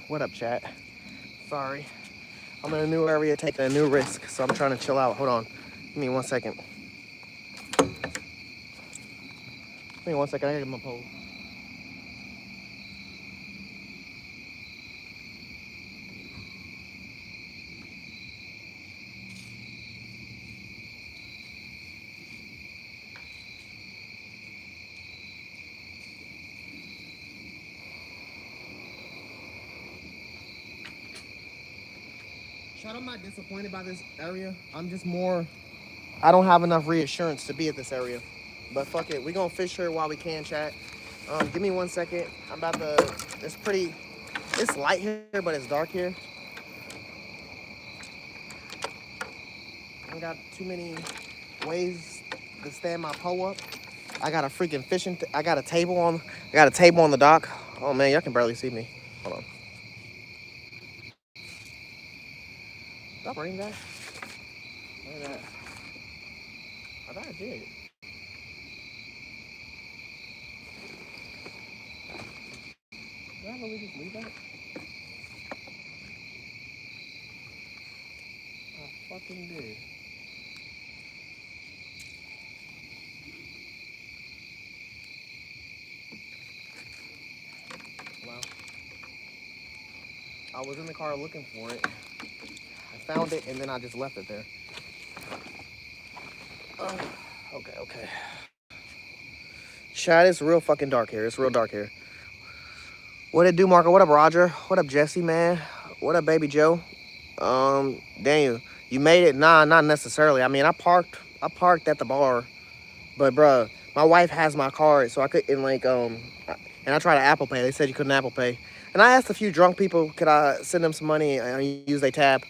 What up, chat? Sorry. I'm in a new area taking a new risk, so I'm trying to chill out. Hold on. Give me 1 second. Give me 1 second. I gotta get my pole. Chad, I'm not disappointed by this area. I'm just more. I don't have enough reassurance to be at this area. But fuck it. We gonna fish here while we can, chat. Give me 1 second. I'm about to. It's pretty. It's light here, but it's dark here. I got too many ways to stand my pole up. I got a freaking fishing. I got a table on. I got a table on the dock. Oh man, y'all can barely see me. Hold on. Did I bring that? Look at that. I thought I did. Did I really just leave that? I fucking did. Well, I was in the car looking for it. I found it and then I just left it there. Okay. Chad, it's real fucking dark here. It's real dark here. What it do, Marco? What up, Roger? What up, Jesse, man? What up, baby Joe? Daniel, you made it? Nah, not necessarily. I mean, I parked at the bar, but bruh, my wife has my card, so I couldn't and I tried to Apple Pay. They said you couldn't Apple Pay, and I asked a few drunk people could I send them some money and use their tab,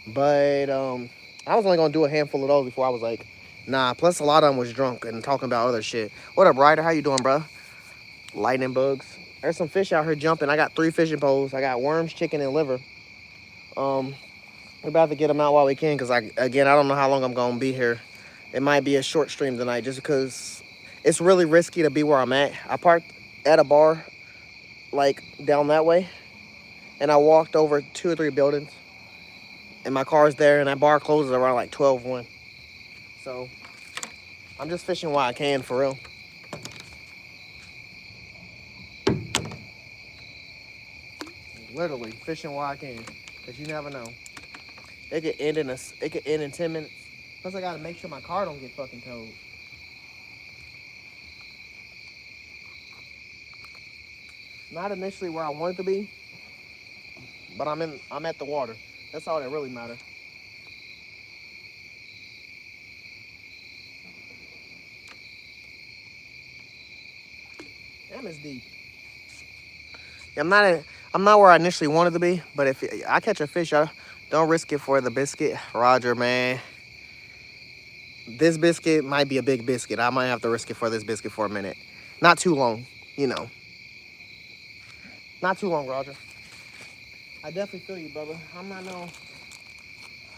but I was only gonna do a handful of those before I was like, nah. Plus, a lot of them was drunk and talking about other shit. What up, Ryder? How you doing, bruh? Lightning bugs. There's some fish out here jumping. I got 3 fishing poles. I got worms, chicken, and liver. Um, we're about to get them out while we can, cause I don't know how long I'm gonna be here. It might be a short stream tonight, just because it's really risky to be where I'm at. I parked at a bar, like down that way, and I walked over 2 or 3 buildings, and my car's there, and that bar closes around like 12:01. So I'm just fishing while I can, for real. Literally fishing while I can, cause you never know. It could end in 10 minutes. Plus, I gotta make sure my car don't get fucking towed. Not initially where I want it to be, but I'm at the water. That's all that really matters. Damn, it's deep. Yeah, I'm not where I initially wanted to be, but if I catch a fish, I don't risk it for the biscuit. Roger, man. This biscuit might be a big biscuit. I might have to risk it for this biscuit for a minute. Not too long, you know. Not too long, Roger. I definitely feel you, brother. I'm not no.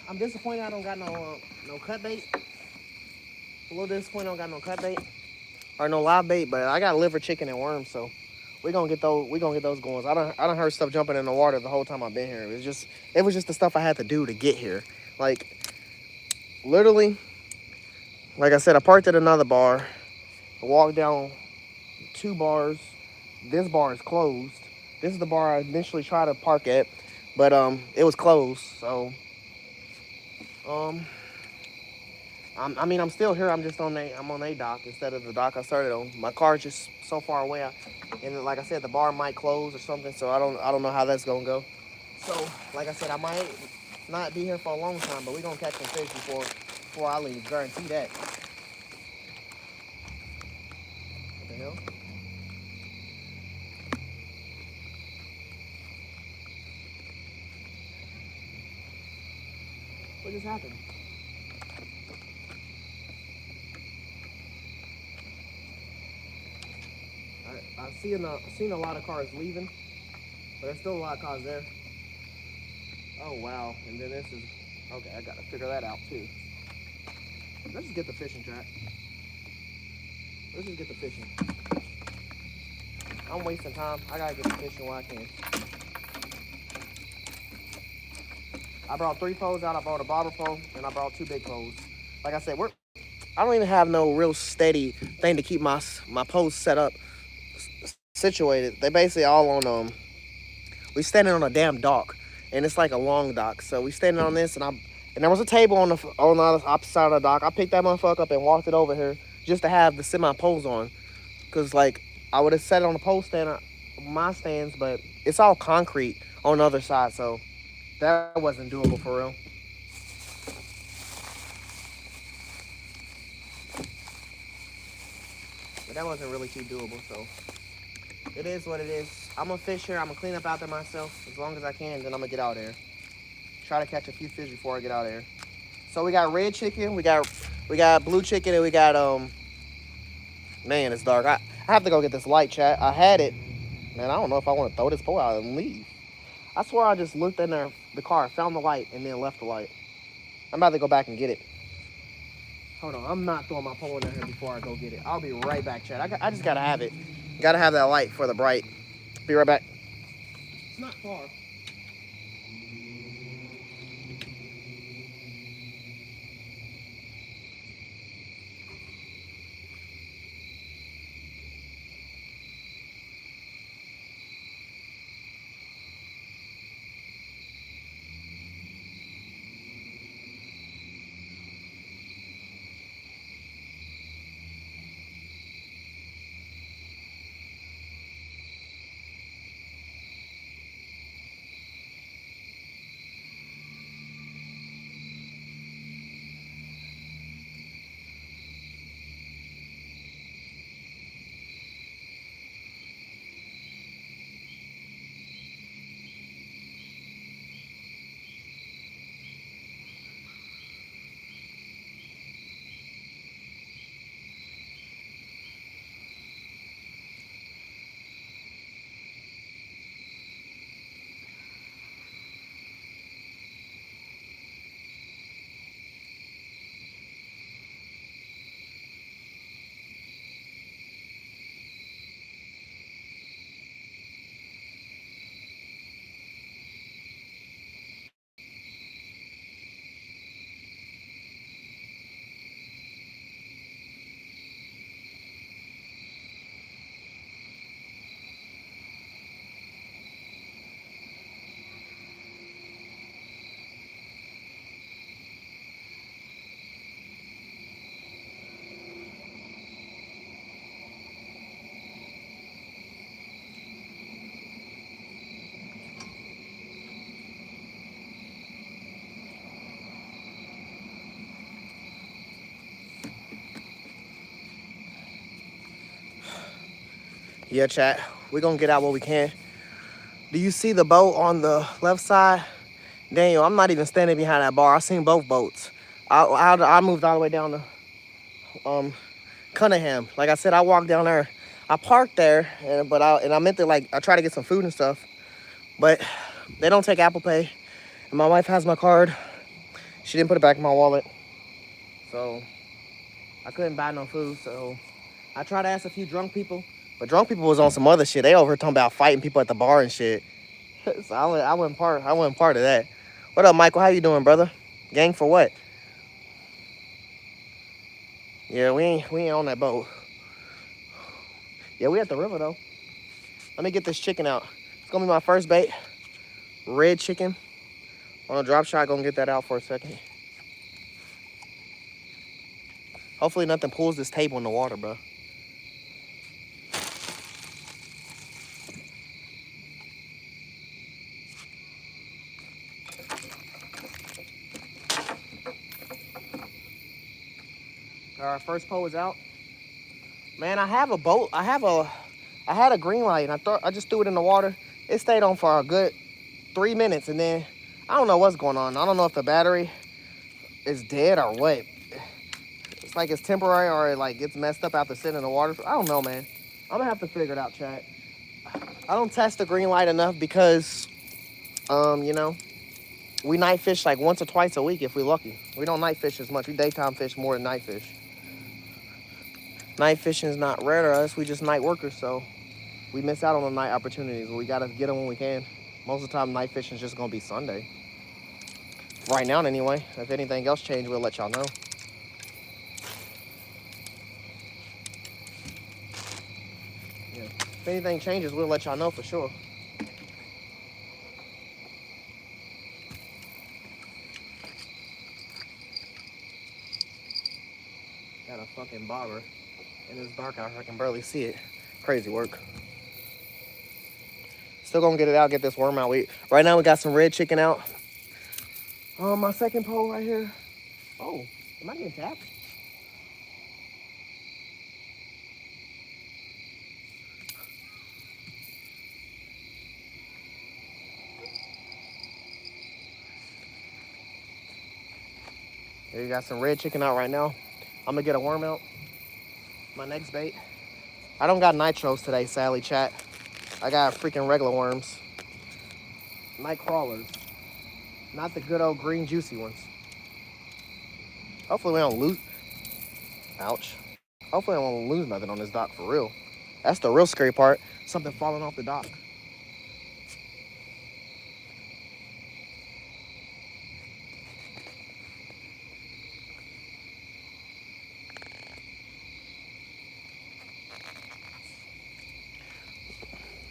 I'm disappointed I don't got no cut bait. A little disappointed I don't got no cut bait or no live bait, but I got liver, chicken, and worms, so we gonna get those. We gonna get those going. I don't heard stuff jumping in the water the whole time I've been here. It was just the stuff I had to do to get here. Like literally, like I said, I parked at another bar. I walked down 2 bars. This bar is closed. This is the bar I initially tried to park at, but it was closed. So um, I'm still here. I'm on a dock instead of the dock I started on. My car's just so far away, and like I said, the bar might close or something. So I don't know how that's gonna go. So like I said, I might not be here for a long time, but we gonna catch some fish before I leave. Guarantee that. What the hell? What just happened? I've seen a lot of cars leaving, but there's still a lot of cars there. Oh wow! And then this is okay. I gotta figure that out too. Let's just get the fishing track. Let's just get the fishing. I'm wasting time. I gotta get the fishing while I can. I brought 3 poles out. I brought a bobber pole, and I brought 2 big poles. Like I said, I don't even have no real steady thing to keep my poles set up, situated. They basically all on we standing on a damn dock, and it's like a long dock. So we standing on this, and there was a table on the opposite side of the dock. I picked that motherfucker up and walked it over here just to have the semi poles on, cause like I would have set it on the pole stand, my stands, but it's all concrete on the other side, so that wasn't doable for real. But that wasn't really too doable, so it is what it is. I'm gonna fish here. I'm gonna clean up out there myself as long as I can. Then I'm gonna get out there. Try to catch a few fish before I get out there. So we got red chicken, we got blue chicken, and we got Man, it's dark. I have to go get this light, chat. I had it, man. I don't know if I want to throw this pole out and leave. I swear I just looked in there, the car, found the light, and then left the light. I'm about to go back and get it. Hold on, I'm not throwing my pole in there before I go get it. I'll be right back, chat. I just gotta have it. Gotta have that light for the bright. Be right back. It's not far. Yeah, chat. We're gonna get out what we can. Do you see the boat on the left side? Daniel, I'm not even standing behind that bar. I seen both boats. I moved all the way down to Cunningham. Like I said, I walked down there. I parked there, and I meant to I try to get some food and stuff, but they don't take Apple Pay. And my wife has my card. She didn't put it back in my wallet, so I couldn't buy no food. So I tried to ask a few drunk people, but drunk people was on some other shit. They over here talking about fighting people at the bar and shit. So I wasn't part of that. What up, Michael? How you doing, brother? Gang for what? Yeah, we ain't on that boat. Yeah, we at the river though. Let me get this chicken out. It's gonna be my first bait. Red chicken. On a drop shot, gonna get that out for a second. Hopefully nothing pulls this table in the water, bro. All right, first pole is out. Man, I have a boat. I had a green light, and I just threw it in the water. It stayed on for a good 3 minutes, and then I don't know what's going on. I don't know if the battery is dead or what. It's like it's temporary or it like gets messed up after sitting in the water. I don't know, man. I'm gonna have to figure it out, chat. I don't test the green light enough because, you know, we night fish like once or twice a week if we're lucky. We don't night fish as much. We daytime fish more than night fish. Night fishing is not rare to us. We just night workers, so we miss out on the night opportunities. We gotta get them when we can. Most of the time, night fishing is just gonna be Sunday. Right now, anyway. If anything else changes, we'll let y'all know. Yeah. If anything changes, we'll let y'all know for sure. Got a fucking bobber. And it's dark out here. I can barely see it. Crazy work. Still gonna get it out, get this worm out. Right now we got some red chicken out. My second pole right here. Oh, am I getting tapped? Here you got some red chicken out right now. I'm gonna get a worm out. My next bait. I don't got nitros today, sadly, chat. I got freaking regular worms. Night crawlers. Not the good old green juicy ones. Hopefully we don't lose. Ouch. Hopefully I won't lose nothing on this dock for real. That's the real scary part. Something falling off the dock.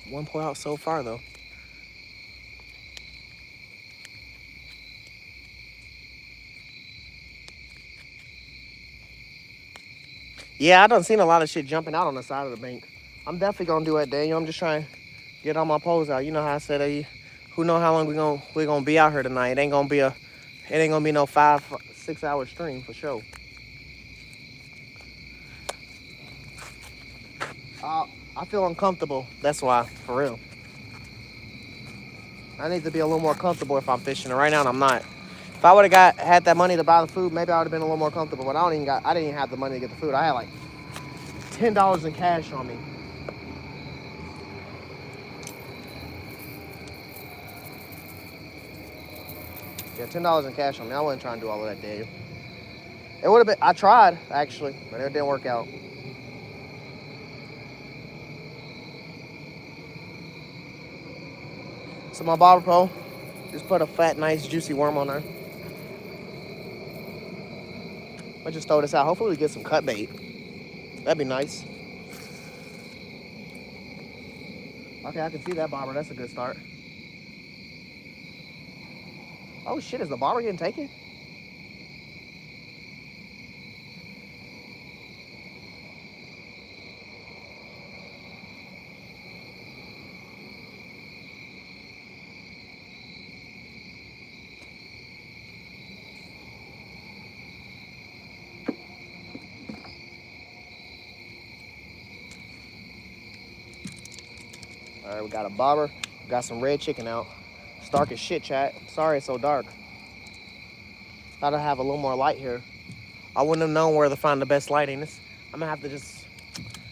One pull out so far though. Yeah, I done seen a lot of shit jumping out on the side of the bank. I'm definitely gonna do it, Daniel. I'm just trying to get all my poles out. You know how I said, who know how long we gonna be out here tonight? It ain't gonna be no 5-6 hour stream for sure. I feel uncomfortable. That's why, for real. I need to be a little more comfortable if I'm fishing. And right now, I'm not. If I would have had that money to buy the food, maybe I would have been a little more comfortable. But I didn't even have the money to get the food. I had like $10 in cash on me. Yeah, $10 in cash on me. I wasn't trying to do all of that, Dave. It would have been. I tried actually, but it didn't work out. So my bobber pole, just put a fat, nice, juicy worm on there. I just throw this out. Hopefully we get some cut bait. That'd be nice. Okay, I can see that bobber. That's a good start. Oh shit, is the bobber getting taken? All right, we got a bobber. We got some red chicken out. It's dark as shit, chat. Sorry it's so dark. Thought I'd have a little more light here. I wouldn't have known where to find the best lighting. I'm gonna have to just...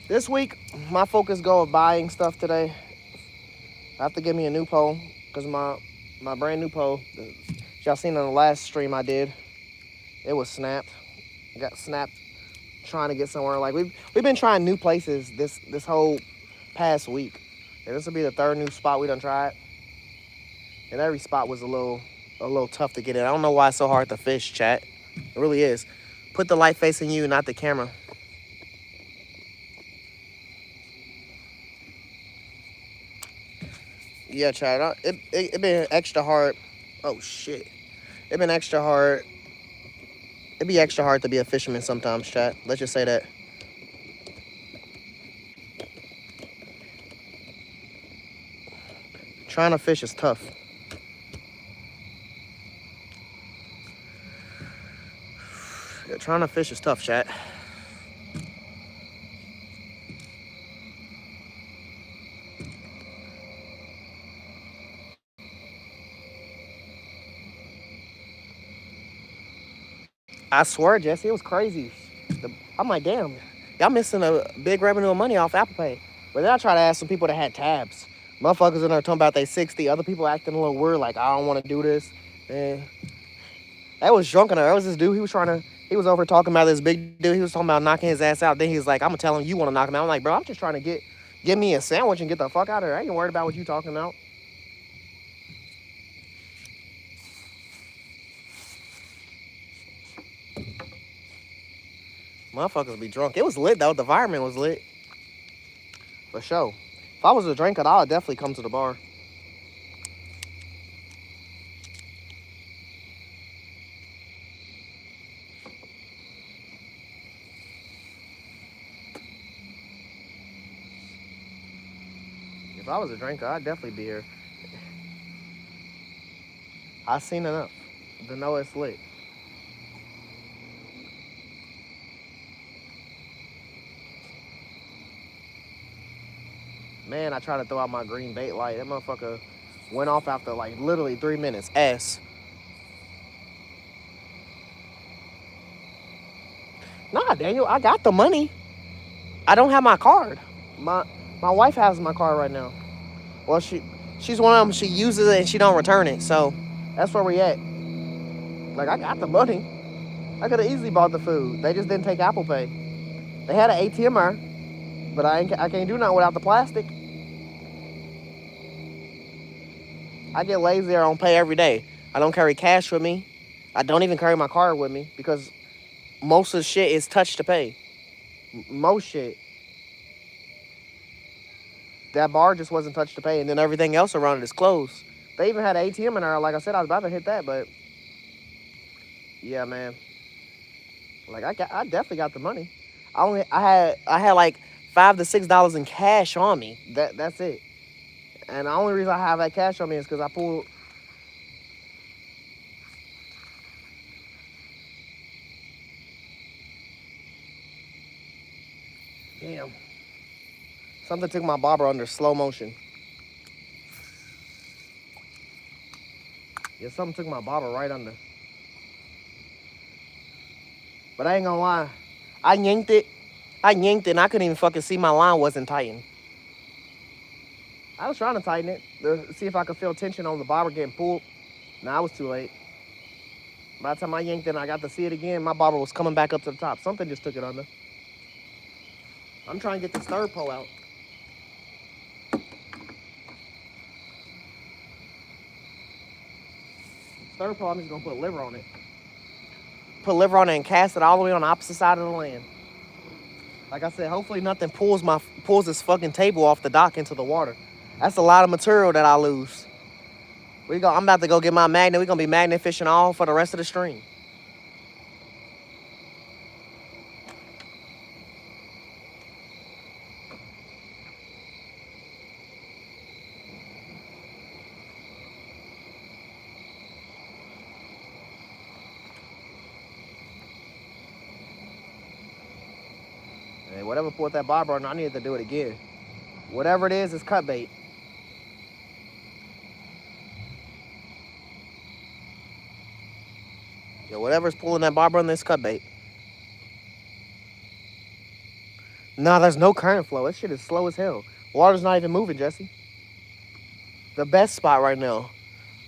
This week, my focus goal of buying stuff today. I have to get me a new pole, because my brand new pole, y'all seen on the last stream I did, it was snapped. It got snapped trying to get somewhere. Like we've been trying new places this whole past week. And this will be the third new spot we done tried. And every spot was a little tough to get in. I don't know why it's so hard to fish, chat. It really is. Put the light facing you, not the camera. Yeah, chat. It been extra hard. Oh shit. It been extra hard. It'd be extra hard to be a fisherman sometimes, chat. Let's just say that. Trying to fish is tough. Yeah, trying to fish is tough, chat. I swear, Jesse, it was crazy. I'm like, damn, y'all missing a big revenue of money off Apple Pay. But then I try to ask some people that had tabs. Motherfuckers in there talking about they 60. Other people acting a little weird, like, I don't want to do this. And that was drunk in there. There was this dude, he was over talking about this big dude. He was talking about knocking his ass out. Then he was like, I'm going to tell him you want to knock him out. I'm like, bro, I'm just trying to get me a sandwich and get the fuck out of here. I ain't worried about what you talking about. Motherfuckers be drunk. It was lit though. The environment was lit. For sure. If I was a drinker, I would definitely come to the bar. If I was a drinker, I'd definitely be here. I seen enough to know it's lit. Man, I tried to throw out my green bait light. That motherfucker went off after like literally 3 minutes. Ass. Nah, Daniel, I got the money. I don't have my card. My wife has my card right now. Well, she's one of them. She uses it and she don't return it. So that's where we at. Like I got the money. I could have easily bought the food. They just didn't take Apple Pay. They had an ATM there, but I can't do nothing without the plastic. I get lazier on pay every day. I don't carry cash with me. I don't even carry my card with me because most of the shit is touch to pay. Most shit. That bar just wasn't touch to pay, and then everything else around it is closed. They even had an ATM in there. Like I said, I was about to hit that, but yeah, man. Like I definitely got the money. I had like $5 to $6 in cash on me. That's it. And the only reason I have that cash on me is because I pulled. Damn. Something took my barber under slow motion. Yeah, something took my barber right under. But I ain't gonna lie. I yanked it, and I couldn't even fucking see my line wasn't tightened. I was trying to tighten it to see if I could feel tension on the barber getting pulled. Nah, I was too late. By the time I yanked it and I got to see it again, my barber was coming back up to the top. Something just took it under. I'm trying to get this third pole out. Third pole, I'm just gonna put liver on it. Put liver on it and cast it all the way on the opposite side of the land. Like I said, hopefully nothing pulls this fucking table off the dock into the water. That's a lot of material that I lose. I'm about to go get my magnet. We're gonna be magnet fishing all for the rest of the stream. Hey, whatever pulled that barber on, I needed to do it again. Whatever it is cut bait. Yeah, whatever's pulling that barber on this cut bait. Nah, there's no current flow. This shit is slow as hell. Water's not even moving, Jesse. The best spot right now.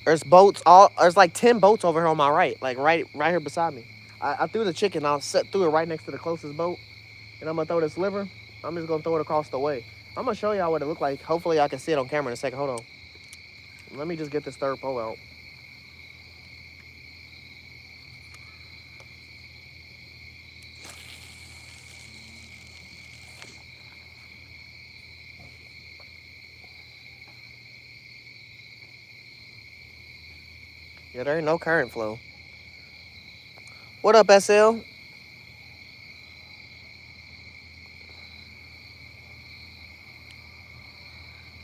There's like 10 boats over here on my right. Like right here beside me. I threw the chicken. I'll threw it right next to the closest boat. And I'm gonna throw this liver. I'm just gonna throw it across the way. I'm gonna show y'all what it looked like. Hopefully I can see it on camera in a second. Hold on. Let me just get this third pole out. Yeah, there ain't no current flow. What up, SL?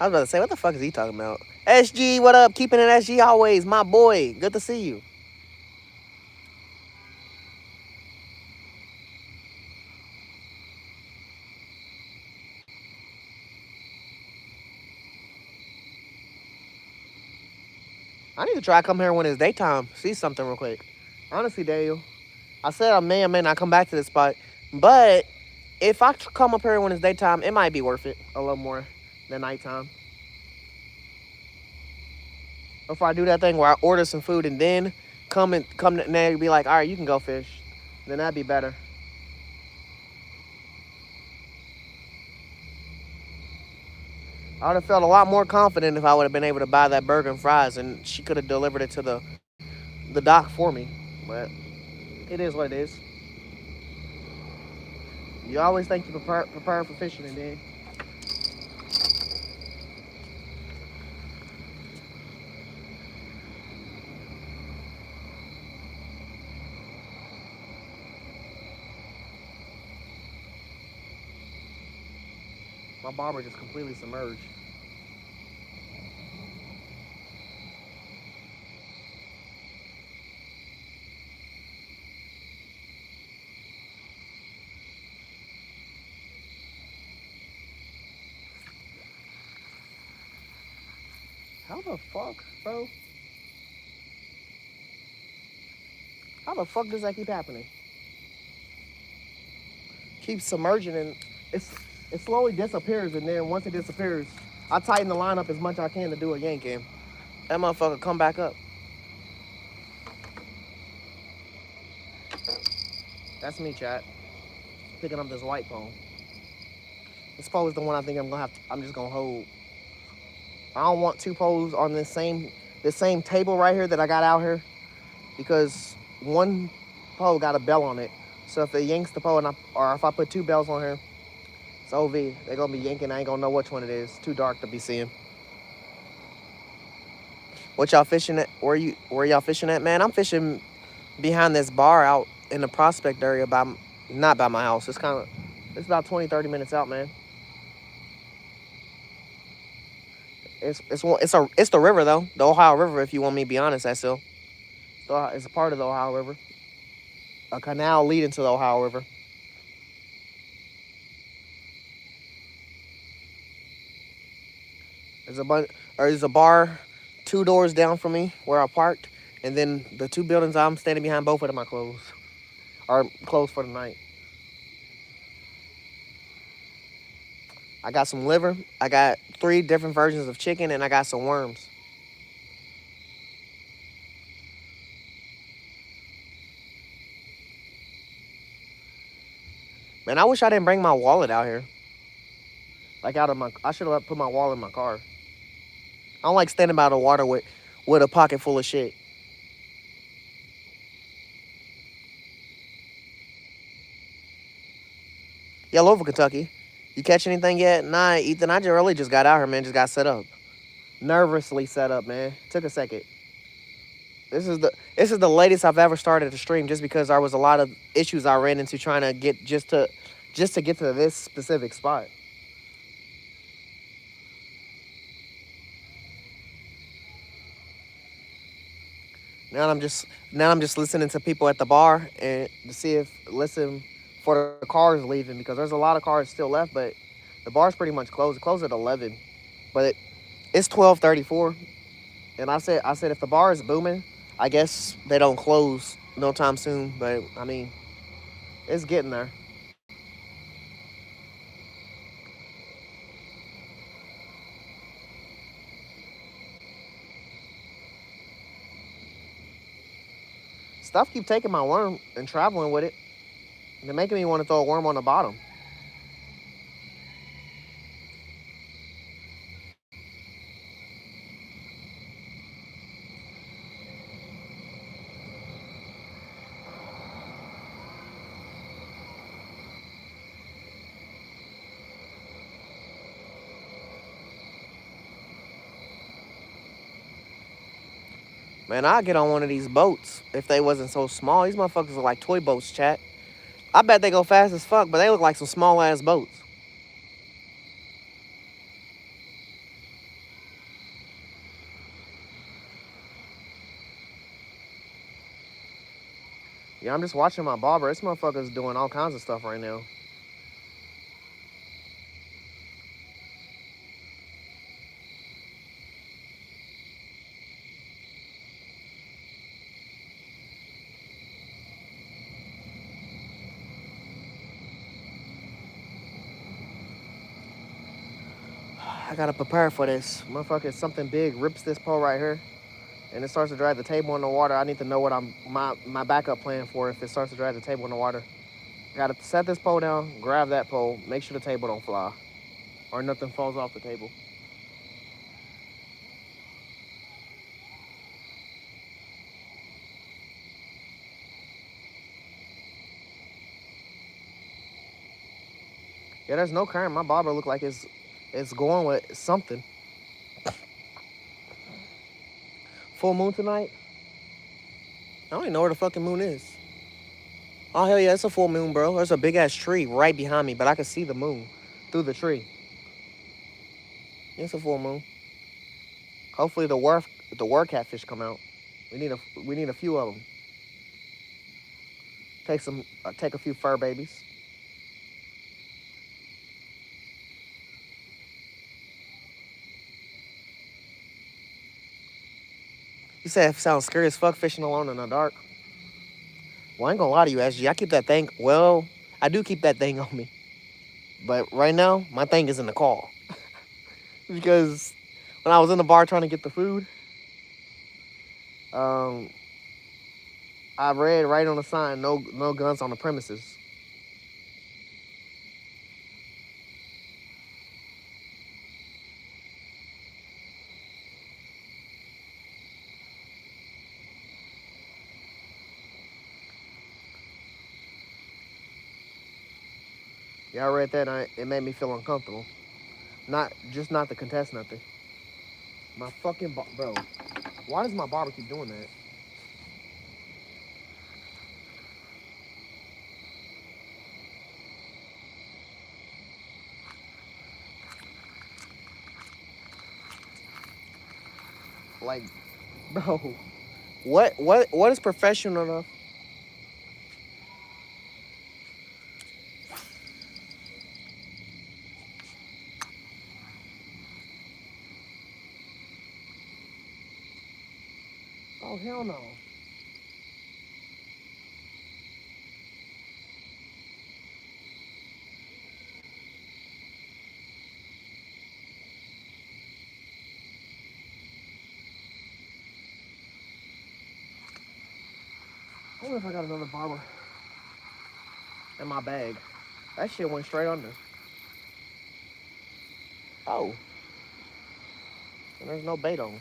I was about to say, what the fuck is he talking about? SG, what up? Keeping it SG always, my boy. Good to see you. I need to try to come here when it's daytime. See something real quick. Honestly, Daniel, I said I may or may not come back to this spot, but if I come up here when it's daytime, it might be worth it a little more than nighttime. If I do that thing where I order some food and then come and be like, all right, you can go fish, then that'd be better. I would have felt a lot more confident if I would have been able to buy that burger and fries and she could have delivered it to the dock for me. But it is what it is. You always think you prepared for fishing, and then my barber just completely submerged. How the fuck, bro? How the fuck does that keep happening? Keeps submerging and it's it slowly disappears, and then once it disappears, I tighten the line up as much as I can to do a yank in. That motherfucker come back up. That's me, chat. Picking up this white pole. This pole is the one I think I'm just gonna hold. I don't want two poles on this same table right here that I got out here, because one pole got a bell on it. So if it yanks the pole, or if I put two bells on here, it's OV. They're gonna be yanking. I ain't gonna know which one it is. Too dark to be seeing. What y'all fishing at? Where y'all fishing at, man? I'm fishing behind this bar out in the prospect area, not by my house. It's about 20, 30 minutes out, man. It's the river though, the Ohio River. If you want me to be honest, that's still it's a part of the Ohio River. A canal leading to the Ohio River. There's a bunch, or there's a bar 2 doors down from me where I parked, and then the two buildings I'm standing behind, both of them are closed, are closed for the night. I got some liver, I got 3 different versions of chicken, and I got some worms. Man, I wish I didn't bring my wallet out here. Like I should have put my wallet in my car. I don't like standing by the water with a pocket full of shit. Yell over Kentucky. You catch anything yet? Nah, Ethan. I just really just got out here, man. Just got set up. Nervously set up, man. Took a second. This is the latest I've ever started a stream, just because there was a lot of issues I ran into trying to get just to get to this specific spot. Now I'm just now I'm just listening to people at the bar and to see if listen for the cars leaving, because there's a lot of cars still left, but the bar's pretty much closed. It closed at 11, but it's 12:34, and I said if the bar is booming, I guess they don't close no time soon. But I mean, it's getting there. Stuff keep taking my worm and traveling with it. They're making me want to throw a worm on the bottom. Man, I'd get on one of these boats if they wasn't so small. These motherfuckers are like toy boats, chat. I bet they go fast as fuck, but they look like some small ass boats. Yeah, I'm just watching my barber. This motherfucker's doing all kinds of stuff right now. I gotta prepare for this. Motherfucker, something big rips this pole right here, and it starts to drag the table in the water. I need to know what my backup plan for if it starts to drag the table in the water. I gotta set this pole down, grab that pole, make sure the table don't fly, or nothing falls off the table. Yeah, there's no current. My barber look like it's going with something. Full moon tonight? I don't even know where the fucking moon is. Oh, hell yeah, it's a full moon, bro. There's a big ass tree right behind me, but I can see the moon through the tree. It's a full moon. Hopefully the word catfish come out. We need a few of them. Take a few fur babies. You said it sounds scary as fuck fishing alone in the dark. Well, I ain't gonna lie to you, SG. I keep that thing. Well, I do keep that thing on me, but right now my thing is in the car because when I was in the bar trying to get the food, um, I read right on the sign, no guns on the premises. Yeah, I read that. And it made me feel uncomfortable. Not to contest nothing. My fucking bro. Why does my barber keep doing that? Like, bro, what is professional enough? Oh hell no. I wonder if I got another barber in my bag. That shit went straight under. Oh, and there's no bait on.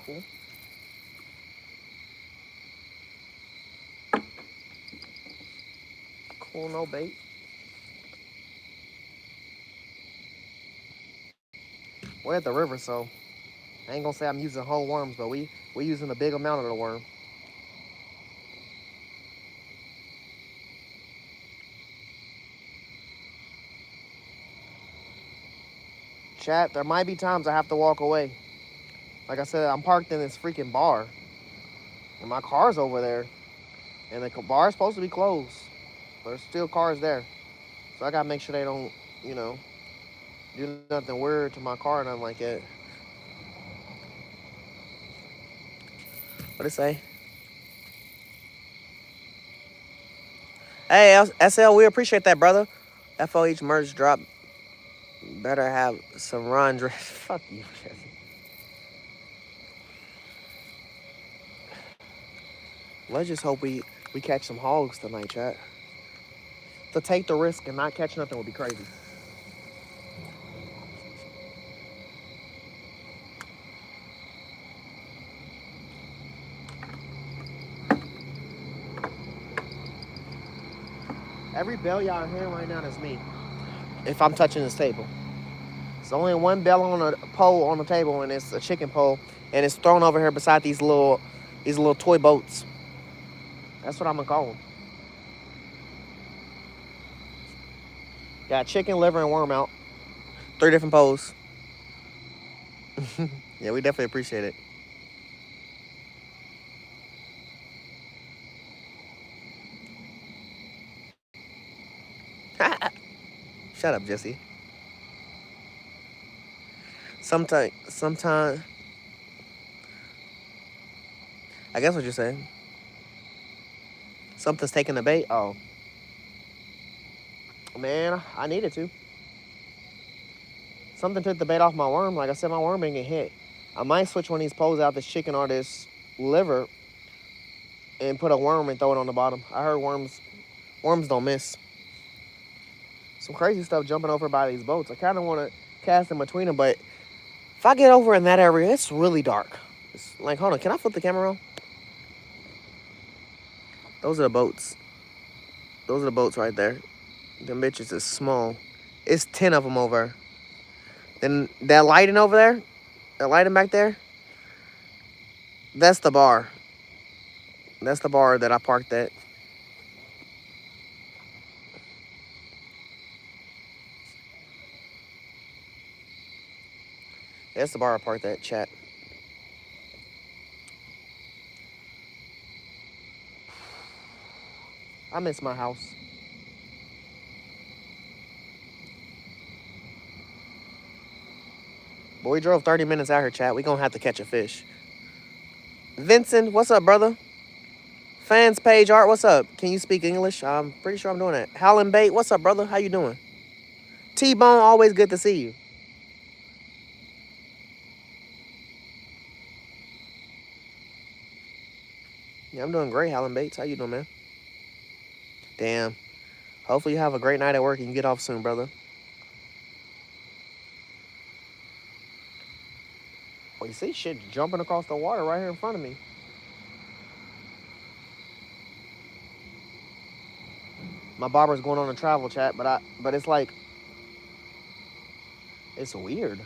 Cool. Cool, no bait. We're at the river, so I ain't gonna say I'm using whole worms, but we using a big amount of the worm. Chat, there might be times I have to walk away. Like I said, I'm parked in this freaking bar, and my car's over there, and the bar's supposed to be closed. There's still cars there, so I gotta make sure they don't, you know, do nothing weird to my car or nothing like that. What it say? Hey, SL, we appreciate that, brother. FOH merch drop. Better have some run dress. Fuck you, Jesse. Let's just hope we catch some hogs tonight, chat. To take the risk and not catch nothing would be crazy. Every bell y'all hearing right now is me. If I'm touching this table, it's only one bell on a pole on the table, and it's a chicken pole, and it's thrown over here beside these little toy boats. That's what I'm gonna call them. Got chicken, liver, and worm out. 3 different poles. Yeah, we definitely appreciate it. Shut up, Jesse. Sometime, I guess what you're saying. Something's taking the bait. Oh, man, I needed to. Something took the bait off my worm. Like I said, my worm didn't get hit. I might switch one of these poles out, this chicken or this liver, and put a worm and throw it on the bottom. I heard worms don't miss. Some crazy stuff jumping over by these boats. I kind of want to cast in between them, but if I get over in that area, it's really dark. It's like, hold on, can I flip the camera on? Those are the boats. Those are the boats right there. Them bitches is small. It's 10 of them over. Then that lighting over there, that lighting back there, that's the bar. That's the bar that I parked at. That's the bar I parked at, chat. I miss my house. But we drove 30 minutes out here, chat. We gonna have to catch a fish. Vincent, what's up, brother? Fans page art, what's up? Can you speak English? I'm pretty sure I'm doing that. Howlin' Bait, what's up, brother? How you doing? T-Bone, always good to see you. Yeah, I'm doing great, Howlin' Bates. How you doing, man? Damn. Hopefully you have a great night at work and you get off soon, brother. Well, you see shit jumping across the water right here in front of me. My barber's going on a travel chat, but it's like it's weird.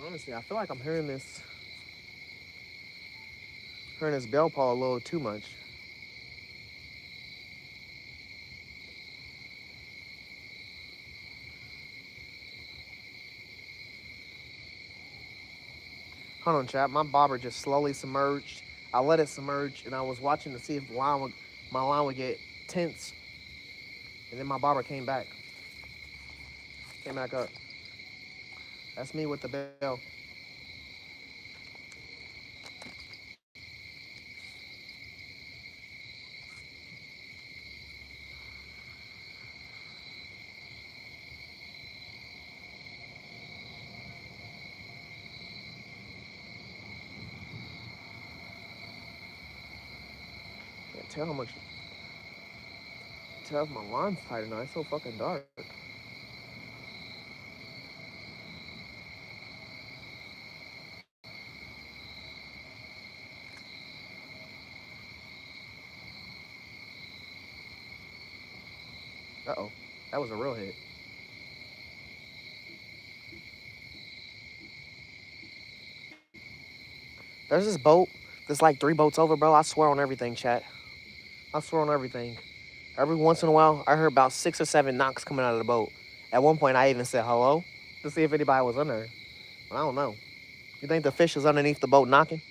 Honestly, I feel like I'm hearing this bell paw a little too much. Hold on, chat. My bobber just slowly submerged. I let it submerge, and I was watching to see if my line would get tense, and then my bobber came back up. That's me with the bell. Can't tell how much. Tell if my line's tight or not. It's so fucking dark. Uh oh, that was a real hit. There's this boat that's like 3 boats over, bro. I swear on everything, chat. I swear on everything. Every once in a while, I heard about 6 or 7 knocks coming out of the boat. At one point, I even said hello to see if anybody was under there. But I don't know. You think the fish is underneath the boat knocking?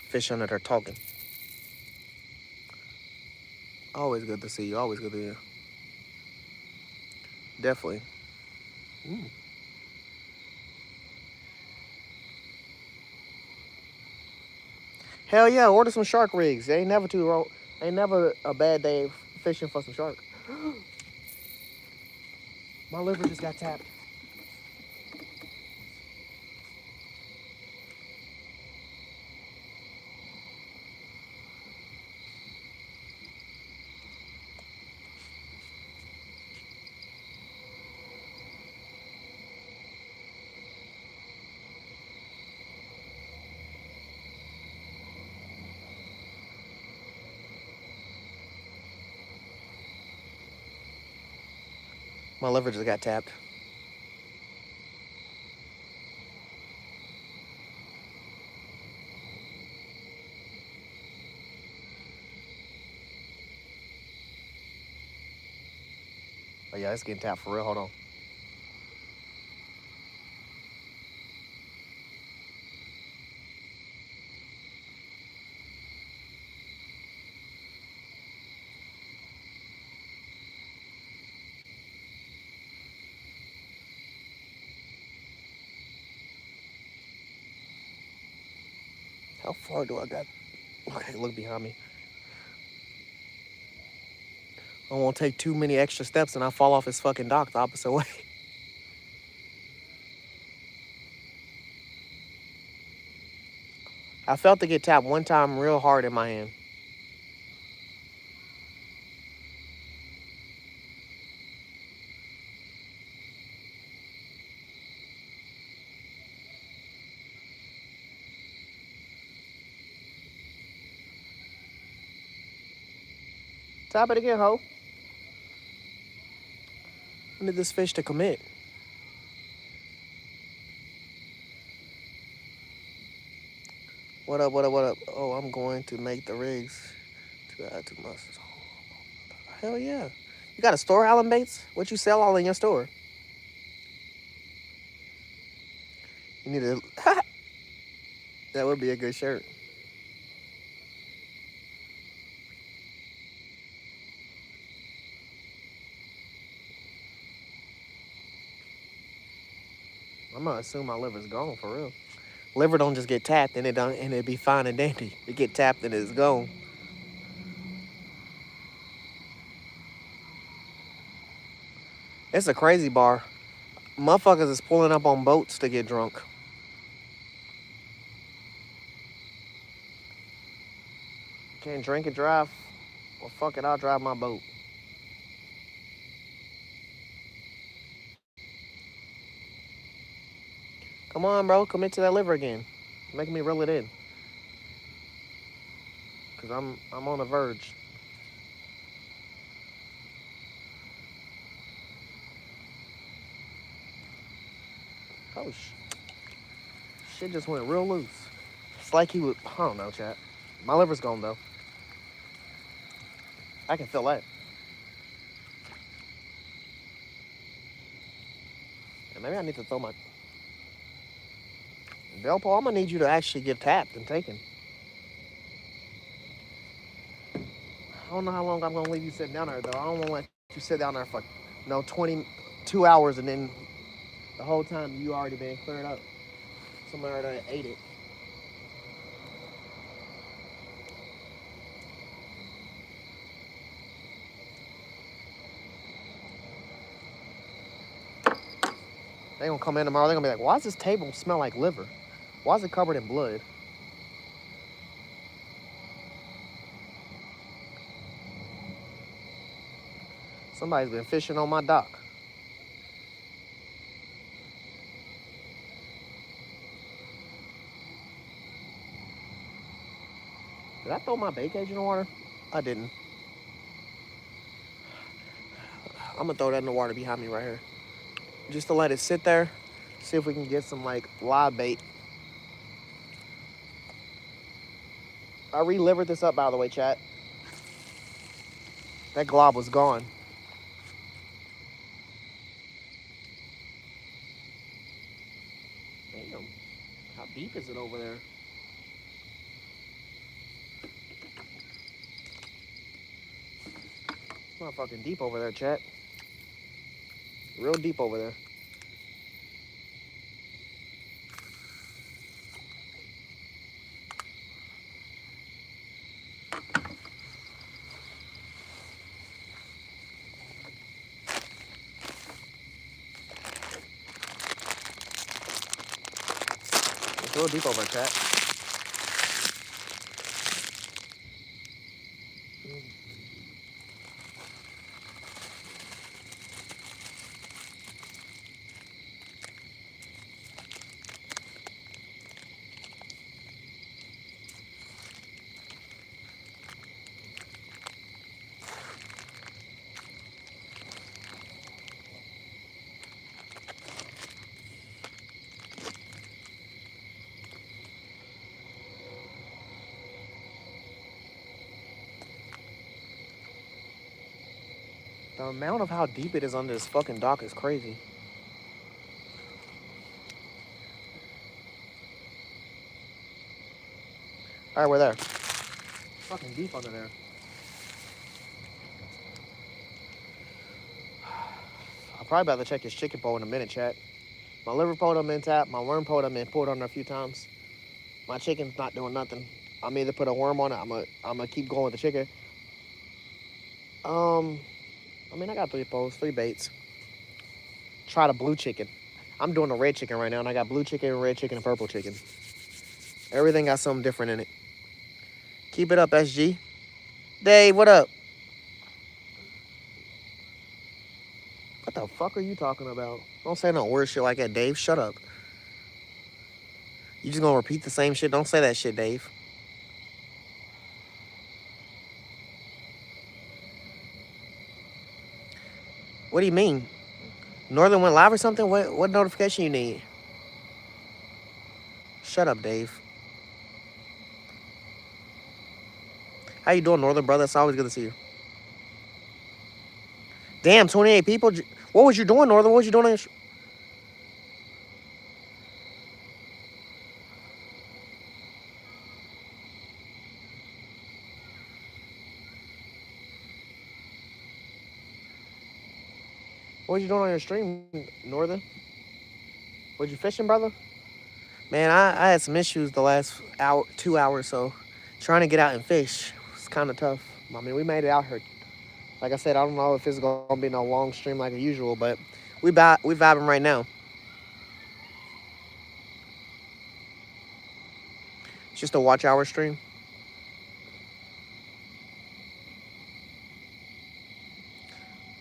Fish under there talking. Always good to see you. Always good to hear. Definitely. Mm. Hell yeah, order some shark rigs. Ain't never a bad day fishing for some shark. My liver just got tapped. My liver just got tapped. Oh yeah, it's getting tapped for real. Hold on. How far do I got? Okay, look behind me. I won't take too many extra steps and I fall off this fucking dock the opposite way. I felt it get tapped one time real hard in my hand. Tap it again, ho. I need this fish to commit. What up, what up, what up? Oh, I'm going to make the rigs to add to my... Hell yeah. You got a store, Allen Bates? What you sell all in your store? You need to... That would be a good shirt. I'm gonna assume my liver's gone for real. Liver don't just get tapped and it be fine and dandy. It get tapped and it's gone. It's a crazy bar. Motherfuckers is pulling up on boats to get drunk. Can't drink and drive? Well, fuck it, I'll drive my boat. Come on, bro, commit to that liver again. Making me reel it in. Cause I'm on the verge. Oh, shit just went real loose. It's like he would, I don't know, chat. My liver's gone, though. I can feel that. And maybe I need to throw my... Velpo, I'm gonna need you to actually get tapped and taken. I don't know how long I'm gonna leave you sitting down there, though. I don't wanna let you sit down there for, 22 hours and then the whole time you already been cleared up. Somebody already ate it. They gonna come in tomorrow, they gonna be like, why does this table smell like liver? Why is it covered in blood? Somebody's been fishing on my dock. Did I throw my bait cage in the water? I didn't. I'm gonna throw that in the water behind me right here. Just to let it sit there. See if we can get some like live bait. I re-livered this up, by the way, chat. That glob was gone. Damn. How deep is it over there? It's not fucking deep over there, chat. Real deep over there. It's real deep over there, chat. The amount of how deep it is under this fucking dock is crazy. All right, we're there. Fucking deep under there. I'll probably about to check his chicken pole in a minute, chat. My liver pole done been tapped. My worm pole done been pulled under a few times. My chicken's not doing nothing. I'm either put a worm on it. I'm gonna keep going with the chicken. Um, I mean, I got 3 poles, 3 baits. Try the blue chicken. I'm doing the red chicken right now, and I got blue chicken, red chicken, and purple chicken. Everything got something different in it. Keep it up, SG. Dave, what up? What the fuck are you talking about? Don't say no weird shit like that, Dave. Shut up. You just gonna repeat the same shit? Don't say that shit, Dave. What do you mean? Northern went live or something? What notification you need? Shut up, Dave. How you doing, Northern brother? It's always good to see you. Damn, 28 people. What was you doing, Northern? What was you doing? What was you doing on your stream, Northern? Was you fishing, brother? Man, I had some issues the last hour, 2 hours, so trying to get out and fish was kind of tough. I mean, we made it out here. Like I said, I don't know if it's gonna be no long stream like usual, but we vibing right now. It's just a watch hour stream.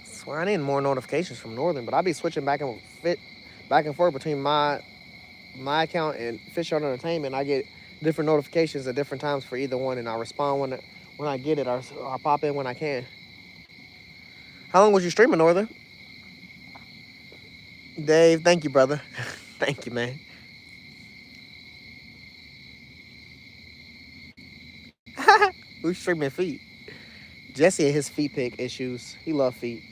I swear I need more notifications from Northern, but I be switching back and forth between my account and Fish on Entertainment. I get different notifications at different times for either one, and I respond when I get it, or I pop in when I can. How long was you streaming, Northern? Dave, thank you, brother. Thank you, man. Who's streaming feet? Jesse and his feet pick issues. He love feet.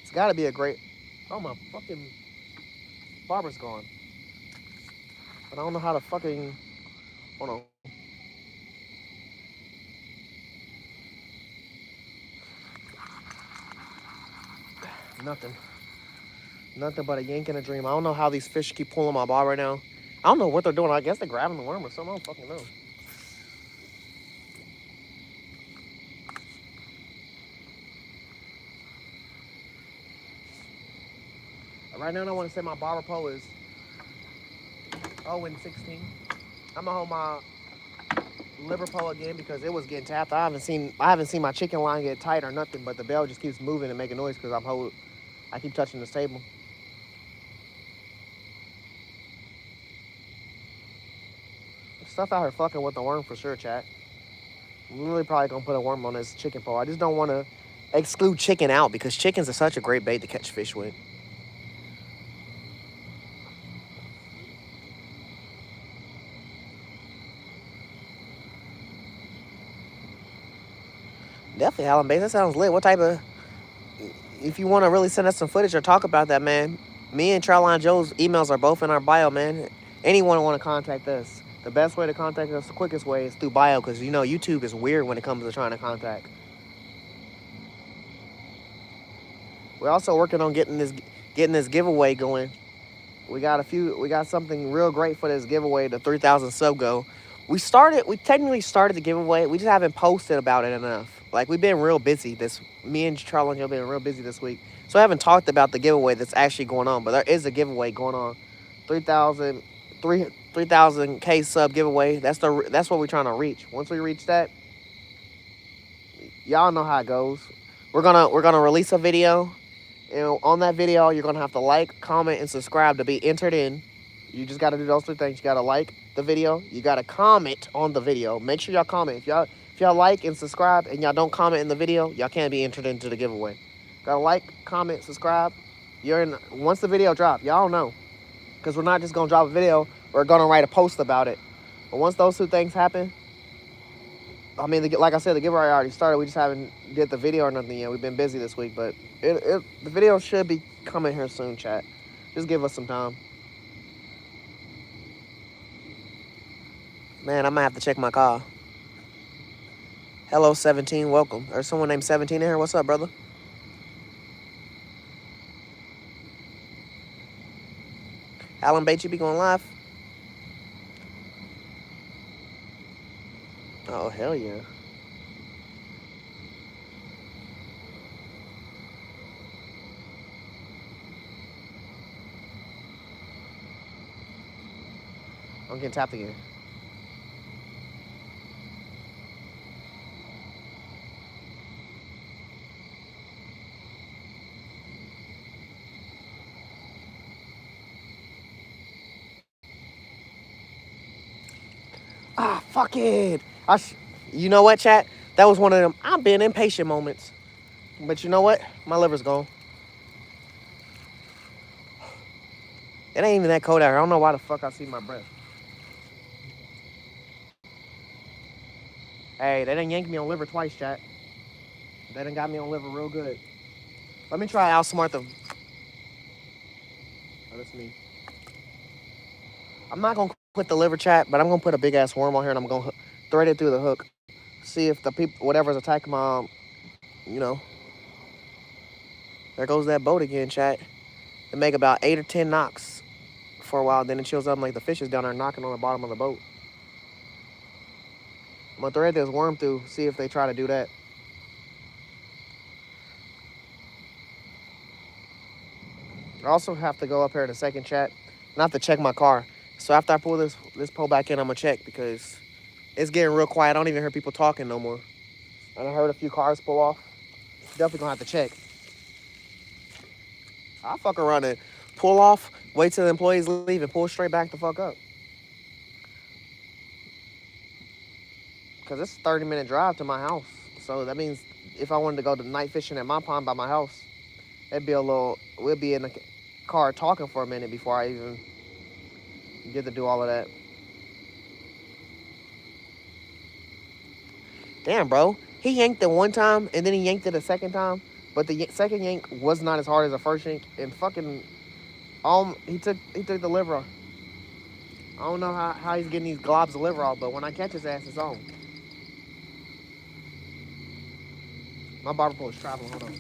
It's got to be a great. Oh my fucking barber's gone. But I don't know how to fucking. Hold on. Nothing. Nothing but a yank and a dream. I don't know how these fish keep pulling my ball right now. I don't know what they're doing. I guess they're grabbing the worm or something. I don't fucking know. Right now, I want to say my barber pole is 0-16. I'm gonna hold my liver pole again because it was getting tapped. I haven't seen my chicken line get tight or nothing, but the bell just keeps moving and making noise because I keep touching this table. Stuff out here fucking with the worm for sure, chat. I'm really probably gonna put a worm on this chicken pole. I just don't want to exclude chicken out because chickens are such a great bait to catch fish with. Definitely Howling Bass. That sounds lit. What type of? If you want to really send us some footage or talk about that, man, me and Trowline Joe's emails are both in our bio, man. Anyone want to contact us? The best way to contact us, the quickest way, is through bio because you know YouTube is weird when it comes to trying to contact. We're also working on getting this giveaway going. We got something real great for this giveaway, the 3,000 sub go. We technically started the giveaway. We just haven't posted about it enough. Like we've been real busy me and Charlie and Joe been real busy this week. So I haven't talked about the giveaway that's actually going on, but there is a giveaway going on. 3,000 3,000K sub giveaway. That's what we're trying to reach. Once we reach that, y'all know how it goes. We're gonna release a video. And on that video, you're gonna have to like, comment, and subscribe to be entered in. You just gotta do those 3 things. You gotta like the video. You gotta comment on the video. Make sure y'all comment. If y'all like and subscribe and y'all don't comment in the video, y'all can't be entered into the giveaway. Gotta like, comment, subscribe. Once the video drop, y'all know. Because we're not just gonna drop a video, we're gonna write a post about it. But once those 2 things happen, I mean, like I said, the giveaway already started. We just haven't did the video or nothing yet. We've been busy this week, but the video should be coming here soon, chat. Just give us some time. Man, I might have to check my car. Hello, 17. Welcome. There's someone named 17 in here. What's up, brother? Alan Bates, you be going live? Oh, hell yeah. I'm getting tapped again. Ah, fuck it. You know what, chat? That was one of them I'm being impatient moments. But you know what? My liver's gone. It ain't even that cold out here. I don't know why the fuck I see my breath. Hey, they done yanked me on liver twice, chat. They done got me on liver real good. Let me try outsmart them. Oh, that's me. I'm not gonna put the liver chat, but I'm gonna put a big ass worm on here and I'm gonna thread it through the hook. See if the people, whatever's attacking my, you know, there goes that boat again, chat. It make about 8 or 10 knocks for a while, then it chills up like the fish is down there knocking on the bottom of the boat. I'm gonna thread this worm through, see if they try to do that. I also have to go up here to second chat and I have to check my car. So after I pull this pole back in, I'm gonna check because it's getting real quiet. I don't even hear people talking no more. And I heard a few cars pull off. Definitely gonna have to check. I'll fuck around and pull off, wait till the employees leave, and pull straight back the fuck up. Because it's a 30-minute drive to my house. So that means if I wanted to go to night fishing at my pond by my house, it'd be a little, we'll be in the car talking for a minute before I even get to do all of that. Damn, bro. He yanked it one time and then he yanked it a second time. But the second yank was not as hard as the first yank. And fucking, he took the liver off. I don't know how he's getting these globs of liver off, but when I catch his ass, it's on. My barber pole is traveling. Hold on.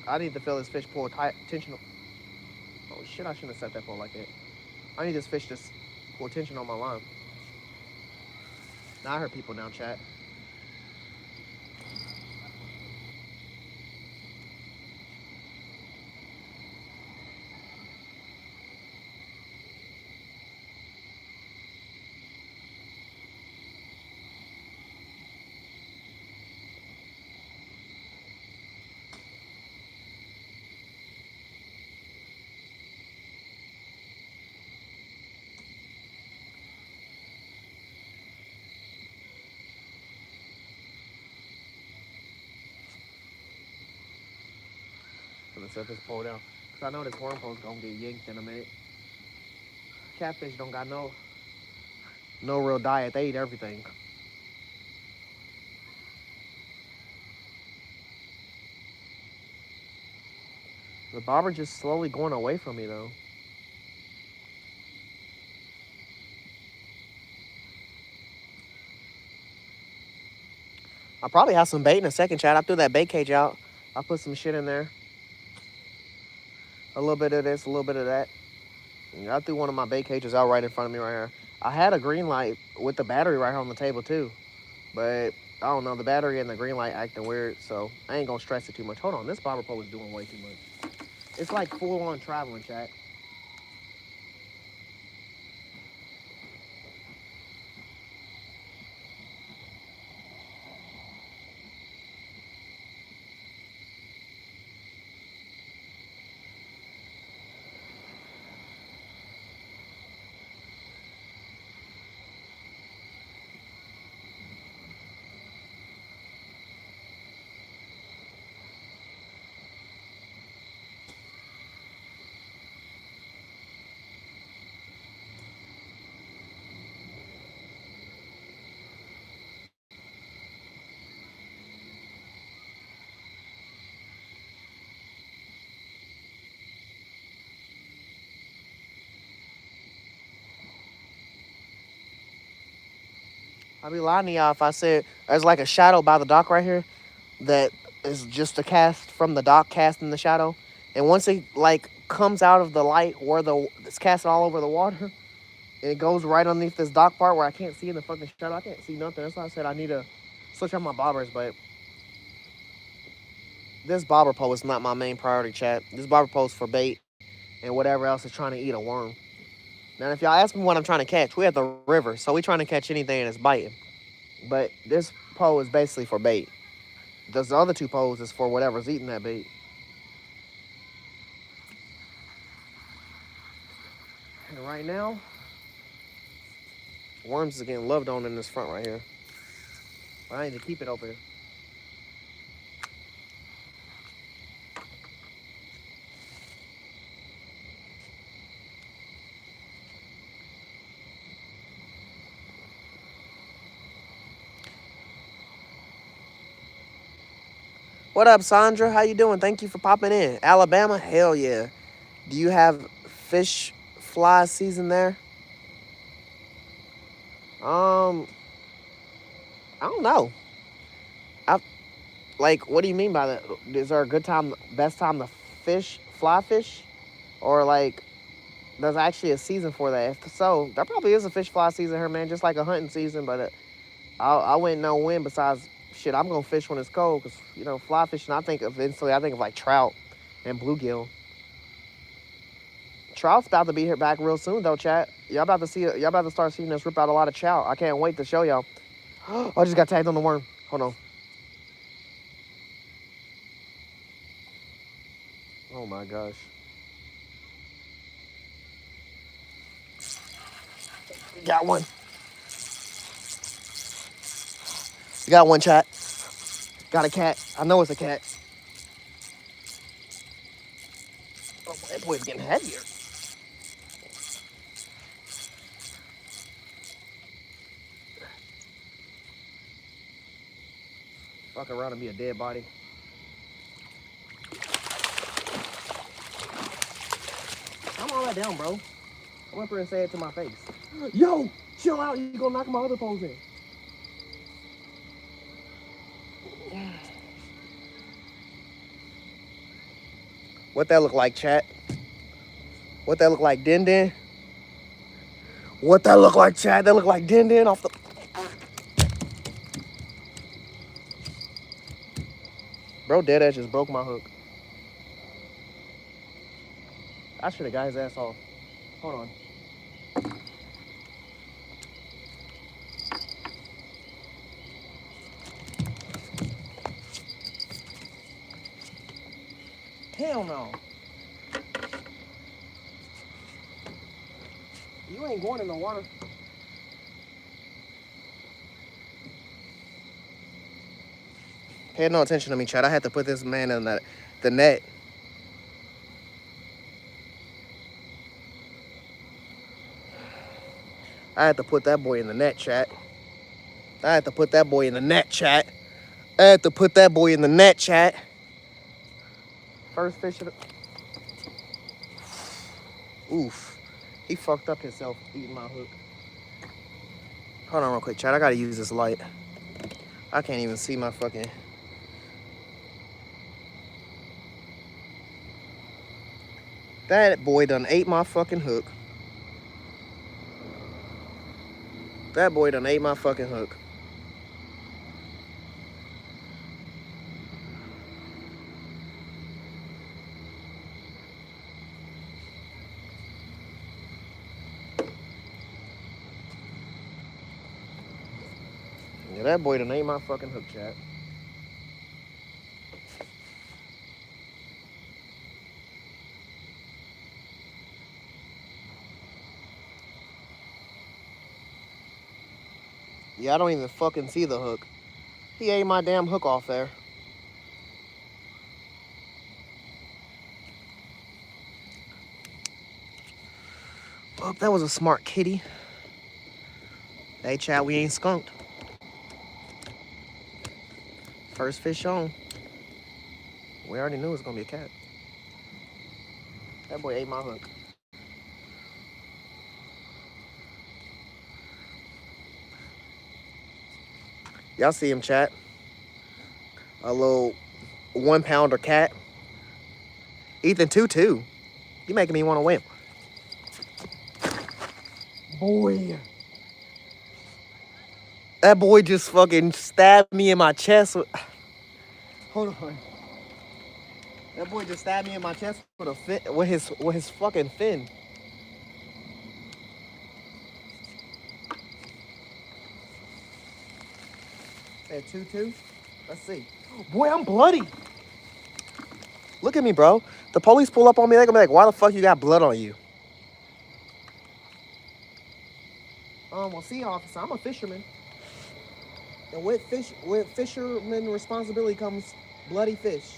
I need to feel this fish pull tight, tension. Oh shit! I shouldn't have set that pole like that. I need this fish to pull tension on my line. Now I heard people now chat. I'm gonna set this pole down because I know this worm pole's gonna get yanked in a minute. Catfish don't got no real diet. They eat everything. The bobber just slowly going away from me though. I probably have some bait in a second, chat. I threw that bait cage out. I put some shit in there. A little bit of this, a little bit of that. I threw one of my bait cages out right in front of me right here. I had a green light with the battery right here on the table too. But I don't know, the battery and the green light acting weird, so I ain't gonna stress it too much. Hold on, this bobber pole is doing way too much. It's like full on traveling, chat. I'd be lying to y'all if I said there's like a shadow by the dock right here that is just a cast from the dock casting the shadow. And once it like comes out of the light where it's casting all over the water, and it goes right underneath this dock part where I can't see in the fucking shadow. I can't see nothing. That's why I said I need to switch out my bobbers. But this bobber pole is not my main priority, chat. This bobber pole is for bait and whatever else is trying to eat a worm. Now, if y'all ask me what I'm trying to catch, we at the river, so we trying to catch anything that's biting. But this pole is basically for bait. Those other two poles is for whatever's eating that bait. And right now, worms is getting loved on in this front right here. But I need to keep it open. What up, Sandra? How you doing? Thank you for popping in. Alabama? Hell yeah. Do you have fish fly season there? I don't know. I like. What do you mean by that? Is there a good time, best time to fly fish, or like, there's actually a season for that? If so, there probably is a fish fly season here, man. Just like a hunting season, but I wouldn't know when. Besides, shit, I'm gonna fish when it's cold, cause fly fishing. I think of instantly. I think of like trout and bluegill. Trout's about to be here back real soon, though, chat. Y'all about to see. Y'all about to start seeing us rip out a lot of trout. I can't wait to show y'all. Oh, I just got tagged on the worm. Hold on. Oh my gosh. Got one. Got one, chat. Got a cat. I know it's a cat. Oh, that boy's getting heavier. Fuck around and be a dead body. Calm all that down, bro. I'm up here and say it to my face. Yo, chill out. You gonna knock my other poles in. What that look like, chat? What that look like, Din Din? What that look like, chat? That look like Din Din off the... Bro, dead ass just broke my hook. I should have got his ass off. Hold on. Hell no. You ain't going in the water. Pay no attention to me, Chad. I had to put this man in the net. I had to put that boy in the net, chat. I had to put that boy in the net, chat. I had to put that boy in the net, chat. First fish of the... Oof. He fucked up himself eating my hook. Hold on real quick, chat. I gotta use this light. I can't even see my fucking... That boy done ate my fucking hook. That boy done ate my fucking hook. Yeah, that boy done ate my fucking hook, chat. Yeah, I don't even fucking see the hook. He ate my damn hook off there. Oh, that was a smart kitty. Hey, chat, we ain't skunked. First fish on. We already knew it was gonna be a cat. That boy ate my hook. Y'all see him, chat. A little 1 pounder cat. Ethan 2-2. You making me want to win. Boy. That boy just fucking stabbed me in my chest. Hold on. That boy just stabbed me in my chest with a fin, with his fucking fin. At 2-2. Let's see. Boy, I'm bloody. Look at me, bro. The police pull up on me. They're gonna be like, "Why the fuck you got blood on you?" Well, see, officer, I'm a fisherman, and with fisherman responsibility comes bloody fish.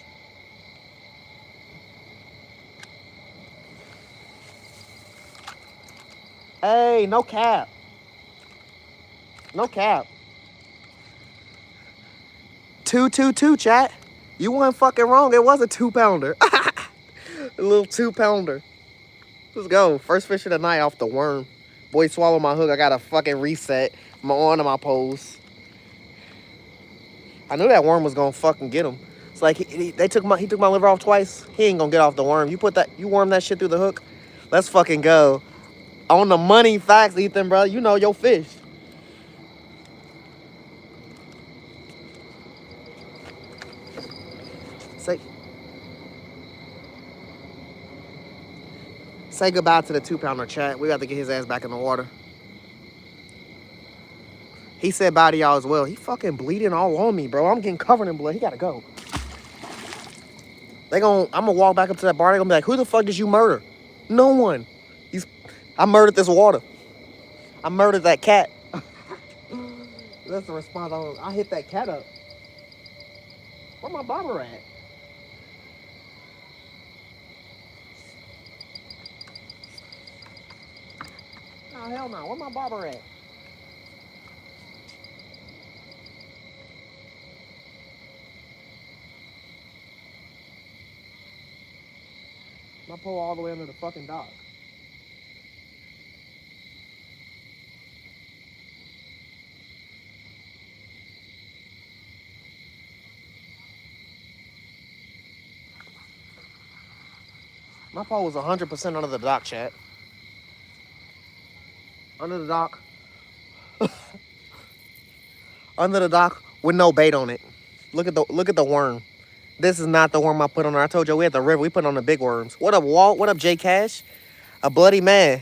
Hey, no cap. No cap. 2-2-2, chat. You weren't fucking wrong. It was a 2-pounder. A little 2-pounder. Let's go. First fish of the night off the worm. Boy, swallow my hook. I got to fucking reset my on to my pose. I knew that worm was gonna fucking get him. It's like he took my liver off twice. He ain't gonna get off the worm. You worm that shit through the hook. Let's fucking go. On the money facts, Ethan, bro. You know your fish. Say goodbye to the 2-pounder, chat. We got to get his ass back in the water. He said bye to y'all as well. He fucking bleeding all on me, bro. I'm getting covered in blood. He gotta go. I'm gonna walk back up to that bar. They're gonna be like, "Who the fuck did you murder?" No one. I murdered this water. I murdered that cat. That's the response. I hit that cat up. Where my bobber at? Oh, hell no. Where my bobber at? My pole all the way under the fucking dock. My pole was 100% under the dock, chat. Under the dock. Under the dock with no bait on it. Look at the worm. This is not the worm I put on there. I told you we at the river. We put on the big worms. What up, Walt? What up, J Cash? A bloody man.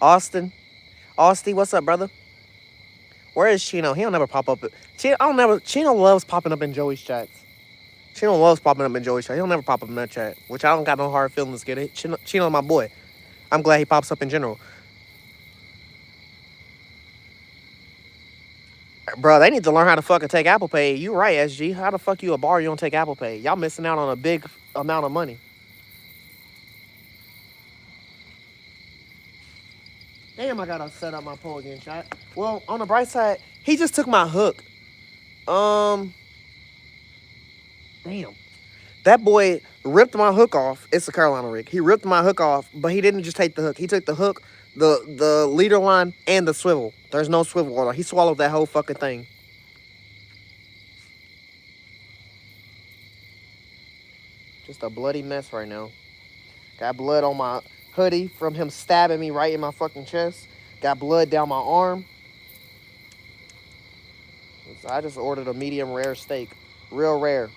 Austin, what's up, brother? Where is Chino? He don't never pop up. Chino loves popping up in Joey's chats. Chino loves popping up in Joey's chat. He'll never pop up in that chat, which I don't got no hard feelings to get it. Chino, my boy. I'm glad he pops up in general. Bro, they need to learn how to fucking take Apple Pay. You right, SG. How the fuck you a bar you don't take Apple Pay? Y'all missing out on a big amount of money. Damn, I gotta set up my pole again, chat. Well, on the bright side, he just took my hook. Damn. That boy ripped my hook off. It's a Carolina rig. He ripped my hook off, but he didn't just take the hook. He took the hook, the leader line, and the swivel. There's no swivel on it. He swallowed that whole fucking thing. Just a bloody mess right now. Got blood on my hoodie from him stabbing me right in my fucking chest. Got blood down my arm. So I just ordered a medium rare steak. Real rare.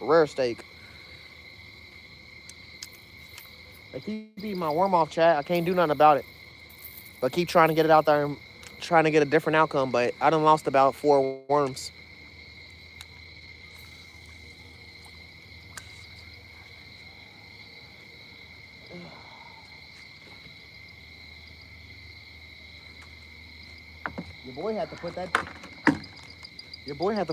Rare steak. They keep eating my worm off, chat. I can't do nothing about it. But keep trying to get it out there and trying to get a different outcome. But I done lost about 4 worms. Your boy had to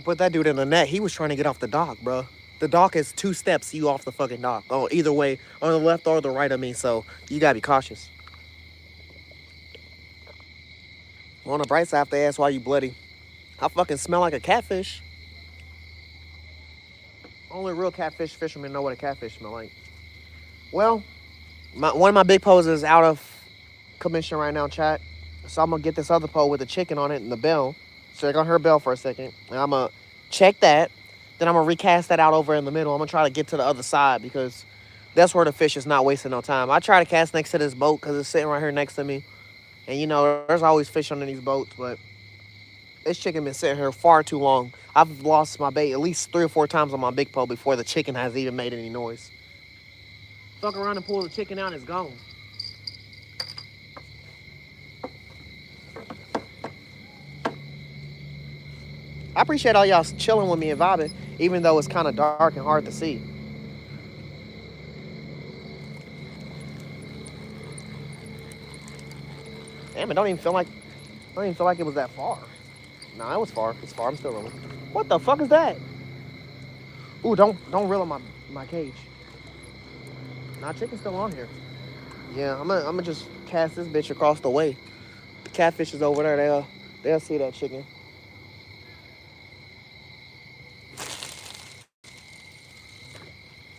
put that dude in the net. He was trying to get off the dock, bro. The dock is 2 steps, you off the fucking dock. Oh, either way, on the left or the right of me, so you gotta be cautious. On the bright side, they ask why you bloody. I fucking smell like a catfish. Only real catfish fishermen know what a catfish smell like. Well, one of my big poses is out of commission right now, chat. So I'm gonna get this other pole with the chicken on it and the bell. Check on her bell for a second. And I'm gonna check that. Then I'm gonna recast that out over in the middle. I'm gonna try to get to the other side because that's where the fish is not wasting no time. I try to cast next to this boat because it's sitting right here next to me. And you know, there's always fish under these boats, but this chicken been sitting here far too long. I've lost my bait at least 3 or 4 times on my big pole before the chicken has even made any noise. Fuck around and pull the chicken out, it's gone. I appreciate all y'all chilling with me and vibing, even though it's kind of dark and hard to see. Damn, it don't even feel like it was that far. Nah, it was far. It's far. I'm still rolling. What the fuck is that? Ooh, don't reel on my cage. Nah, chicken's still on here. Yeah, I'm gonna just cast this bitch across the way. The catfish is over there. They'll see that chicken.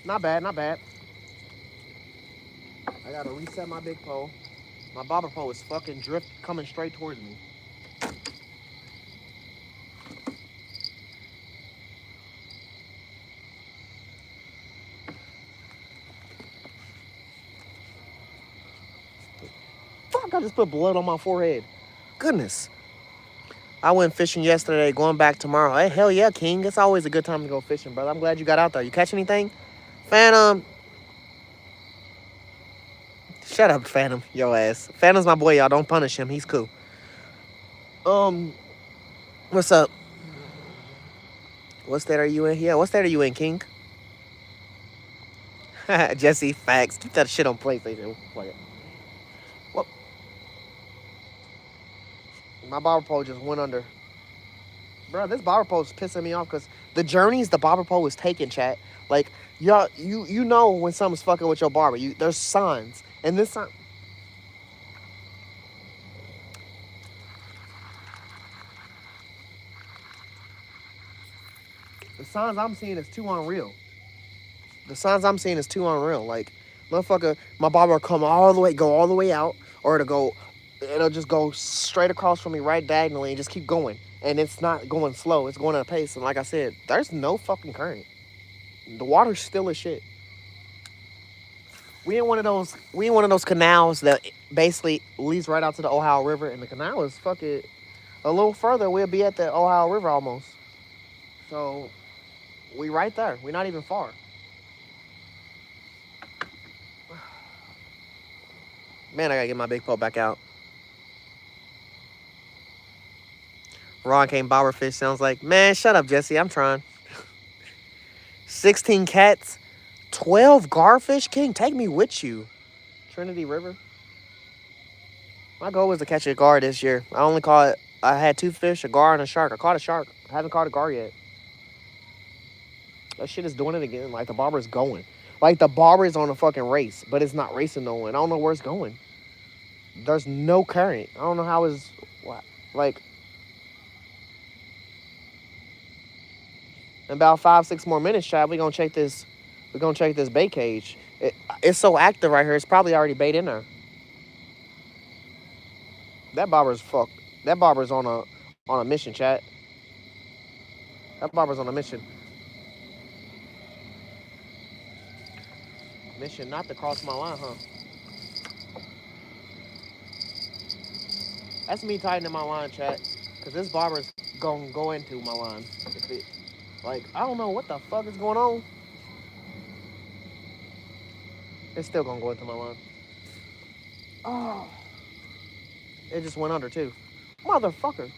Not bad, not bad. I gotta reset my big pole. My bobber pole is fucking coming straight towards me. Fuck, I just put blood on my forehead. Goodness. I went fishing yesterday, going back tomorrow. Hey, hell yeah, King. It's always a good time to go fishing, brother. I'm glad you got out there. You catch anything? Phantom. Shut up, Phantom. Yo ass. Phantom's my boy, y'all. Don't punish him. He's cool. Um, what's up? What state are you in? Yeah, what state are you in, King? Jesse, facts. Keep that shit on PlayStation. Play it. Well, my bobber pole just went under. Bro, this bobber pole is pissing me off because the journeys the bobber pole is taking, chat. Like, y'all, you know when something's fucking with your barber. There's signs. And this sign. The signs I'm seeing is too unreal. The signs I'm seeing is too unreal. Like, motherfucker, my barber will come all the way, go all the way out, or it'll just go straight across from me right diagonally and just keep going. And it's not going slow, it's going at a pace. And like I said, there's no fucking current. The water's still as shit. We in one of those canals that basically leads right out to the Ohio River, and the canal is fucking a little further. We'll be at the Ohio River almost. So we right there. We're not even far. Man, I gotta get my big pole back out. Raw came bowerfish sounds like, man, shut up, Jesse. I'm trying. 16 cats, 12 garfish. King, take me with you. Trinity River. My goal was to catch a gar this year. I had 2 fish, a gar and a shark. I caught a shark. I haven't caught a gar yet. That shit is doing it again. Like, the barber is going. Like, the barber is on a fucking race, but it's not racing no one. I don't know where it's going. There's no current. I don't know how it's, like, in about 5-6 more minutes, Chad, we're gonna check this bait cage. It's so active right here, it's probably already bait in there. That barber's fuck. That barber's on a mission, chat. That barber's on a mission. Mission not to cross my line, huh? That's me tightening my line, chat. Cause this barber's gonna go into my line. Like, I don't know what the fuck is going on. It's still gonna go into my line. Oh. It just went under too. Motherfucker.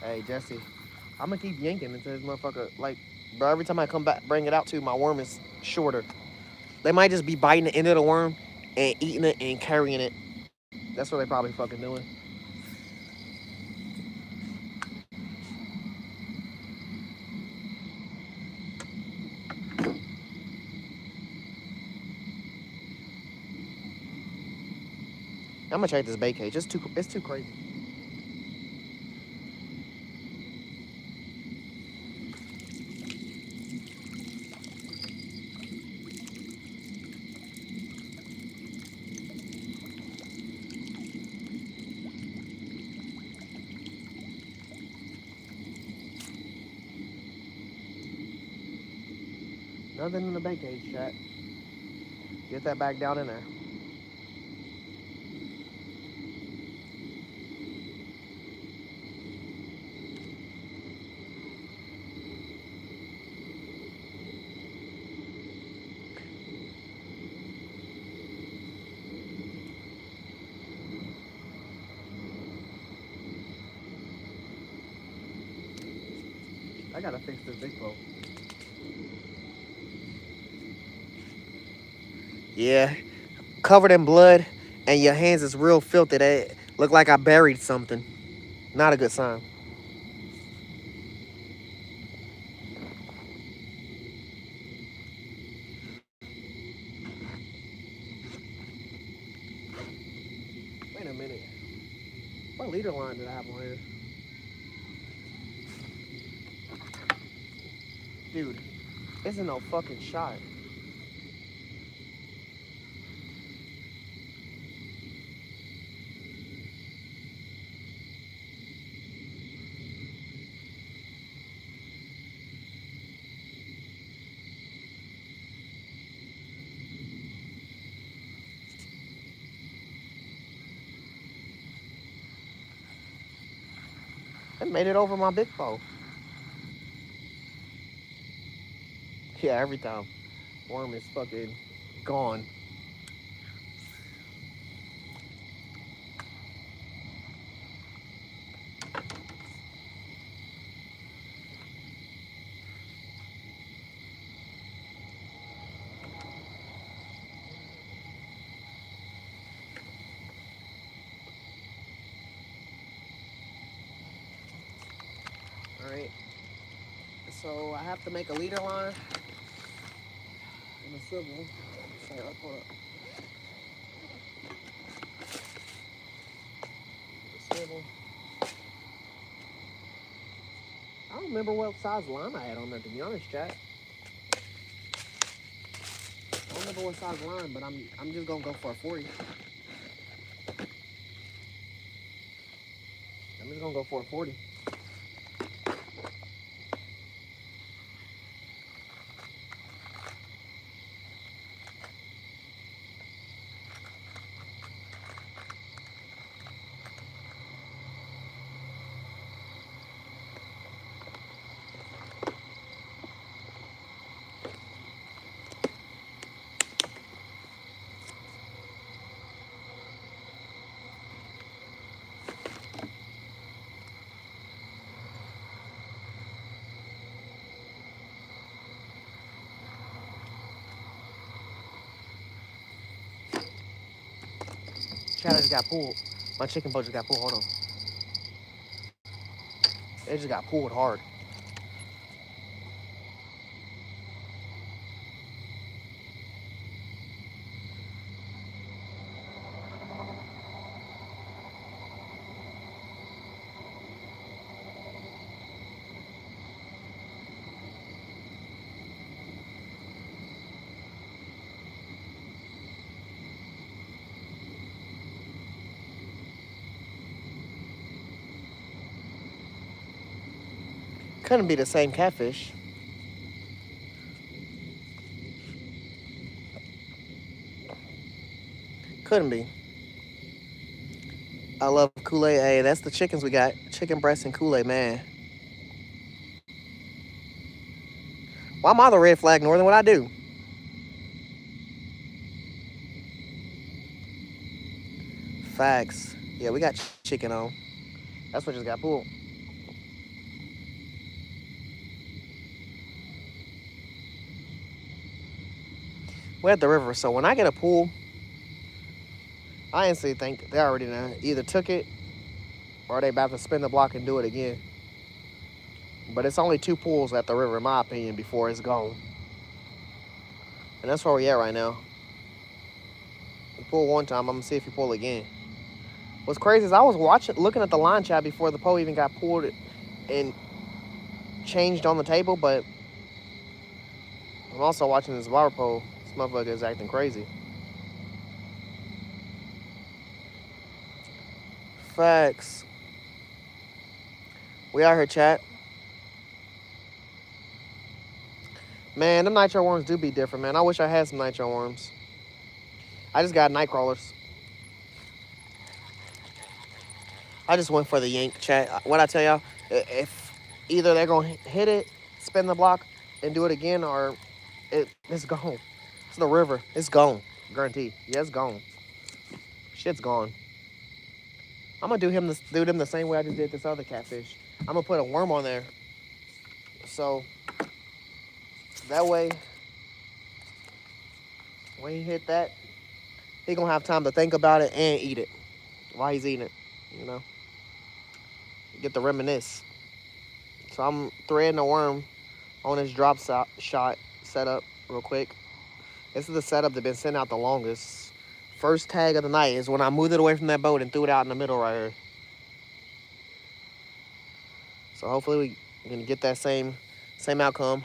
Hey, Jesse. I'm gonna keep yanking until this motherfucker, like, bro, every time I come back, bring it out to, my worm is shorter. They might just be biting the end of the worm and eating it and carrying it. That's what they probably fucking doing. I'm gonna check this bait cage. It's too crazy. Nothing in the bait cage, chat. Get that back down in there. I gotta fix this big pole. Yeah, covered in blood, and your hands is real filthy. They look like I buried something. Not a good sign. Wait a minute. What leader line did I have on here? Dude, isn't no fucking shot. It made it over my big pole. Yeah, every time. Worm is fucking gone. Alright. So I have to make a leader line and a swivel. Sorry, hold up. The swivel. I don't remember what size line I had on there, to be honest, chat. I don't remember what size line, but I'm just gonna go for a 40. I'm just gonna go for a 40. Chat, I just got pulled. My chicken boat just got pulled. Hold on. It just got pulled hard. Couldn't be the same catfish. Couldn't be. I love Kool-Aid. Hey, that's the chickens we got. Chicken breast and Kool-Aid, man. Why am I the red flag, Northern? What I do? Facts. Yeah, we got chicken on. That's what just got pulled. We're at the river, so when I get a pool, I instantly think they already either took it or they about to spin the block and do it again. But it's only two pools at the river, in my opinion, before it's gone. And that's where we at right now. You pull one time, I'm gonna see if you pull again. What's crazy is I was looking at the line chat before the pole even got pulled and changed on the table, but I'm also watching this water pole. This motherfucker is acting crazy. Facts. We out here, chat. Man, them nitro worms do be different, man. I wish I had some nitro worms. I just got night crawlers. I just went for the yank, chat. What I tell y'all, if either they're gonna hit it, spin the block, and do it again, or it's gone. It's the river. It's gone. Guaranteed. Yeah, it's gone. Shit's gone. I'm gonna do them the same way I just did this other catfish. I'm gonna put a worm on there, so that way when he hit that, he gonna have time to think about it and eat it while he's eating it. You know, get the reminisce. So I'm threading a worm on his shot setup real quick. This is the setup that's been sent out the longest. First tag of the night is when I moved it away from that boat and threw it out in the middle right here. So hopefully we can get that same outcome.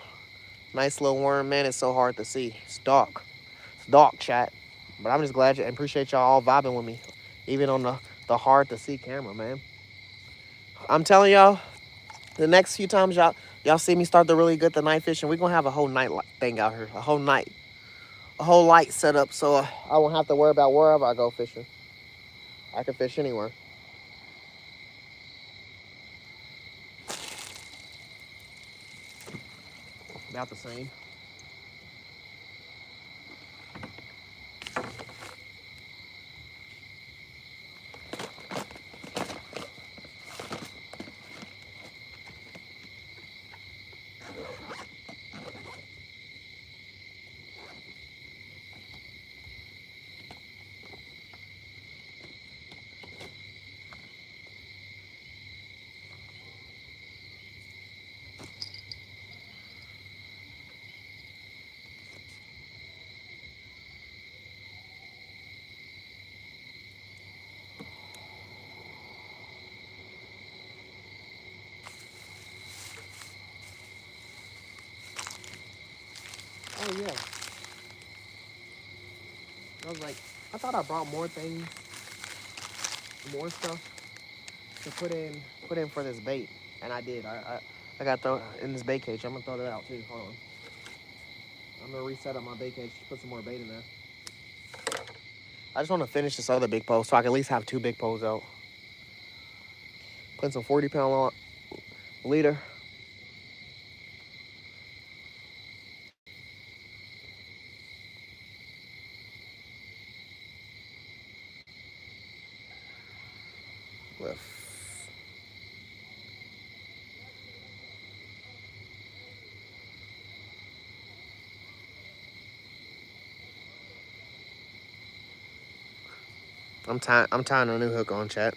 Nice little worm, man. It's so hard to see. It's dark. It's dark, chat. But I'm just glad and appreciate y'all all vibing with me, even on the hard to see camera, man. I'm telling y'all, the next few times y'all see me start to really get the night fishing, we're gonna have a whole night thing out here, a whole light set up, so I won't have to worry about wherever I go fishing. I can fish anywhere. About the same. Oh yeah. I was like, I thought I brought more things, more stuff to put in for this bait, and I did. I got throw in this bait cage. I'm gonna throw that out too. Hold on. I'm gonna reset up my bait cage. Put some more bait in there. I just want to finish this other big pole so I can at least have 2 big poles out. Put some 40-pound leader. With I'm tying a new hook on, chat.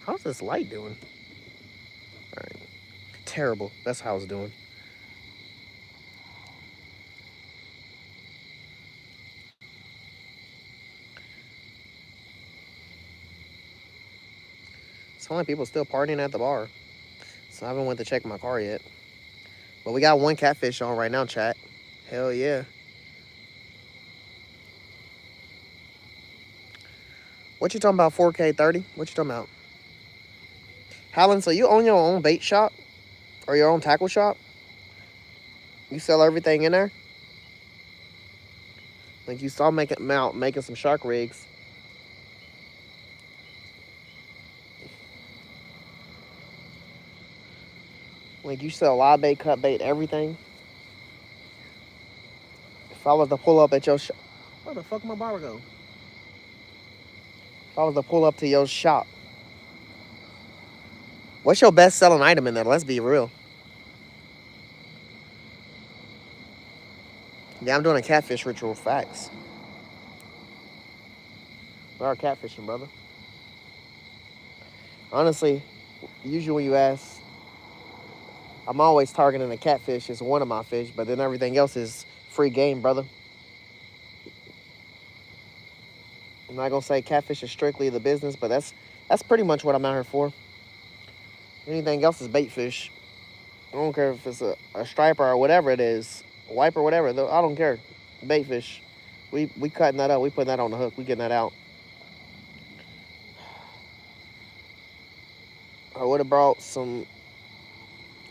How's this light doing? All right. Terrible. That's how it's doing. It's only people still partying at the bar. So I haven't went to check my car yet. But we got 1 catfish on right now, chat. Hell yeah. What you talking about, 4K 30? What you talking about? Hallen, so you own your own bait shop? Or your own tackle shop? You sell everything in there? Like you saw making some shark rigs. Like you sell live bait, cut bait, everything. If I was to pull up at your shop, where the fuck my barber go? If I was to pull up to your shop, what's your best selling item in there? Let's be real. Yeah, I'm doing a catfish ritual. Facts. We are catfishing, brother. Honestly, usually when you ask, I'm always targeting the catfish as one of my fish, but then everything else is free game, brother. I'm not gonna say catfish is strictly the business, but that's pretty much what I'm out here for. Anything else is bait fish. I don't care if it's a striper or whatever it is, a wiper, whatever. I don't care. Bait fish. We cutting that up. We putting that on the hook. We getting that out. I would have brought some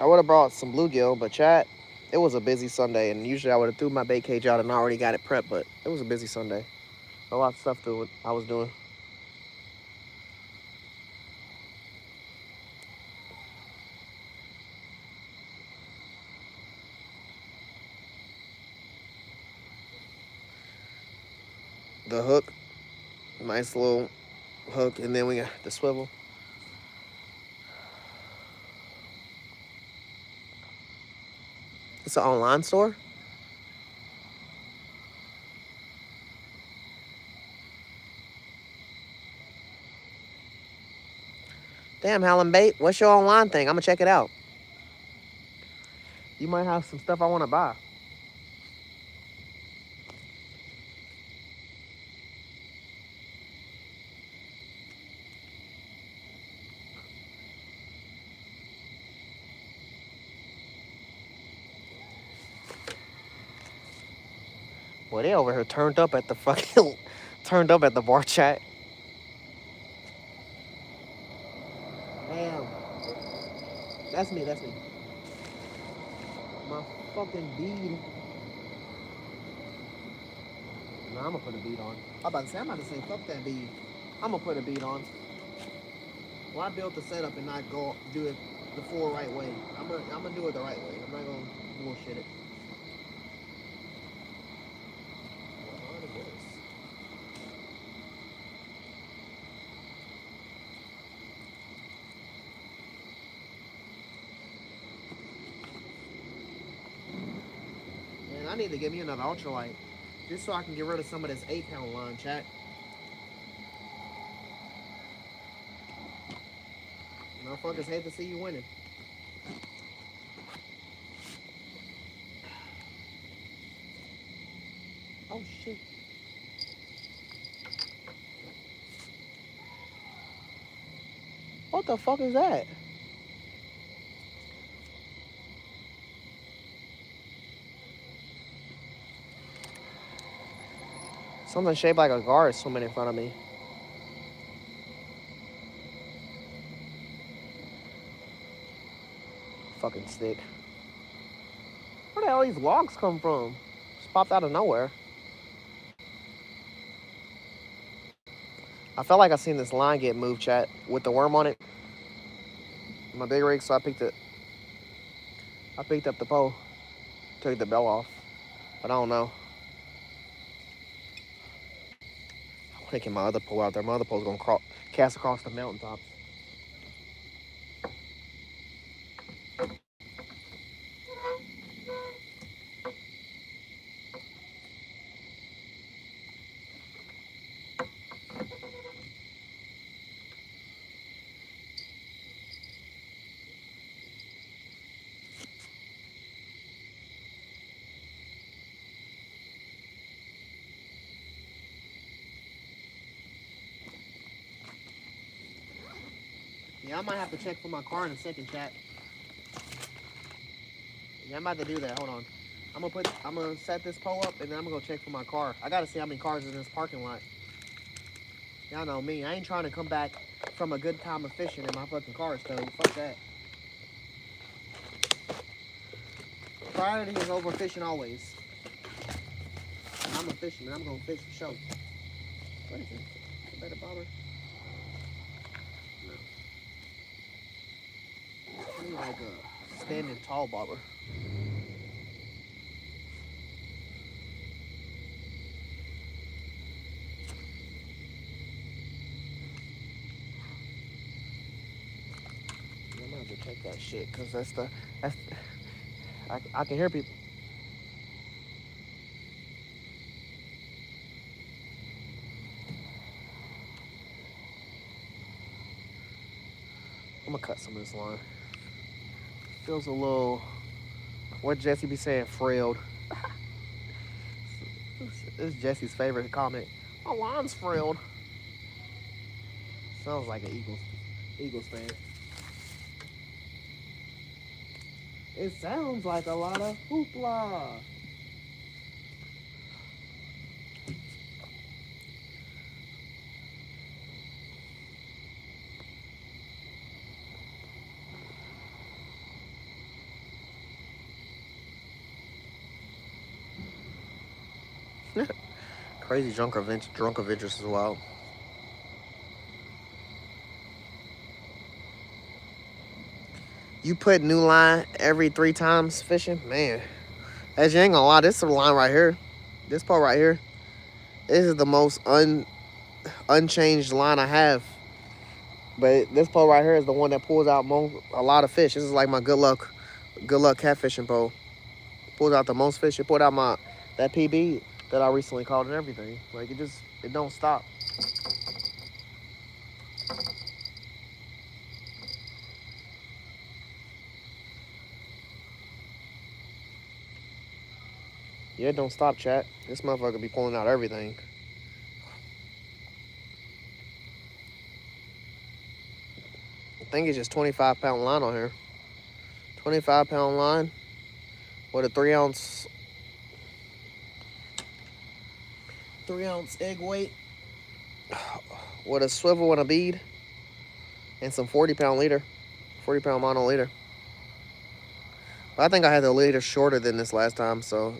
bluegill, but chat, It was a busy Sunday, and usually I would have threw my bait cage out and already got it prepped, but it was a busy Sunday. A lot of stuff to I was doing. The hook, nice little hook, and then we got the swivel. It's an online store. Damn, Howlin' Bait, what's your online thing? I'm gonna check it out. You might have some stuff I want to buy. Well, they over here turned up at the fucking turned up at the bar chat. Damn, that's me. That's me. My fucking bead. Nah, I'm gonna put a bead on. I'm about to say, fuck that bead. I'm gonna put a bead on. Well, I built the setup and not go do it the full right way. I'm gonna do it the right way. I'm not gonna bullshit it. What is this? Man, I need to get me another ultralight. Just so I can get rid of some of this 8-pound line, chat. Motherfuckers hate to see you winning. Oh shit. What the fuck is that? Something shaped like a gar is swimming in front of me. Fucking stick. Where the hell these logs come from? Just popped out of nowhere. I felt like I seen this line get moved, chat, with the worm on it. My big rig, so I picked up the pole, took the bell off, but I don't know. I'm taking my other pole out there. My other pole's gonna cast across the mountaintops. Yeah, I might have to check for my car in a second, chat. Yeah, I'm about to do that. Hold on. I'm gonna set this pole up and then I'm gonna go check for my car. I gotta see how many cars is in this parking lot. Y'all know me. I ain't trying to come back from a good time of fishing and my fucking car is towed. Fuck that. Priority is over fishing always. I'm a fisherman. I'm gonna fish for sure. What is it? A better bobber? No. I need like a standing tall bobber. I'm gonna have to check that shit because I can hear people. I'm gonna cut some of this line. Feels a little, what Jesse be saying, frailed. This is Jesse's favorite comment. My line's frailed. Sounds like an Eagles fan. It sounds like a lot of hoopla. Crazy drunk adventures as well. You put new line every 3 times fishing, man. As you ain't gonna lie, this is the line right here. This part right here. This is the most unchanged line I have. But this pole right here is the one that pulls out a lot of fish. This is like my good luck catfishing pole. Pulls out the most fish. It pulled out that PB that I recently caught and everything. Like it don't stop. Yeah, it don't stop, chat. This motherfucker be pulling out everything. I think it's just 25-pound line on here. 25-pound line with a 3 ounce egg weight with a swivel and a bead and some 40-pound leader, 40-pound mono leader. I think I had the leader shorter than this last time, so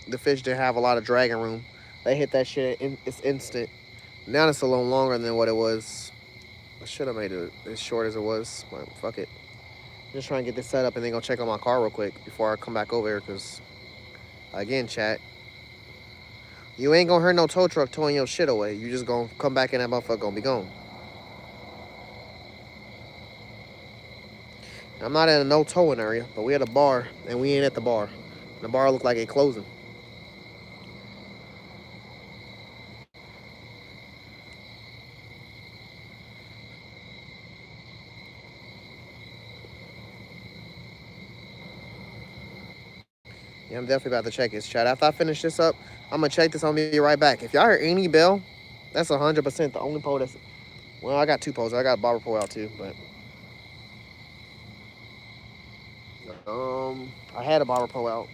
the fish didn't have a lot of dragging room. They hit that shit, it's instant. Now it's a little longer than what it was. I should have made it as short as it was, but fuck it. Just trying to get this set up and then go check on my car real quick before I come back over here, because, again, chat, you ain't gonna hurt no tow truck towing your shit away. You just gonna come back and that motherfucker gonna be gone. I'm not in a no towing area, but we at a bar, and we ain't at the bar. The bar looked like it closing. Yeah, I'm definitely about to check his chat. After I finish this up, I'm gonna check this. I'm gonna be right back. If y'all hear any bell, that's 100% the only pole that's. Well, I got 2 poles. I got a bobber pole out too, but I had a bobber pole out.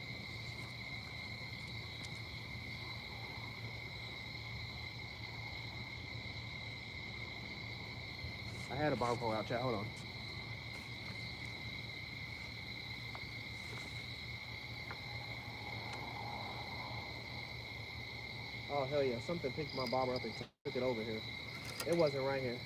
I had a bobber pole out, chat. Hold on. Oh hell yeah! Something picked my bobber up and took it over here. It wasn't right here.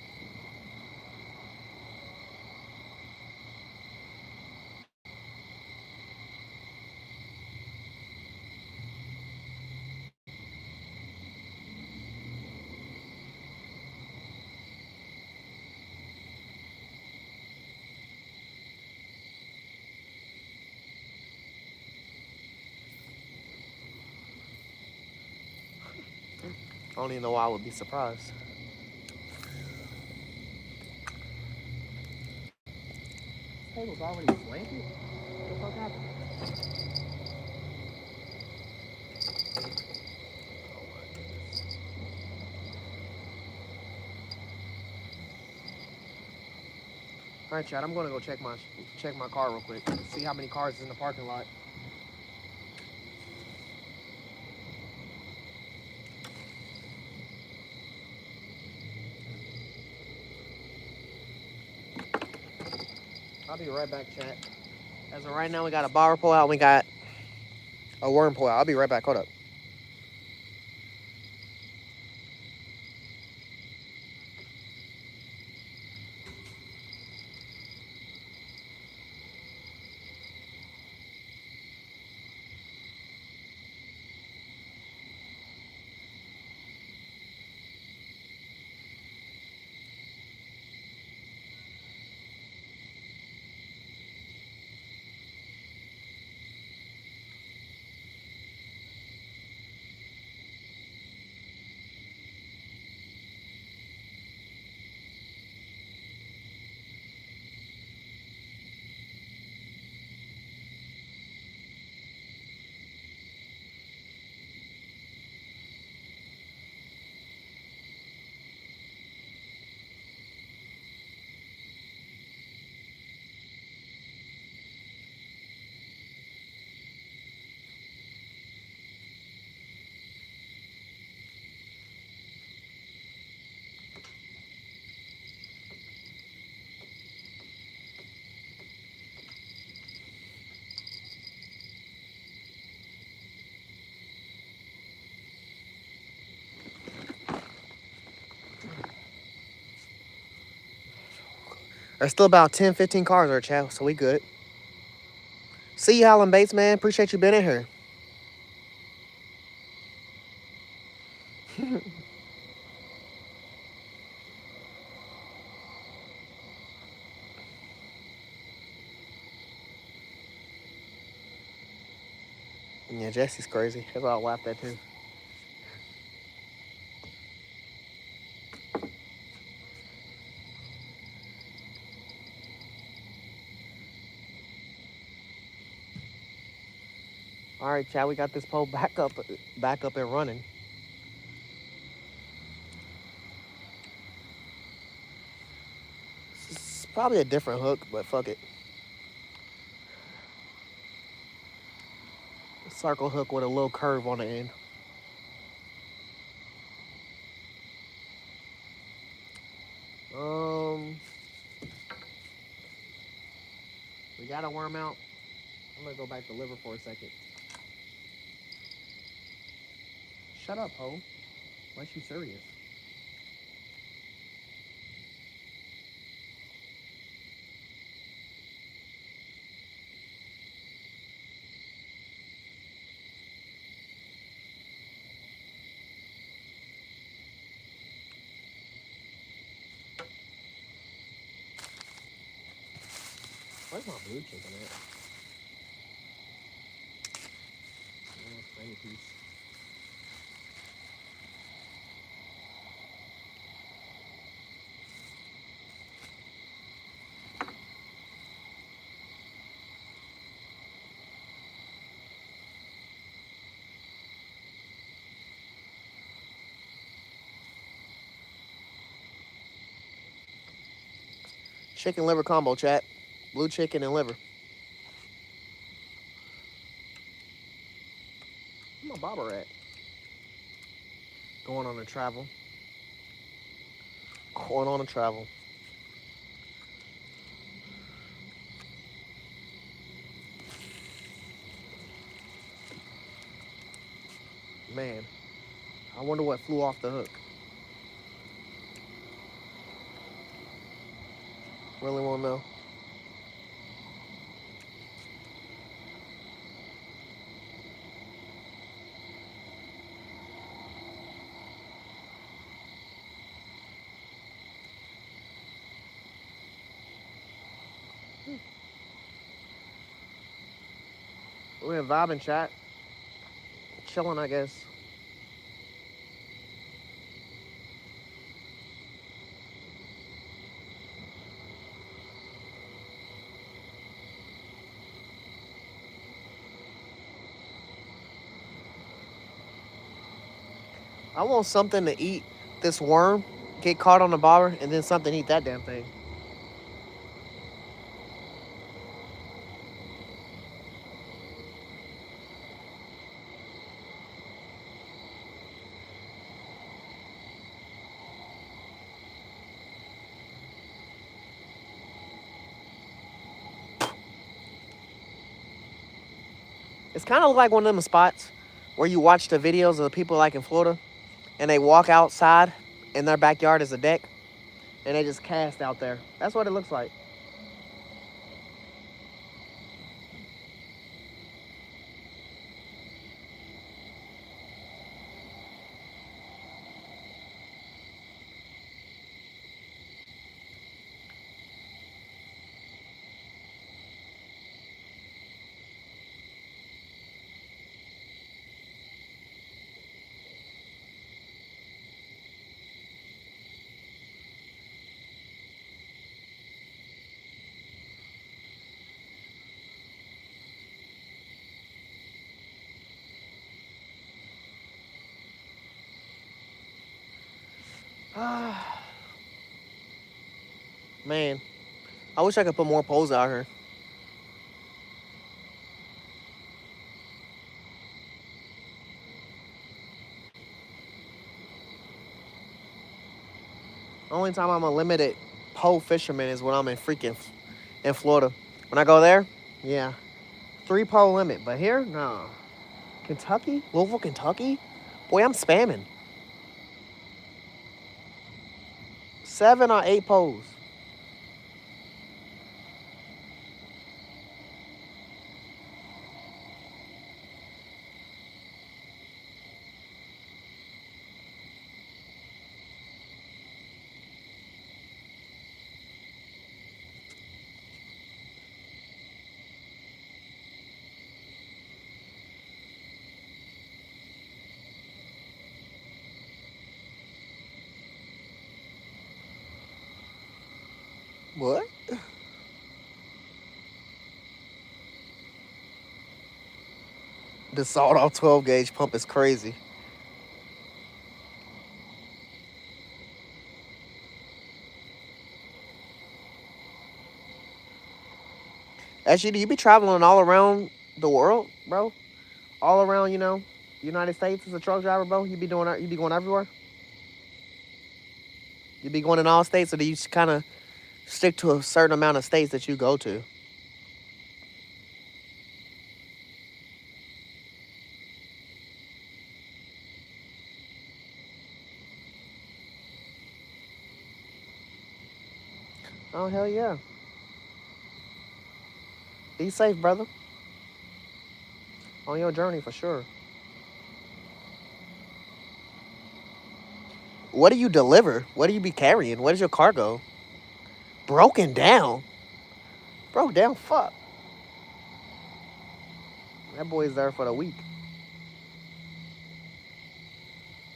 I don't even know why I would be surprised. This table's already slanted? What the fuck happened? All right, Chad. I'm gonna go check my car real quick. See how many cars is in the parking lot. I'll be right back, chat. As of right now, we got a bobber pole out. And we got a worm pole out. I'll be right back. Hold up. There's still about 10, 15 cars there, chat, so we good. See you, Alan Bates, man. Appreciate you being in here. Yeah, Jesse's crazy. That's why I laughed at too. All right, Chad, we got this pole back up and running. It's probably a different hook, but fuck it. Circle hook with a little curve on the end. We got a worm out. I'm gonna go back to liver for a second. Shut up, ho. Why you serious? Where's my blue chicken at? Oh, tiny piece. Chicken liver combo, chat. Blue chicken and liver. Where's my bobber at? Going on a travel. Going on a travel. Man, I wonder what flew off the hook. Really want to know. We're vibing, chat. Chilling, I guess. I want something to eat this worm, get caught on the bobber, and then something eat that damn thing. It's kind of like one of them spots where you watch the videos of the people like in Florida, and they walk outside, and their backyard is a deck, and they just cast out there. That's what it looks like. Man, I wish I could put more poles out here. Only time I'm a limited pole fisherman is when I'm in Florida. When I go there, yeah, 3 pole limit. But here, no. Kentucky, Louisville, Kentucky. Boy, I'm spamming. 7 or 8 poles. What? The sawed off 12 gauge pump is crazy. Actually, do you be traveling all around the world, bro? All around, United States as a truck driver, bro? You be going everywhere? You be going in all states, or do you kind of stick to a certain amount of states that you go to? Oh, hell yeah. Be safe, brother. On your journey, for sure. What do you deliver? What do you be carrying? What is your cargo? Broken down? Broke down? Fuck. That boy's there for the week.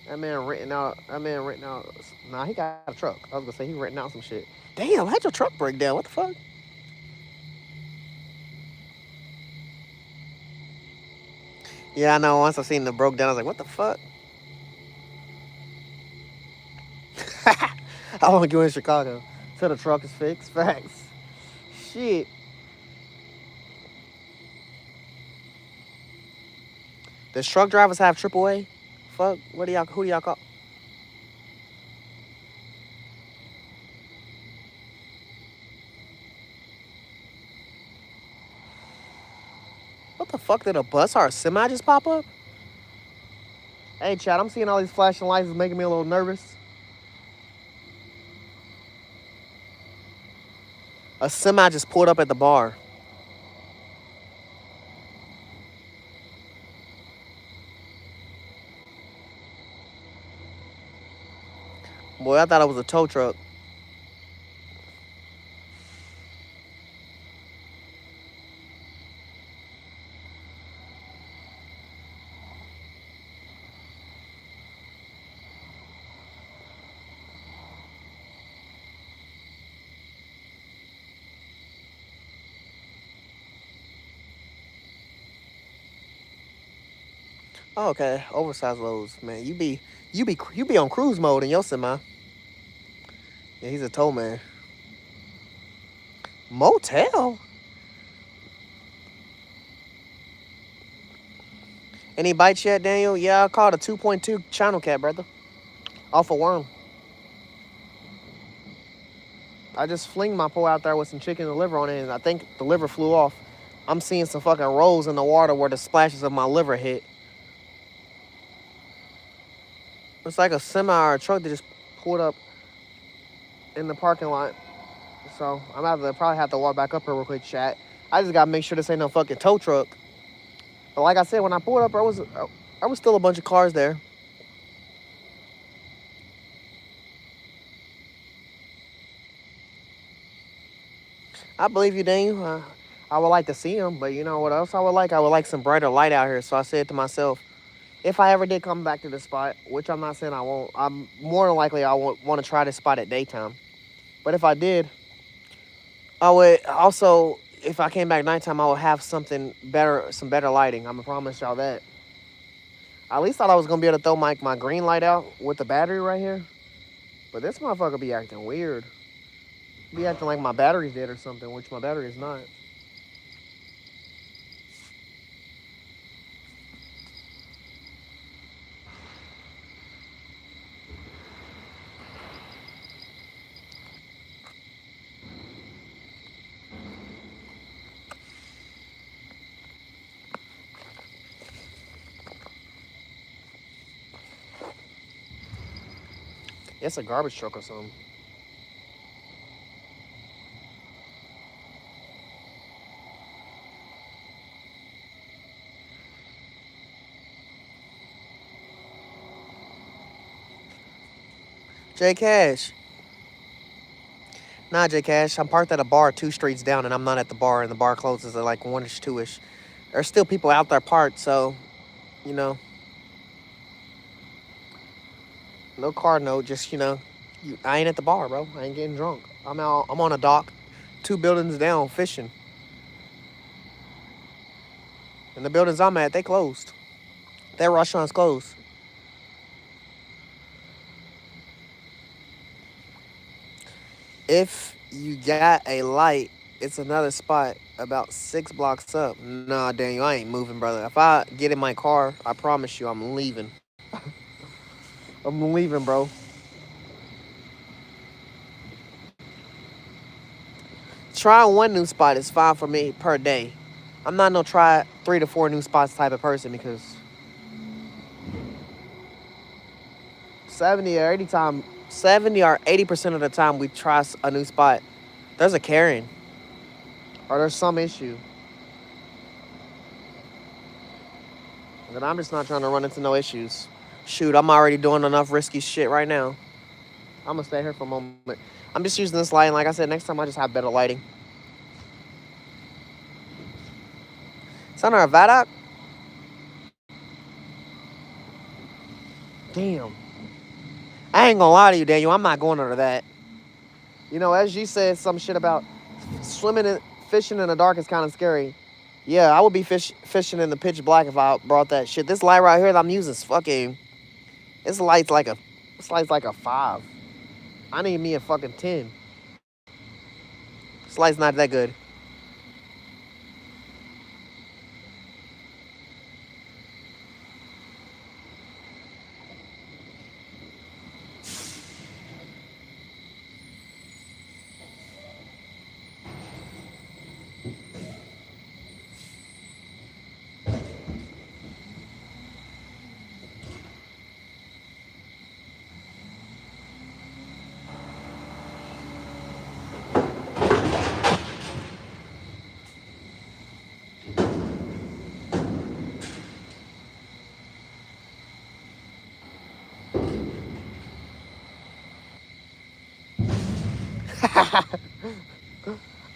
That man renting out. Nah, he got a truck. I was gonna say he renting out some shit. Damn, how'd your truck break down? What the fuck? Yeah, I know. Once I seen the broke down, I was like, what the fuck? How long you in Chicago? Till the truck is fixed? Facts. Shit. Does truck drivers have AAA? Fuck. Who do y'all call? What the fuck did a bus or a semi just pop up? Hey, Chad, I'm seeing all these flashing lights. It's making me a little nervous. A semi just pulled up at the bar. Boy, I thought it was a tow truck. Oh, okay, oversized loads, man. You be on cruise mode in your semi. Yeah, he's a tow man. Motel? Any bites yet, Daniel? Yeah, I caught a 2.2 channel cat, brother. Off a worm. I just fling my pole out there with some chicken and liver on it, and I think the liver flew off. I'm seeing some fucking rolls in the water where the splashes of my liver hit. It's like a semi or a truck that just pulled up in the parking lot. So I'm probably have to walk back up here real quick, chat. I just gotta make sure this ain't no fucking tow truck. But like I said, when I pulled up, there was still a bunch of cars there. I believe you, Daniel. I would like to see them, but you know what else I would like? I would like some brighter light out here. So I said to myself, if I ever did come back to this spot, which I'm not saying I won't, I'm more than likely I won't want to try this spot at daytime. But if I did, I would also, if I came back nighttime, I would have something better, some better lighting. I'm gonna promise y'all that. I at least thought I was gonna be able to throw my green light out with the battery right here. But this motherfucker be acting weird. Be acting like my battery's dead or something, which my battery is not. It's a garbage truck or something. J Cash. Nah, J Cash. I'm parked at a bar 2 streets down, and I'm not at the bar, and the bar closes at like 1-ish, 2-ish. There's still people out there parked, so, you know, no car note, just, I ain't at the bar, bro. I ain't getting drunk. I'm out. I'm on a dock, 2 buildings down, fishing. And the buildings I'm at, they closed. Their restaurants closed. If you got a light, it's another spot about 6 blocks up. Nah, Daniel, I ain't moving, brother. If I get in my car, I promise you, I'm leaving. I'm leaving, bro. Trying one new spot is fine for me per day. I'm not no try 3 to 4 new spots type of person because 70 or 80 time, 70 or 80% of the time we try a new spot, there's a Karen or there's some issue. And I'm just not trying to run into no issues. Shoot, I'm already doing enough risky shit right now. I'm gonna stay here for a moment. I'm just using this lighting. Like I said, next time I just have better lighting. Son of a Vadak? Damn. I ain't gonna lie to you, Daniel. I'm not going under that. You know, SG said some shit about swimming and fishing in the dark is kind of scary. Yeah, I would be fishing in the pitch black if I brought that shit. This light right here that I'm using is fucking. This light's like a. This light's like a 5. I need me a fucking 10. This light's not that good.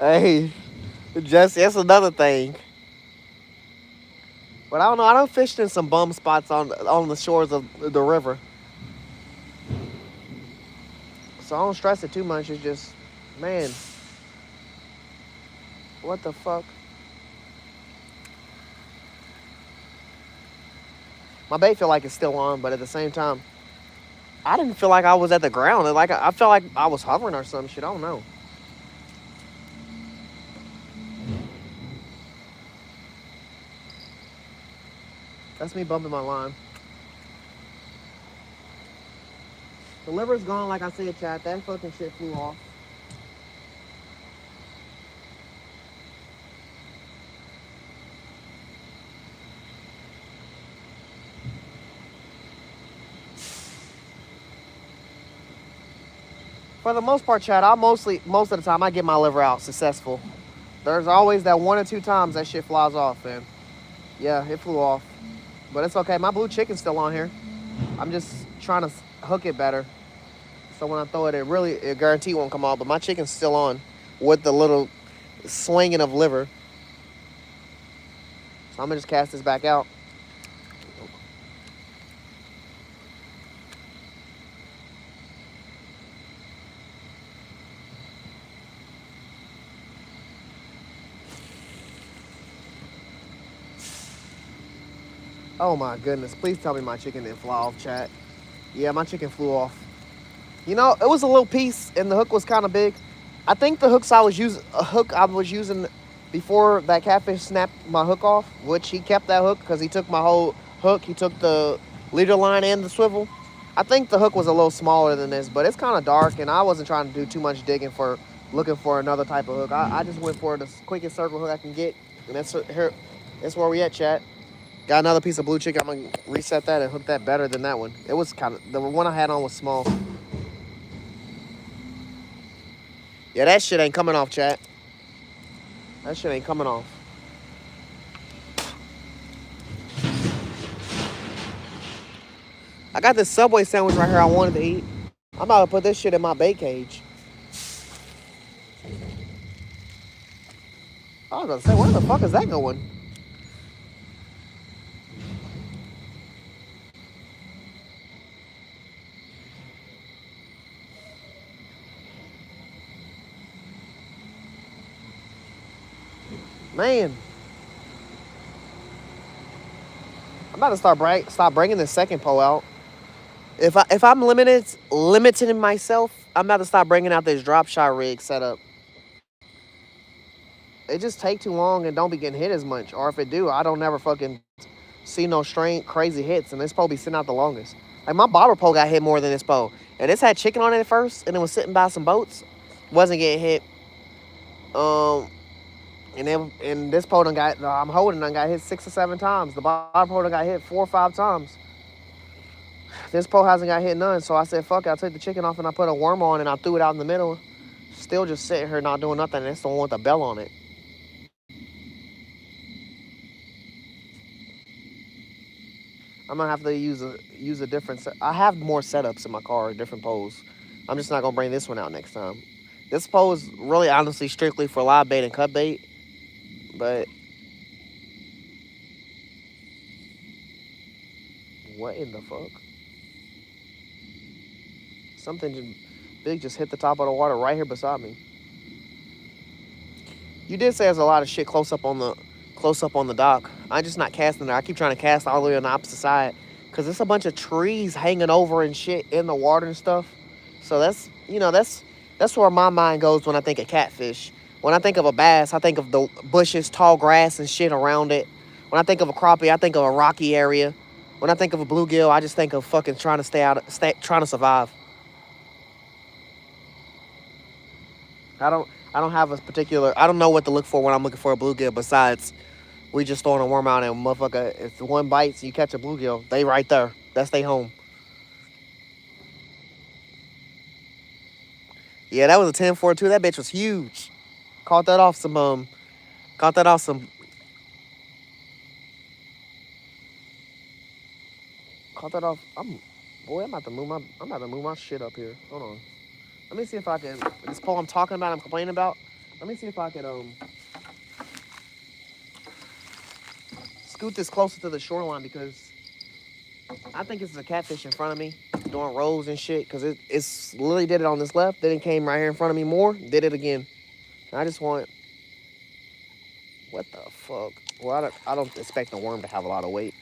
Hey, Jesse, that's another thing. But I don't know. I don't fish in some bum spots on the shores of the river, so I don't stress it too much. It's just, man, what the fuck? My bait feel like it's still on, but at the same time, I didn't feel like I was at the ground. Like I felt like I was hovering or some shit. I don't know. That's me bumping my line. The liver's gone, like I said, chat. That fucking shit flew off. For the most part, chat, most of the time, I get my liver out successful. There's always that 1 or 2 times that shit flies off, man. Yeah, it flew off. But it's okay. My blue chicken's still on here. I'm just trying to hook it better. So when I throw it, it guarantee won't come off. But my chicken's still on with the little swinging of liver. So I'm going to just cast this back out. Oh my goodness. Please tell me my chicken didn't fly off, chat. Yeah, my chicken flew off. You know, it was a little piece and the hook was kind of big. I think the hook I was using before that catfish snapped my hook off, which he kept that hook because he took my whole hook. He took the leader line and the swivel. I think the hook was a little smaller than this, but it's kind of dark and I wasn't trying to do too much digging for looking for another type of hook. I just went for the quickest circle hook I can get. And that's where we at, chat. Got another piece of blue chicken. I'm going to reset that and hook that better than that one. It was the one I had on was small. Yeah, that shit ain't coming off, chat. That shit ain't coming off. I got this Subway sandwich right here I wanted to eat. I'm about to put this shit in my bait cage. I was gonna say, where the fuck is that going? Man, I'm about to stop bringing this second pole out. If I'm limiting myself, I'm about to stop bringing out this drop shot rig setup. It just take too long and don't be getting hit as much. Or if it do, I don't never fucking see no strange crazy hits. And this pole be sitting out the longest. Like my bobber pole got hit more than this pole. And this had chicken on it at first, and it was sitting by some boats. Wasn't getting hit. And this pole done got I'm holding done got hit 6 or 7 times. The bobber pole done got hit 4 or 5 times. This pole hasn't got hit none, so I said, fuck it. I took the chicken off and I put a worm on and I threw it out in the middle. Still just sitting here not doing nothing. It's the one with the bell on it. I'm gonna have to use a different set. I have more setups in my car, different poles. I'm just not gonna bring this one out next time. This pole is really honestly strictly for live bait and cut bait, but what in the fuck? Something big just hit the top of the water right here beside me. You did say there's a lot of shit close up on the dock. I'm just not casting there. I keep trying to cast all the way on the opposite side because there's a bunch of trees hanging over and shit in the water and stuff. So that's where my mind goes when I think of catfish. When I think of a bass, I think of the bushes, tall grass, and shit around it. When I think of a crappie, I think of a rocky area. When I think of a bluegill, I just think of fucking trying to survive. I don't have a particular. I don't know what to look for when I'm looking for a bluegill. Besides, we just throwing a worm out and motherfucker. If one bites, you catch a bluegill. They right there. That's they home. Yeah, that was a 10-4-2. That bitch was huge. Caught that off some. Caught that off some. Caught that off. I'm about to move my shit up here. Hold on. Let me see if I can. This pole I'm talking about, I'm complaining about. Let me see if I can scoot this closer to the shoreline because I think it's a catfish in front of me doing rolls and shit. Because it's literally did it on this left, then it came right here in front of me more, did it again. And I just want. What the fuck? Well, I don't expect the worm to have a lot of weight.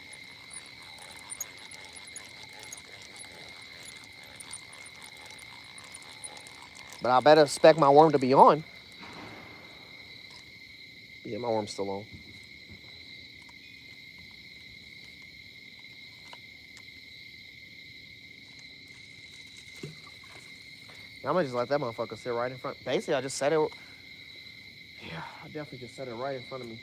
But I better expect my worm to be on. Yeah, my worm's still on. I'm gonna just let that motherfucker sit right in front. Basically, I just set it. Yeah, I definitely just set it right in front of me.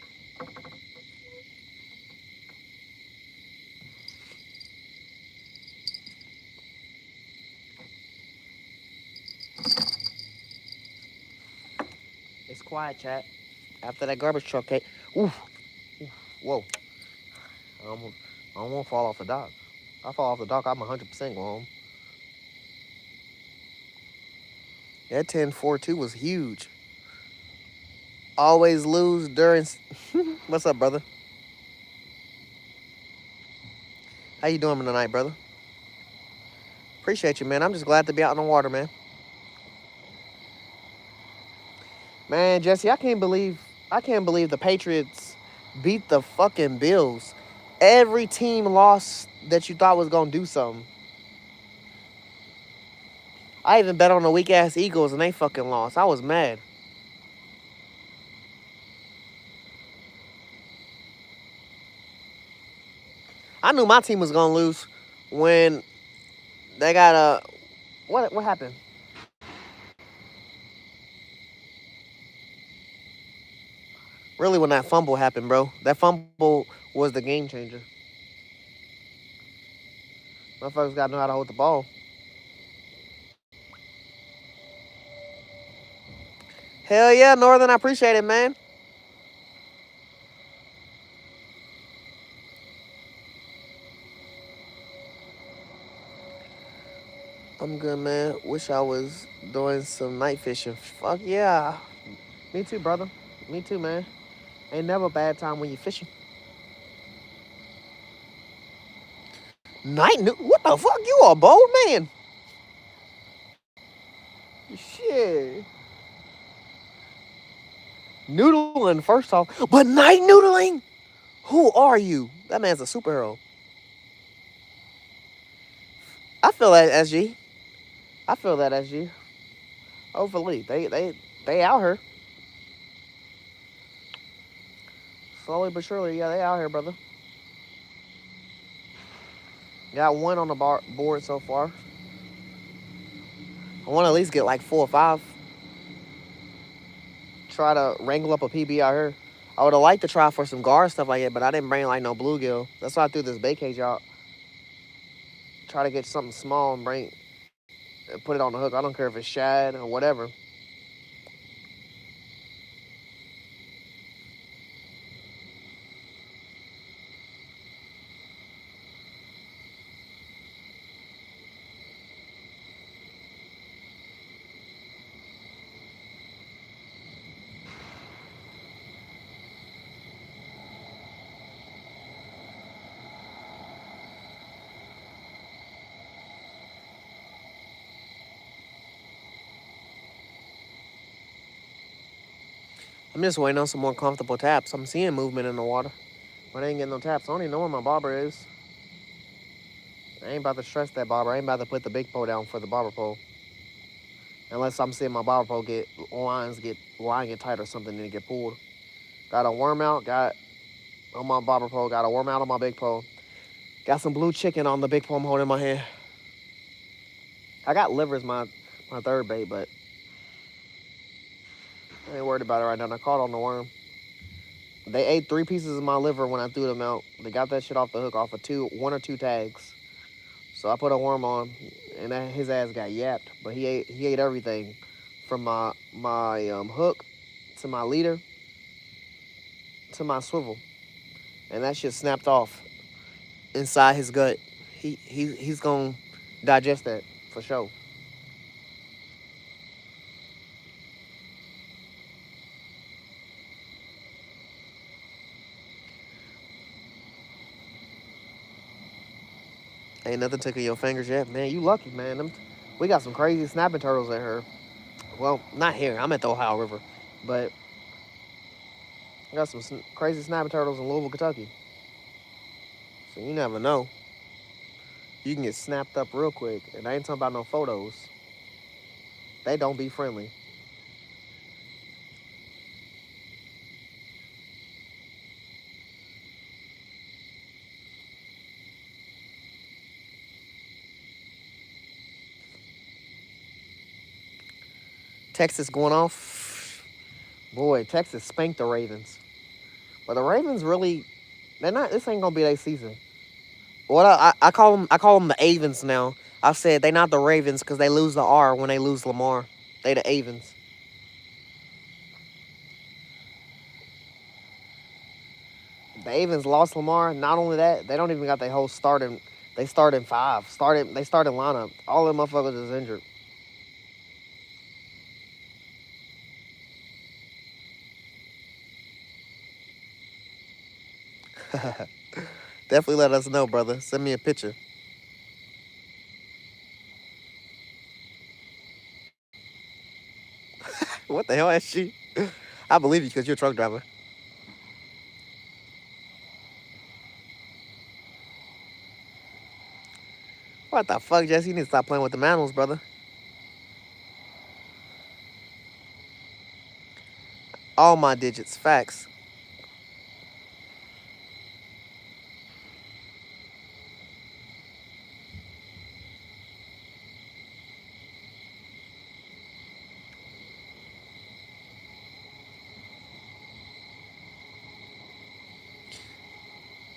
It's quiet, chat. After that garbage truck came. Oof. Whoa. I don't want to fall off the dock. If I fall off the dock, I'm 100% going home. That 10-4-2 was huge. Always lose during. What's up, brother? How you doing tonight, brother? Appreciate you, man. I'm just glad to be out in the water, man. Man, Jesse, I can't believe the Patriots beat the fucking Bills. Every team lost that you thought was gonna do something. I even bet on the weak ass Eagles and they fucking lost. I was mad. I knew my team was gonna lose when they got a what happened? Really, when that fumble happened, bro. That fumble was the game changer. Motherfuckers gotta know how to hold the ball. Hell yeah, Northern, I appreciate it, man. I'm good, man. Wish I was doing some night fishing. Fuck yeah. Me too, brother. Me too, man. Ain't never a bad time when you fishing. What the fuck? You a bold man. Shit. Noodling, first off. But night noodling? Who are you? That man's a superhero. I feel that, SG. I feel that, SG. Hopefully. They out here. Slowly but surely, yeah, they out here, brother. Got one on the board so far. I want to at least get like 4 or 5. Try to wrangle up a PB out here. I would have liked to try for some guard stuff like that, but I didn't bring like no bluegill. That's why I threw this bait cage out. Try to get something small and put it on the hook. I don't care if it's shad or whatever. I'm just waiting on some more comfortable taps. I'm seeing movement in the water, but I ain't getting no taps. I don't even know where my bobber is. I ain't about to stress that bobber. I ain't about to put the big pole down for the bobber pole. Unless I'm seeing my bobber pole line get tight or something and it get pulled. Got a worm out, got on my bobber pole, got a worm out on my big pole. Got some blue chicken on the big pole I'm holding in my hand. I got liver as my third bait, but I ain't worried about it right now. I caught on the worm. They ate 3 pieces of my liver when I threw them out. They got that shit off the hook off of 1 or 2 tags. So I put a worm on, and his ass got yapped. But he ate everything, from my hook to my leader to my swivel, and that shit snapped off inside his gut. He's gonna digest that for sure. Ain't nothing tickling your fingers yet, man. You lucky, man. We got some crazy snapping turtles in here. Well, not here. I'm at the Ohio River, but I got some crazy snapping turtles in Louisville, Kentucky. So you never know. You can get snapped up real quick, and I ain't talking about no photos. They don't be friendly. Texas going off. Boy, Texas spanked the Ravens. But the Ravens really, they're not. This ain't gonna be their season. What I call them, I call them the Avens now. I said they not the Ravens because they lose the R when they lose Lamar. They the Avens. The Avens lost Lamar. Not only that, they don't even got their whole starting. They started 5. They started lineup. All them motherfuckers is injured. Definitely let us know, brother. Send me a picture. What the hell, SG? I believe you because you're a truck driver. What the fuck, Jesse? You need to stop playing with the animals, brother. All my digits, facts.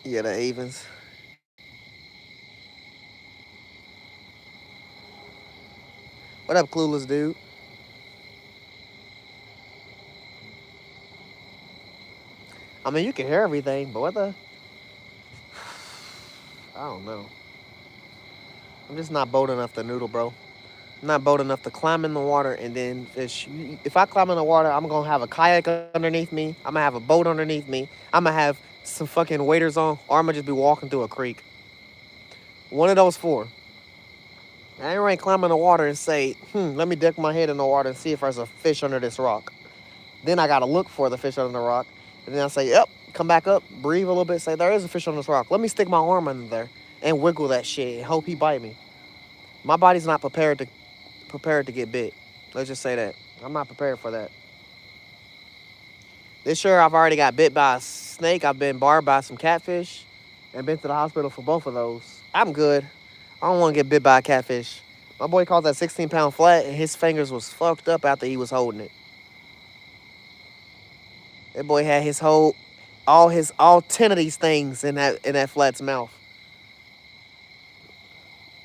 Yeah, the Avens. What up, clueless dude? I mean, you can hear everything, but what the? I don't know. I'm just not bold enough to noodle, bro. I'm not bold enough to climb in the water and then fish. If I climb in the water, I'm gonna have a kayak underneath me. I'm gonna have a boat underneath me. I'm gonna have some fucking waders on, or I'm gonna just be walking through a creek. One of those 4. I ain't climb in the water and say, let me dip my head in the water and see if there's a fish under this rock. Then I gotta look for the fish under the rock. And then I say, yep, come back up, breathe a little bit, say, there is a fish on this rock. Let me stick my arm under there and wiggle that shit and hope he bite me. My body's not prepared to get bit. Let's just say that. I'm not prepared for that. This year I've already got bit by a snake. I've been barbed by some catfish and been to the hospital for both of those. I'm good. I don't want to get bit by a catfish. My boy caught that 16-pound flat and his fingers was fucked up after he was holding it. That boy had all 10 of these things in that flat's mouth.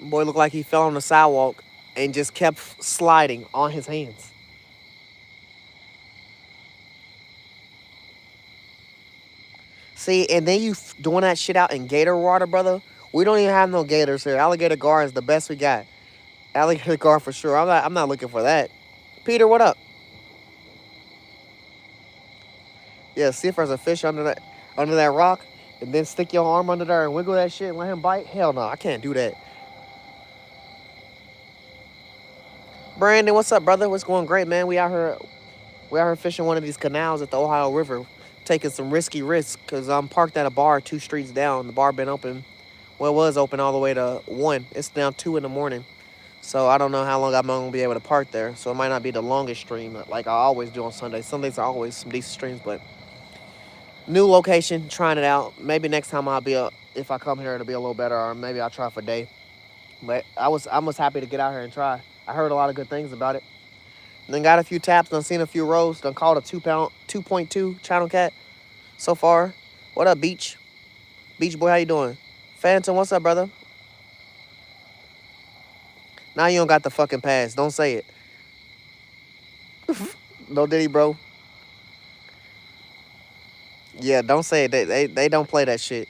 Boy looked like he fell on the sidewalk and just kept sliding on his hands. See, and then you doing that shit out in gator water, brother. We don't even have no gators here. Alligator gar is the best we got. Alligator gar for sure. I'm not looking for that. Peter, what up? Yeah, see if there's a fish under that rock, and then stick your arm under there and wiggle that shit and let him bite. Hell no, I can't do that. Brandon, what's up, brother? What's going great, man? We out here fishing one of these canals at the Ohio River, taking some risks because I'm parked at a bar 2 streets down. The bar been open, well, it was open all the way to 1. It's now 2 in the morning. So I don't know how long I'm going to be able to park there. So it might not be the longest stream like I always do on Sundays. Sundays are always some decent streams, but new location, trying it out. Maybe next time if I come here, it'll be a little better, or maybe I'll try for a day. But I was happy to get out here and try. I heard a lot of good things about it. And then got a few taps, done seen a few rows, done caught a 2.2 channel cat so far. What up, Beach? Beach boy, how you doing? Phantom, what's up, brother? Now you don't got the fucking pass. Don't say it. No Diddy, bro. Yeah, don't say it. They don't play that shit.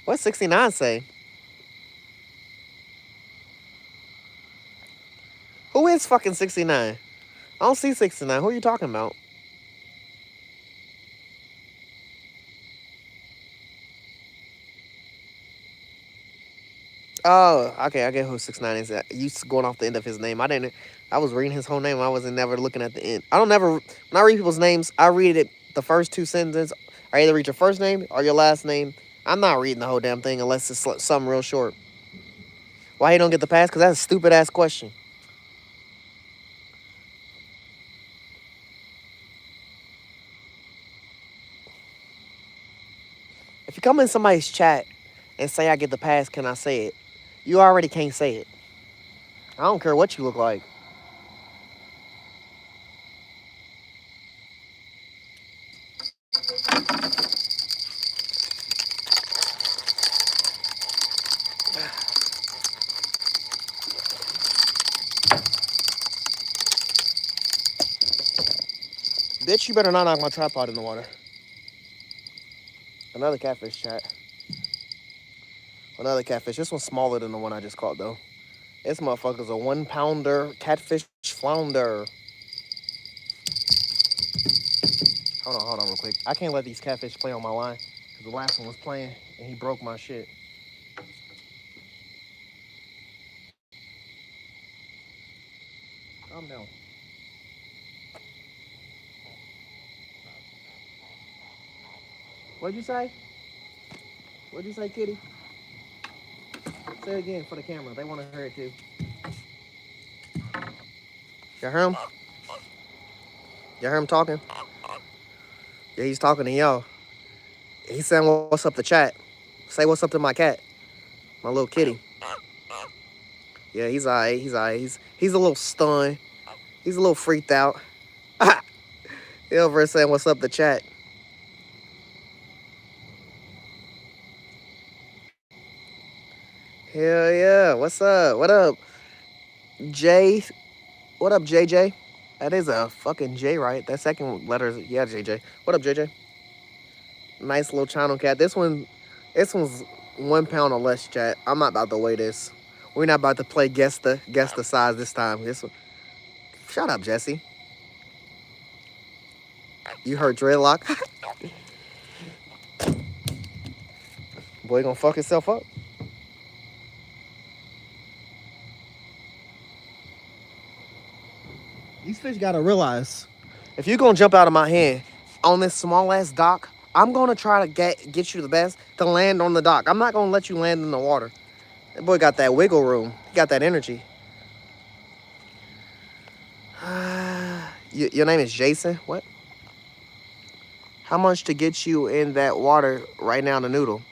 What 69 say? Who is fucking 69? I don't see 69. Who are you talking about? Oh, okay, I get who 6ix9ine is. You going off the end of his name. I was reading his whole name. I wasn't never looking at the end. When I read people's names, I read it the first 2 sentences. I either read your first name or your last name. I'm not reading the whole damn thing unless it's something real short. Why he don't get the pass? Because that's a stupid ass question. If you come in somebody's chat and say I get the pass, can I say it? You already can't say it. I don't care what you look like. Bitch, you better not knock my tripod in the water. Another catfish chat. Another catfish. This one's smaller than the one I just caught, though. This motherfucker's a 1-pounder catfish flounder. Hold on real quick. I can't let these catfish play on my line because the last one was playing and he broke my shit. Calm down. What'd you say? What'd you say, kitty? Say it again for the camera. They want to hear it too. You hear him? You hear him talking? Yeah, he's talking to y'all. He's saying, what's up to chat? Say what's up to my cat. My little kitty. Yeah, he's all right. He's all right. He's a little stunned. He's a little freaked out. He over there saying what's up to chat. Hell yeah. What's up? What up, Jay? What up, JJ? That is a fucking J, right? That second letter is, yeah, JJ. What up, JJ? Nice little channel cat. This one's 1 pound or less, chat. I'm not about to weigh this. We're not about to play guess the size this time. This one. Shut up, Jesse. You heard dreadlock? Boy gonna fuck himself up. These fish gotta realize, if you're gonna jump out of my hand on this small ass dock, I'm gonna try to get you the best to land on the dock. I'm not gonna let you land in the water. That boy got that wiggle room. He got that energy. Your name is Jason? What? How much to get you in that water right now, the noodle?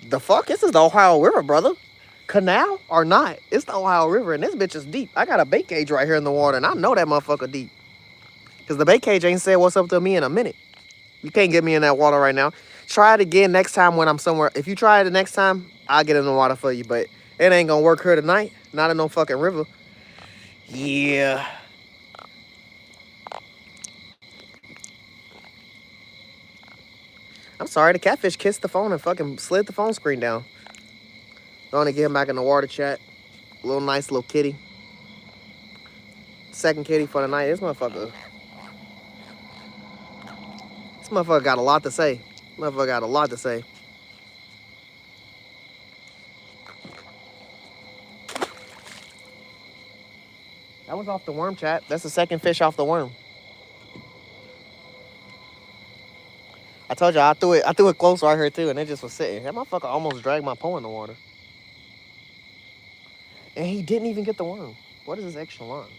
The fuck? This is the Ohio River, brother. Canal or not? It's the Ohio River, and this bitch is deep. I got a bait cage right here in the water, and I know that motherfucker deep. Because the bait cage ain't said what's up to me in a minute. You can't get me in that water right now. Try it again next time when I'm somewhere. If you try it the next time, I'll get in the water for you. But it ain't gonna work here tonight. Not in no fucking river. Yeah. I'm sorry, the catfish kissed the phone and fucking slid the phone screen down. Going to get him back in the water, chat. Little nice little kitty. Second kitty for the night. This motherfucker got a lot to say. Motherfucker got a lot to say. That was off the worm, chat. That's the second fish off the worm. I told you I threw it close right here too, and it just was sitting. That motherfucker almost dragged my pole in the water. And he didn't even get the worm. What is this extra line?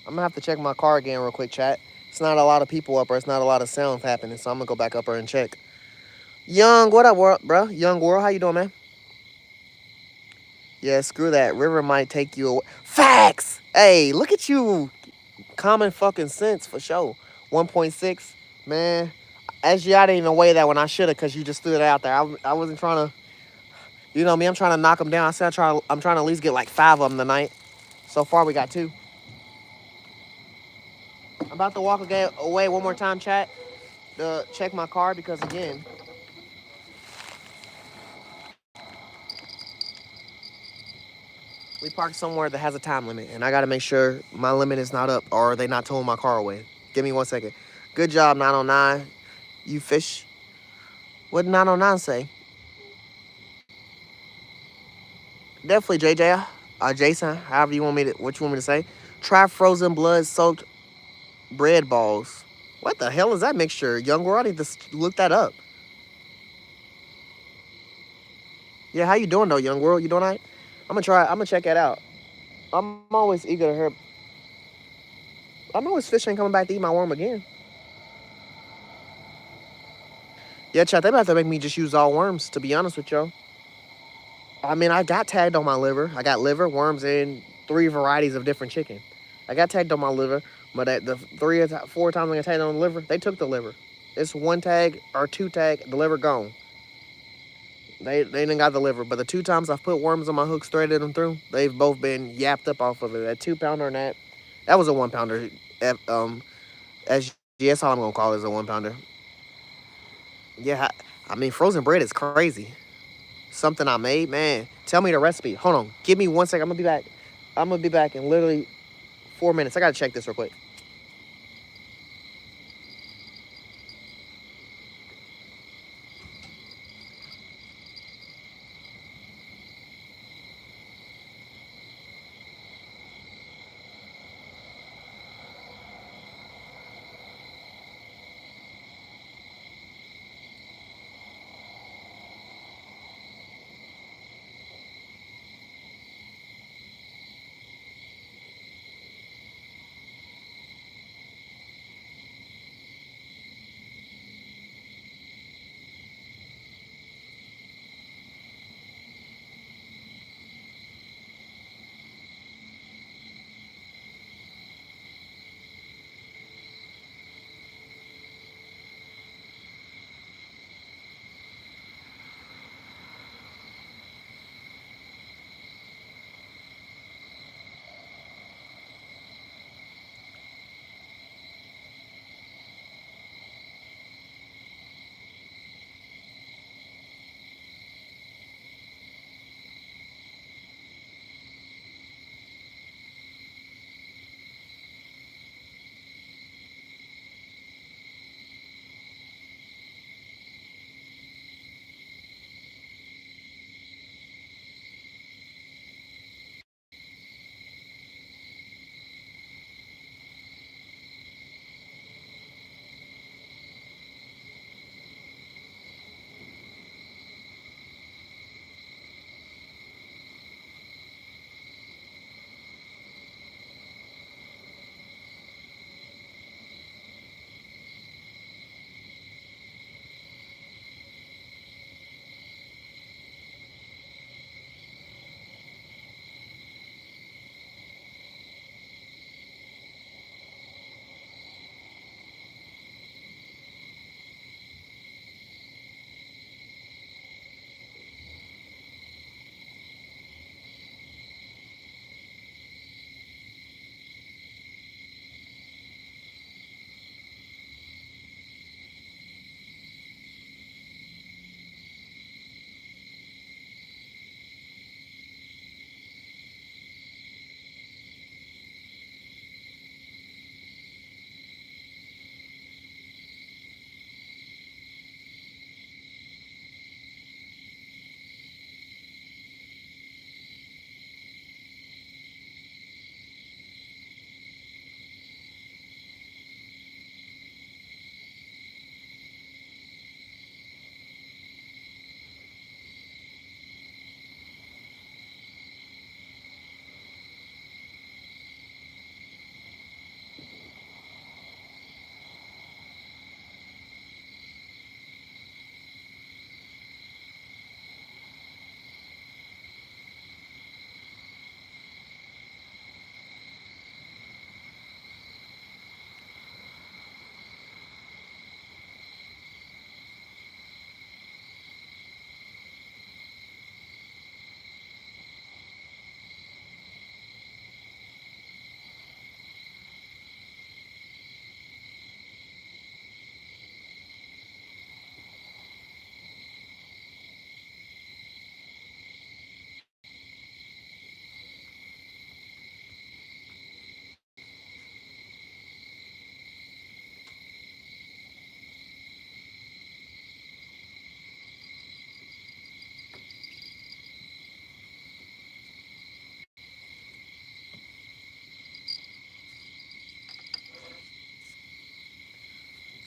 I'm gonna have to check my car again real quick, chat. It's not a lot of people up, or it's not a lot of sound happening, so I'm gonna go back up there and check. Young, what up, world, bro? Young world, how you doing, man? Yeah, screw that. River might take you away. Facts! Hey, look at you. Common fucking sense for sure. 1.6, man. Actually, I didn't even weigh that when I should have, because you just threw it out there. I wasn't trying to, you know me, I'm trying to knock them down. I said I'm trying to at least get like 5 of them tonight. So far, we got 2. I'm about to walk away one more time, chat, to check my car, because again, we parked somewhere that has a time limit, and I got to make sure my limit is not up, or they not towing my car away. Give me 1 second. Good job, 909. You fish. What did 909 say? Definitely JJ, Jason, however you want me to, what you want me to say. Try frozen blood soaked bread balls. What the hell is that mixture? Young world, I need to look that up. Yeah, how you doing though, young world? You doing all right? I'm gonna check that out. I'm always eager to hear. I know his fish ain't coming back to eat my worm again. Yeah, chat, they about to make me just use all worms, to be honest with y'all. I mean, I got tagged on my liver. I got liver, worms, and 3 varieties of different chicken. I got tagged on my liver, but at the 3 or 4 times I got tagged on the liver, they took the liver. It's 1 tag or 2 tag, the liver gone. They didn't got the liver, but the 2 times I've put worms on my hooks, threaded them through, they've both been yapped up off of it. That 2-pounder and that was a 1-pounder. SGS, all I'm gonna call it is a 1-pounder. Yeah, I mean, frozen bread is crazy. Something I made, man. Tell me the recipe. Hold on, give me 1 second. I'm gonna be back. I'm gonna be back in literally 4 minutes. I gotta check this real quick.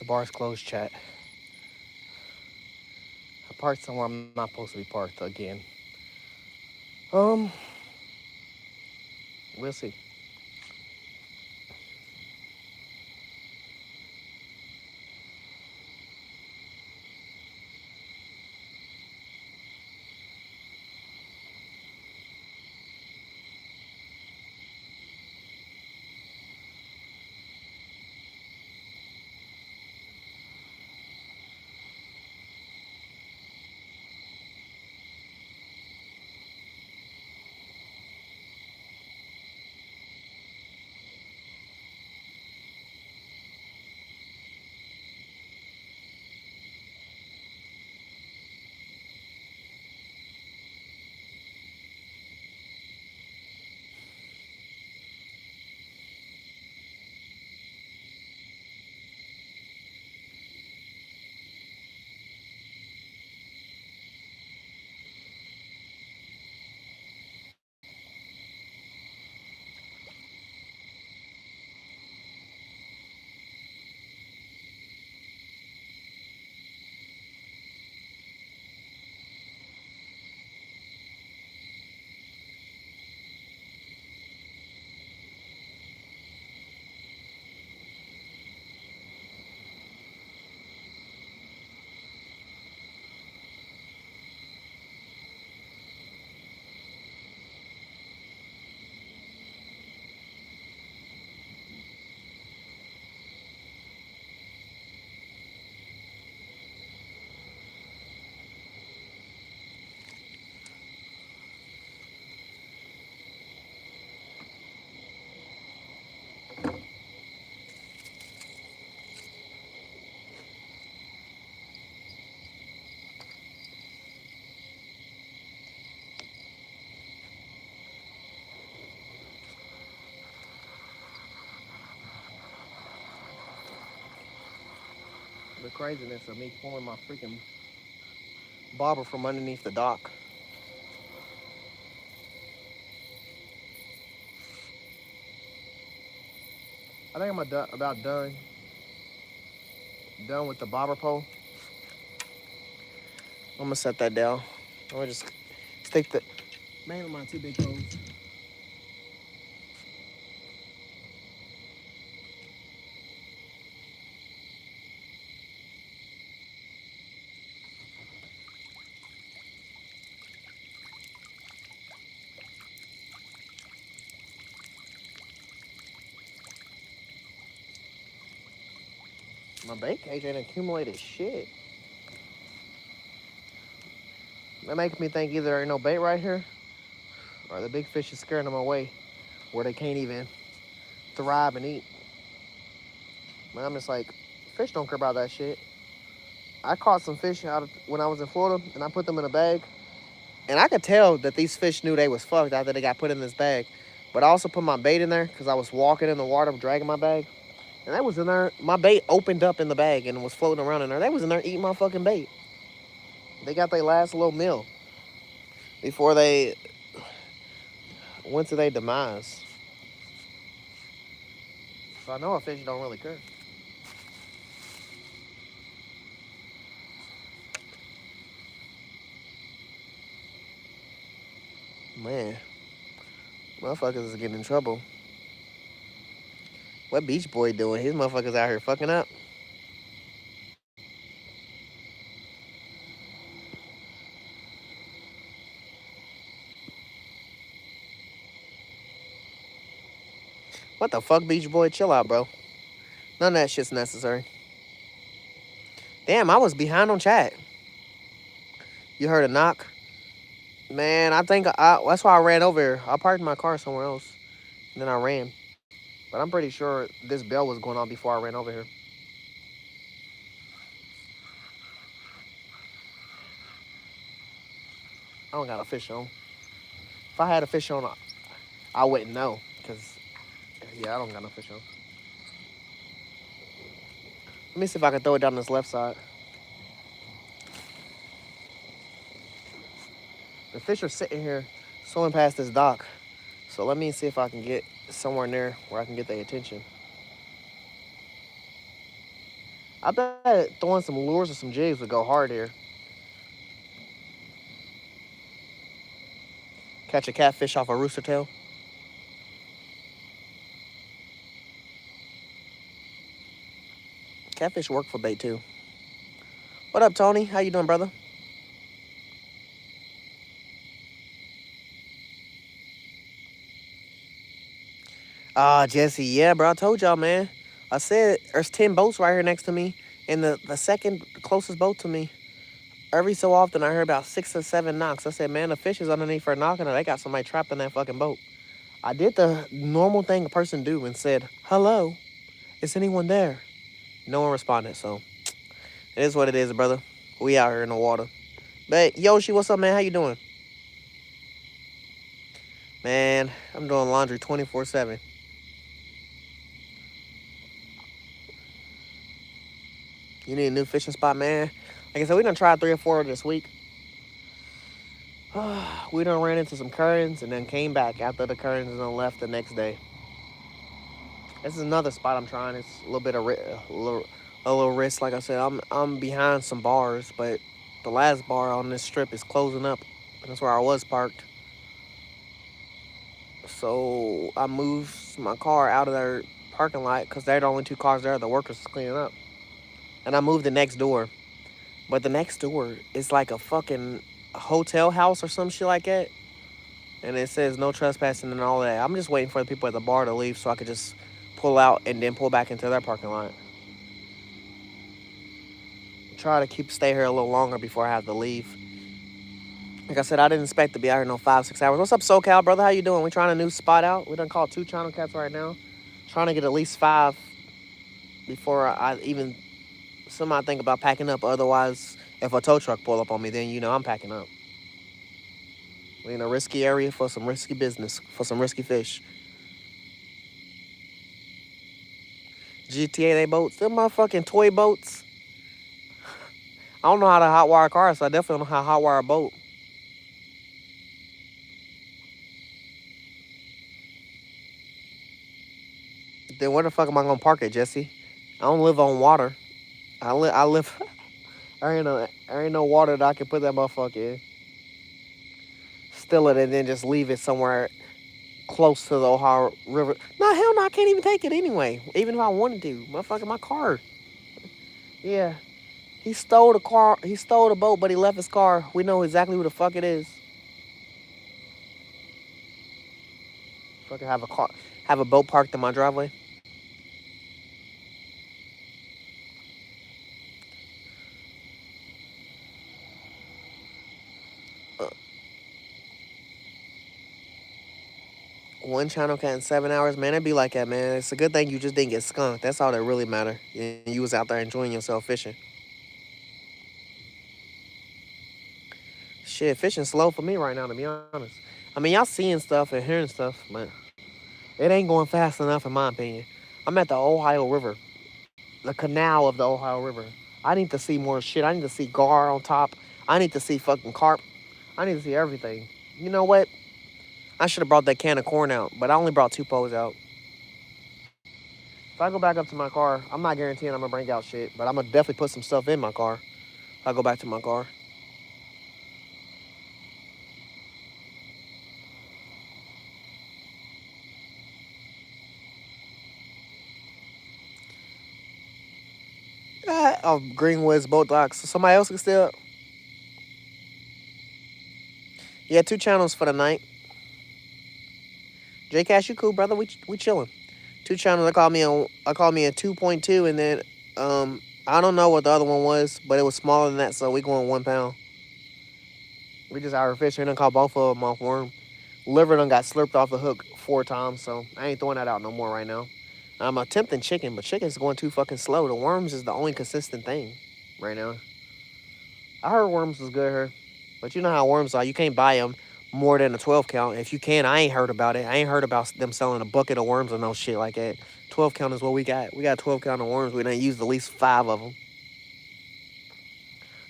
The bar's closed, chat. I parked somewhere I'm not supposed to be parked again. Um, we'll see. The craziness of me pulling my freaking bobber from underneath the dock. I think I'm about done with the bobber pole. I'm gonna set that down. I'm gonna just stick the mainly my two big poles. My bait cage ain't accumulated shit. That makes me think either there ain't no bait right here, or the big fish is scaring them away, where they can't even thrive and eat. But I'm just like, fish don't care about that shit. I caught some fish when I was in Florida, and I put them in a bag, and I could tell that these fish knew they was fucked after they got put in this bag. But I also put my bait in there because I was walking in the water, dragging my bag, and they was in there. My bait opened up in the bag and was floating around in there. They was in there eating my fucking bait. They got their last little meal before they went to their demise. So I know a fish don't really care. Man, motherfuckers is getting in trouble. What Beach Boy doing? His motherfuckers out here fucking up. What the fuck, Beach Boy? Chill out, bro. None of that shit's necessary. Damn, I was behind on chat. You heard a knock? Man, I think that's why I ran over here. I parked my car somewhere else, and then I ran. But I'm pretty sure this bell was going on before I ran over here. I don't got a fish on. If I had a fish on, I wouldn't know. Because, yeah, I don't got no fish on. Let me see if I can throw it down this left side. The fish are sitting here swimming past this dock. So let me see if I can get somewhere near where I can get their attention. I bet throwing some lures or some jigs would go hard here. Catch a catfish off a rooster tail. Catfish work for bait too. What up, Tony? How you doing, brother? Jesse, yeah, bro. I told y'all, man. I said there's 10 boats right here next to me, and the second closest boat to me. Every so often, I hear about 6 or 7 knocks. I said, man, the fish is underneath her knocking, and they got somebody trapped in that fucking boat. I did the normal thing a person do and said, hello, is anyone there? No one responded, so it is what it is, brother. We out here in the water. But Yoshi, what's up, man? How you doing? Man, I'm doing laundry 24/7. You need a new fishing spot, man? Like I said, we done tried 3 or 4 this week. We done ran into some currents and then came back after the currents and then left the next day. This is another spot I'm trying. It's a little bit of a little risk. Like I said, I'm behind some bars, but the last bar on this strip is closing up. And that's where I was parked. So I moved my car out of their parking lot because they're the only 2 cars there. The workers is cleaning up, and I moved the next door. But the next door is like a fucking hotel house or some shit like that. And it says no trespassing and all that. I'm just waiting for the people at the bar to leave so I could just pull out and then pull back into their parking lot. Try to stay here a little longer before I have to leave. Like I said, I didn't expect to be out here no 5, 6 hours. What's up, SoCal, brother? How you doing? We trying a new spot out. We done called 2 channel cats right now. Trying to get at least 5 before I even somehow think about packing up. Otherwise, if a tow truck pull up on me, then you know I'm packing up. We in a risky area for some risky business, for some risky fish. GTA, they boats. Them motherfucking toy boats. I don't know how to hotwire a car, so I definitely don't know how to hotwire a boat. Then where the fuck am I gonna park it, Jesse? I don't live on water. I live. There ain't no water that I can put that motherfucker in. Still it and then just leave it somewhere close to the Ohio River. No, hell no, I can't even take it anyway. Even if I wanted to. Motherfucker, my car. Yeah. He stole the car. He stole the boat, but he left his car. We know exactly who the fuck it is. Fucking have a boat parked in my driveway. Uh, One channel cat in 7 hours, man. It'd be like that, man. It's a good thing you just didn't get skunked. That's all that really matter. You was out there enjoying yourself fishing. Shit, fishing slow for me right now, to be honest. I mean, y'all seeing stuff and hearing stuff, but it ain't going fast enough, in my opinion. I'm at the Ohio River, the canal of the Ohio River. I need to see more shit. I need to see gar on top. I need to see fucking carp. I need to see everything. You know what? I should have brought that can of corn out, but I only brought 2 poles out. If I go back up to my car, I'm not guaranteeing I'm gonna bring out shit, but I'm gonna definitely put some stuff in my car. If I go back to my car. Greenwoods boat docks. So somebody else can still. Yeah, 2 channels for the night. J Cash, you cool, brother? We chilling. 2 channels. I called me a 2.2, and then I don't know what the other one was, but it was smaller than that, so we going 1 pound. We just out here fishing and caught both of them off worm. Liver done got slurped off the hook 4 times, so I ain't throwing that out no more right now. I'm attempting chicken, but chicken's going too fucking slow. The worms is the only consistent thing right now. I heard worms was good here, but you know how worms are. You can't buy them more than a 12 count. If you can, I ain't heard about it. I ain't heard about them selling a bucket of worms or no shit like that. 12 count is what we got. We got 12 count of worms. We done used at least 5 of them.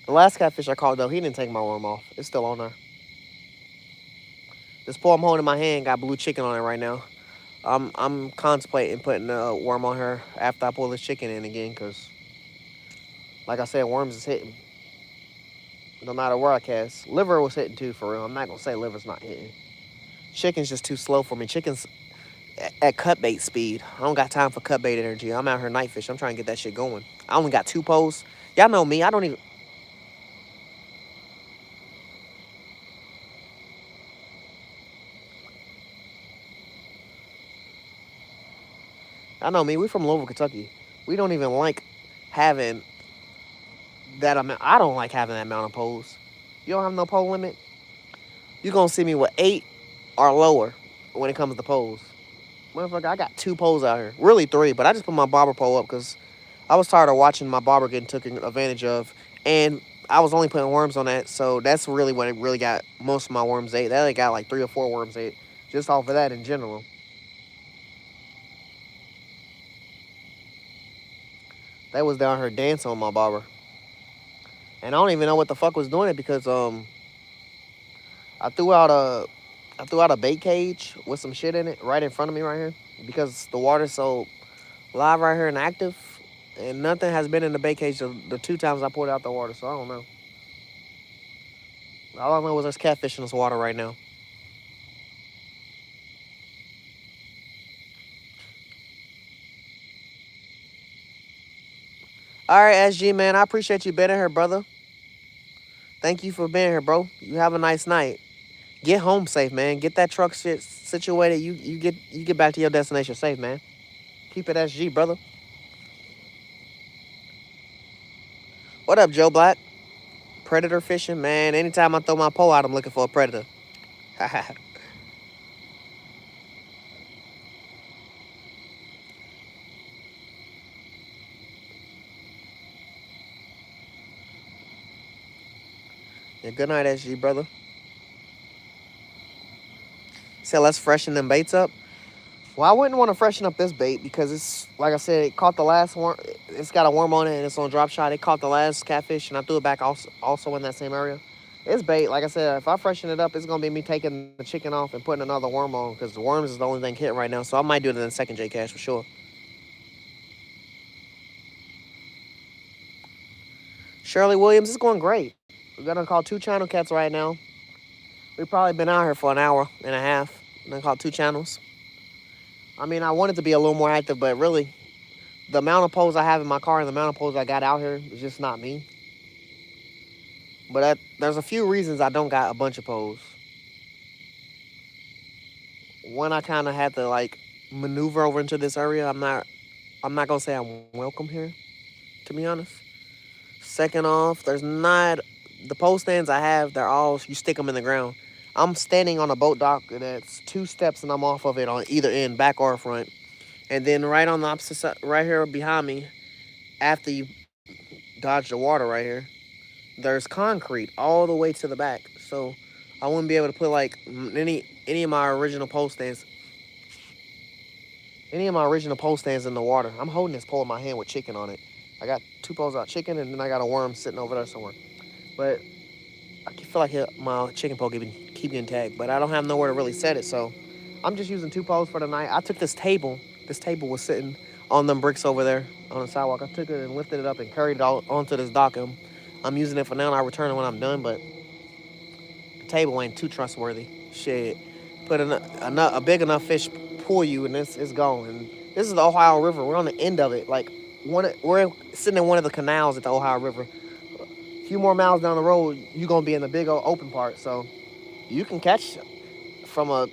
The last catfish I caught, though, he didn't take my worm off. It's still on there. This pole I'm holding in my hand got blue chicken on it right now. I'm contemplating putting a worm on her after I pull this chicken in again, because Like I said, worms is hitting. No matter where I cast. Liver was hitting too, for real. I'm not going to say liver's not hitting. Chicken's just too slow for me. Chicken's at cut bait speed. I don't got time for cut bait energy. I'm out here night fish. I'm trying to get that shit going. I only got 2 poles. Y'all know me. I don't even... I know me. We from Louisville, Kentucky. We don't even like having that amount. I don't like having that amount of poles. You don't have no pole limit? You're going to see me with 8 or lower when it comes to poles. Motherfucker, I got 2 poles out here. Really 3, but I just put my bobber pole up because I was tired of watching my bobber getting taken advantage of. And I was only putting worms on that, so that's really what it really got most of my worms ate. That only got like 3 or 4 worms ate just off of that in general. They was down here dancing on my bobber. And I don't even know what the fuck was doing it because I threw out a bait cage with some shit in it right in front of me right here because the water's so live right here and active, and nothing has been in the bait cage the 2 times I poured out the water, so I don't know. All I know is there's catfish in this water right now. All right, SG, man, I appreciate you being here, brother. Thank you for being here, bro. You have a nice night. Get home safe, man. Get that truck shit situated. You get back to your destination safe, man. Keep it SG, brother. What up, Joe Black? Predator fishing, man. Anytime I throw my pole out, I'm looking for a predator. Yeah, good night, SG, brother. Said let's freshen them baits up. Well, I wouldn't want to freshen up this bait because it's, like I said, it caught the last worm. It's got a worm on it and it's on drop shot. It caught the last catfish and I threw it back also in that same area. It's bait. Like I said, if I freshen it up, it's going to be me taking the chicken off and putting another worm on because the worms is the only thing hitting right now. So I might do it in the second J Cash for sure. Shirley Williams is going great. We're going to call 2 channel cats right now. We've probably been out here for an hour and a half. And I caught 2 channels. I mean, I wanted to be a little more active, but really, the amount of poles I have in my car and the amount of poles I got out here is just not me. But there's a few reasons I don't got a bunch of poles. One, I kind of had to like maneuver over into this area. I'm not gonna say I'm welcome here, to be honest. Second off, there's not the pole stands I have. They're all you stick them in the ground. I'm standing on a boat dock that's 2 steps and I'm off of it on either end, back or front. And then right on the opposite side, right here behind me, after you dodge the water right here, there's concrete all the way to the back. So I wouldn't be able to put like any of my original pole stands, in the water. I'm holding this pole in my hand with chicken on it. I got 2 poles out chicken and then I got a worm sitting over there somewhere. But I feel like my chicken pole keep getting tagged, but I don't have nowhere to really set it. So I'm just using 2 poles for the night. I took this table. This table was sitting on them bricks over there on the sidewalk. I took it and lifted it up and carried it all onto this dock. I'm using it for now. I'll return it when I'm done, but the table ain't too trustworthy. Shit, put a big enough fish pull you and it's gone. And this is the Ohio River. We're on the end of it. Like we're sitting in one of the canals at the Ohio River. A few more miles down the road, you're gonna be in the big old open part. So you can catch from a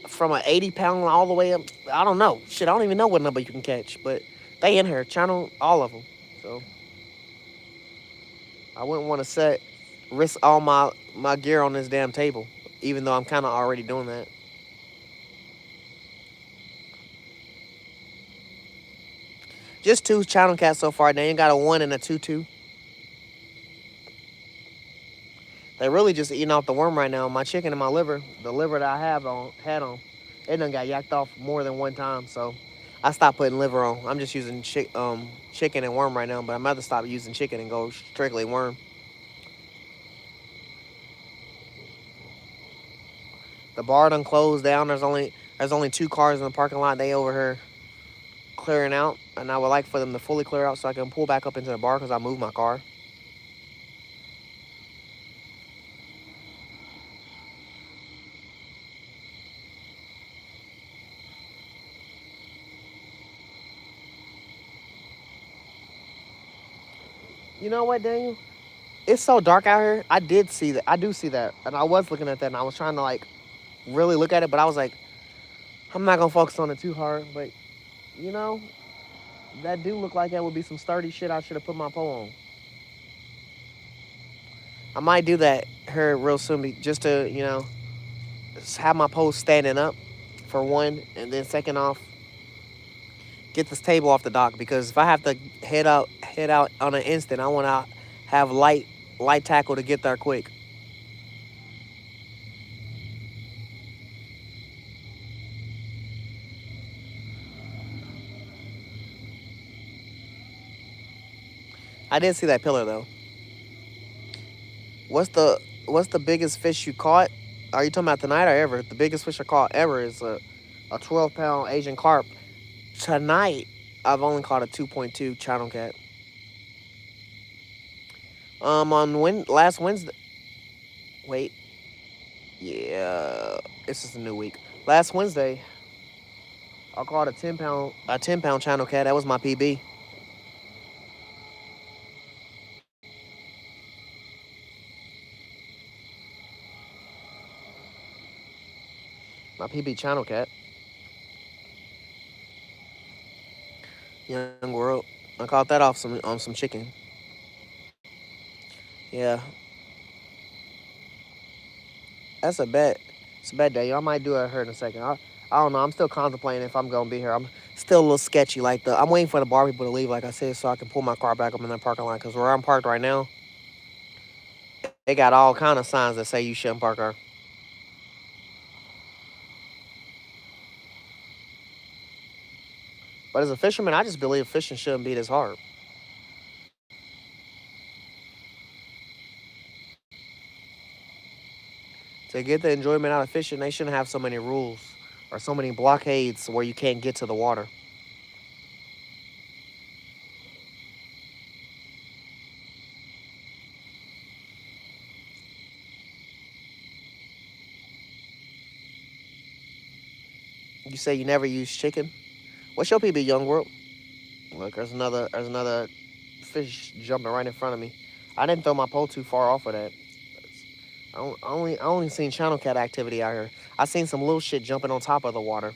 80-pound all the way up. I don't know. Shit, I don't even know what number you can catch, but they in here, channel all of them. So I wouldn't want to risk all my gear on this damn table, even though I'm kind of already doing that. Just 2 channel cats so far. They ain't got a 1 and a 2-2. They really just eating off the worm right now. My chicken and my liver, the liver that I had on, it done got yacked off more than 1 time. So I stopped putting liver on. I'm just using chicken and worm right now, but I'm about to stop using chicken and go strictly worm. The bar done closed down. There's only 2 cars in the parking lot. They over here clearing out, and I would like for them to fully clear out so I can pull back up into the bar because I moved my car. You know what, Daniel? It's so dark out here. I did see that. I do see that, and I was looking at that, and I was trying to like really look at it, but I was like, I'm not gonna focus on it too hard. But you know, that do look like that would be some sturdy shit I should have put my pole on. I might do that here real soon, just to have my pole standing up for one, and then second off, get this table off the dock because if I have to head out on an instant, I want to have light tackle to get there quick. I did see that pillar though. What's the biggest fish you caught? Are you talking about tonight or ever? The biggest fish I caught ever is a 12-pound Asian carp. Tonight, I've only caught a 2.2 channel cat. On last Wednesday. Wait, yeah, this is a new week. Last Wednesday, I caught a 10-pound channel cat. That was my PB. My PB channel cat. Young world. I caught that off some chicken. Yeah, that's a bet. It's a bet day. I might do it here in a second. I don't know. I'm still contemplating if I'm gonna be here. I'm still a little sketchy. Like I'm waiting for the bar people to leave, like I said, so I can pull my car back up in that parking lot. Cause where I'm parked right now, they got all kind of signs that say you shouldn't park there. But as a fisherman, I just believe fishing shouldn't be this hard. To get the enjoyment out of fishing, they shouldn't have so many rules or so many blockades where you can't get to the water. You say you never use chicken. What's your PB, Young World? Look, there's another fish jumping right in front of me. I didn't throw my pole too far off of that. I only seen channel cat activity out here. I seen some little shit jumping on top of the water,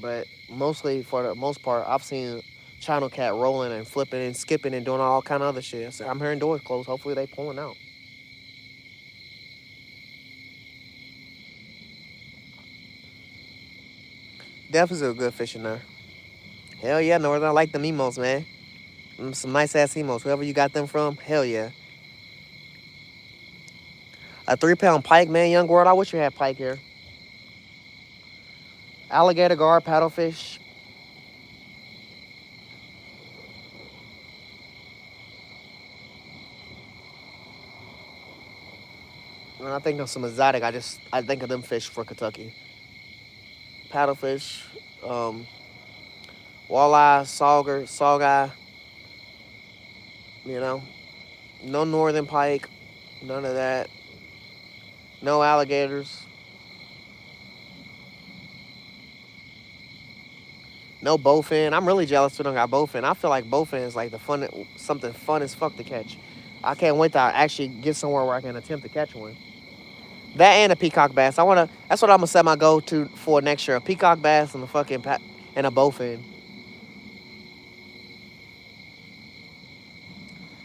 but mostly for the most part, I've seen channel cat rolling and flipping and skipping and doing all kind of other shit. So I'm hearing doors closed. Hopefully they pulling out. Definitely a good fish in there. Hell yeah, Northern. I like the emos, man. Some nice ass emos. Whoever you got them from, hell yeah. A 3-pound pike, man, Young World. I wish we had pike here. Alligator gar, paddlefish. When I think of some exotic, I think of them fish for Kentucky. Paddlefish, um, walleye, sauger, saugeye. You know, no northern pike, none of that. No alligators, no bowfin. I'm really jealous we don't got bowfin. I feel like bowfin is like something fun as fuck to catch. I can't wait to actually get somewhere where I can attempt to catch one. That and a peacock bass. That's what I'm gonna set my goal to for next year. A peacock bass and and a bowfin.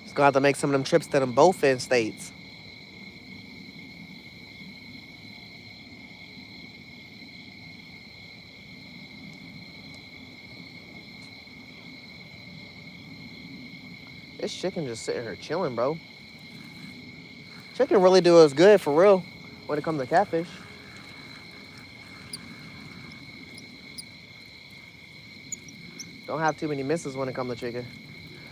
It's gonna have to make some of them trips to them bowfin states. This chicken just sitting here chilling, bro. Chicken really do us good for real when it comes to catfish. Don't have too many misses when it comes to chicken.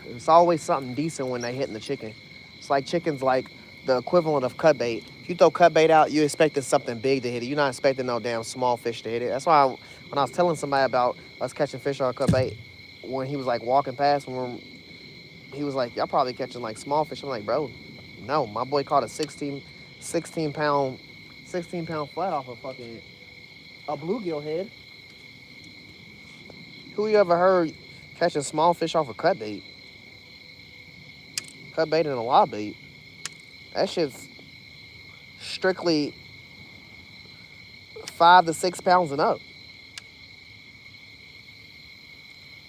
It's always something decent when they hitting the chicken. It's like chicken's like the equivalent of cut bait. If you throw cut bait out, you expecting something big to hit it. You're not expecting no damn small fish to hit it. That's why when I was telling somebody about us catching fish on cut bait, when he was like walking past, when he was like, y'all probably catching like small fish. I'm like, bro, no. My boy caught a 16 pound, 16-pound flat off a fucking a bluegill head. Who you ever heard catching small fish off a cut bait? Cut bait and a live bait. That shit's strictly 5 to 6 pounds and up.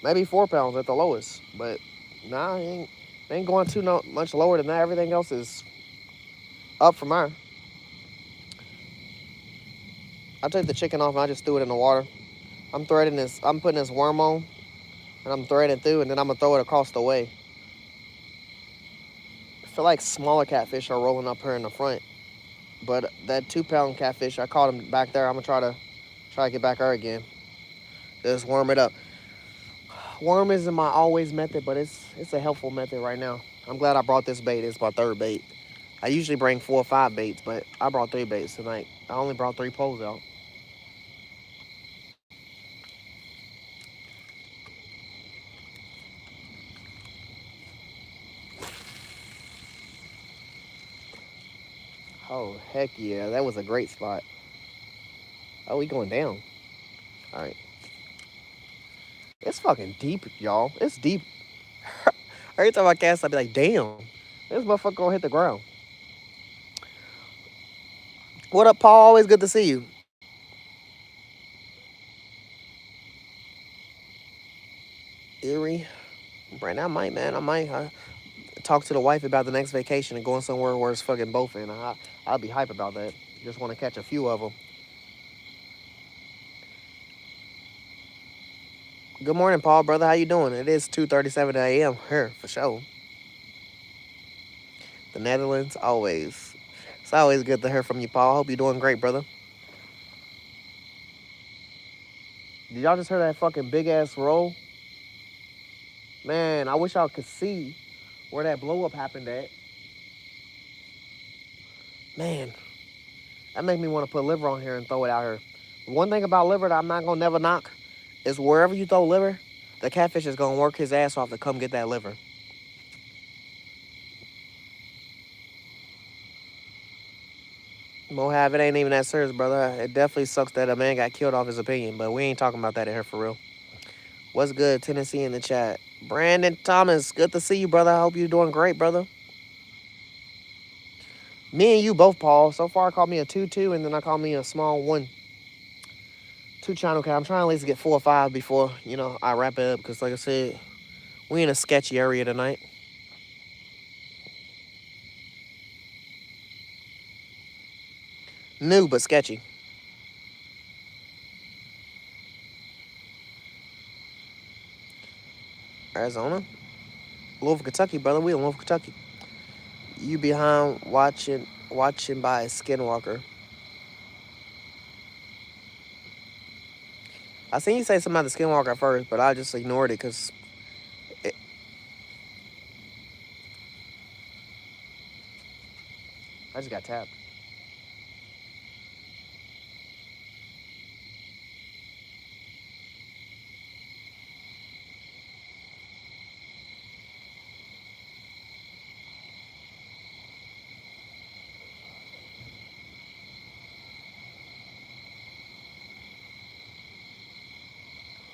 Maybe 4 pounds at the lowest. But nah, ain't going too much lower than that. Everything else is up from there. I took the chicken off and I just threw it in the water. I'm putting this worm on and I'm threading through and then I'm gonna throw it across the way. I feel like smaller catfish are rolling up here in the front. But that 2 pound catfish, I caught him back there. I'm gonna try to get back there again. Just worm it up. Worm isn't my always method, but it's a helpful method right now. I'm glad I brought this bait. It's my third bait. I usually bring 4 or 5 baits, but I brought 3 baits tonight. I only brought 3 poles out. Oh, heck yeah. That was a great spot. Oh, we going down. All right. It's fucking deep, y'all. It's deep. Every time I cast, I be like, damn, this motherfucker gonna hit the ground. What up, Paul? Always good to see you. Erie. Right now, I might talk to the wife about the next vacation and going somewhere where it's fucking both in. I'll be hype about that. Just want to catch a few of them. Good morning, Paul, brother. How you doing? It is 2:37 a.m. here for sure. The Netherlands, always. It's always good to hear from you, Paul. Hope you're doing great, brother. Did y'all just hear that fucking big ass roll? Man, I wish y'all could see where that blow up happened at. Man, that make me want to put liver on here and throw it out here. One thing about liver that I'm not gonna never knock is wherever you throw liver, the catfish is gonna work his ass off to come get that liver. Mohab, it ain't even that serious, brother. It definitely sucks that a man got killed off his opinion, but we ain't talking about that in here for real. What's good, Tennessee in the chat? Brandon Thomas, good to see you, brother. I hope you're doing great, brother. Me and you both, Paul. So far, I called me a 2-2, and then I called me a small 1-2 channel cat. I'm trying at least get 4 or 5 before, I wrap it up, because like I said, we in a sketchy area tonight. New, but sketchy. Arizona? Louisville, Kentucky, brother. We in Louisville, Kentucky. You behind watching by Skinwalker. I seen you say something about the Skinwalker at first, but I just ignored it because I just got tapped.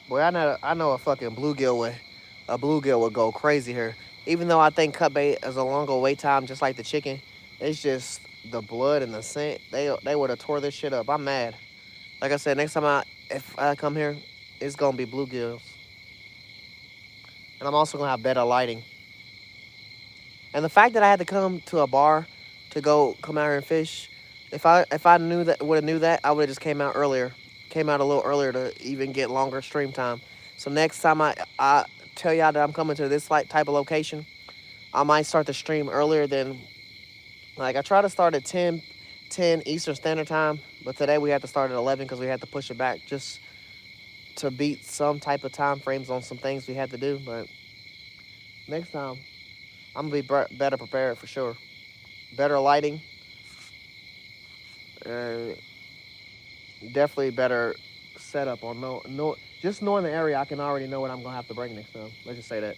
Boy, I know a fucking bluegill would go crazy here. Even though I think cut bait is a longer wait time, just like the chicken, it's just the blood and the scent. They would have tore this shit up. I'm mad. Like I said, next time if I come here, it's gonna be bluegills, and I'm also gonna have better lighting. And the fact that I had to come to a bar to go come out here and fish, if I knew that, I would have just came out earlier, came out a little earlier to even get longer stream time. So next time I tell y'all that I'm coming to this type of location, I might start the stream earlier than like I try to start at 10 Eastern Standard Time, but today we had to start at 11 because we had to push it back just to beat some type of time frames on some things we had to do. But next time, I'm gonna be better prepared for sure. Better lighting, Uh, Definitely better setup on just knowing the area. I can already know what I'm gonna have to bring next time. Let's just say that.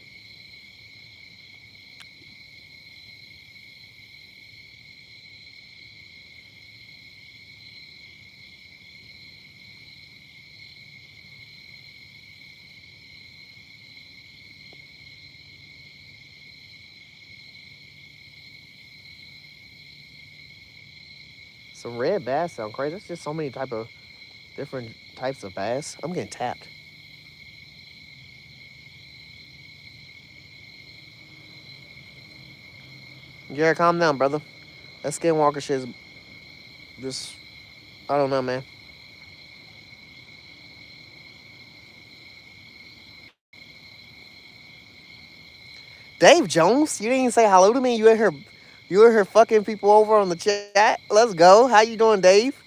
Some red bass sound crazy. There's just so many different types of bass. I'm getting tapped. Jared, calm down, brother. That skinwalker shit is just, I don't know, man. Dave Jones, you didn't even say hello to me. You in here fucking people over on the chat. Let's go. How you doing, Dave?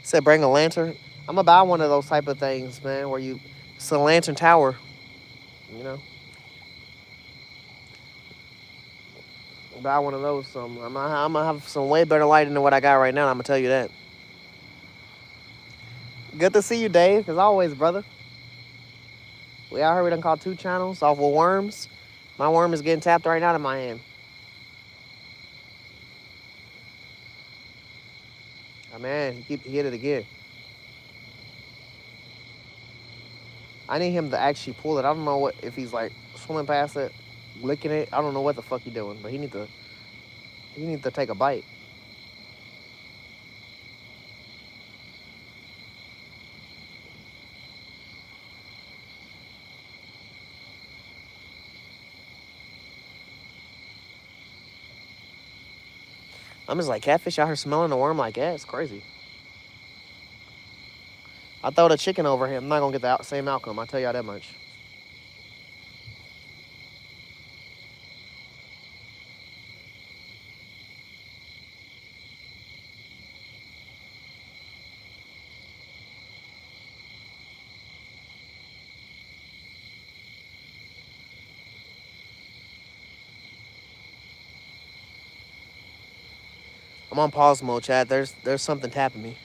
Said bring a lantern. I'm gonna buy one of those type of things, man. It's a lantern tower. You know, buy one of those. I'm gonna have some way better lighting than what I got right now. I'm gonna tell you that. Good to see you, Dave. As always, brother. We out here. We done caught 2 channels off with worms. My worm is getting tapped right now in my hand. Oh, man, he hit it again. I need him to actually pull it. I don't know what if he's like swimming past it, licking it. I don't know what the fuck he doing, but he need to take a bite. I'm just like catfish out here smelling the worm like that. It's crazy. I throw the chicken over him. I'm not gonna get the same outcome. I tell y'all that much. I'm on pause mode, Chad. There's something tapping me.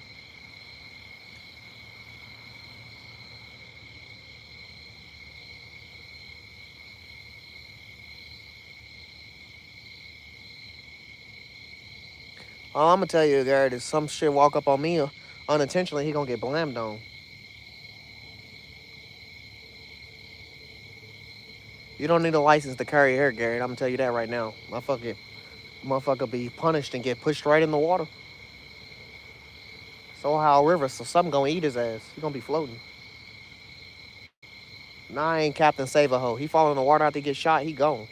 All I'm gonna tell you, Garrett, is some shit walk up on me unintentionally, he gonna get blamed on. You don't need a license to carry here, Garrett. I'm gonna tell you that right now. Motherfucker be punished and get pushed right in the water. It's Ohio River, so something gonna eat his ass. He gonna be floating. Nah, I ain't Captain Save a Ho. He fall in the water after he get shot, he gone.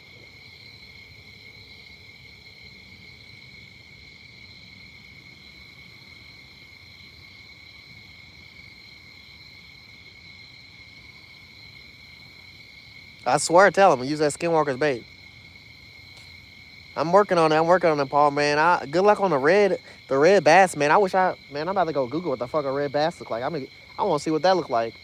I swear, tell him use that Skinwalker's bait. I'm working on it. I'm working on it, Paul. Man, good luck on the red bass, man. I'm about to go Google what the fuck a red bass look like. I want to see what that look like.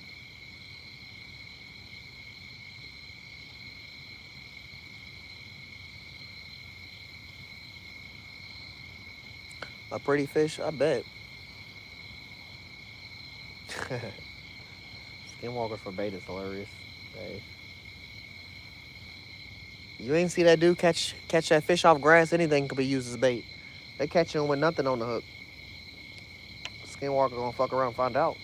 A pretty fish, I bet. Skinwalker for bait is hilarious. Hey. You ain't see that dude catch that fish off grass. Anything could be used as bait. They catch him with nothing on the hook. Skinwalker gonna fuck around and find out.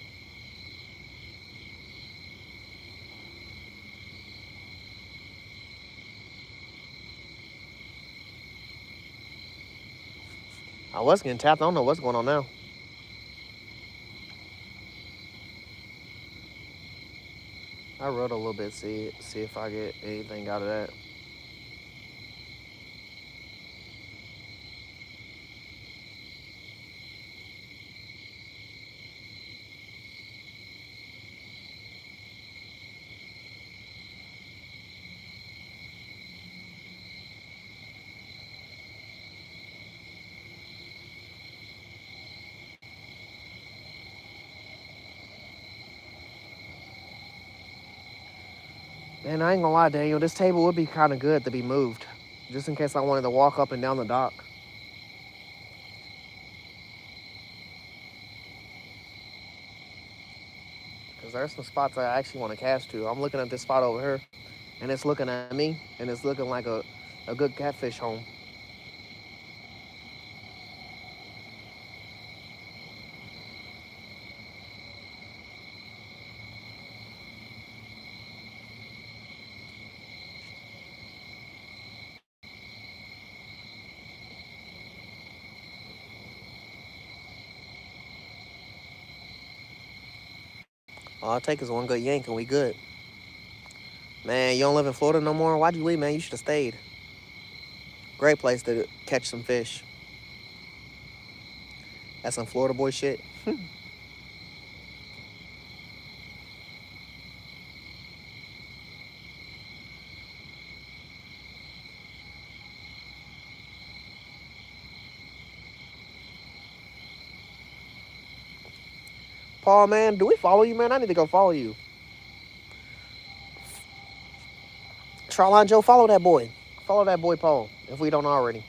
I was getting tapped. I don't know what's going on now. I rode a little bit, see if I get anything out of that. And I ain't gonna lie, Daniel, this table would be kind of good to be moved. Just in case I wanted to walk up and down the dock. Because there's some spots I actually want to cast to. I'm looking at this spot over here, and it's looking at me, and it's looking like a good catfish home. All I take is one good yank, and we good. Man, you don't live in Florida no more? Why'd you leave, man? You should have stayed. Great place to catch some fish. That's some Florida boy shit. Paul, man, do we follow you, man? I need to go follow you. Trotline Joe, follow that boy. Follow that boy, Paul, if we don't already.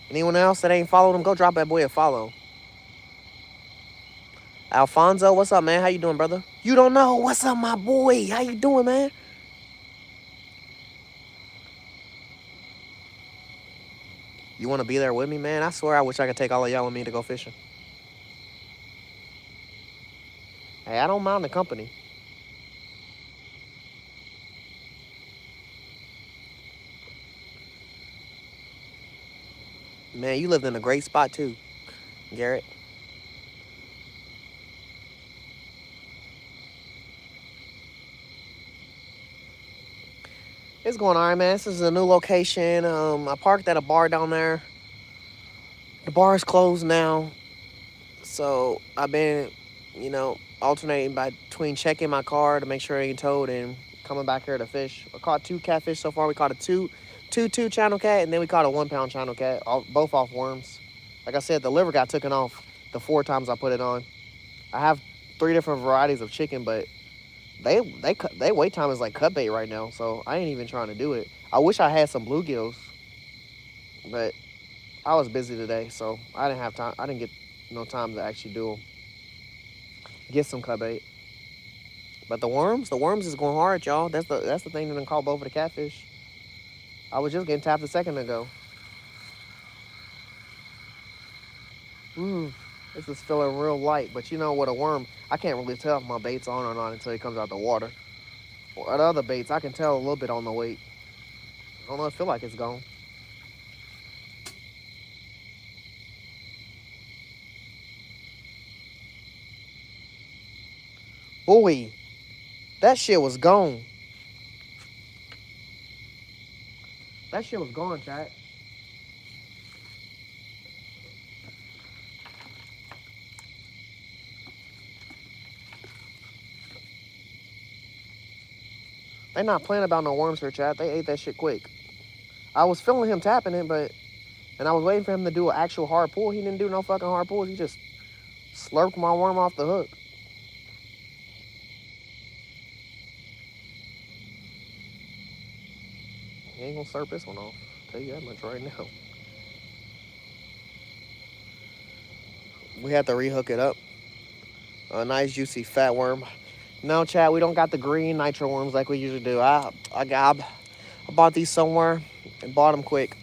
Anyone else that ain't followed him, go drop that boy a follow. Alfonso, what's up, man? How you doing, brother? You don't know. What's up, my boy? How you doing, man? You want to be there with me, man? I swear I wish I could take all of y'all with me to go fishing. Hey, I don't mind the company. Man, you lived in a great spot, too, Garrett. It's going all right, man. This is a new location. I parked at a bar down there. The bar is closed now. So I've been, alternating between checking my car to make sure it ain't towed and coming back here to fish. I caught 2 catfish so far. We caught a two channel cat, and then we caught a 1 pound channel cat, both off worms. Like I said, the liver got taken off the 4 times I put it on. I have 3 different varieties of chicken, but they wait time is like cut bait right now, so I ain't even trying to do it. I wish I had some bluegills, but I was busy today, so I didn't have time. I didn't get no time to actually do them. Get some cut bait. But the worms is going hard, y'all. That's the thing that done caught both of the catfish. I was just getting tapped a second ago. This is feeling real light, but you know, with a worm, I can't really tell if my bait's on or not until it comes out the water. Or the other baits, I can tell a little bit on the weight. I don't know, I feel like it's gone. Boy, that shit was gone. That shit was gone, chat. They not playing about no worms here, chat. They ate that shit quick. I was feeling him tapping it, and I was waiting for him to do an actual hard pull. He didn't do no fucking hard pulls. He just slurped my worm off the hook. He ain't gonna slurp this one off. I'll tell you that much right now. We had to rehook it up. A nice juicy fat worm. No, chat, we don't got the green nitro worms like we usually do. I bought these somewhere and bought them quick.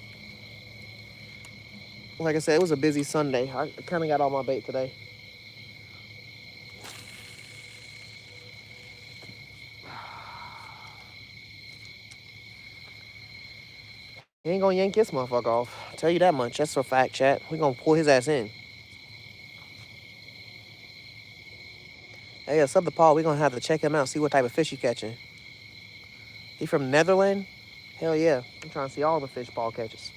Like I said, it was a busy Sunday. I kind of got all my bait today. He ain't gonna yank this motherfucker off. I'll tell you that much. That's a fact, chat. We gonna pull his ass in. Hey, sub to Paul. We gonna have to check him out, see what type of fish he catching. He from Netherlands? Hell yeah. I'm trying to see all the fish Paul catches.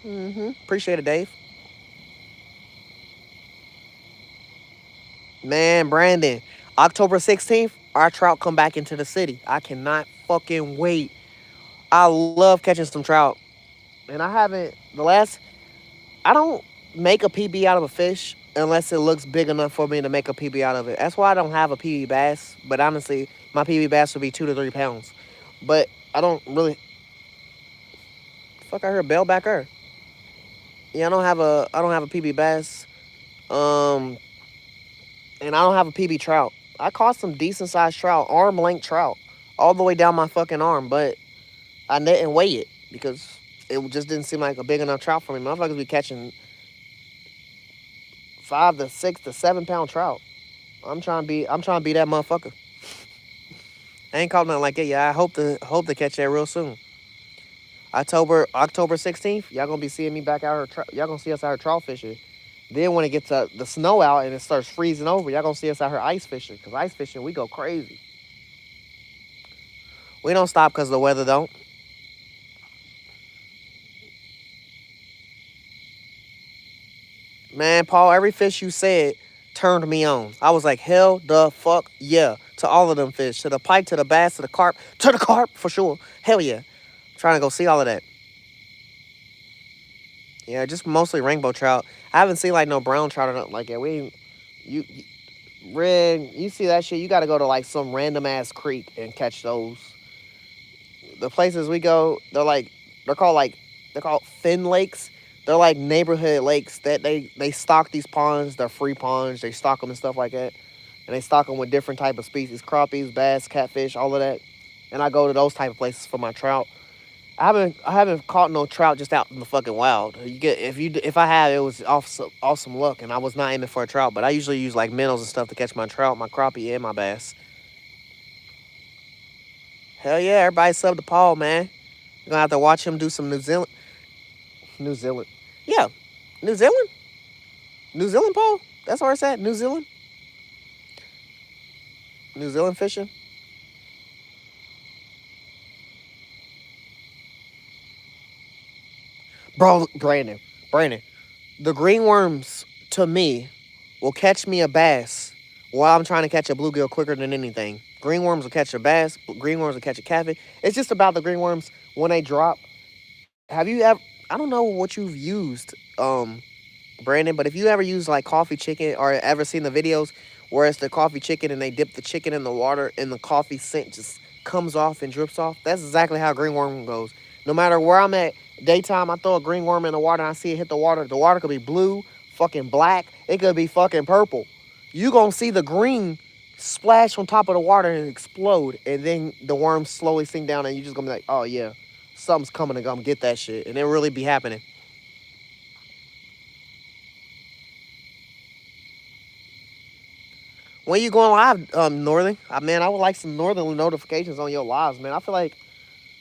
Appreciate it, Dave. Man, Brandon, October 16th, our trout come back into the city. I cannot fucking wait. I love catching some trout. And I don't make a PB out of a fish unless it looks big enough for me to make a PB out of it. That's why I don't have a PB bass. But honestly, my PB bass would be 2 to 3 pounds. But I don't really. Fuck, I heard bell back her. Yeah, I don't have a PB bass. Um, and I don't have a PB trout. I caught some decent sized trout, arm length trout, all the way down my fucking arm, but I didn't weigh it because it just didn't seem like a big enough trout for me. Motherfuckers be catching 5 to 6 to 7 pound trout. I'm trying to be that motherfucker. I ain't caught nothing like that yet. I hope to catch that real soon. October 16th, y'all gonna be seeing me back out here. Y'all gonna see us out here trout fishing. Then when it gets the snow out and it starts freezing over, y'all gonna see us out here ice fishing. Cause ice fishing, we go crazy. We don't stop cause the weather don't. Man, Paul, every fish you said turned me on. I was like, hell the fuck yeah. To all of them fish. To the pike, to the bass, to the carp. To the carp, for sure. Hell yeah. Trying to go see all of that. Yeah, just mostly rainbow trout. I haven't seen like no brown trout or nothing like that. You red, you see that shit, you gotta go to like some random ass creek and catch those. The places we go, they're called like they're called fin lakes. They're like neighborhood lakes that they stock these ponds. They're free ponds. They stock them and stuff like that, and they stock them with different type of species: crappies, bass, catfish, all of that. And I go to those type of places for my trout. I haven't caught no trout just out in the fucking wild. You get if I have, it was off some luck, and I was not aiming for a trout. But I usually use like minnows and stuff to catch my trout, my crappie, and my bass. Hell yeah, everybody sub to Paul, man. You're gonna have to watch him do some New Zealand. Yeah, New Zealand, New Zealand, Paul. That's where it's at. New Zealand fishing, bro. Brandon. The green worms to me will catch me a bass while I'm trying to catch a bluegill quicker than anything. Green worms will catch a bass. Green worms will catch a catfish. It's just about the green worms when they drop. Have you ever? I don't know what you've used, Brandon, but if you ever used like coffee chicken or ever seen the videos where it's the coffee chicken and they dip the chicken in the water and the coffee scent just comes off and drips off, that's exactly how green worm goes. No matter where I'm at, daytime, I throw a green worm in the water and I see it hit the water. The water could be blue, fucking black, it could be fucking purple. You gonna see the green splash on top of the water and explode, and then the worms slowly sink down, and you just gonna be like, oh yeah, something's coming to come get that shit, and it really be happening. When you going live, Northern? Man, I would like some Northern notifications on your lives, man. I feel like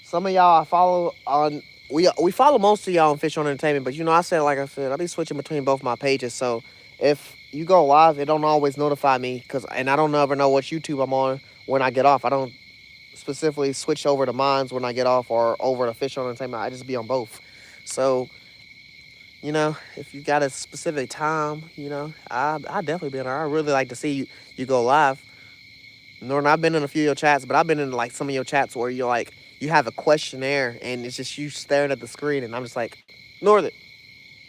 some of y'all I follow on we follow most of y'all on Fish on Entertainment, but like I said, I be switching between both my pages. So if you go live, it don't always notify me and I don't ever know what YouTube I'm on when I get off. I don't specifically switch over to mines when I get off or over to Fish on Entertainment. I just be on both. So if you got a specific time, I definitely be in there. I really like to see you go live. Norton, I've been in a few of your chats, but I've been in like some of your chats where you have a questionnaire and it's just you staring at the screen, and I'm just like, Northern,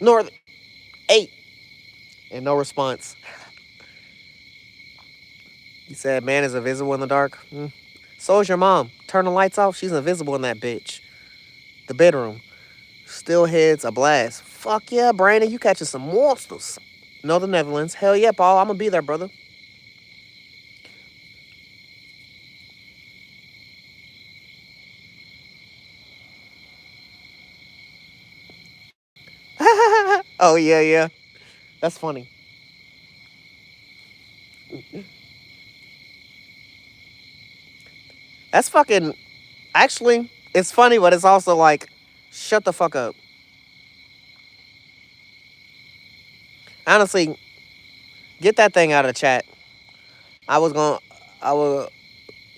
Northern, 8, and no response. You said man is invisible in the dark. So is your mom. Turn the lights off. She's invisible in that bitch. The bedroom. Still heads a blast. Fuck yeah, Brandon, you catching some monsters. No, the Netherlands. Hell yeah, Paul. I'm gonna be there, brother. Oh yeah, yeah. That's funny. That's fucking. Actually, it's funny, but it's also like, shut the fuck up. Honestly, get that thing out of the chat. I was gonna, I was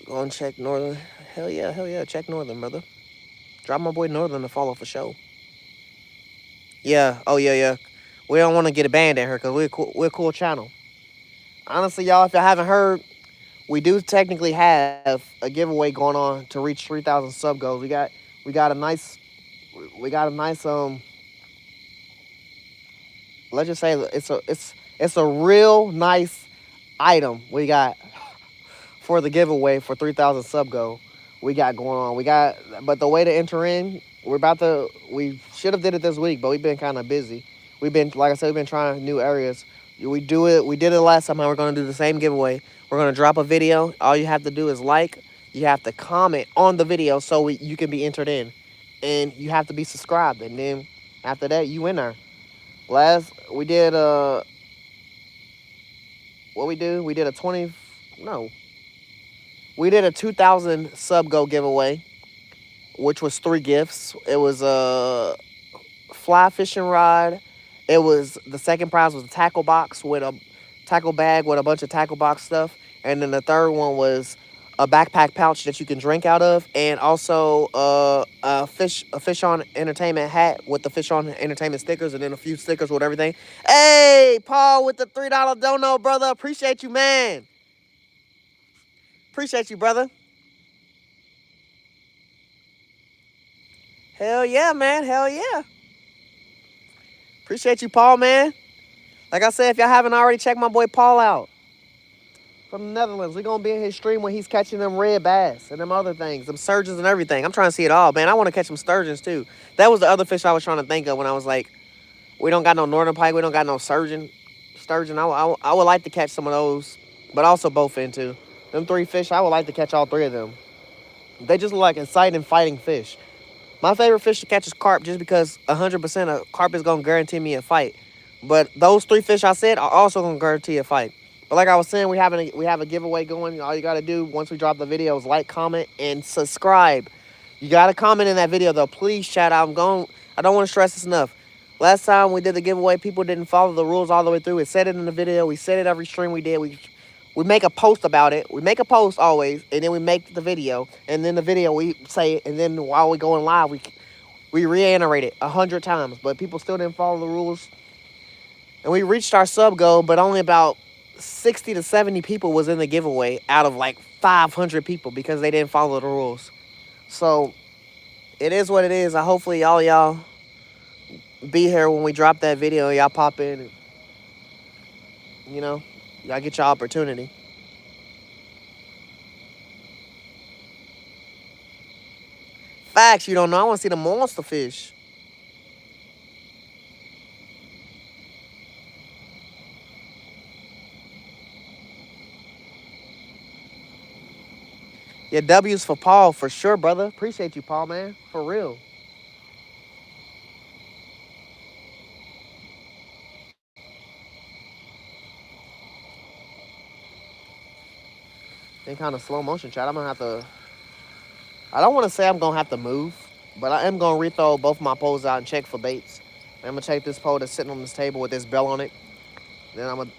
gonna check Northern. Hell yeah, check Northern, brother. Drop my boy Northern to follow for show. Yeah, oh yeah, yeah. We don't want to get a banned at her because we're a cool channel. Honestly, y'all, if y'all haven't heard, we do technically have a giveaway going on to reach 3,000 sub goals. We got a nice we got a nice let's just say It's a real nice item we got for the giveaway for 3,000 sub go. We got going on. But the way to enter in, we should have did it this week, but we've been kind of busy. We've been, like I said, we've been trying new areas. We did it last time, and we're going to do the same giveaway. We're going to drop a video. All you have to do is like, you have to comment on the video so you can be entered in. And you have to be subscribed. And then after that, you win there. We did, what we do? We did a 20, no. We did a 2,000 sub go giveaway, which was 3 gifts. It was a fly fishing rod. It was the second prize was a tackle box with a tackle bag with a bunch of tackle box stuff, and then the third one was a backpack pouch that you can drink out of, and also a fish on entertainment hat with the fish on entertainment stickers, and then a few stickers with everything. Hey, Paul with the $3 dono, brother. Appreciate you, man. Appreciate you, brother. Hell yeah, man. Hell yeah. Appreciate you, Paul, man. Like I said, if y'all haven't already, check my boy Paul out from the Netherlands. We're going to be in his stream when he's catching them red bass and them other things, them sturgeons and everything. I'm trying to see it all, man. I want to catch some sturgeons, too. That was the other fish I was trying to think of when I was like, we don't got no northern pike. We don't got no sturgeon. I would like to catch some of those, but also bowfin, too. Them 3 fish, I would like to catch all 3 of them. They just look like exciting fighting fish. My favorite fish to catch is carp just because 100% of carp is going to guarantee me a fight. But those 3 fish I said are also going to guarantee a fight. But like I was saying, we have a giveaway going. All you got to do once we drop the video is like, comment, and subscribe. You got to comment in that video, though. Please, chat. I don't want to stress this enough. Last time we did the giveaway, people didn't follow the rules all the way through. We said it in the video. We said it every stream we did. We make a post about it. We make a post always, and then we make the video. And then the video, we say it. And then while we going live, we reiterate it 100 times. But people still didn't follow the rules. And we reached our sub goal, but only about 60 to 70 people was in the giveaway out of like 500 people because they didn't follow the rules. So it is what it is. Hopefully all y'all be here when we drop that video. Y'all pop in and, you know, y'all get your opportunity. Facts, you don't know. I want to see the monster fish. Yeah, W's for Paul, for sure, brother. Appreciate you, Paul, man. For real. In kind of slow motion, chat. I'm going to have to... I don't want to say I'm going to have to move, but I am going to re-throw both my poles out and check for baits. I'm going to take this pole that's sitting on this table with this bell on it. Then I'm going to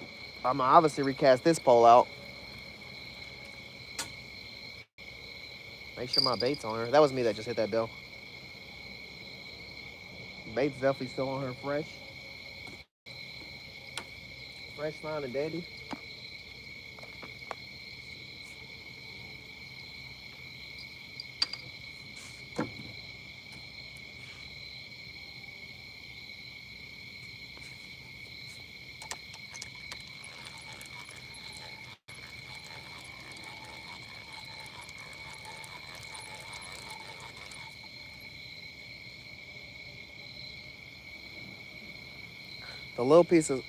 obviously recast this pole out. Make sure my bait's on her. That was me that just hit that bell. Bait's definitely still on her fresh. Fresh, fine, and dandy.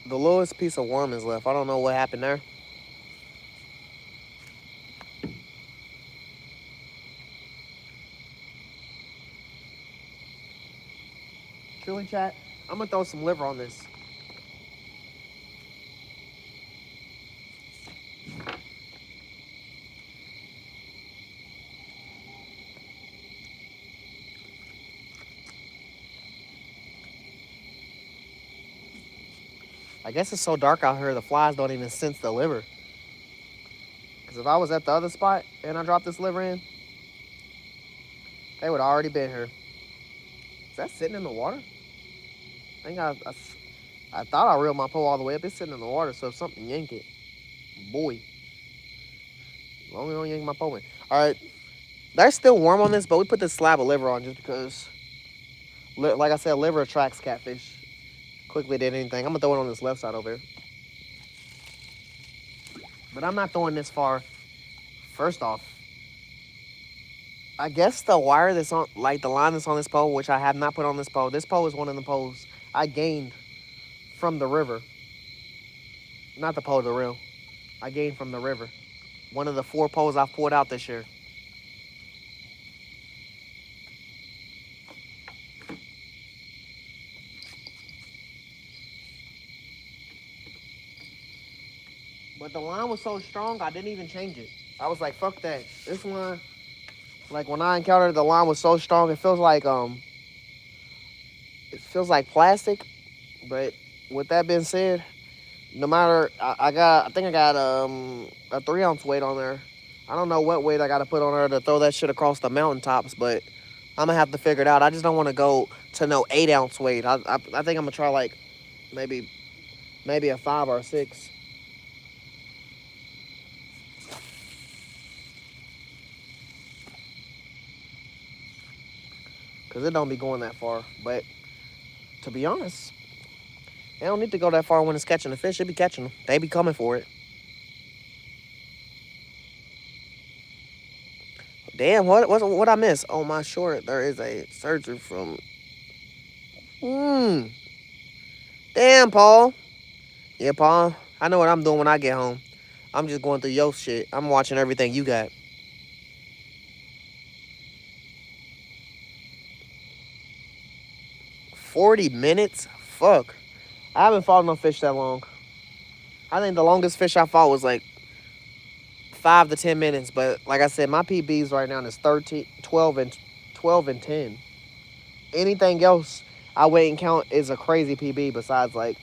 The lowest piece of worm is left. I don't know what happened there. Truly, chat, I'm gonna throw some liver on this. I guess it's so dark out here, the flies don't even sense the liver. Because if I was at the other spot and I dropped this liver in, they would have already been here. Is that sitting in the water? I think I thought I reeled my pole all the way up. It's sitting in the water, so if something yank it, boy. As long as I don't yank my pole in. All right. There's still worm on this, but we put this slab of liver on just because, like I said, liver attracts catfish quickly than anything. I'm going to throw it on this left side over here. But I'm not throwing this far. First off, I guess the wire that's on, like the line that's on this pole, which I have not put on this pole. This pole is one of the poles I gained from the river. Not the pole, the reel. I gained from the river. One of the 4 poles I've pulled out this year. But the line was so strong, I didn't even change it. I was like, fuck that. This line, like when I encountered the line was so strong, it feels like plastic. But with that being said, no matter, I think I got a 3 ounce weight on there. I don't know what weight I got to put on there to throw that shit across the mountaintops, but I'm gonna have to figure it out. I just don't want to go to no 8 ounce weight. I think I'm gonna try like maybe a 5 or a 6. Cause it don't be going that far. But to be honest, they don't need to go that far when it's catching the fish. They be catching them. They be coming for it. Damn, what I miss? On my short, there is a surgery from. Damn, Paul. Yeah, Paul. I know what I'm doing when I get home. I'm just going through your shit. I'm watching everything you got. 40 minutes? Fuck. I haven't fought no fish that long. I think the longest fish I fought was like 5 to 10 minutes. But like I said, my PBs right now is 13, 12 and 10. Anything else I weigh and count is a crazy PB besides like,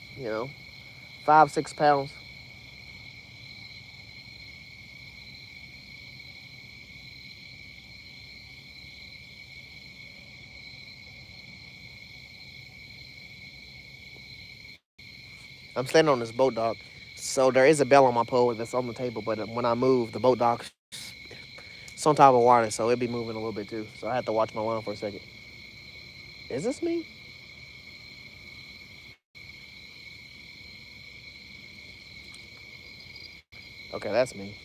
5, 6 pounds. I'm standing on this boat dock. So there is a bell on my pole that's on the table, but when I move, the boat dock it's on top of water, so it'll be moving a little bit too. So I have to watch my line for a second. Is this me? Okay, that's me.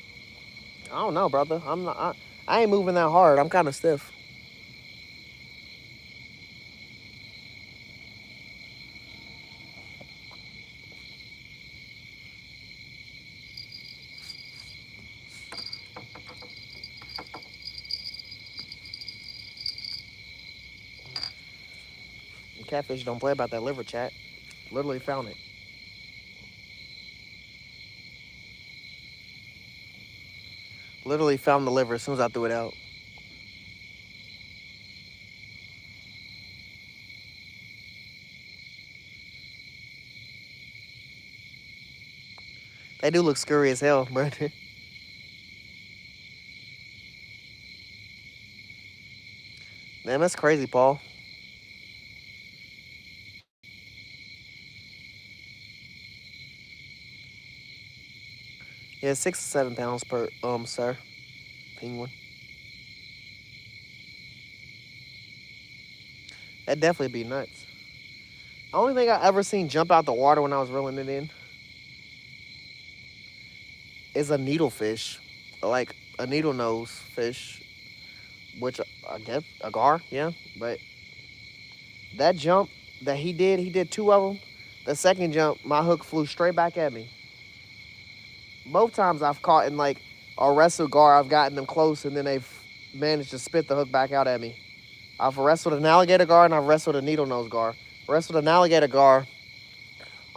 I don't know, brother. I'm not. I ain't moving that hard. I'm kind of stiff. Catfish don't play about that liver, chat. Literally found it. Literally found the liver as soon as I threw it out. They do look scurry as hell, but damn, that's crazy, Paul. Yeah, 6 to 7 pounds per sir. Penguin. That'd definitely be nuts. The only thing I ever seen jump out the water when I was reeling it in is a needlefish, like a needle nose fish, which I guess a gar, yeah. But that jump that he did 2 of them. The second jump, my hook flew straight back at me. Both times I've caught in like a wrestle gar, I've gotten them close and then they've managed to spit the hook back out at me. I've wrestled an alligator gar and I've wrestled a needle nose gar. Wrestled an alligator gar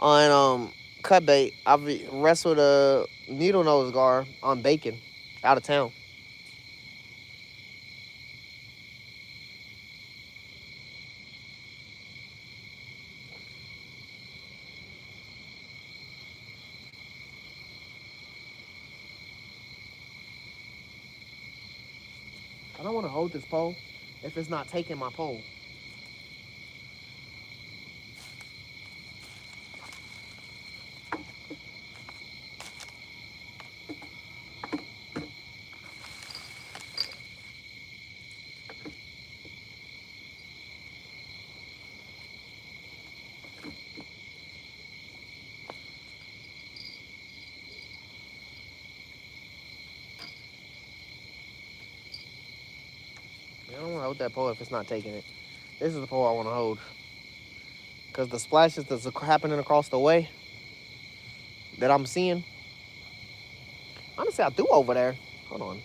on cut bait. I've wrestled a needle nose gar on bacon out of town. I don't want to hold this pole if it's not taking my pole. hold that pole if it's not taking it. This is the pole I want to hold. Because the splashes that's happening across the way that I'm seeing. Honestly, I do over there. Hold on.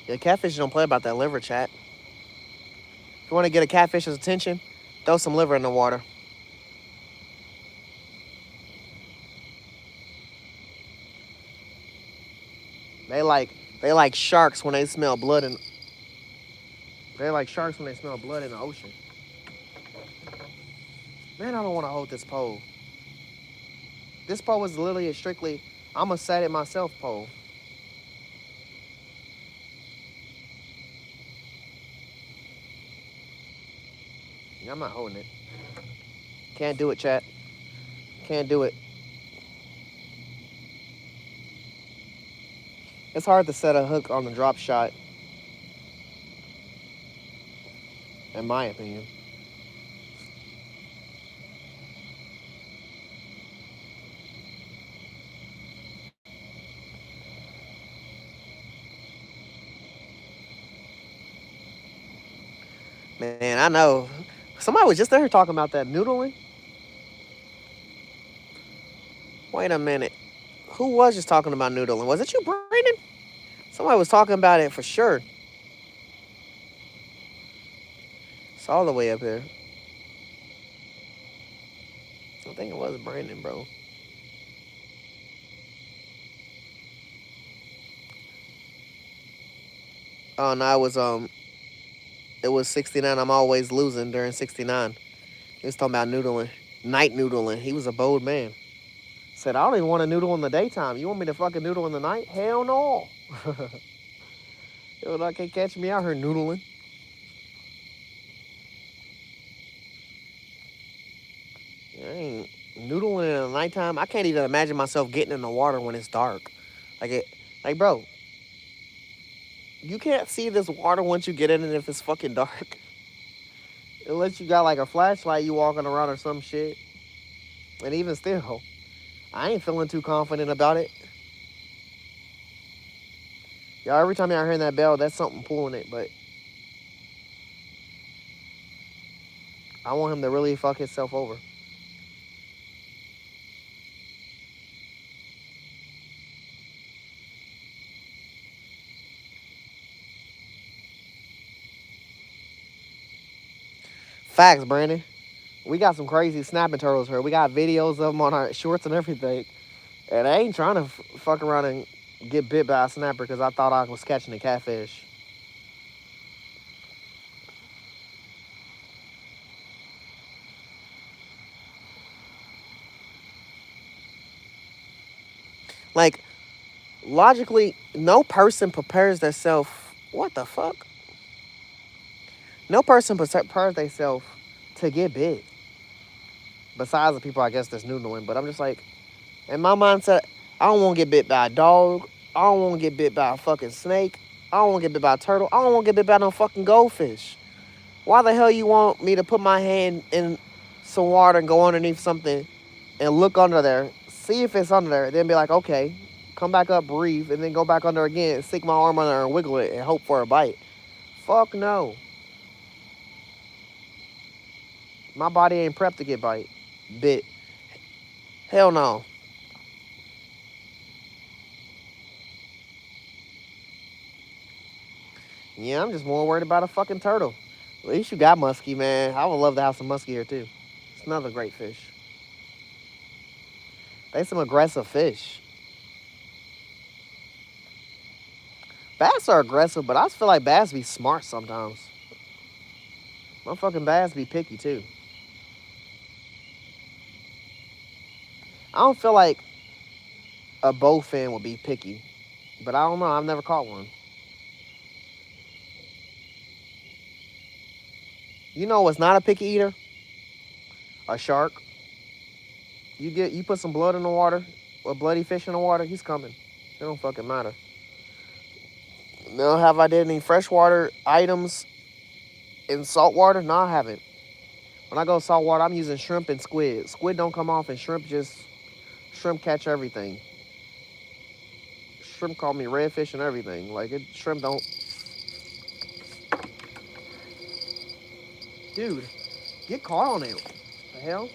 Yeah, catfish don't play about that liver, chat. If you want to get a catfish's attention, throw some liver in the water. They like they like sharks when they smell blood in they like sharks when they smell blood in the ocean. Man, I don't want to hold this pole. This pole is literally a strictly I'm a set it myself pole. Yeah, I'm not holding it. Can't do it, chat. Can't do it. It's hard to set a hook on the drop shot, in my opinion. Man, I know. Somebody was just there talking about that noodling. Wait a minute. Who was just talking about noodling? Was it you, Brandon? Somebody was talking about it for sure. It's all the way up here. I think it was Brandon, bro. Oh no, it was 69. I'm always losing during 69. He was talking about noodling, night noodling. He was a bold man. Said I don't even want to noodle in the daytime. You want me to fucking noodle in the night? Hell no. Yo, I can't catch me out here noodling. I ain't noodling in the nighttime. I can't even imagine myself getting in the water when it's dark. Like it, like bro, you can't see this water once you get in it if it's fucking dark. Unless you got like a flashlight, you walking around or some shit. And even still, I ain't feeling too confident about it. Y'all, every time y'all hearing that bell, that's something pulling it. But I want him to really fuck himself over. Facts, Brandon. We got some crazy snapping turtles here. We got videos of them on our shorts and everything. And I ain't trying to fuck around and get bit by a snapper because I thought I was catching a catfish. Like, logically, no person prepares themselves. What the fuck? No person prepares themselves to get bit. Besides the people, I guess, that's noodling. But I'm just like, in my mindset, I don't want to get bit by a dog. I don't want to get bit by a fucking snake. I don't want to get bit by a turtle. I don't want to get bit by no fucking goldfish. Why the hell you want me to put my hand in some water and go underneath something and look under there, see if it's under there, then be like, okay, come back up, breathe, and then go back under again, stick my arm under there and wiggle it and hope for a bite? Fuck no. My body ain't prepped to get bit. Hell no. Yeah, I'm just more worried about a fucking turtle. At least you got muskie, man. I would love to have some muskie here too. It's another great fish. They some aggressive fish. Bass are aggressive, but I just feel like bass be smart sometimes. Motherfucking bass be picky too. I don't feel like a bowfin would be picky, but I don't know. I've never caught one. You know what's not a picky eater? A shark. You put some blood in the water, or bloody fish in the water, he's coming. It don't fucking matter. Now, have I did any freshwater items in saltwater? No, I haven't. When I go saltwater, I'm using shrimp and squid. Squid don't come off, and shrimp catch everything. Shrimp call me redfish and everything. Like shrimp don't. Dude, get caught on it. The hell?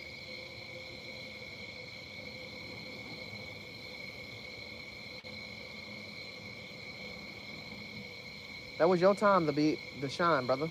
That was your time to shine, brother.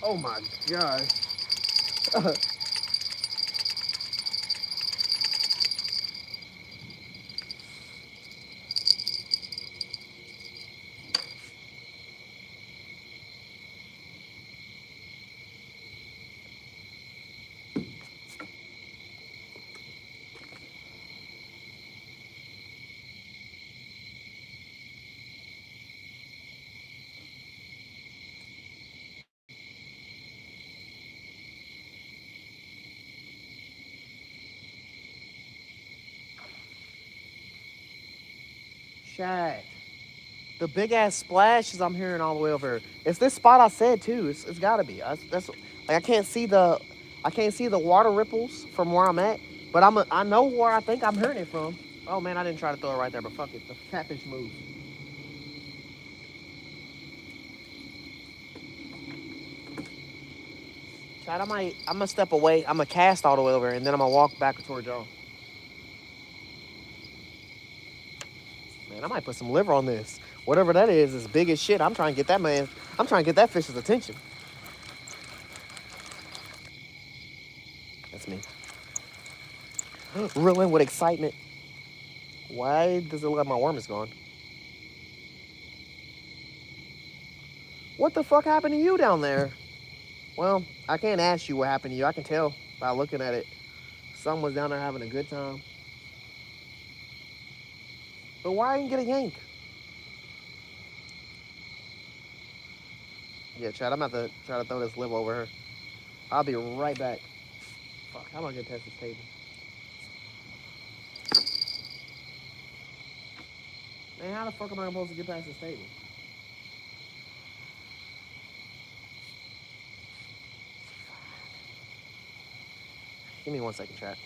Oh my gosh. Shad. The big ass splashes I'm hearing all the way over here. It's this spot I said too. It's gotta be. That's like I can't see the water ripples from where I'm at, but I know where I think I'm hearing it from. Oh man, I didn't try to throw it right there, but fuck it. The catfish moved. Chad, I'm gonna step away. I'm gonna cast all the way over, and then I'm gonna walk back towards y'all. Man, I might put some liver on this. Whatever that is big as shit. I'm trying to get that man. I'm trying to get that fish's attention. That's me. Reeling with excitement. Why does it look like my worm is gone? What the fuck happened to you down there? Well, I can't ask you what happened to you. I can tell by looking at it. Someone was down there having a good time. But why didn't you get a yank? Yeah, Chad, I'm about to try to throw this liver over her. I'll be right back. Fuck, how am I gonna test this table? Man, how the fuck am I supposed to get past this table? Give me 1 second, chat.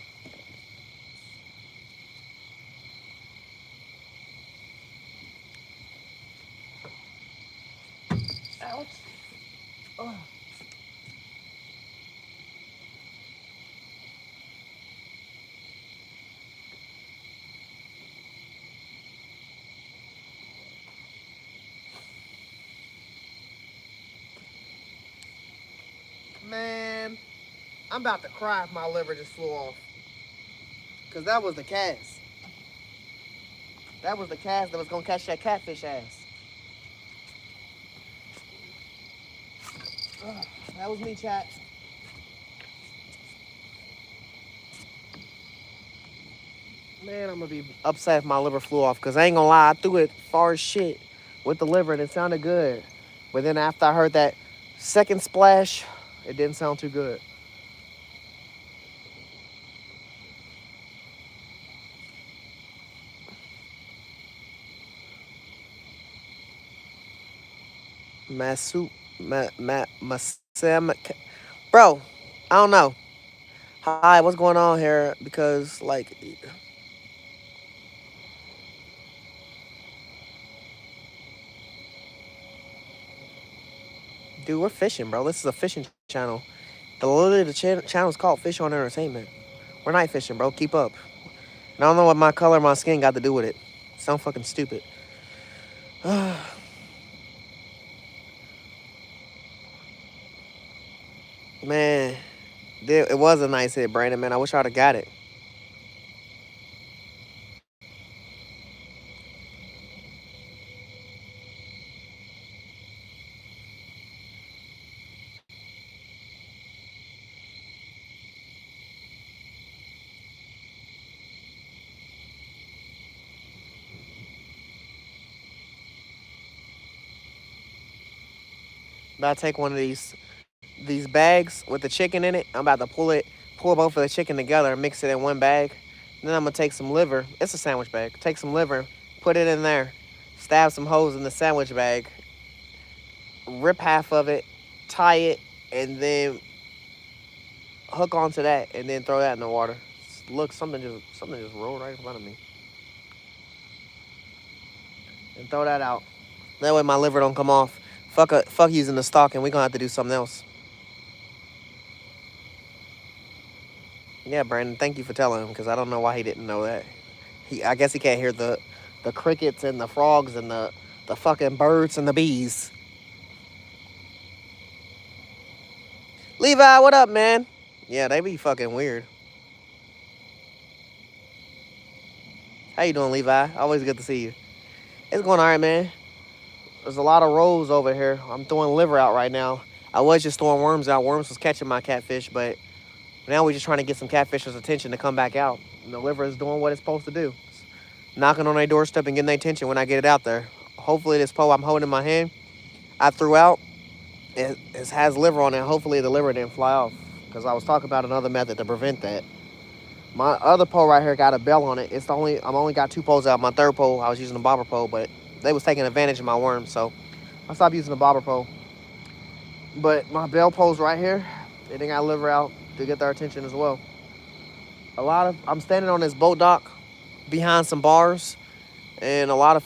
Ouch. Oh. Man, I'm about to cry if my liver just flew off. Cause that was the cast. That was the cast that was gonna catch that catfish ass. Ugh, that was me, chat. Man, I'm gonna be upset if my liver flew off. Cause I ain't gonna lie, I threw it far as shit with the liver and it sounded good. But then after I heard that second splash, it didn't sound too good. Masu, Masam, bro, I don't know. Hi, what's going on here? Because like, dude, we're fishing, bro. This is a fishing channel. Literally the channel is called Fish on Entertainment. We're night fishing, bro. Keep up. And I don't know what my color of my skin got to do with it. Sound fucking stupid. Man, it was a nice hit, Brandon, man. I wish I'd have got it. But I take one of these bags with the chicken in it. I'm about to pull both of the chicken together and mix it in one bag. Then I'm gonna take some liver. It's a sandwich bag. Take some liver, put it in there, stab some holes in the sandwich bag, rip half of it, tie it, and then hook onto that, and then throw that in the water. Look, something just rolled right in front of me, and throw that out. That way my liver don't come off. Fuck using the stock, and we gonna have to do something else. Yeah, Brandon, thank you for telling him because I don't know why he didn't know that. I guess he can't hear the crickets and the frogs and the fucking birds and the bees. Levi, what up, man? Yeah, they be fucking weird. How you doing, Levi? Always good to see you. It's going all right, man. There's a lot of rows over here. I'm throwing liver out right now. I was just throwing worms out. Worms was catching my catfish, but now we're just trying to get some catfishers' attention to come back out. And the liver is doing what it's supposed to do. Knocking on their doorstep and getting their attention when I get it out there. Hopefully this pole I'm holding in my hand, I threw out, it has liver on it. Hopefully the liver didn't fly off. Because I was talking about another method to prevent that. My other pole right here got a bell on it. I'm only got two poles out. My third pole, I was using a bobber pole, but they was taking advantage of my worms, so I stopped using the bobber pole. But my bell pole's right here. They got liver out to get their attention as well. I'm standing on this boat dock behind some bars, and a lot of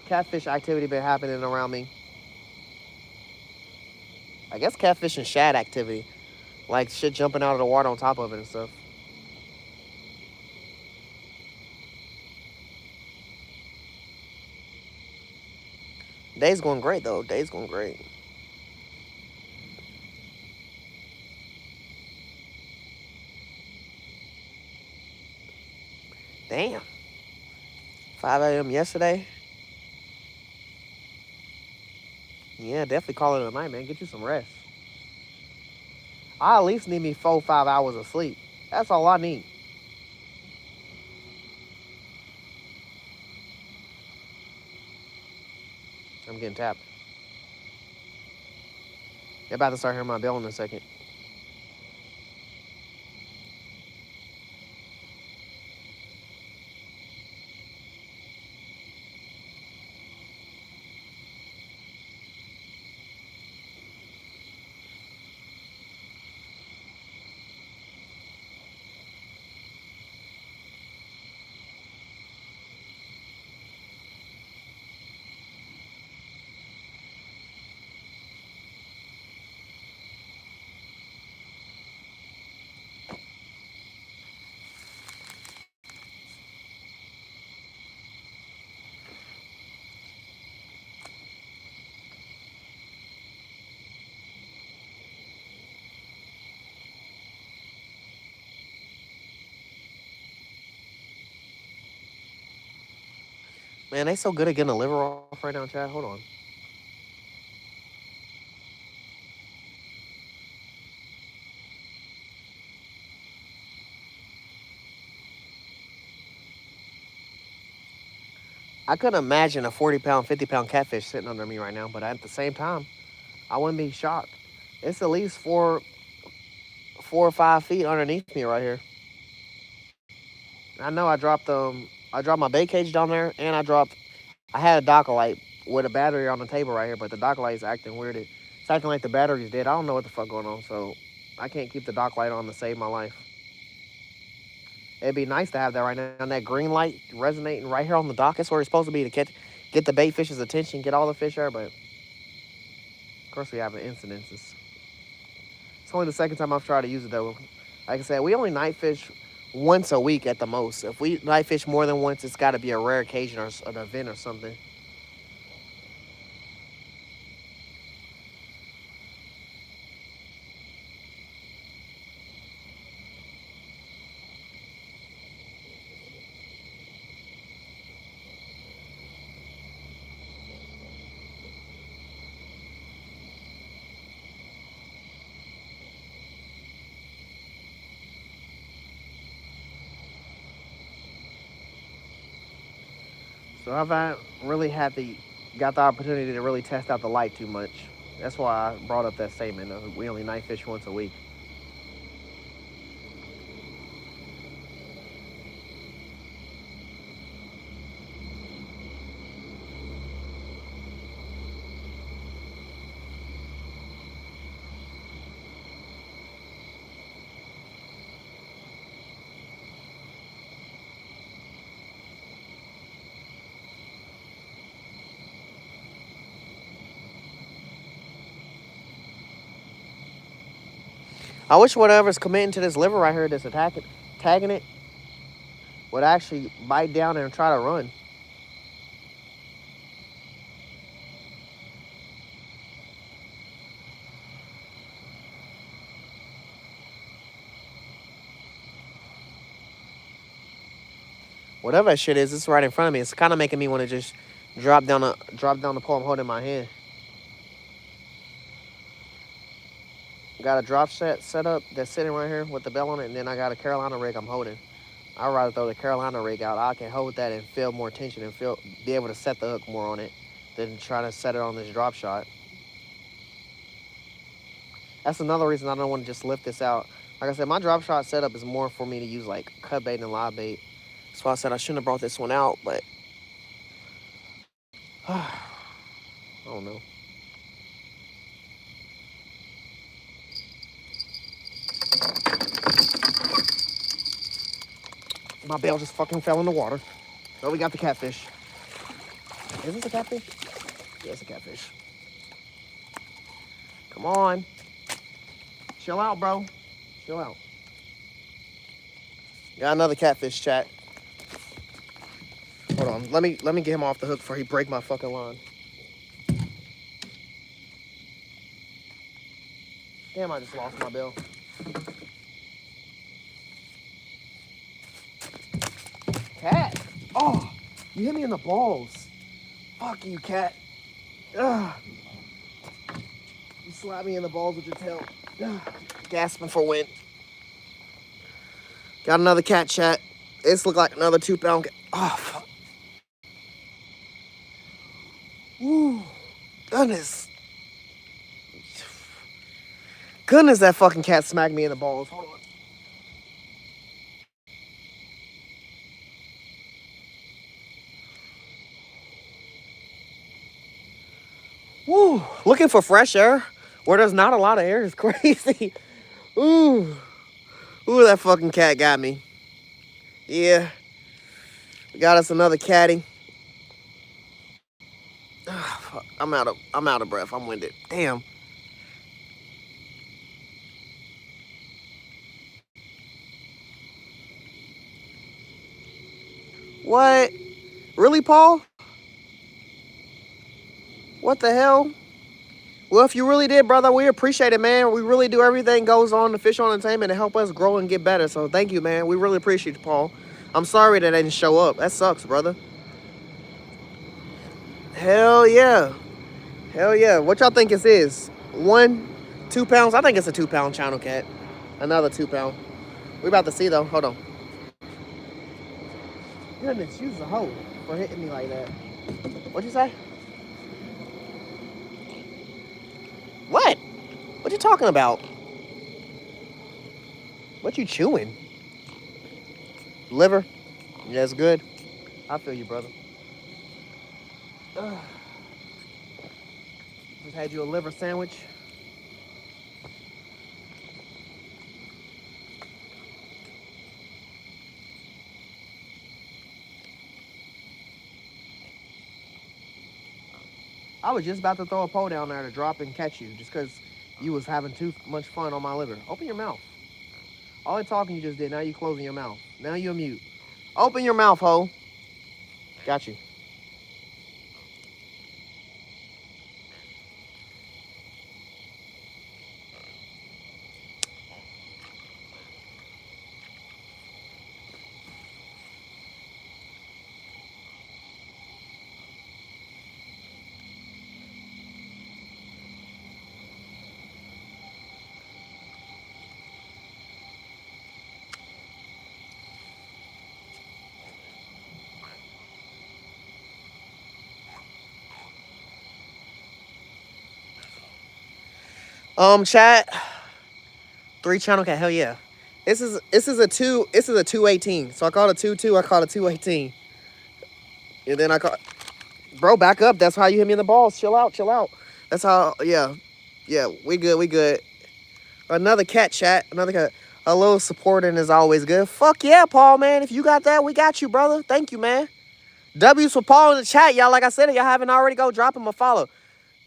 catfish activity been happening around me. I guess catfish and shad activity, like shit jumping out of the water on top of it and stuff. Day's going great though. Day's going great. Damn. 5 a.m. yesterday. Yeah, definitely call it a night, man. Get you some rest. I at least need me 4 5 hours of sleep. That's all I need. I'm getting tapped. They're about to start hearing my bell in a second. Man, they so good at getting a liver off right now, Chad. Hold on. I couldn't imagine a 40 pound, 50 pound catfish sitting under me right now, but at the same time, I wouldn't be shocked. It's at least 4 or 5 feet underneath me right here. I know I dropped my bait cage down there, and I had a dock light with a battery on the table right here, but the dock light is acting weird. It's acting like the battery's dead. I don't know what the fuck going on, so I can't keep the dock light on to save my life. It'd be nice to have that right now. And that green light resonating right here on the dock. That's where it's supposed to be to get the bait fish's attention, get all the fish there. But of course, we have incidences. It's only the second time I've tried to use it though. Like I said, we only night fish once a week at the most. If we night fish more than once, it's got to be a rare occasion or an event or something. So I've really got the opportunity to really test out the light too much. That's why I brought up that statement of we only night fish once a week. I wish whatever's committing to this liver right here that's tagging it, would actually bite down and try to run. Whatever that shit is, it's right in front of me. It's kind of making me want to just drop down the pole I'm holding in my hand. Got a drop set up that's sitting right here with the bell on it, and then I got a Carolina rig I'm holding. I'd rather throw the Carolina rig out. I can hold that and feel more tension and be able to set the hook more on it than trying to set it on this drop shot. That's another reason I don't want to just lift this out. Like I said, my drop shot setup is more for me to use like cut bait and live bait. That's why I said I shouldn't have brought this one out, but I don't know. My bail just fucking fell in the water. So we got the catfish. Is this a catfish? Yeah, it's a catfish. Come on. Chill out, bro. Chill out. Got another catfish, chat. Hold on. Let me get him off the hook before he break my fucking line. Damn, I just lost my bill. Cat. Oh, you hit me in the balls. Fuck you, cat. Ugh. You slapped me in the balls with your tail. Ugh. Gasping for wind. Got another cat, chat. This look like another 2-pound cat. Oh, fuck. Ooh. Goodness. Goodness, that fucking cat smacked me in the balls. Hold on. Woo. Looking for fresh air where there's not a lot of air is crazy. Ooh. Ooh, that fucking cat got me. Yeah. We got us another catty. Oh, fuck. I'm out of breath. I'm winded. Damn. What? Really, Paul? What the hell? Well, if you really did, brother, we appreciate it, man. We really do. Everything goes on the Fish on Entertainment to help us grow and get better. So thank you, man. We really appreciate it, Paul. I'm sorry that I didn't show up. That sucks, brother. Hell yeah. Hell yeah. What y'all think this is? 1, 2 pounds? I think it's a 2-pound channel cat. Another 2-pound. We about to see, though. Hold on. Goodness, use a hoe for hitting me like that. What'd you say? What? What you talking about? What you chewing? Liver? Yeah, it's good. I feel you, brother. Just had you a liver sandwich. I was just about to throw a pole down there to drop and catch you just because you was having too much fun on my liver. Open your mouth. All the talking you just did, now you closing your mouth. Now you mute. Open your mouth, ho. Got you. Chat. 3 channel cat. Hell yeah. This is a 218. So I called it 2-2. I called it 218. And then I call, bro, back up. That's how you hit me in the balls. Chill out, chill out. That's how. Yeah, yeah. We good, we good. Another cat, chat. Another cat. A little supporting is always good. Fuck yeah, Paul, man. If you got that, we got you, brother. Thank you, man. W's for Paul in the chat, y'all. Like I said, if y'all haven't already, go drop him a follow.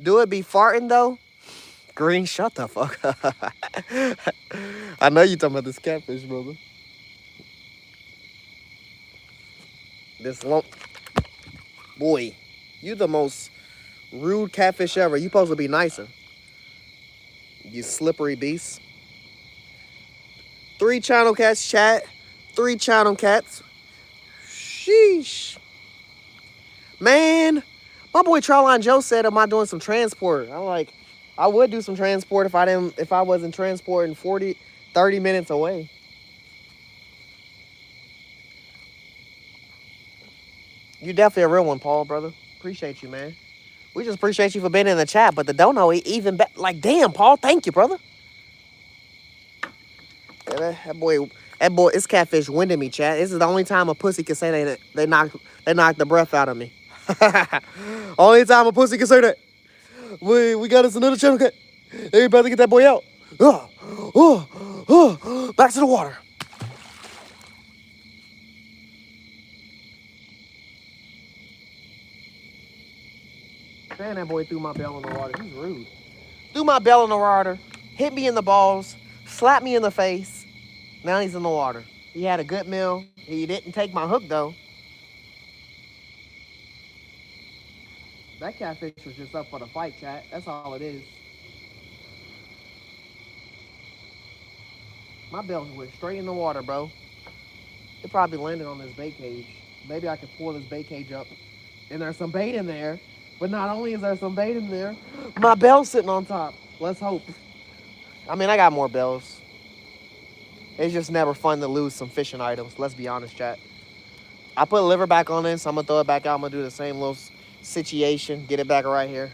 Do it be farting though? Green, shut the fuck up. I know you talking about this catfish, brother. This lump. Boy, you the most rude catfish ever. You supposed to be nicer. You slippery beast. 3 channel cats, chat. 3 channel cats. Sheesh. Man, my boy Charline Joe said, am I doing some transport? I'm like, I would do some transport if I wasn't transporting 30 minutes away. You definitely a real one, Paul, brother. Appreciate you, man. We just appreciate you for being in the chat, but the dono even better. Like, damn, Paul, thank you, brother. Yeah, that boy, it's catfish winding me, chat. This is the only time a pussy can say they knocked the breath out of me. Only time a pussy can say that. We got us another channel cat. Everybody get that boy out. Back to the water. Man, that boy threw my bell in the water. He's rude. Threw my bell in the water, hit me in the balls, slapped me in the face. Now he's in the water. He had a good meal. He didn't take my hook, though. That catfish was just up for the fight, chat. That's all it is. My bell went straight in the water, bro. It probably landed on this bait cage. Maybe I could pull this bait cage up. And there's some bait in there. But not only is there some bait in there, my bell's sitting on top. Let's hope. I mean, I got more bells. It's just never fun to lose some fishing items. Let's be honest, chat. I put liver back on this. I'm going to throw it back out. I'm going to do the same little situation. Get it back right here.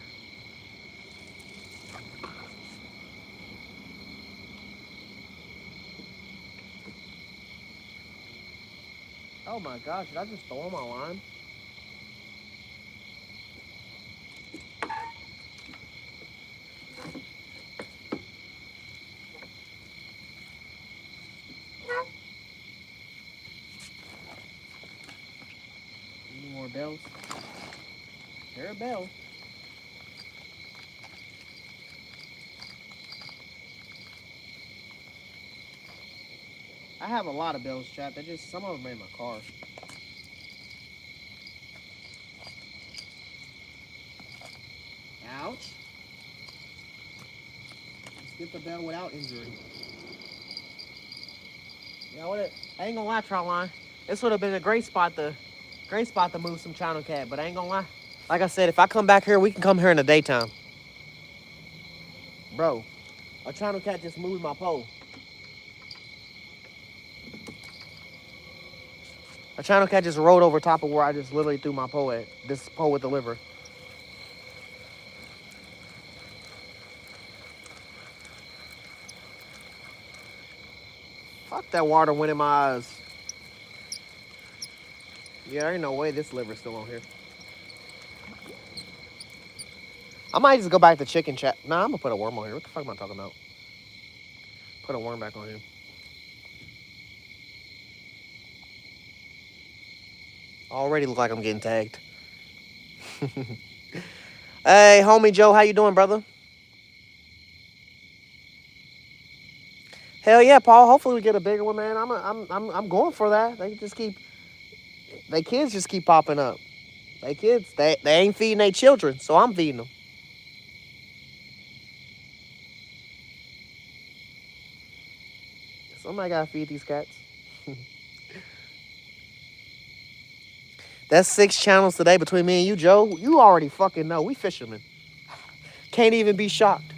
Oh my gosh, did I just throw my line? Any more bells? There are bells. I have a lot of bells, chat. They're just, some of them are in my car. Ouch. Let's get the bell without injury. Yeah, I ain't gonna lie, Trotline. This would have been a great spot to move some channel cat, but I ain't gonna lie. Like I said, if I come back here, we can come here in the daytime. Bro, a channel cat just moved my pole. A channel cat just rode over top of where I just literally threw my pole at. This pole with the liver. Fuck, that water went in my eyes. Yeah, there ain't no way this liver's still on here. I might just go back to chicken chat. Nah, I'm gonna put a worm on here. What the fuck am I talking about? Put a worm back on here. Already look like I'm getting tagged. Hey, homie Joe, how you doing, brother? Hell yeah, Paul. Hopefully we get a bigger one, man. I'm going for that. They kids just keep popping up. They kids, they ain't feeding their children, so I'm feeding them. Somebody gotta feed these cats. That's 6 channels today between me and you, Joe. You already fucking know. We fishermen. Can't even be shocked.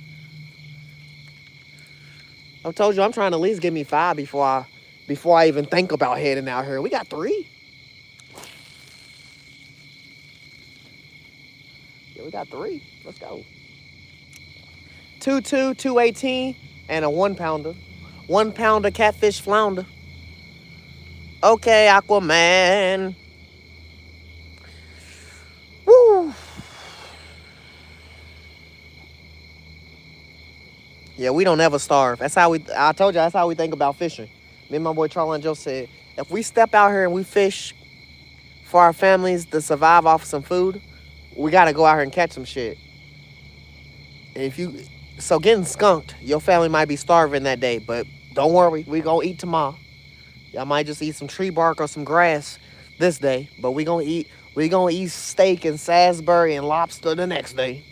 I told you I'm trying to at least give me 5 before I even think about heading out here. We got 3. Yeah, we got 3. Let's go. 218, and a 1 pounder. 1 pounder catfish flounder. Okay, Aquaman. Woo. Yeah, we don't ever starve. I told you, that's how we think about fishing. Me and my boy Charlie and Joe said, if we step out here and we fish for our families to survive off some food, we got to go out here and catch some shit. And so getting skunked, your family might be starving that day, but don't worry, we gonna eat tomorrow. Y'all might just eat some tree bark or some grass this day, but we gonna eat steak and Salisbury and lobster the next day.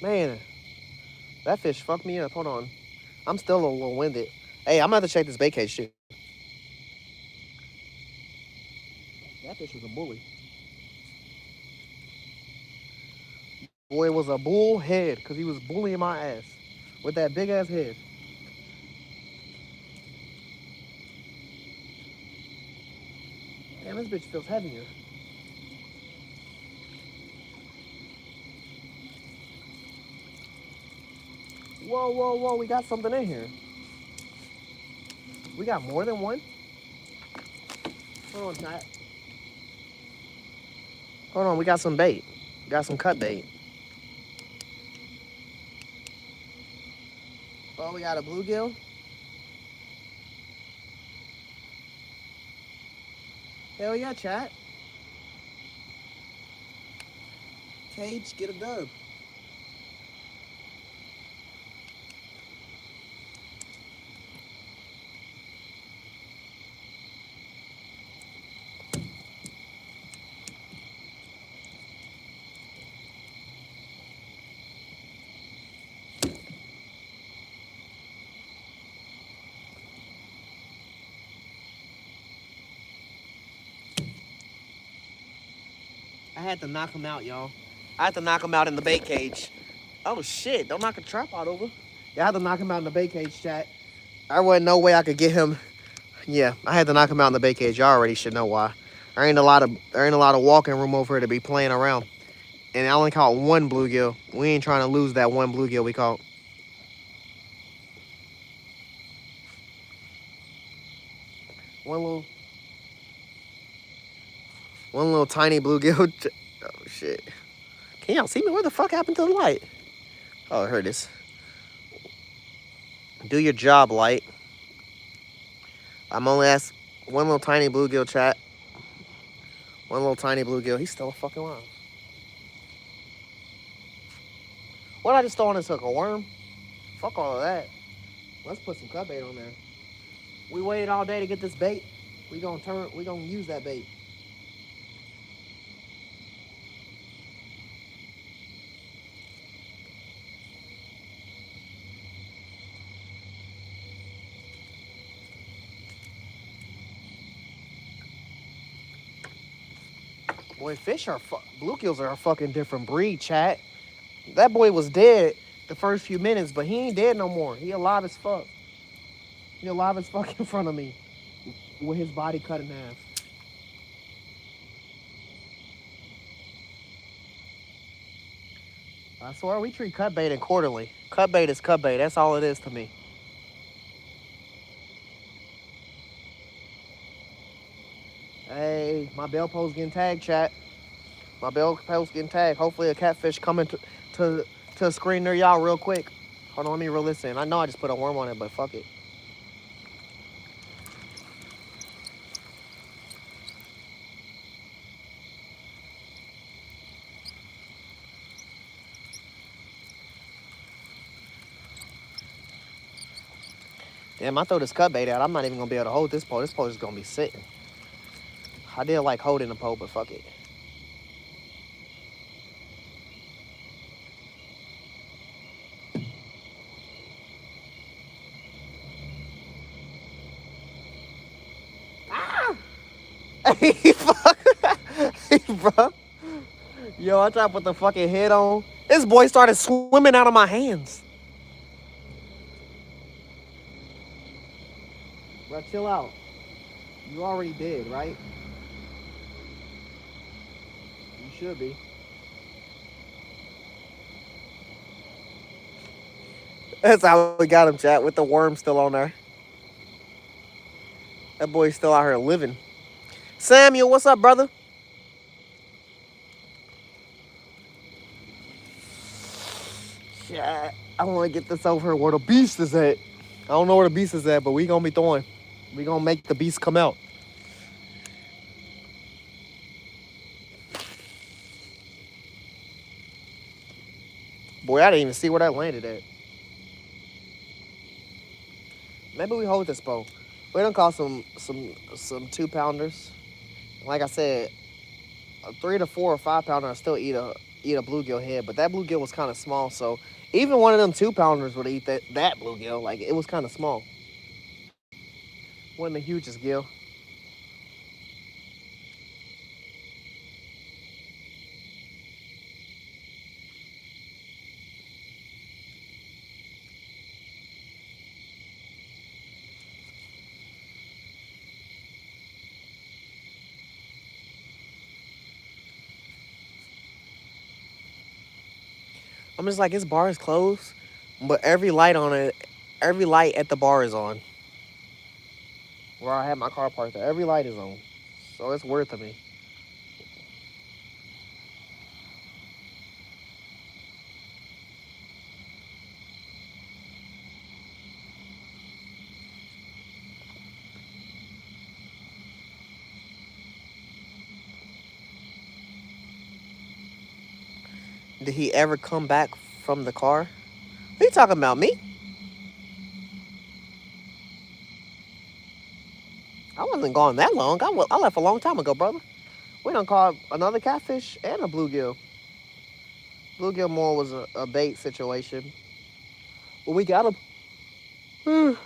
Man, that fish fucked me up. Hold on. I'm still a little winded. Hey, I'm gonna have to check this bait cage shit. That fish was a bully. Boy, it was a bull head, because he was bullying my ass with that big ass head. Damn, this bitch feels heavier. Whoa, whoa, whoa, we got something in here. We got more than one? Hold on, chat. Hold on, we got some bait. We got some cut bait. Oh, we got a bluegill. Hell yeah, chat. Cage, get a dub. I had to knock him out, y'all. I had to knock him out in the bait cage. Oh shit, don't knock a tripod over. Yeah, I had to knock him out in the bait cage, chat. There wasn't no way I could get him. Yeah, I had to knock him out in the bait cage. Y'all already should know why. There ain't a lot of walking room over here to be playing around. And I only caught one bluegill. We ain't trying to lose that one bluegill we caught. One little one little tiny bluegill. Oh shit. Can y'all see me? Where the fuck happened to the light? Oh, I heard this. Do your job, light. I'm only asked one little tiny bluegill, chat. One little tiny bluegill. He's still a fucking alive. What I just throw on this hook? A worm? Fuck all of that. Let's put some cut bait on there. We waited all day to get this bait. We gonna use that bait. Boy, bluegills are a fucking different breed, chat. That boy was dead the first few minutes, but he ain't dead no more. He alive as fuck. He alive as fuck in front of me with his body cut in half. I swear we treat cut bait quarterly. Cut bait is cut bait. That's all it is to me. Hey, my bell post getting tagged, chat. My bell post getting tagged. Hopefully a catfish coming to a screen near y'all real quick. Hold on, let me reel this in. I know I just put a worm on it, but fuck it. Damn, I throw this cut bait out. I'm not even gonna be able to hold this pole. This pole is gonna be sitting. I did like holding the pole, but fuck it. Ah! Hey, fuck. Hey, bro. Yo, I tried to put the fucking head on. This boy started swimming out of my hands. Bro, chill out. You already did, right? You should be. That's how we got him, chat, with the worm still on there. That boy's still out here living. Samuel, what's up, brother? Yeah, I want to get this over where the beast is at. I don't know where the beast is at, but we gonna be throwing. We gonna make the beast come out. Boy, I didn't even see where that landed at. Maybe we hold this bow. We done caught some 2-pounders. Like I said, a 3 to 4 or 5-pounder I still eat a bluegill head, but that bluegill was kind of small, so even one of them 2-pounders would eat that bluegill. Like, it was kind of small. Wasn't the hugest gill. I'm just like, this bar is closed, but every light at the bar is on. Where I had my car parked there, every light is on. So it's worth to me. Did he ever come back from the car? What are you talking about, me? I wasn't gone that long. I left a long time ago, brother. We done caught another catfish and a bluegill. Bluegill more was a bait situation. But we got him.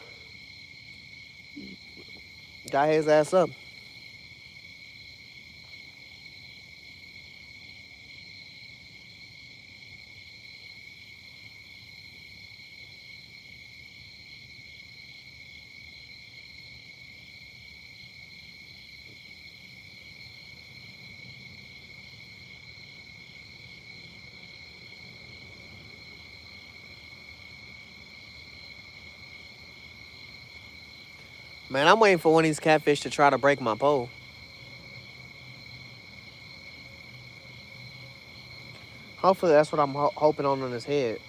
Got his ass up. Man, I'm waiting for one of these catfish to try to break my pole. Hopefully that's what I'm hoping on his head.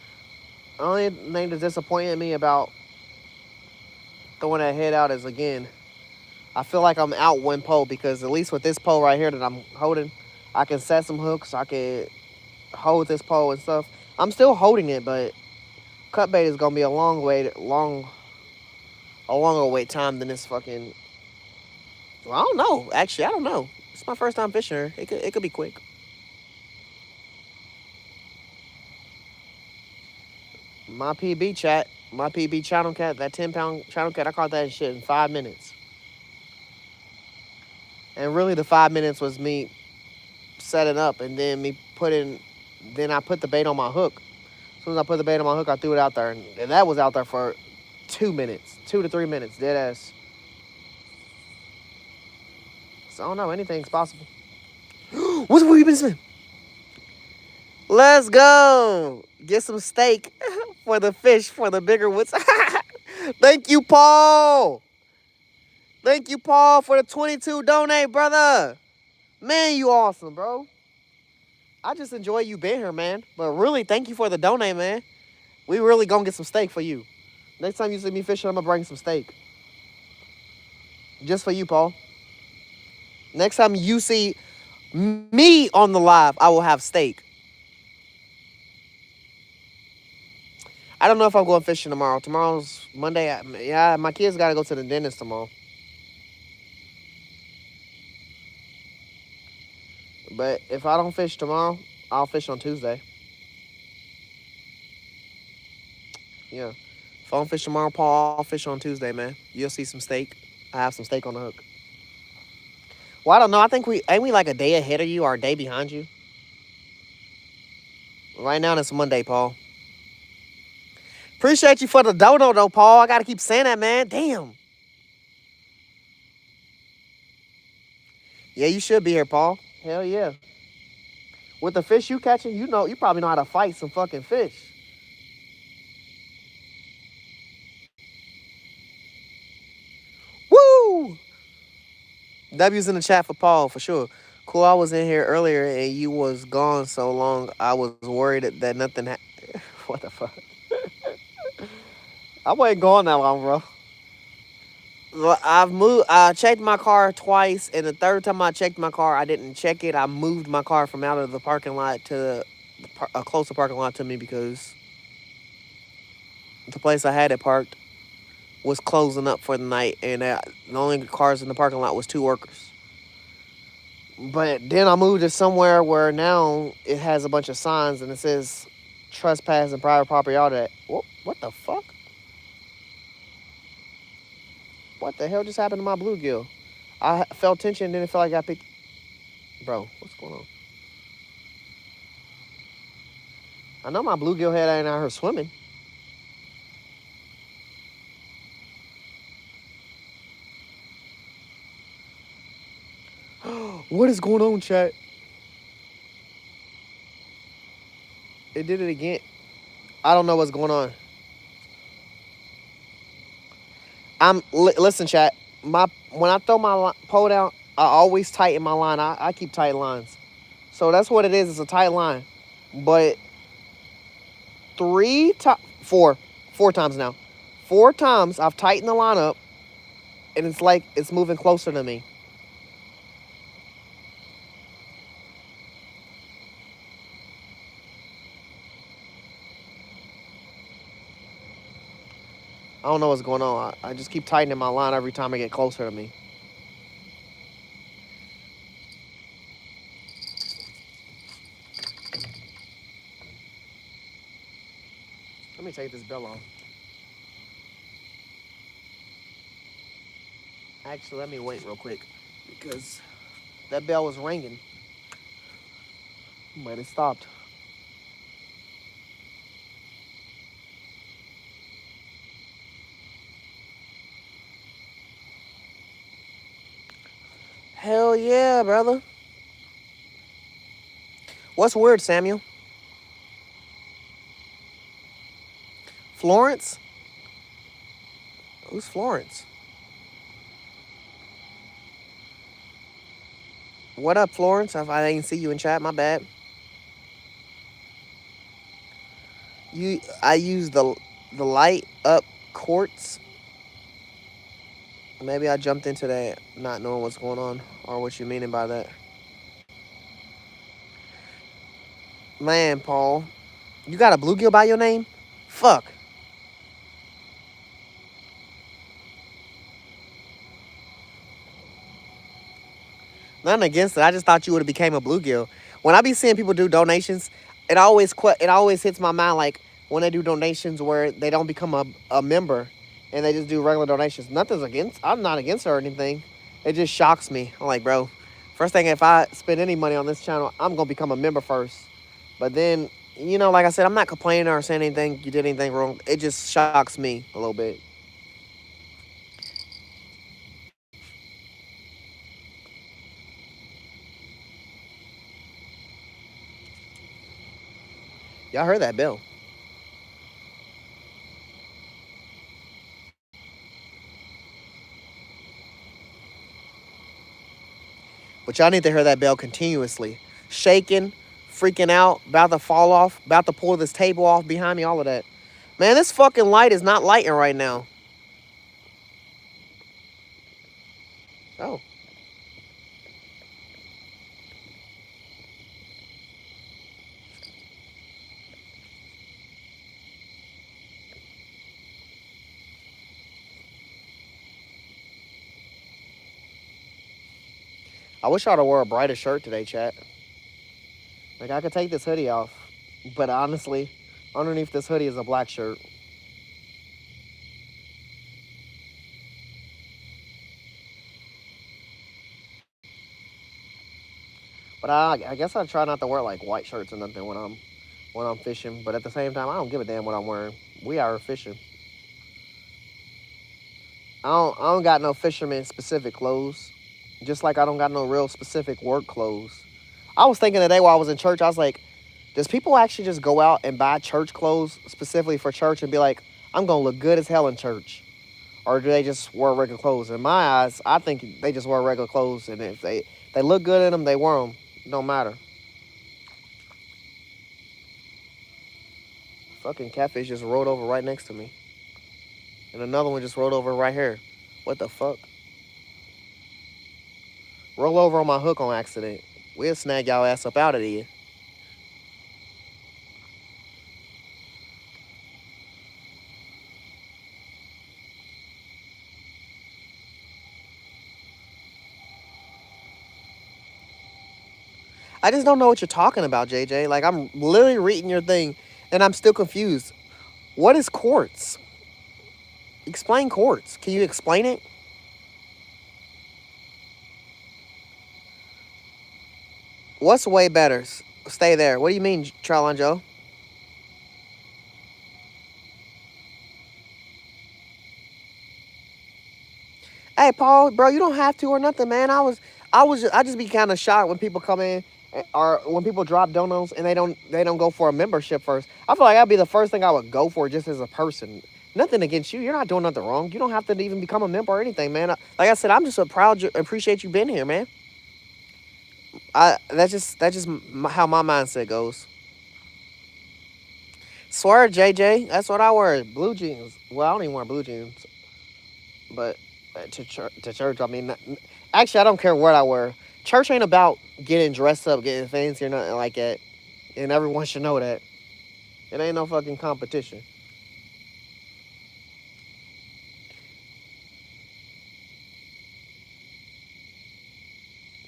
The only thing that's disappointing me about throwing that head out is, again, I feel like I'm out one pole, because at least with this pole right here that I'm holding, I can set some hooks. I can hold this pole and stuff. I'm still holding it, but cut bait is gonna be a longer wait time than this fucking. Well, I don't know. Actually, I don't know. It's my first time fishing her. It could be quick. My PB chat, my PB channel cat, that 10-pound channel cat, I caught that shit in 5 minutes. And really, the 5 minutes was me setting up, and then then I put the bait on my hook. As soon as I put the bait on my hook, I threw it out there, and that was out there for 2 minutes, 2 to 3 minutes, dead ass. So I don't know, anything's possible. What's you been saying? Let's go get some steak for the fish for the bigger ones. Thank you, Paul. Thank you, Paul, for the 22 donate, brother. Man, you awesome, bro. I just enjoy you being here, man. But really, thank you for the donate, man. We really gonna get some steak for you. Next time you see me fishing, I'm gonna bring some steak. Just for you, Paul. Next time you see me on the live, I will have steak. I don't know if I'm going fishing tomorrow. Tomorrow's Monday. Yeah, my kids got to go to the dentist tomorrow. But if I don't fish tomorrow, I'll fish on Tuesday. Yeah. If I don't fish tomorrow, Paul, I'll fish on Tuesday, man. You'll see some steak. I have some steak on the hook. Well, I don't know. I think we ain't we like a day ahead of you or a day behind you. Right now it's Monday, Paul. Appreciate you for the dono though, Paul. I gotta keep saying that, man. Damn. Yeah, you should be here, Paul. Hell yeah. With the fish you catching, you probably know how to fight some fucking fish. Woo! W's in the chat for Paul for sure. Cool. I was in here earlier and you was gone so long. I was worried that nothing. What the fuck? I wasn't gone that long, bro. Well, I've moved. I checked my car twice, and the third time I checked my car, I didn't check it. I moved my car from out of the parking lot to a closer parking lot to me because the place I had it parked was closing up for the night, and the only cars in the parking lot was two workers. But then I moved it somewhere where now it has a bunch of signs and it says trespass and private property. All that. What the fuck? What the hell just happened to my bluegill? I felt tension, and then it felt like I picked. Bro, what's going on? I know my bluegill head ain't out here swimming. What is going on, chat? It did it again. I don't know what's going on. Listen, chat. When I throw my pole down, I always tighten my line. I keep tight lines, so that's what it is. It's a tight line, but four times now. Four times I've tightened the line up, and it's like it's moving closer to me. I don't know what's going on. I just keep tightening my line every time I get closer to me. Let me take this bell off. Actually, let me wait real quick because that bell was ringing, but it stopped. Hell yeah, brother. What's weird, Samuel? Florence? Who's Florence? What up, Florence? If I didn't see you in chat, my bad. I use the light up quartz. Maybe I jumped into that not knowing what's going on or what you meaning by that. Man, Paul, you got a bluegill by your name? Fuck. Nothing against it. I just thought you would have became a bluegill. When I be seeing people do donations, it always hits my mind like when they do donations where they don't become a member and they just do regular donations. Nothing's against. I'm not against her or anything. It just shocks me. I'm like, bro, first thing if I spend any money on this channel, I'm gonna become a member first. But then, like I said, I'm not complaining or saying anything. You did anything wrong. It just shocks me a little bit. Y'all heard that bell. But y'all need to hear that bell continuously. Shaking, freaking out, about to fall off, about to pull this table off behind me, all of that. Man, this fucking light is not lighting right now. Oh. I wish I'd have wore a brighter shirt today, chat. Like, I could take this hoodie off. But honestly, underneath this hoodie is a black shirt. But I guess I try not to wear like white shirts or nothing when I'm fishing. But at the same time, I don't give a damn what I'm wearing. We are fishing. I don't got no fisherman specific clothes. Just like I don't got no real specific work clothes. I was thinking today while I was in church, I was like, does people actually just go out and buy church clothes specifically for church and be like, I'm gonna look good as hell in church? Or do they just wear regular clothes? In my eyes, I think they just wear regular clothes, and if they look good in them, they wear them. It don't matter. Fucking catfish just rolled over right next to me, and another one just rolled over right here. What the fuck? Roll over on my hook on accident. We'll snag y'all ass up out of here. I just don't know what you're talking about, JJ. Like, I'm literally reading your thing, and I'm still confused. What is quartz? Explain quartz. Can you explain it? What's way better? Stay there. What do you mean, Trellon Joe? Hey, Paul, bro, you don't have to or nothing, man. I just be kind of shocked when people come in or when people drop donos and they don't go for a membership first. I feel like that'd be the first thing I would go for just as a person. Nothing against you. You're not doing nothing wrong. You don't have to even become a member or anything, man. Like I said, I'm just so proud, appreciate you being here, man. That's just how my mindset goes. Swear, JJ, that's what I wear. Blue jeans. Well, I don't even wear blue jeans, but to church, I mean, actually, I don't care what I wear. Church ain't about getting dressed up, getting fancy or nothing like that, and everyone should know that. It ain't no fucking competition.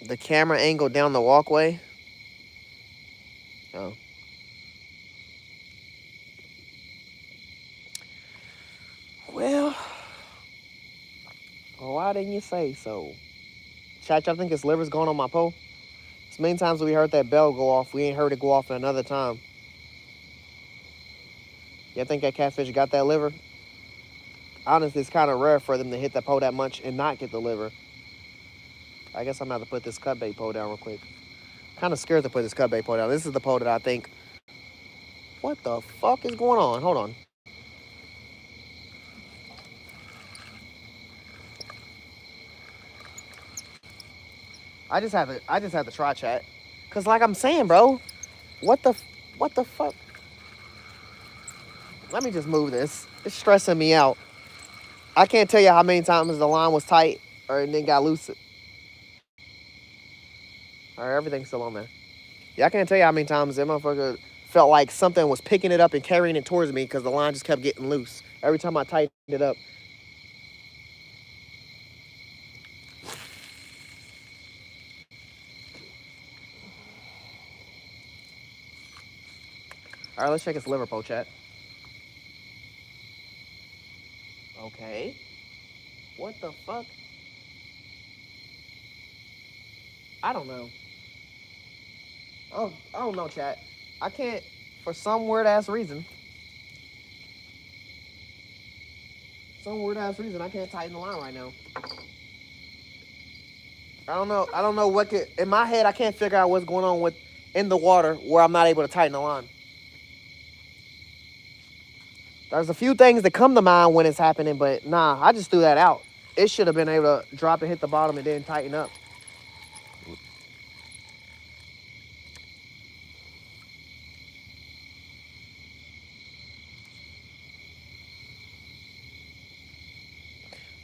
The camera angle down the walkway. Oh, well, why didn't you say so? Chat, I think his liver's going on my pole. As many times we heard that bell go off, we ain't heard it go off another time. You think that catfish got that liver? Honestly, it's kind of rare for them to hit that pole that much and not get the liver. I guess I'm gonna have to put this cut bait pole down real quick. Kind of scared to put this cut bait pole down. This is the pole that I think. What the fuck is going on? Hold on. I just have to try chat, cause like I'm saying, bro, what the what the fuck? Let me just move this. It's stressing me out. I can't tell you how many times the line was tight or then got loose. Or everything's still on there. Yeah, I can't tell you how many times that motherfucker felt like something was picking it up and carrying it towards me because the line just kept getting loose. Every time I tightened it up. All right, let's check his liver pole chat. Okay. What the fuck? I don't know. I don't know, chat. I can't, for some weird ass reason, I can't tighten the line right now. I don't know. I don't know what could. In my head, I can't figure out what's going on with in the water where I'm not able to tighten the line. There's a few things that come to mind when it's happening, but nah, I just threw that out. It should have been able to drop and hit the bottom and then tighten up.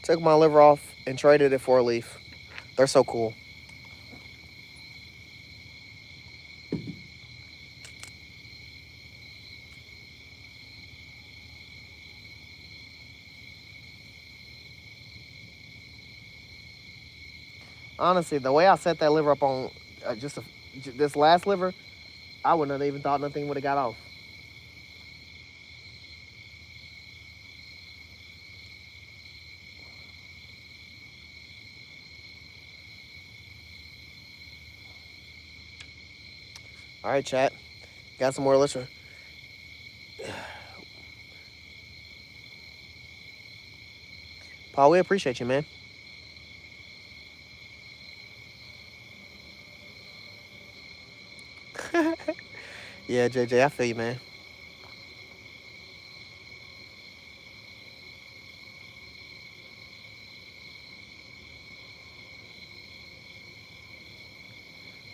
Took my liver off and traded it for a leaf. They're so cool. Honestly, the way I set that liver up on this last liver, I wouldn't have even thought nothing would have got off. All right, chat. Got some more liver. Paul, we appreciate you, man. Yeah, JJ, I feel you, man.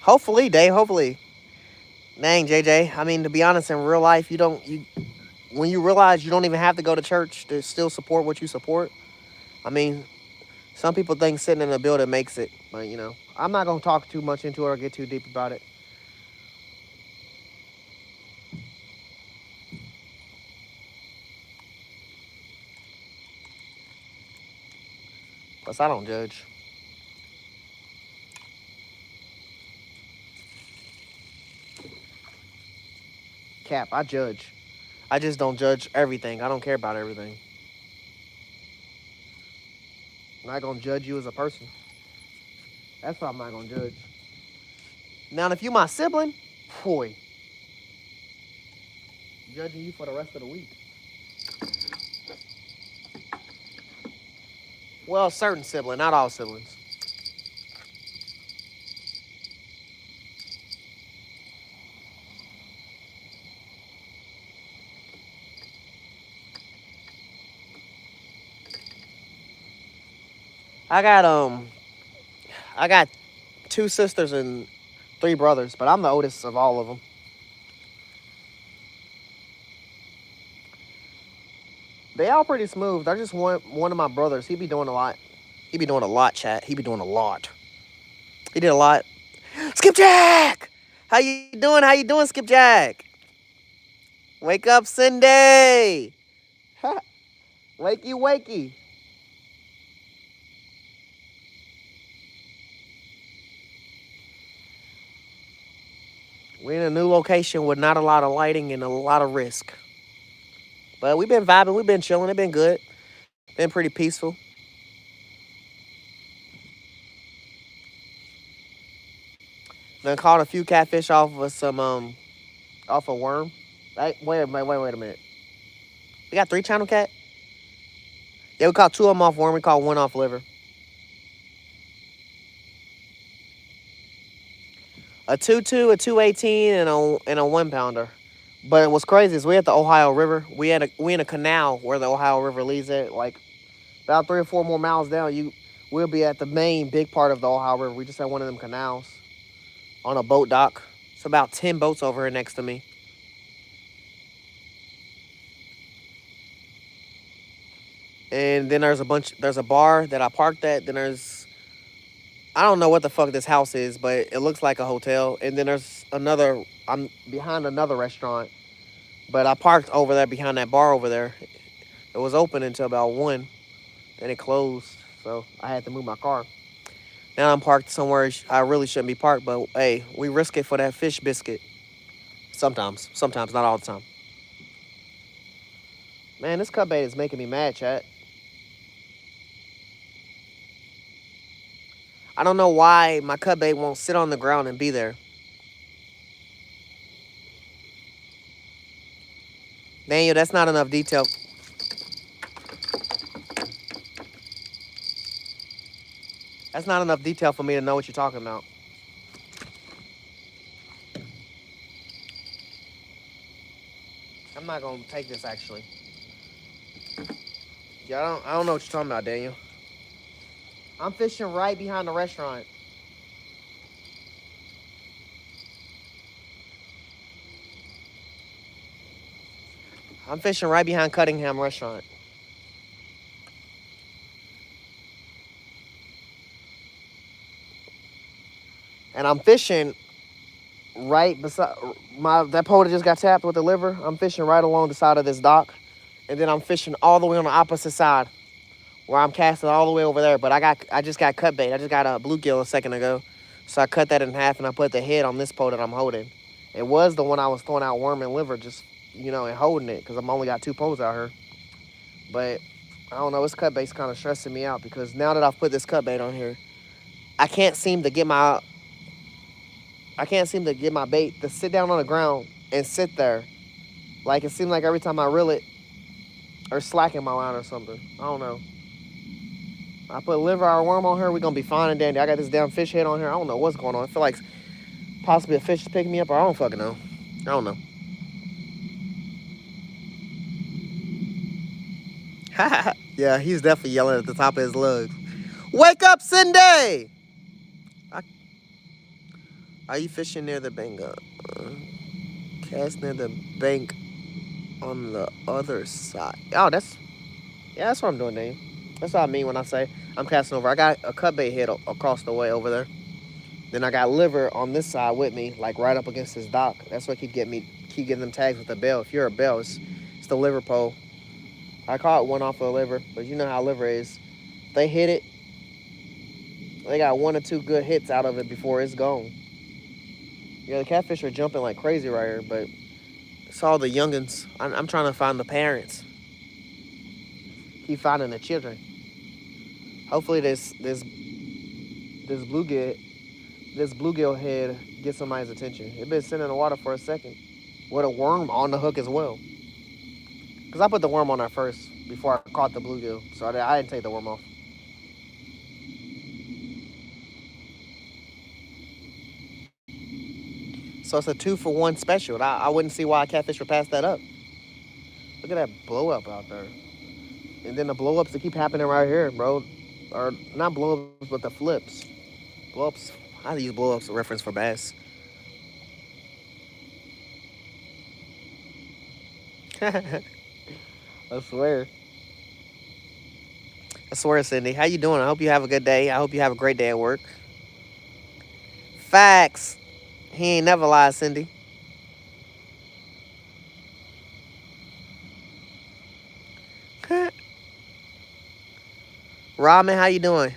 Hopefully, Dave. Hopefully. Dang, JJ. I mean, to be honest, in real life, you when you realize you don't even have to go to church to still support what you support. I mean, some people think sitting in a building makes it, but I'm not gonna talk too much into it or get too deep about it. Plus, I don't judge. Cap, I judge. I just don't judge everything. I don't care about everything. I'm not gonna judge you as a person. That's why I'm not gonna judge. Now, if you my sibling, boy, judging you for the rest of the week. Well, certain sibling, not all siblings. I got I got two sisters and three brothers, but I'm the oldest of all of them. They all pretty smooth. They're just one of my brothers. He be doing a lot. He be doing a lot, chat. He be doing a lot. He did a lot. Skipjack! How you doing? How you doing, Skipjack? Wake up, Cindy! Wakey, wakey. We're in a new location with not a lot of lighting and a lot of risk. But we've been vibing. We've been chilling. It's been good. Been pretty peaceful. Then caught a few catfish off of some off a worm. Wait a minute. We got three channel cat? Yeah, we caught two of them off worm. We caught one off liver. A 2-2, a 218, and a 1 pounder. But what's crazy is we at the Ohio River. We in a canal where the Ohio River leads it. Like about 3 or 4 more miles down, we'll be at the main big part of the Ohio River. We just had one of them canals on a boat dock. It's about 10 boats over here next to me. And then there's a bar that I parked at. Then I don't know what the fuck this house is, but it looks like a hotel. And then I'm behind another restaurant. But I parked over there behind that bar over there. It was open until about 1. Then it closed. So I had to move my car. Now I'm parked somewhere I really shouldn't be parked. But hey, we risk it for that fish biscuit. Sometimes. Sometimes, not all the time. Man, this cut bait is making me mad, chat. I don't know why my cut bait won't sit on the ground and be there. Daniel, that's not enough detail. That's not enough detail for me to know what you're talking about. I'm not gonna take this actually. Yeah, I don't know what you're talking about, Daniel. I'm fishing right behind the restaurant. I'm fishing right behind Cuttingham Restaurant. And I'm fishing right beside that pole that just got tapped with the liver. I'm fishing right along the side of this dock. And then I'm fishing all the way on the opposite side where I'm casting all the way over there. But I just got cut bait. I just got a bluegill a second ago. So I cut that in half and I put the head on this pole that I'm holding. It was the one I was throwing out worm and liver, just, and holding it because I'm only got 2 poles out here. But I don't know, this cut bait's kind of stressing me out because now that I've put this cut bait on here, I can't seem to get my bait to sit down on the ground and sit there. Like, it seems like every time I reel it or slacking my line or something. I don't know. I put liver or worm on her, we're going to be fine and dandy. I got this damn fish head on here. I don't know what's going on. I feel like possibly a fish is picking me up, or I don't fucking know. I don't know. Yeah, he's definitely yelling at the top of his lungs. Wake up, Cindy! Are you fishing near the bank? Cast near the bank on the other side. Oh, that's what I'm doing, Dane. That's what I mean when I say I'm casting over. I got a cut bait head across the way over there. Then I got liver on this side with me, like right up against this dock. That's what keep getting them tags with the bell. If you're a bell, it's the liver pole. I caught one off of a liver, but you know how liver is. If they hit it, they got 1 or 2 good hits out of it before it's gone. Yeah, the catfish are jumping like crazy right here, but it's all the youngins. I'm trying to find the parents. Keep finding the children. Hopefully this bluegill head gets somebody's attention. It been sitting in the water for a second with a worm on the hook as well. Because I put the worm on there first before I caught the bluegill, so I didn't take the worm off. So it's a 2-for-1 special. I wouldn't see why a catfish would pass that up. Look at that blow up out there. And then the blow ups that keep happening right here, bro. Or not blow ups, but the flips. Blow ups. I use blow ups as a reference for bass. I swear. I swear, Cindy. How you doing? I hope you have a good day. I hope you have a great day at work. Facts. He ain't never lied, Cindy. Ramen, how you doing?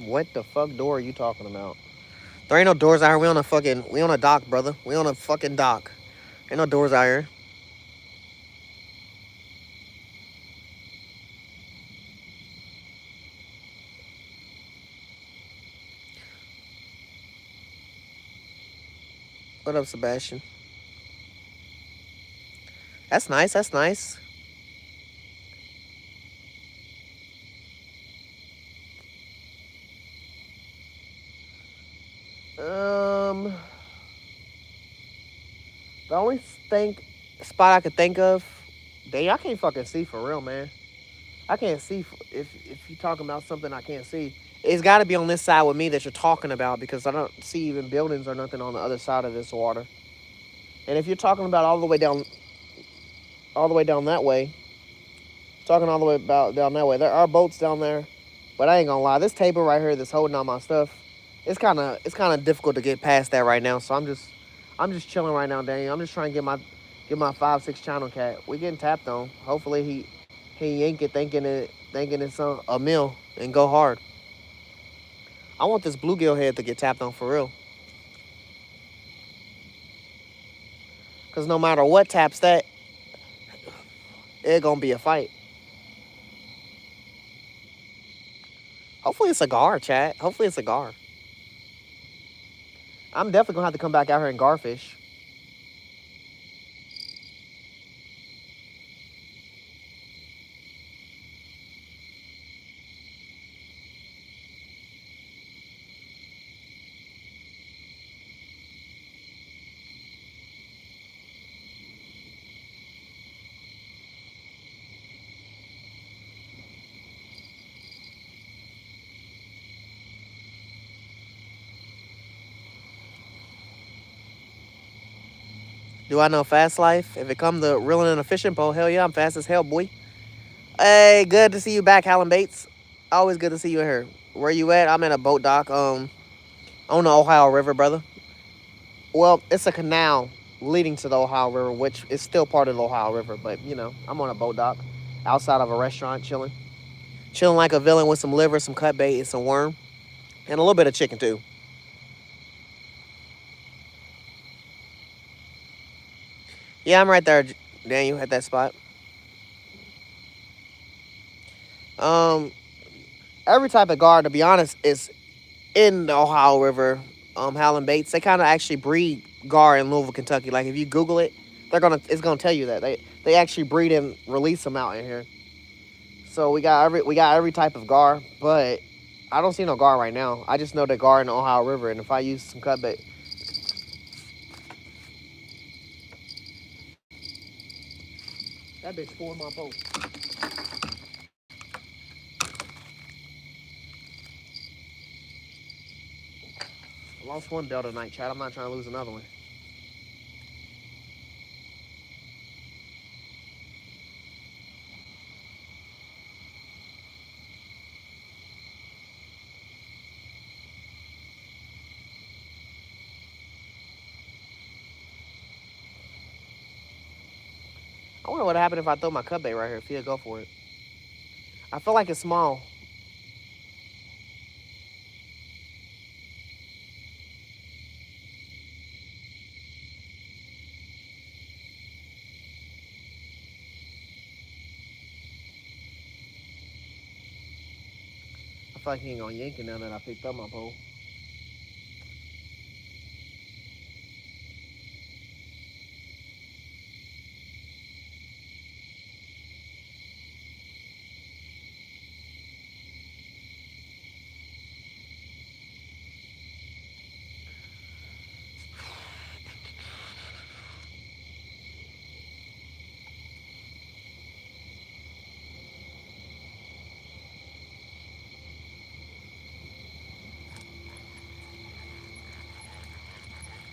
What the fuck door are you talking about? There ain't no doors out here. We on a dock, brother. We on a fucking dock. Ain't no doors out here. What up, Sebastian? That's nice. That's nice. The only spot I could think of, dang, I can't fucking see for real, man. I can't see if you're talking about something I can't see. It's got to be on this side with me that you're talking about because I don't see even buildings or nothing on the other side of this water. And if you're talking about all the way down that way, talking all the way about down that way, there are boats down there, but I ain't gonna lie, this table right here that's holding all my stuff, it's kind of difficult to get past that right now. So I'm just chilling right now, Daniel. I'm just trying to get my 5-6 channel cat. We getting tapped on. Hopefully he yank it thinking it's a meal and go hard. I want this bluegill head to get tapped on for real. Because no matter what taps that, it's going to be a fight. Hopefully it's a gar, chat. Hopefully it's a gar. I'm definitely going to have to come back out here and garfish. Do I know fast life? If it come to reeling in a fishing pole, hell yeah, I'm fast as hell, boy. Hey, good to see you back, Hallam Bates. Always good to see you in here. Where you at? I'm in a boat dock on the Ohio River, brother. Well, it's a canal. leading to the Ohio River, which is still part of the Ohio River. But you know, I'm on a boat dock, outside of a restaurant, chilling like a villain with some liver, some cut bait, and some worm, and a little bit of chicken too. Yeah, I'm right there, Daniel, at that spot. Um, every type of gar, to be honest, is in the Ohio River. Howland Baits, they kind of actually breed gar in Louisville, Kentucky. Like if you Google it, it's gonna tell you that they actually breed and release them out in here. So we got every type of gar, but I don't see no gar right now. I just know the gar in the Ohio River, and if I use some cut bait, that bitch spoiled my boat. I lost one bell tonight, Chad. I'm not trying to lose another one. I wonder what happened if I throw my cut bait right here. If he'll go for it. I feel like it's small. I feel like he ain't gonna yank it now that I picked up my pole.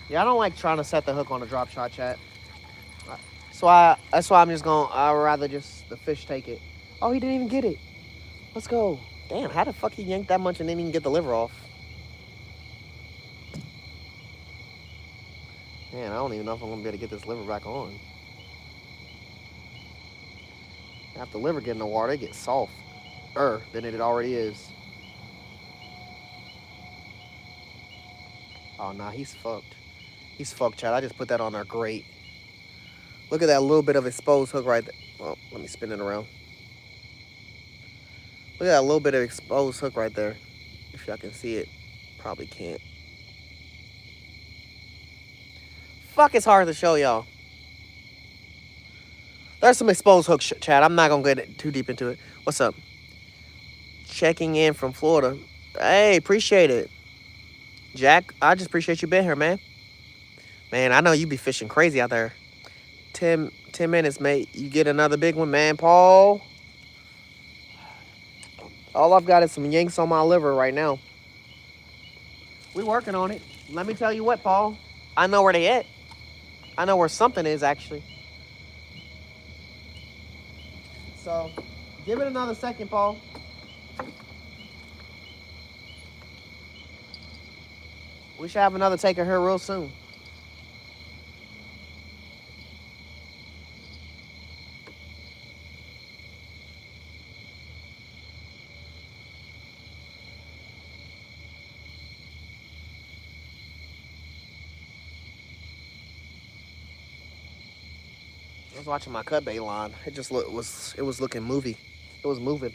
Yeah, I don't like trying to set the hook on a drop shot, chat. That's why I'm just going. I'd rather just the fish take it. Oh, he didn't even get it. Let's go. Damn, how the fuck he yanked that much and didn't even get the liver off? Man, I don't even know if I'm gonna be able to get this liver back on. After the liver get in the water, it gets softer than it already is. Oh nah, he's fucked. He's fucked, Chad. I just put that on there. Great. Look at that little bit of exposed hook right there. Well, let me spin it around. Look at that little bit of exposed hook right there. If y'all can see it, probably can't. Fuck, it's hard to show y'all. There's some exposed hook, Chad. I'm not gonna get too deep into it. What's up? Checking in from Florida. Hey, appreciate it, Jack. I just appreciate you being here, man. Man, I know you be fishing crazy out there. 10 minutes, mate. You get another big one, man. Paul. All I've got is some yanks on my liver right now. We working on it. Let me tell you what, Paul. I know where they at. I know where something is, actually. So, give it another second, Paul. We should have another taker here real soon. I was watching my cut bait line. It was looking movie. It was moving.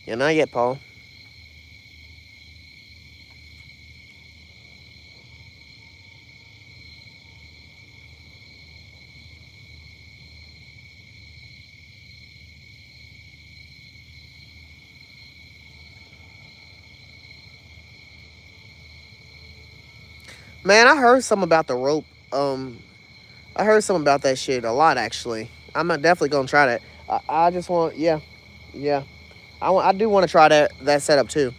Yeah, not yet, Paul. Man, I heard something about the rope. I heard something about that shit a lot, actually. I'm definitely gonna try that. I just want, yeah, yeah. I do want to try that setup too.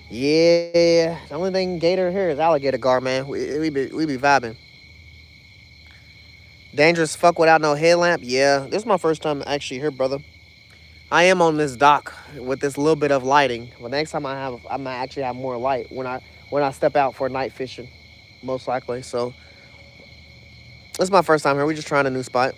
Yeah, the only thing Gator here is alligator gar, man. We be vibing. Dangerous fuck without no headlamp. Yeah, this is my first time actually here, brother. I am on this dock with this little bit of lighting. But next time I might actually have more light when I step out for night fishing, most likely. So this is my first time here. We just trying a new spot.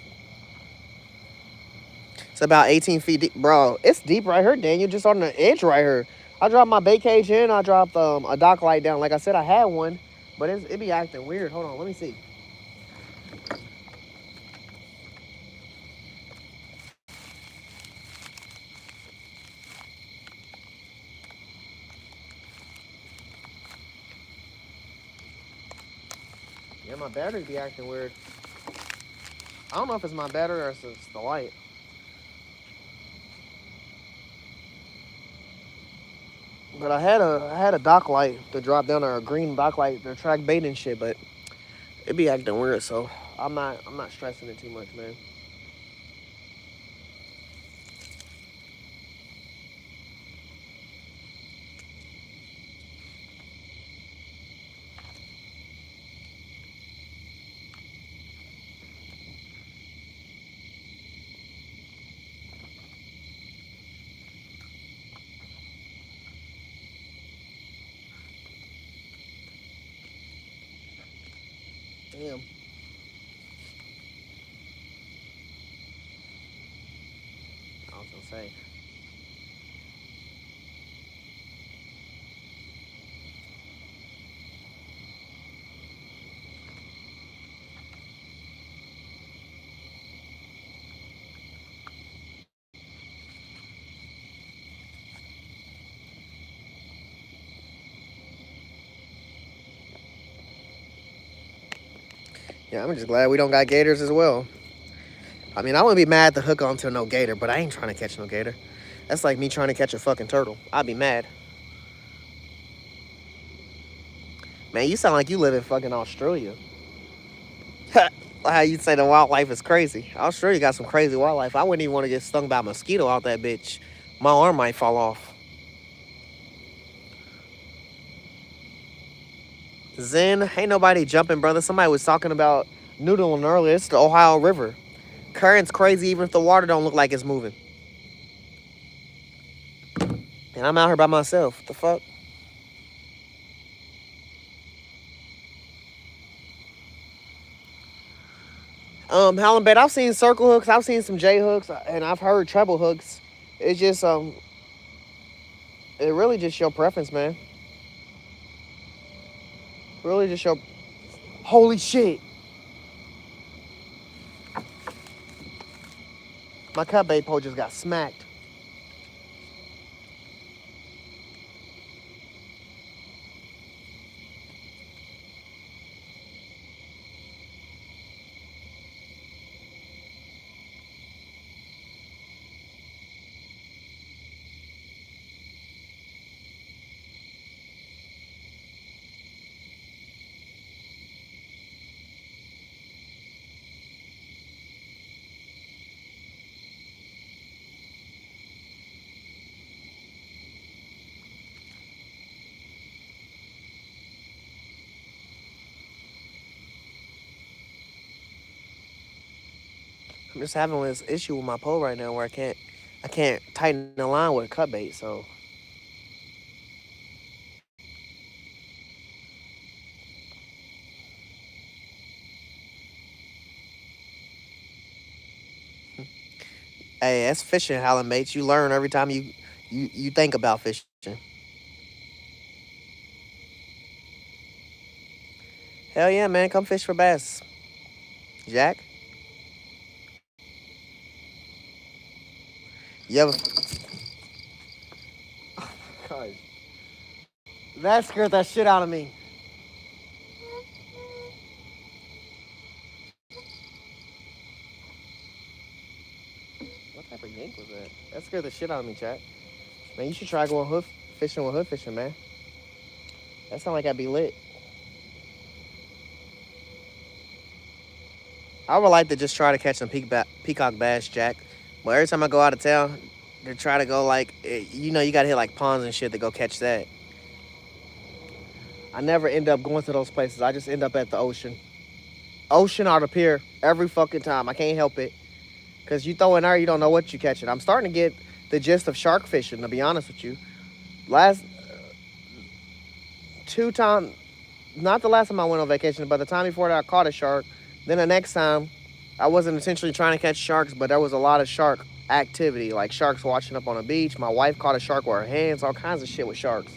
It's about 18 feet deep, bro. It's deep right here, Daniel. Just on the edge right here. I dropped my bait cage in. I dropped a dock light down. Like I said, I had one, but it be acting weird. Hold on, let me see. Yeah, my battery be acting weird. I don't know if it's my battery or if it's the light. But I had a dock light to drop down or a green dock light to track bait and shit, but it be acting weird, so I'm not stressing it too much, man. Damn. I was gonna say. Yeah, I'm just glad we don't got gators as well. I mean, I wouldn't be mad to hook onto no gator, but I ain't trying to catch no gator. That's like me trying to catch a fucking turtle. I'd be mad. Man, you sound like you live in fucking Australia. How you say the wildlife is crazy. Australia got some crazy wildlife. I wouldn't even want to get stung by a mosquito out that bitch. My arm might fall off. Zen, ain't nobody jumping, brother. Somebody was talking about noodling earlier. It's the Ohio River. Current's crazy even if the water don't look like it's moving. And I'm out here by myself. What the fuck? Hallenbait, I've seen circle hooks, I've seen some J hooks, and I've heard treble hooks. It's just it really just your preference, man. Really just your holy shit. My cut bait pole just got smacked. I'm just having this issue with my pole right now where I can't tighten the line with a cut bait. So hey, that's fishing, Howling mates. You learn every time you think about fishing. Hell yeah, man, come fish for bass, Jack. You ever? God, that scared that shit out of me. What type of yank was that? That scared the shit out of me, chat. Man, you should try going hood fishing with hood fishing, man. That sound like I'd be lit. I would like to just try to catch some peacock bass, Jack. But every time I go out of town, to try to go like, you gotta hit like ponds and shit to go catch that. I never end up going to those places. I just end up at the ocean. ocean or the pier every fucking time. I can't help it. Because you throw in there, you don't know what you're catching. I'm starting to get the gist of shark fishing, to be honest with you. Last 2 times, not the last time I went on vacation, but the time before that I caught a shark. Then the next time, I wasn't intentionally trying to catch sharks, but there was a lot of shark activity, like sharks washing up on the beach. My wife caught a shark with her hands, all kinds of shit with sharks.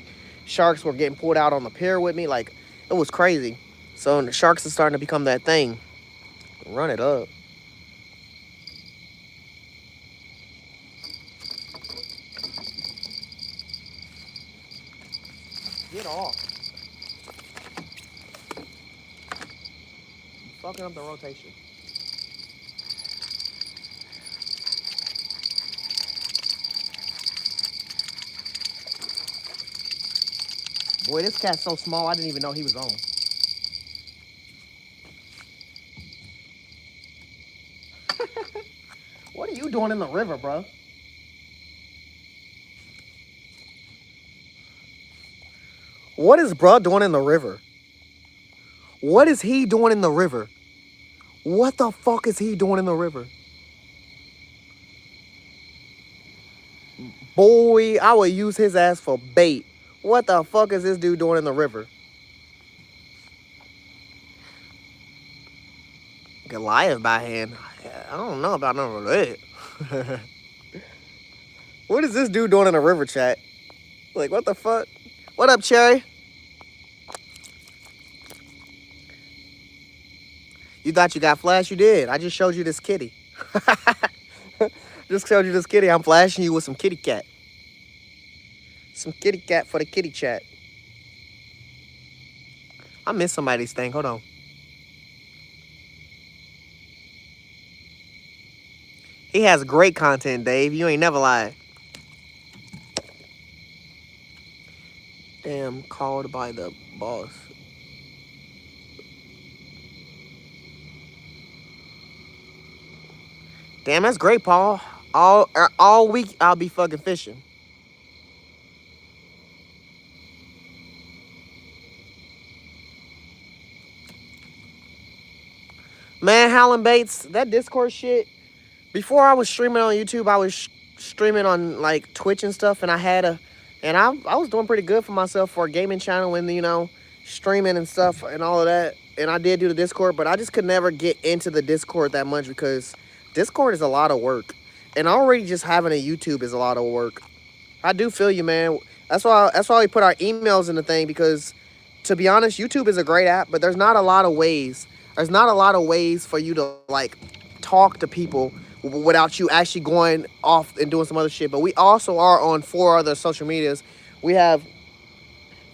Sharks were getting pulled out on the pier with me, like it was crazy. So the sharks are starting to become that thing. Run it up. Get off. You're fucking up the rotation. Boy, this cat's so small, I didn't even know he was on. What are you doing in the river, bro? What is bro doing in the river? What is he doing in the river? What the fuck is he doing in the river? Boy, I would use his ass for bait. What the fuck is this dude doing in the river? Goliath by hand. I don't know about none of that. What is this dude doing in the river, chat? Like, what the fuck? What up, Cherry? You thought you got flash? You did. I just showed you this kitty. Just showed you this kitty. I'm flashing you with some kitty cat. Some kitty cat for the kitty chat. I missed somebody's thing. Hold on. He has great content, Dave. You ain't never lied. Damn, called by the boss. Damn, that's great, Paul. All week I'll be fucking fishing. Man, Howlin' Baits, that Discord shit. Before I was streaming on YouTube, I was streaming on like Twitch and stuff, and I was doing pretty good for myself for a gaming channel and streaming and stuff and all of that. And I did do the Discord, but I just could never get into the Discord that much because Discord is a lot of work, and already just having a YouTube is a lot of work. I do feel you, man. That's why we put our emails in the thing, because to be honest, YouTube is a great app, but there's not a lot of ways. There's not a lot of ways for you to like talk to people without you actually going off and doing some other shit. But we also are on 4 other social medias. We have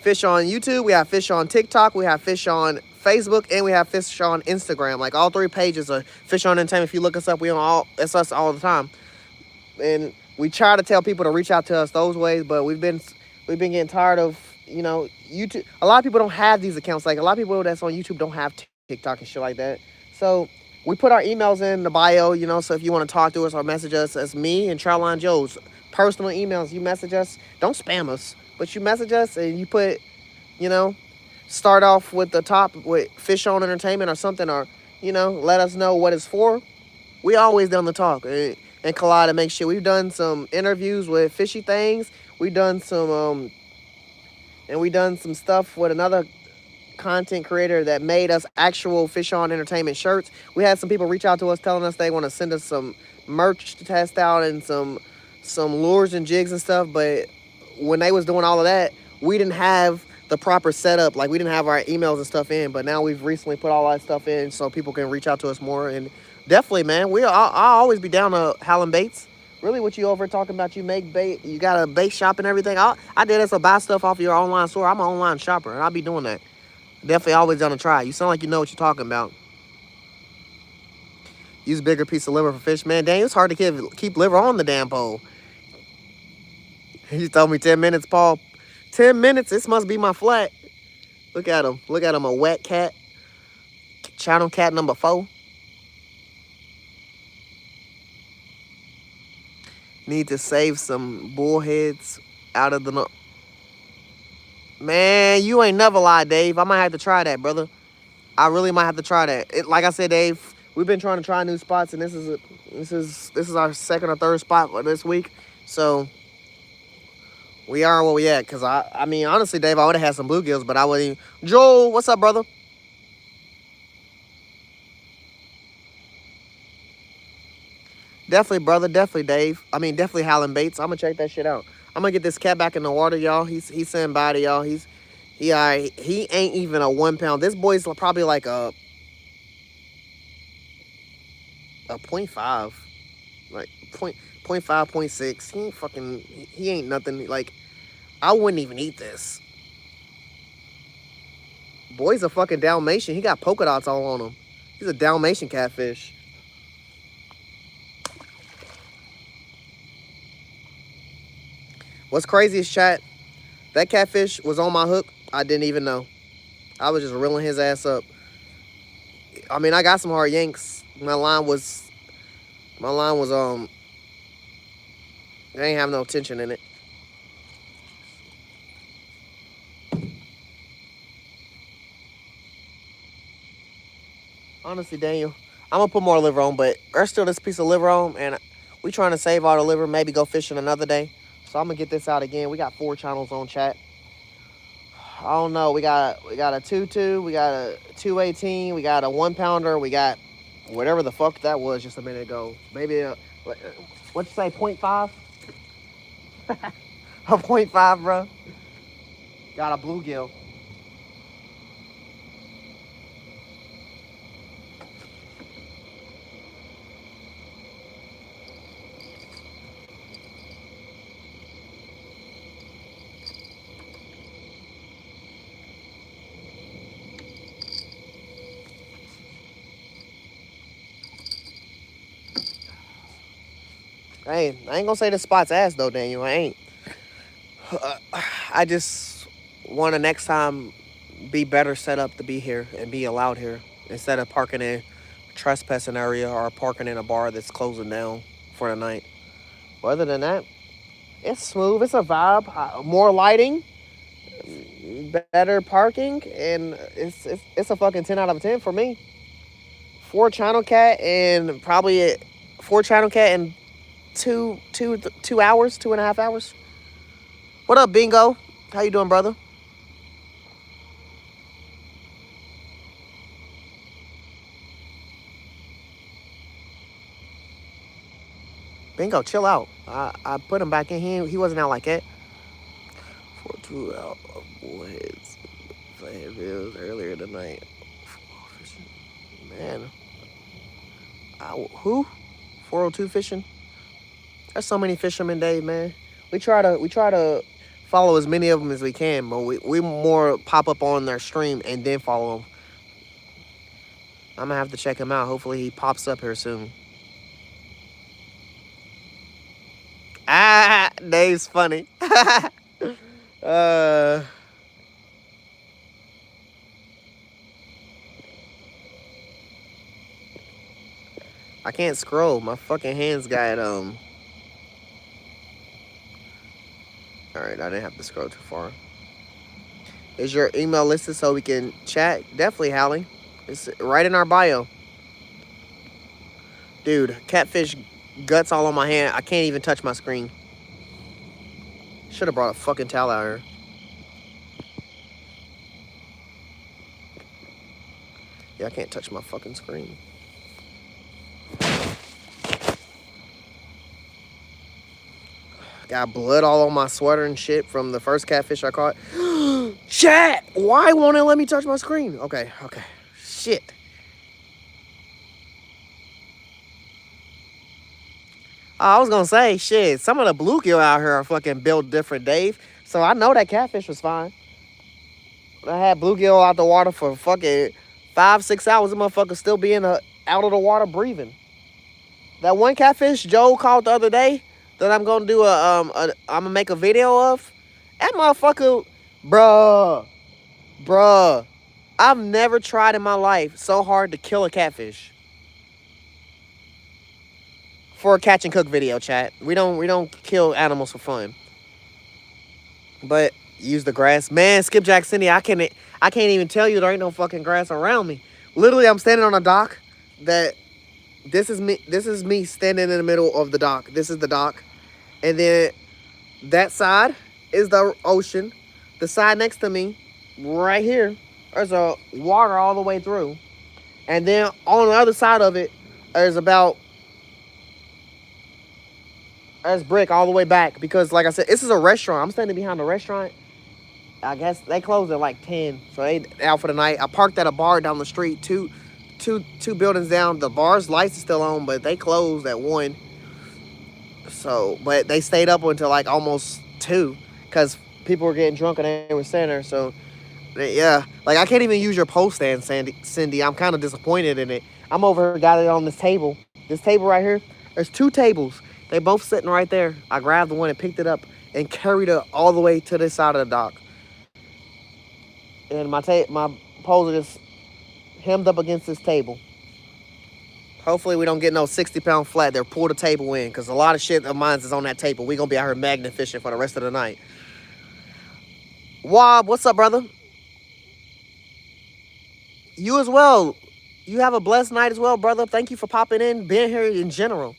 Fish on YouTube, we have Fish on TikTok, we have Fish on Facebook, and we have Fish on Instagram. Like all 3 pages are Fish on Entertainment. If you look us up, it's us all the time. And we try to tell people to reach out to us those ways, but we've been getting tired of, YouTube. A lot of people don't have these accounts. Like a lot of people that's on YouTube don't have TikTok and shit like that. So we put our emails in the bio, so if you want to talk to us or message us, as me and Charline Joe's personal emails, you message us. Don't spam us, but you message us and you put, start off with the top with Fish on Entertainment or something, or, let us know what it's for. We always down to talk and collide and make shit. We've done some interviews with Fishy Things. We've done some, stuff with another content creator that made us actual Fish on Entertainment shirts. We had some people reach out to us telling us they want to send us some merch to test out and some lures and jigs and stuff, but when they was doing all of that, we didn't have the proper setup. Like we didn't have our emails and stuff in, but now we've recently put all that stuff in so people can reach out to us more. And definitely, man, I'll always be down to Howlin' Baits. Really, what you over talking about? You make bait, you got a bait shop and everything. I did that, so buy stuff off your online store. I'm an online shopper, and I'll be doing that. Definitely always down to try. You sound like you know what you're talking about. Use bigger piece of liver for fish. Man, dang, it's hard to keep liver on the damn pole. You told me 10 minutes, Paul. 10 minutes, this must be my flat. Look at him. Look at him, a wet cat. Channel cat number 4. Need to save some bullheads out of the... Man, you ain't never lied, Dave. I might have to try that, brother. I really might have to try that. Like I said, Dave, we've been trying to try new spots, and this is our second or third spot for this week. So we are where we at. Cause I mean, honestly, Dave, I would have had some bluegills, but I wouldn't. Joel, what's up, brother? Definitely, brother. Definitely, Dave. I mean, definitely Howlin' Bates. I'm gonna check that shit out. I'm gonna get this cat back in the water, y'all. He's saying bye to y'all. He ain't even a 1 pound. This boy's probably like a point five, like point five, point six. He ain't fucking. He ain't nothing. Like I wouldn't even eat this. Boy's a fucking Dalmatian. He got polka dots all on him. He's a Dalmatian catfish. What's crazy is chat. That catfish was on my hook. I didn't even know. I was just reeling his ass up. I mean, I got some hard yanks. My line was I ain't have no tension in it. Honestly, Daniel, I'm gonna put more liver on, but there's still this piece of liver on, and we trying to save all the liver. Maybe go fishing another day. So I'm gonna get this out again. We got 4 channels on chat. I don't know. We got a 2-2. We got a 218. We got a 1 pounder. We got whatever the fuck that was just a minute ago. Maybe what you say, point five? A point five, bro. Got a bluegill. Hey, I ain't gonna say the spot's ass though, Daniel. I ain't. I just want to next time be better set up to be here and be allowed here instead of parking in a trespassing area or parking in a bar that's closing down for the night. But other than that, it's smooth. It's a vibe. More lighting, better parking, and it's a fucking 10 out of 10 for me. 4 channel cat and probably 4 channel cat in 2 hours, 2.5 hours. What up, Bingo? How you doing, brother? Bingo, chill out. I put him back in. He wasn't out like that. For 2 out of boys. Playing bills earlier tonight. Man, who? 402 fishing. There's so many fishermen days, man. We try to follow as many of them as we can, but we more pop up on their stream and then follow them. I'm gonna have to check him out. Hopefully he pops up here soon. Ah, Dave's funny. uh, I can't scroll. My fucking hands got All right, I didn't have to scroll too far. Is your email listed so we can chat? Definitely, Hallie. It's right in our bio. Dude, catfish guts all on my hand. I can't even touch my screen. Should have brought a fucking towel out here. Yeah, I can't touch my fucking screen. Got blood all on my sweater and shit from the first catfish I caught. Chat! Why won't it let me touch my screen? Okay. Shit. I was gonna say, shit, some of the bluegill out here are fucking built different, Dave. So I know that catfish was fine. I had bluegill out the water for fucking 5-6 hours. The motherfucker still being out of the water breathing. That one catfish Joe caught the other day that I'm gonna do I'm gonna make a video of. That motherfucker, bruh. I've never tried in my life so hard to kill a catfish. For a catch and cook video, chat. We don't kill animals for fun. But Use the grass. Man, Skipjack Cindy, I can't even tell you there ain't no fucking grass around me. Literally, I'm standing on a dock that this is me standing in the middle of the dock. This is the dock. And then that side is the ocean. The side next to me, right here, there's a water all the way through. And then on the other side of it, there's about there's brick all the way back because, like I said, this is a restaurant. I'm standing behind the restaurant. I guess they closed at like 10, so they out for the night. I parked at a bar down the street, two buildings down. The bar's lights is still on, but they closed at 1. So, but they stayed up until like almost 2 because people were getting drunk and they were staying there. So, yeah, like I can't even use your post stand, Cindy. I'm kind of disappointed in it. I'm over here, got it on this table. This table right here. There's 2 tables. They both sitting right there. I grabbed the one and picked it up and carried it all the way to this side of the dock. And my poles are just hemmed up against this table. Hopefully we don't get no 60-pound flat there. Pull the table in, because a lot of shit of mine is on that table. We gonna be out here magnet fishing for the rest of the night. Wob, what's up, brother? You as well. You have a blessed night as well, brother. Thank you for popping in, being here in general.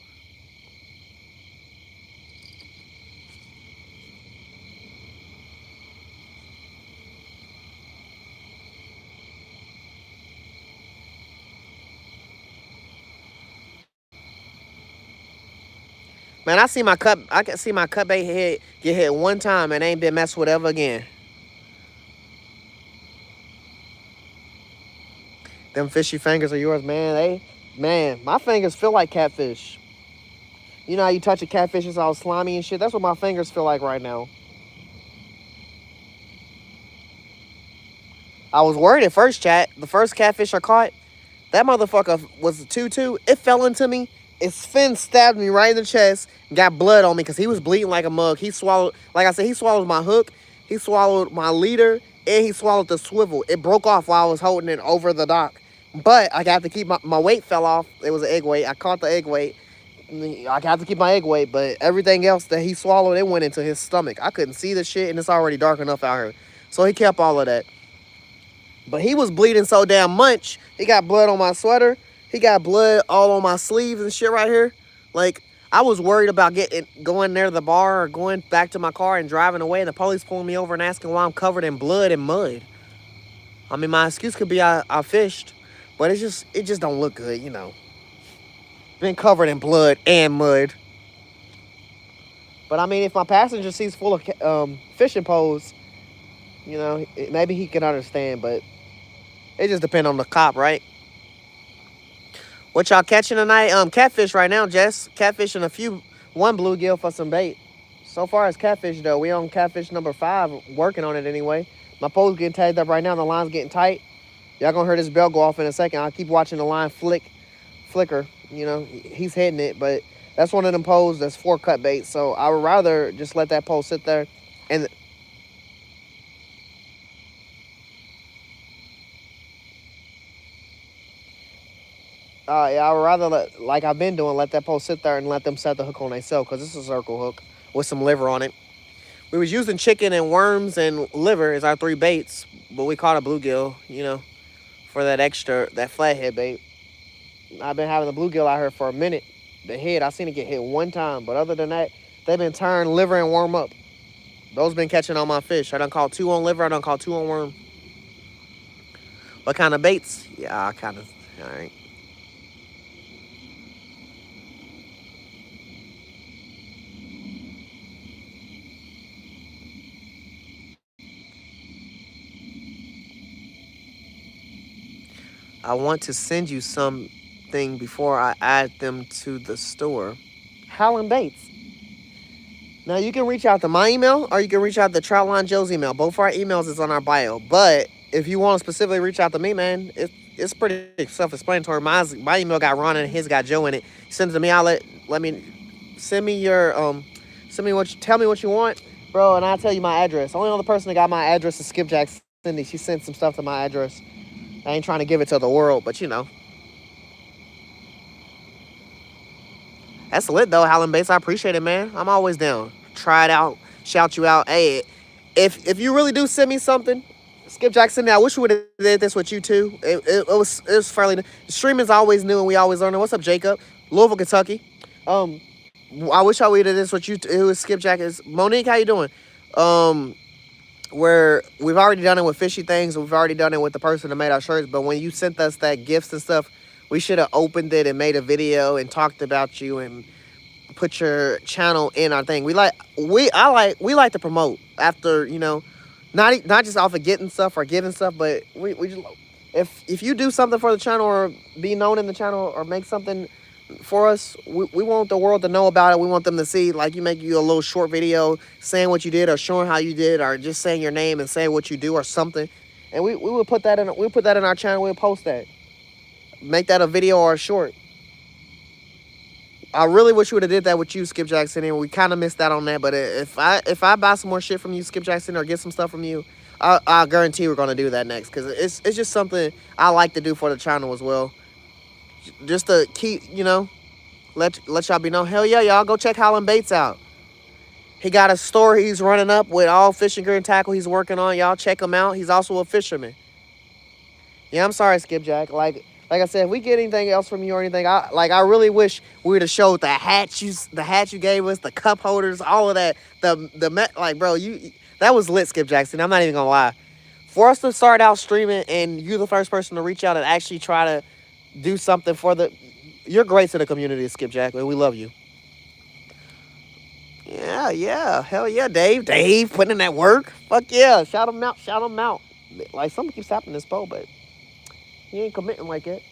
Man, I can see my cut bait head get hit one time and ain't been messed with ever again. Them fishy fingers are yours, man. My fingers feel like catfish. You know how you touch a catfish, it's all slimy and shit? That's what my fingers feel like right now. I was worried at first, chat. The first catfish I caught, that motherfucker was a 2-2. It fell into me. Its fin stabbed me right in the chest. Got blood on me because he was bleeding like a mug. He swallowed, like I said, he swallowed my hook. He swallowed my leader. And he swallowed the swivel. It broke off while I was holding it over the dock. But I got to keep my weight fell off. It was an egg weight. I caught the egg weight. I got to keep my egg weight. But everything else that he swallowed, it went into his stomach. I couldn't see the shit, and it's already dark enough out here. So he kept all of that. But he was bleeding so damn much. He got blood on my sweater. He got blood all on my sleeves and shit right here. Like, I was worried about going there to the bar or going back to my car and driving away, and the police pulling me over and asking why I'm covered in blood and mud. I mean, my excuse could be I fished, but it just don't look good, you know. Been covered in blood and mud. But I mean, if my passenger seat's full of fishing poles, you know, maybe he can understand, but it just depends on the cop, right? What y'all catching tonight? Catfish right now, Jess. Catfish and one bluegill for some bait. So far as catfish, though, we on catfish number 5, working on it anyway. My pole's getting tagged up right now. The line's getting tight. Y'all gonna hear this bell go off in a second. I'll keep watching the line flicker. You know, he's hitting it, but that's one of them poles that's 4 cut bait. So I would rather just let that pole sit there and yeah, I would rather like I've been doing, let that pole sit there and let them set the hook on themselves, because this is a circle hook with some liver on it. We was using chicken and worms and liver as our 3 baits, but we caught a bluegill, you know, for that flathead bait. I've been having the bluegill out here for a minute. The head, I seen it get hit one time, but other than that, they've been turned liver and worm up. Those been catching on my fish. I done caught 2 on liver, I done caught 2 on worm. What kind of baits? Yeah, all right. I want to send you something before I add them to the store. Howlin' Baits. Now, you can reach out to my email or you can reach out to Troutline Joe's email. Both our emails is on our bio. But if you want to specifically reach out to me, man, it's pretty self-explanatory. My email got Ron and his got Joe in it. Send it to me. Send me your, tell me what you want, bro, and I'll tell you my address. Only other person that got my address is Skipjack Cindy. She sent some stuff to my address. I ain't trying to give it to the world, but you know. That's lit though, Howlin' Baits. I appreciate it, man. I'm always down. Try it out, shout you out. Hey, if you really do send me something, Skip Jackson, I wish we would have did this with you too. It was fairly. Streaming's always new and we always learning. What's up, Jacob? Louisville, Kentucky. Um, I wish I would have did this with you. It was Skip Jackson. Monique, how you doing? Um, where we've already done it with fishy things. We've already done it with the person that made our shirts. But when you sent us that gifts and stuff, we should have opened it and made a video and talked about you and put your channel in our thing. We like to promote after, not just off of getting stuff or giving stuff, but we just, if you do something for the channel or be known in the channel or make something for us, we want the world to know about it. We want them to see, like, you make you a little short video saying what you did or showing how you did or just saying your name and saying what you do or something. And we will put that in, our channel. We'll post that, make that a video or a short. I really wish we would have did that with you, Skip Jackson, and we kind of missed out on that. But if I buy some more shit from you, Skip Jackson, or get some stuff from you, I guarantee we're gonna do that next, because it's just something I like to do for the channel as well, just to keep, let y'all be known. Hell yeah, y'all go check Holland Baits out. He got a store he's running up with all fishing gear and tackle he's working on. Y'all check him out. He's also a fisherman. Yeah, I'm sorry, Skipjack. Like I said, if we get anything else from you or anything, I really wish we would have showed the hats you gave us, the cup holders, all of that. Bro, that was lit, Skip Jackson. I'm not even gonna lie. For us to start out streaming and you the first person to reach out and actually try to do something you're great to the community, Skipjack, and we love you. Yeah, hell yeah, Dave. Dave putting in that work. Fuck yeah, shout him out. Like, something keeps happening in this poll, but he ain't committing like it.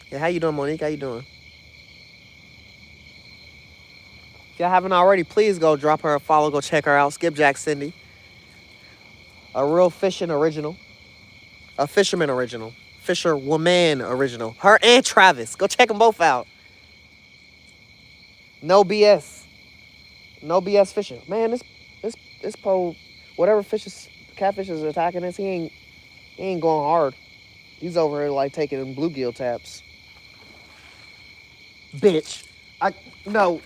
Yeah, how you doing, Monique? How you doing? If y'all haven't already, please go drop her a follow. Go check her out. Skipjack Cindy. A real fishing original. A fisherman original. Fisherwoman original. Her and Travis. Go check them both out. No BS. No BS fishing. Man, this pole, whatever catfish is attacking us, he ain't going hard. He's over here like taking bluegill taps. Bitch. No.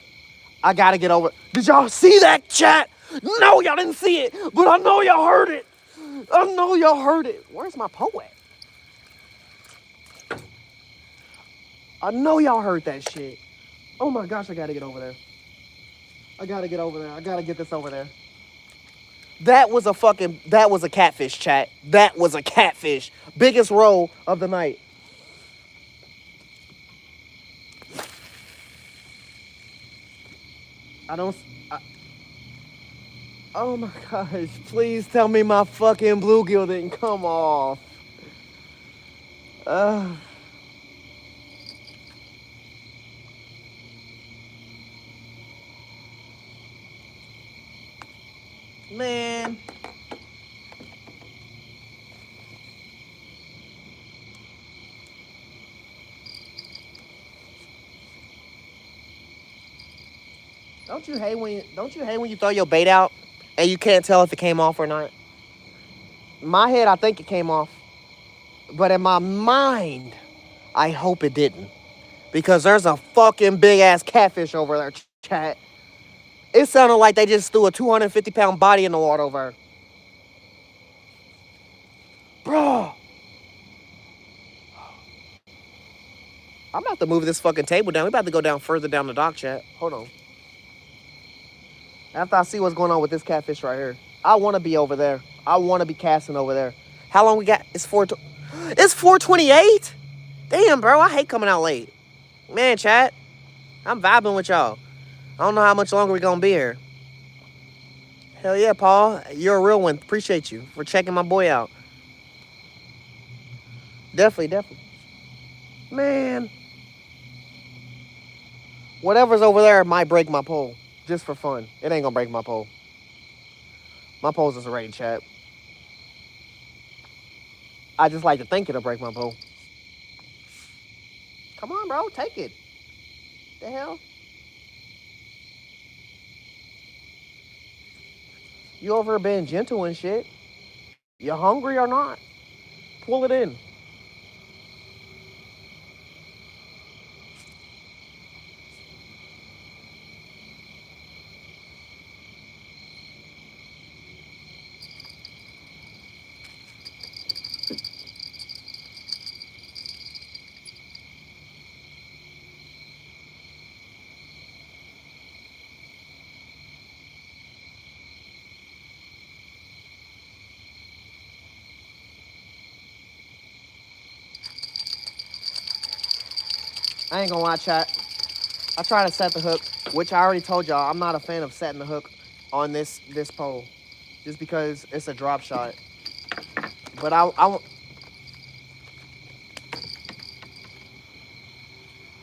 I gotta get over. Did y'all see that, chat? No, y'all didn't see it, but I know y'all heard it. Where's my pole at? I know y'all heard that shit. Oh my gosh, I gotta get over there. I gotta get this over there. That was a catfish, chat. That was a catfish. Biggest roll of the night. Oh my gosh, please tell me my fucking bluegill didn't come off. Man. Don't you hate when you throw your bait out and you can't tell if it came off or not? In my head, I think it came off. But in my mind, I hope it didn't. Because there's a fucking big ass catfish over there, chat. It sounded like they just threw a 250-pound body in the water over there. Bro. I'm about to move this fucking table down. We're about to go down further down the dock, chat. Hold on. After I see what's going on with this catfish right here, I want to be over there. I want to be casting over there. How long we got? It's 4:28? Damn, bro. I hate coming out late. Man, chat. I'm vibing with y'all. I don't know how much longer we're going to be here. Hell yeah, Paul. You're a real one. Appreciate you for checking my boy out. Definitely. Man. Whatever's over there might break my pole. Just for fun. It ain't gonna break my pole. My pole's just already, chat. I just like to think it'll break my pole. Come on, bro. Take it. The hell? You over here being gentle and shit. You hungry or not? Pull it in. I ain't gonna lie, chat. I try to set the hook, which I already told y'all I'm not a fan of setting the hook on this pole, just because it's a drop shot. But I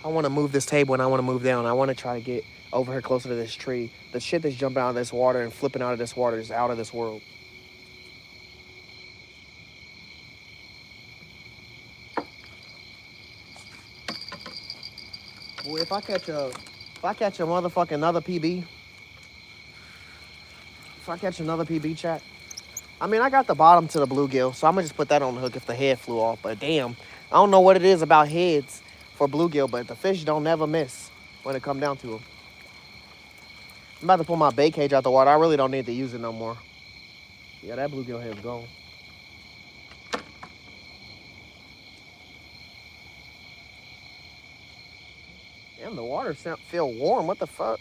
want to move this table and I want to move down. I want to try to get over here closer to this tree. The shit that's jumping out of this water and flipping out of this water is out of this world. Boy, if I catch a motherfucking another PB, if I catch another PB, chat. I mean, I got the bottom to the bluegill, so I'm gonna just put that on the hook if the head flew off. But damn, I don't know what it is about heads for bluegill, but the fish don't never miss when it come down to them. I'm about to pull my bait cage out the water. I really don't need to use it no more. Yeah, that bluegill head's gone. Damn, the water feel warm. What the fuck?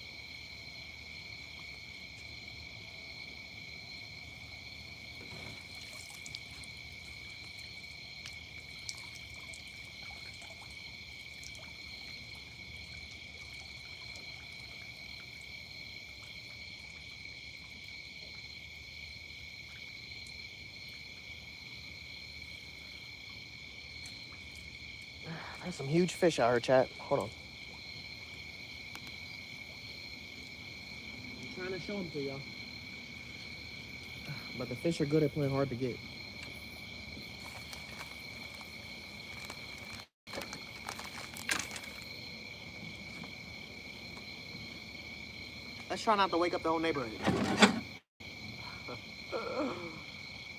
There's some huge fish out here, chat. Hold on. I'm trying to show them to y'all. But the fish are good at playing hard to get. Let's try not to wake up the whole neighborhood.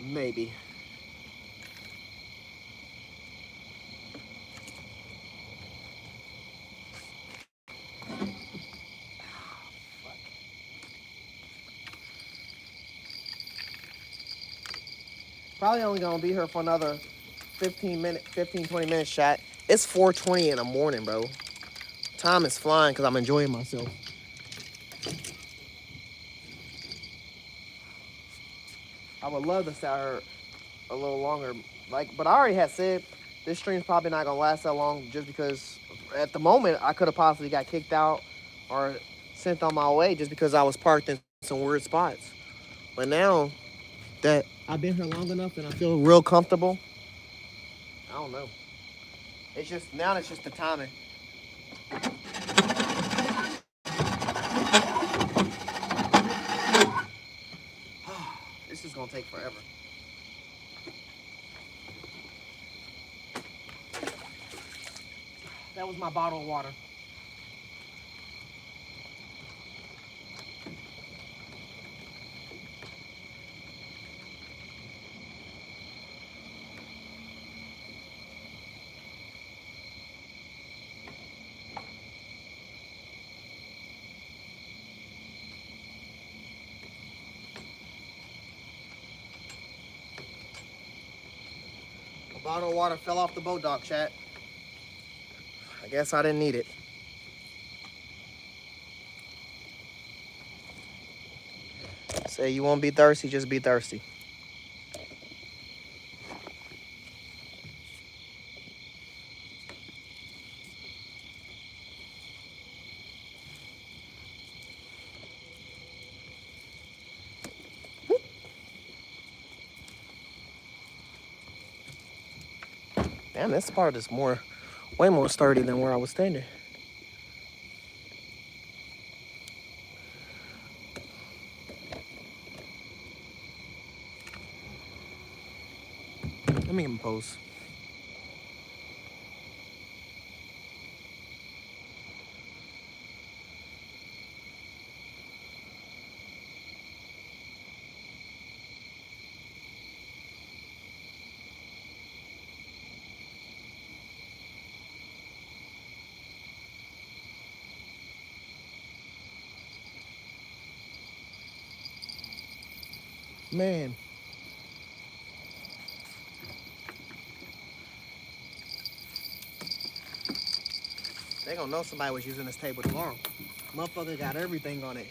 Maybe. Probably only gonna be here for another 15, 20 minutes, chat. It's 4:20 in the morning, bro. Time is flying because I'm enjoying myself. I would love to stay out here a little longer. But I already had said this stream's probably not gonna last that long just because at the moment I could have possibly got kicked out or sent on my way just because I was parked in some weird spots. But now that I've been here long enough and I feel real comfortable, I don't know. It's just the timing. This is gonna take forever. That was my bottle of water. A bottle of water fell off the boat dock, chat. I guess I didn't need it. Say you won't be thirsty, just be thirsty. Damn, this part is way more sturdy than where I was standing. Let me get my pose. Man. They gonna know somebody was using this table tomorrow. Motherfucker got everything on it.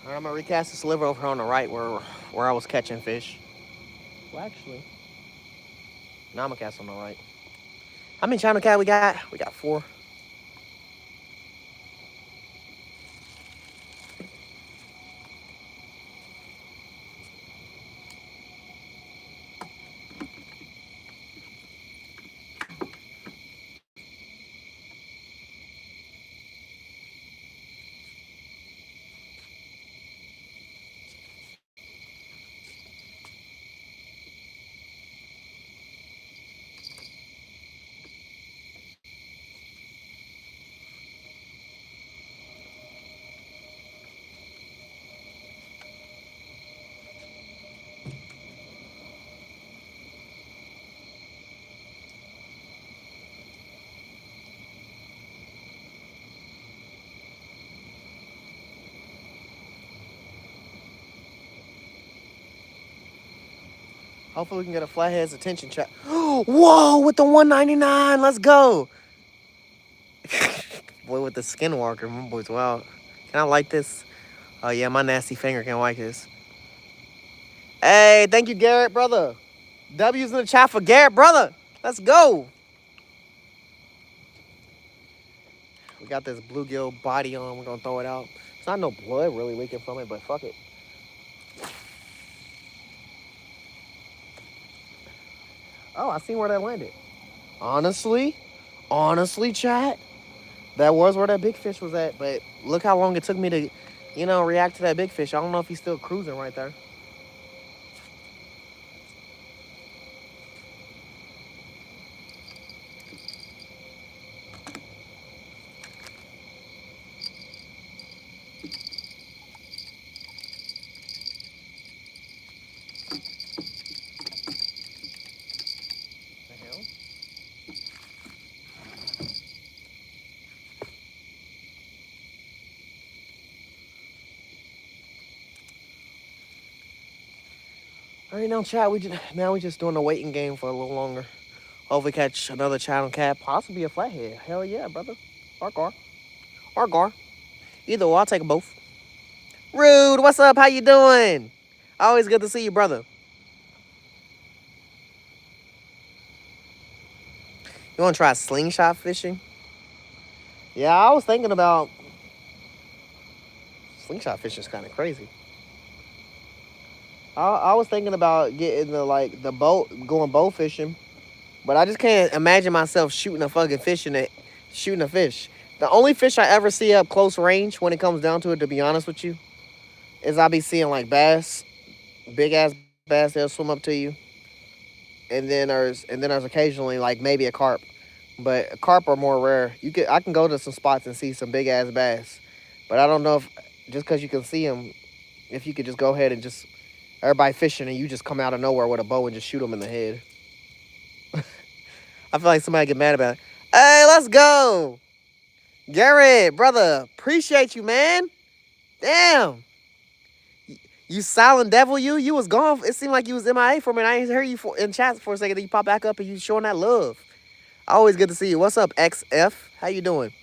All right, I'm gonna recast the sliver over on the right where I was catching fish. Well, actually, now I'm gonna cast on the right. How many channel cat we got? We got 4. Hopefully we can get a flathead's attention check. Whoa, with the 199. Let's go. Boy with the skinwalker. My boy's wild. Can I like this? Oh yeah, my nasty finger can like this. Hey, thank you, Garrett, brother. W's in the chat for Garrett, brother. Let's go. We got this bluegill body on. We're gonna throw it out. It's not no blood really leaking from it, but fuck it. Oh, I seen where that landed. Honestly, chat, that was where that big fish was at. But look how long it took me to, react to that big fish. I don't know if he's still cruising right there. The hell? All right, now, chat. We just doing the waiting game for a little longer. Hopefully catch another channel cat, possibly a flathead. Hell yeah, brother. Or gar. Or gar. Either or, I'll take them both. Rude, what's up? How you doing? Always good to see you, brother. You want to try slingshot fishing? Yeah, I was thinking about slingshot fishing. Is kind of crazy. I was thinking about getting the boat, going bow fishing, but I just can't imagine myself shooting a fucking fish in it, shooting a fish. The only fish I ever see up close range when it comes down to it, to be honest with you, is I be seeing like bass, big ass bass. They'll swim up to you, and then there's occasionally like maybe a carp, but carp are more rare. I can go to some spots and see some big ass bass, but I don't know if just because you can see them, if you could just go ahead and just everybody fishing and you just come out of nowhere with a bow and just shoot them in the head. I feel like somebody get mad about it. Hey, let's go. Garrett, brother, appreciate you, man. Damn. You silent devil, you was gone. It seemed like you was MIA for a minute. I ain't heard you in chat for a second. Then you pop back up and you showing that love. Always good to see you. What's up, XF? How you doing?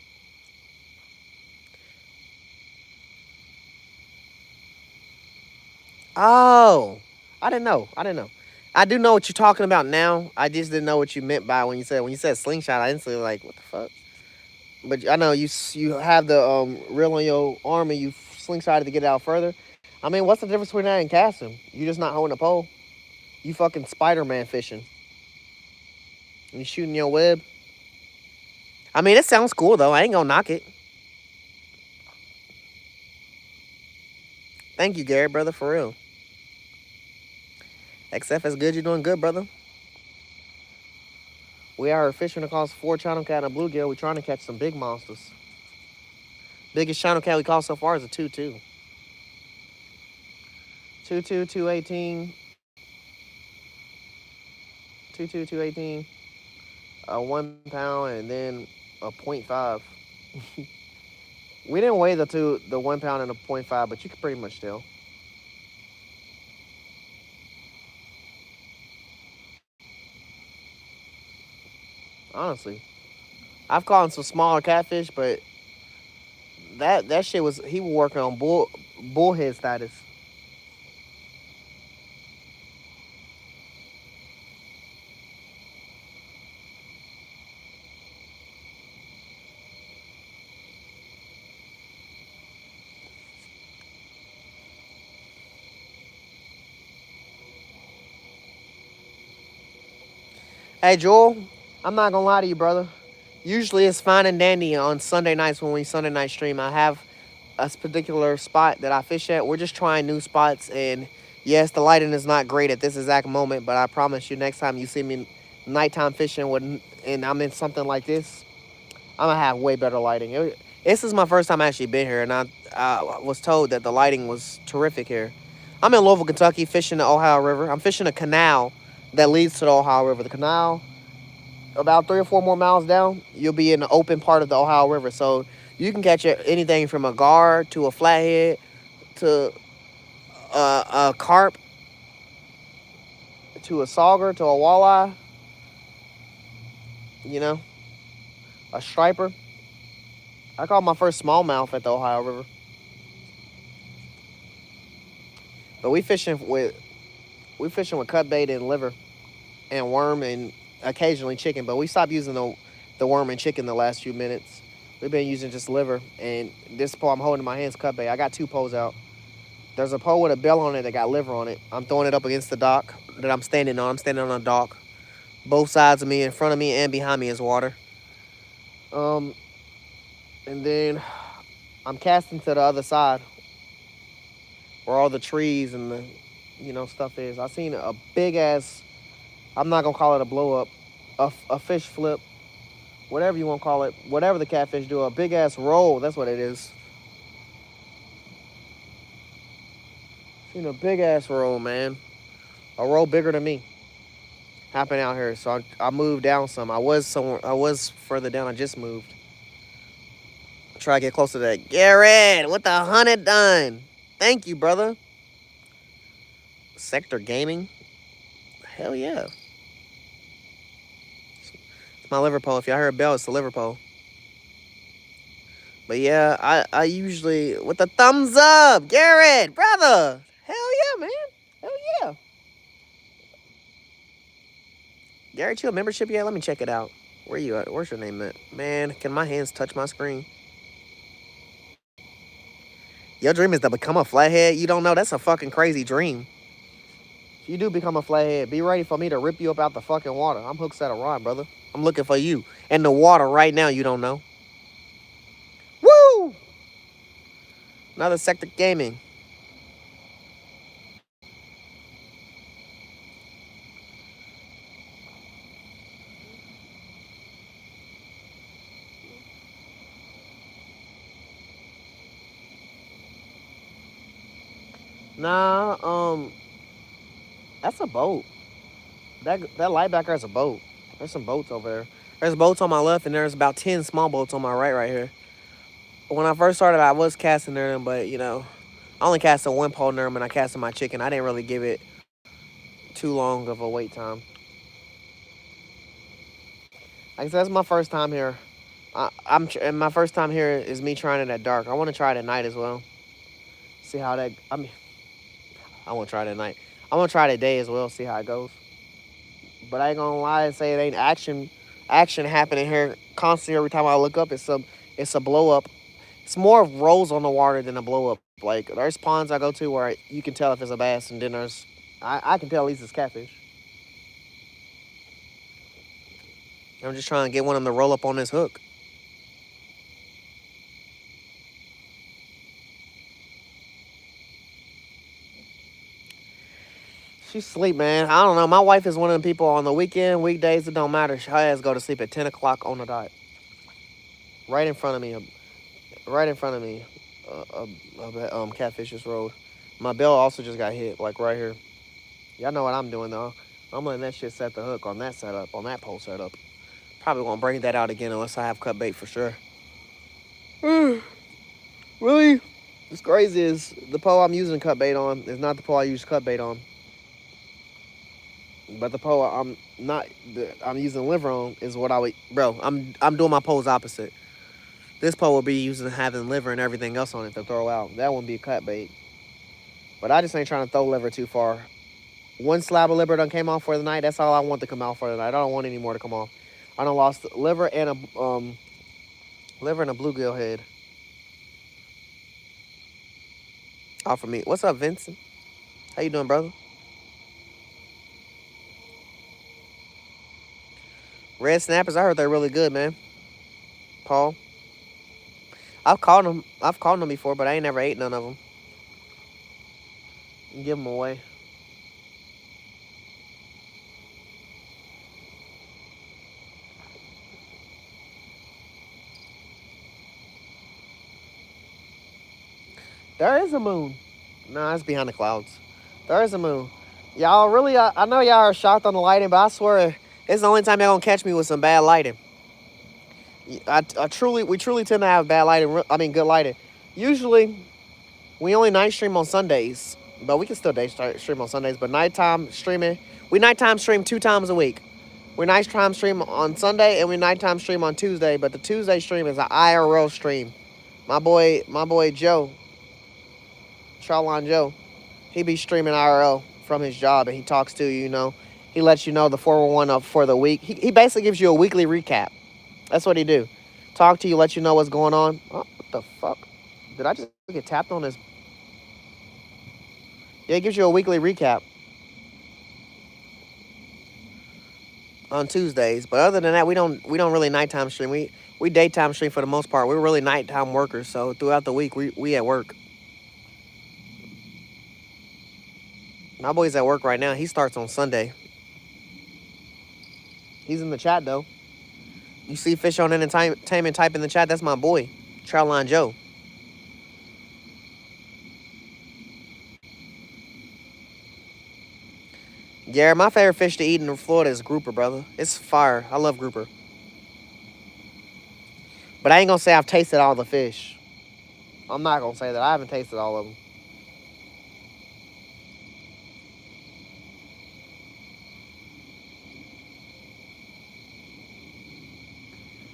Oh, I didn't know. I do know what you're talking about now. I just didn't know what you meant by when you said slingshot. I instantly like, what the fuck? But I know you have the reel on your arm and you slingshotted to get it out further. I mean, what's the difference between that and casting? You just not holding a pole. You fucking Spider-Man fishing. You shooting your web. I mean, it sounds cool though. I ain't gonna knock it. Thank you, Gary, brother, for real. XF is good. You're doing good, brother. We are fishing across 4 channel cat and a bluegill. We're trying to catch some big monsters. Biggest channel cat we caught so far is a 2-2. 2-2, 218. 2-2, 218. A 1 pound and then a 0.5. We didn't weigh the 1 pound and a 0.5, but you could pretty much tell. Honestly, I've caught some smaller catfish, but that shit was he was working on bullhead status. Hey, Joel, I'm not gonna lie to you, brother. Usually it's fine and dandy on Sunday nights when we Sunday night stream. I have a particular spot that I fish at. We're just trying new spots, and yes, the lighting is not great at this exact moment, but I promise you, next time you see me nighttime fishing with, and I'm in something like this, I'm gonna have way better lighting. This is my first time actually been here, and I was told that the lighting was terrific here. I'm in Louisville, Kentucky, fishing the Ohio River. I'm fishing a canal that leads to the Ohio River. The canal, about 3 or 4 more miles down, you'll be in the open part of the Ohio River. So you can catch anything from a gar to a flathead to a carp to a sauger to a walleye, you know, a striper. I caught my first smallmouth at the Ohio River. But we fishing with cut bait and liver and worm and occasionally chicken. But we stopped using the worm and chicken the last few minutes. We've been using just liver, and this pole I'm holding in my hands cut bait. I got 2 poles out. There's a pole with a bell on it that got liver on it. I'm throwing it up against the dock that I'm standing on. I'm standing on a dock. Both sides of me, in front of me and behind me, is water. Um, and then I'm casting to the other side where all the trees and the stuff is. I seen a big ass. I'm not gonna call it a blow up, a fish flip, whatever you want to call it, whatever the catfish do, a big ass roll. That's what it is. Seen a big ass roll, man. A roll bigger than me. Happened out here, so I moved down some. I was somewhere. I was further down. I just moved. Try to get closer to that. Garrett, what the hunted done? Thank you, brother. Sector Gaming. Hell yeah. It's my Liverpool. If y'all heard a bell, it's the Liverpool. But yeah, I usually with the thumbs up, Garrett, brother. Hell yeah, man. Hell yeah. Garrett, you a membership yet? Let me check it out. Where you at? Where's your name at? Man, can my hands touch my screen? Your dream is to become a flathead? You don't know? That's a fucking crazy dream. If you do become a flathead, be ready for me to rip you up out the fucking water. I'm hooked at a rod, brother. I'm looking for you. In the water right now, you don't know. Woo! Another Sector Gaming. Nah, that's a boat. That light back there is a boat. There's some boats over there. There's boats on my left, and there's about 10 small boats on my right here. When I first started, I was casting them, but I only casted 1 pole nerm, and I casted my chicken. I didn't really give it too long of a wait time. Like I said, that's my first time here. And my first time here is me trying it at dark. I want to try it at night as well. See how that. I want to try it at night. I want to try it at day as well. See how it goes. But I ain't gonna lie and say it ain't action happening here constantly. Every time I look up, it's a blow up. It's more rolls on the water than a blow up. Like there's ponds I go to where you can tell if it's a bass, and then I can tell at least it's catfish. I'm just trying to get one of them to roll up on this hook. She sleep, man. I don't know. My wife is one of the people on the weekend, weekdays, it don't matter. Her ass go to sleep at 10 o'clock on the dot. Right in front of me. Right in front of me. Catfish's Road. My bell also just got hit, like right here. Y'all know what I'm doing, though. I'm letting that shit set the hook on that setup, on that pole setup. Probably won't bring that out again unless I have cut bait for sure. Really? What's crazy is the pole I'm using cut bait on is not the pole I use cut bait on. But the pole I'm using liver on is what I would, bro. I'm doing my poles opposite. This pole will be used to having liver and everything else on it to throw out. That wouldn't be a cut bait. But I just ain't trying to throw liver too far. One slab of liver done came off for the night. That's all I want to come out for the night. I don't want any more to come off. I done lost liver and a bluegill head off of me. What's up, Vincent? How you doing, brother? Red snappers, I heard they're really good, man. Paul, I've caught them. I've caught them before, but I ain't never ate none of them. Give them away. There is a moon. No, it's behind the clouds. There is a moon. Y'all really, I know y'all are shocked on the lighting, but I swear it's the only time y'all gonna catch me with some bad lighting. We truly tend to have bad lighting. I mean, good lighting. Usually, we only night stream on Sundays, but we can still day stream on Sundays. But nighttime streaming, we nighttime stream 2 times a week. We nighttime stream on Sunday and we nighttime stream on Tuesday. But the Tuesday stream is an IRL stream. My boy Joe, Charlon Joe, he be streaming IRL from his job and he talks to you. You know, he lets you know the 411 up for the week. He basically gives you a weekly recap. That's what he do. Talk to you, let you know what's going on. Oh, what the fuck? Did I just get tapped on this? Yeah, it gives you a weekly recap on Tuesdays. But other than that, we don't really nighttime stream. We daytime stream for the most part. We're really nighttime workers. So throughout the week, we at work. My boy's at work right now. He starts on Sunday. He's in the chat though. You see Fish on Entertainment type in the chat. That's my boy, Charlon Joe. Yeah, my favorite fish to eat in Florida is grouper, brother. It's fire. I love grouper. But I ain't gonna say I've tasted all the fish. I'm not gonna say that. I haven't tasted all of them.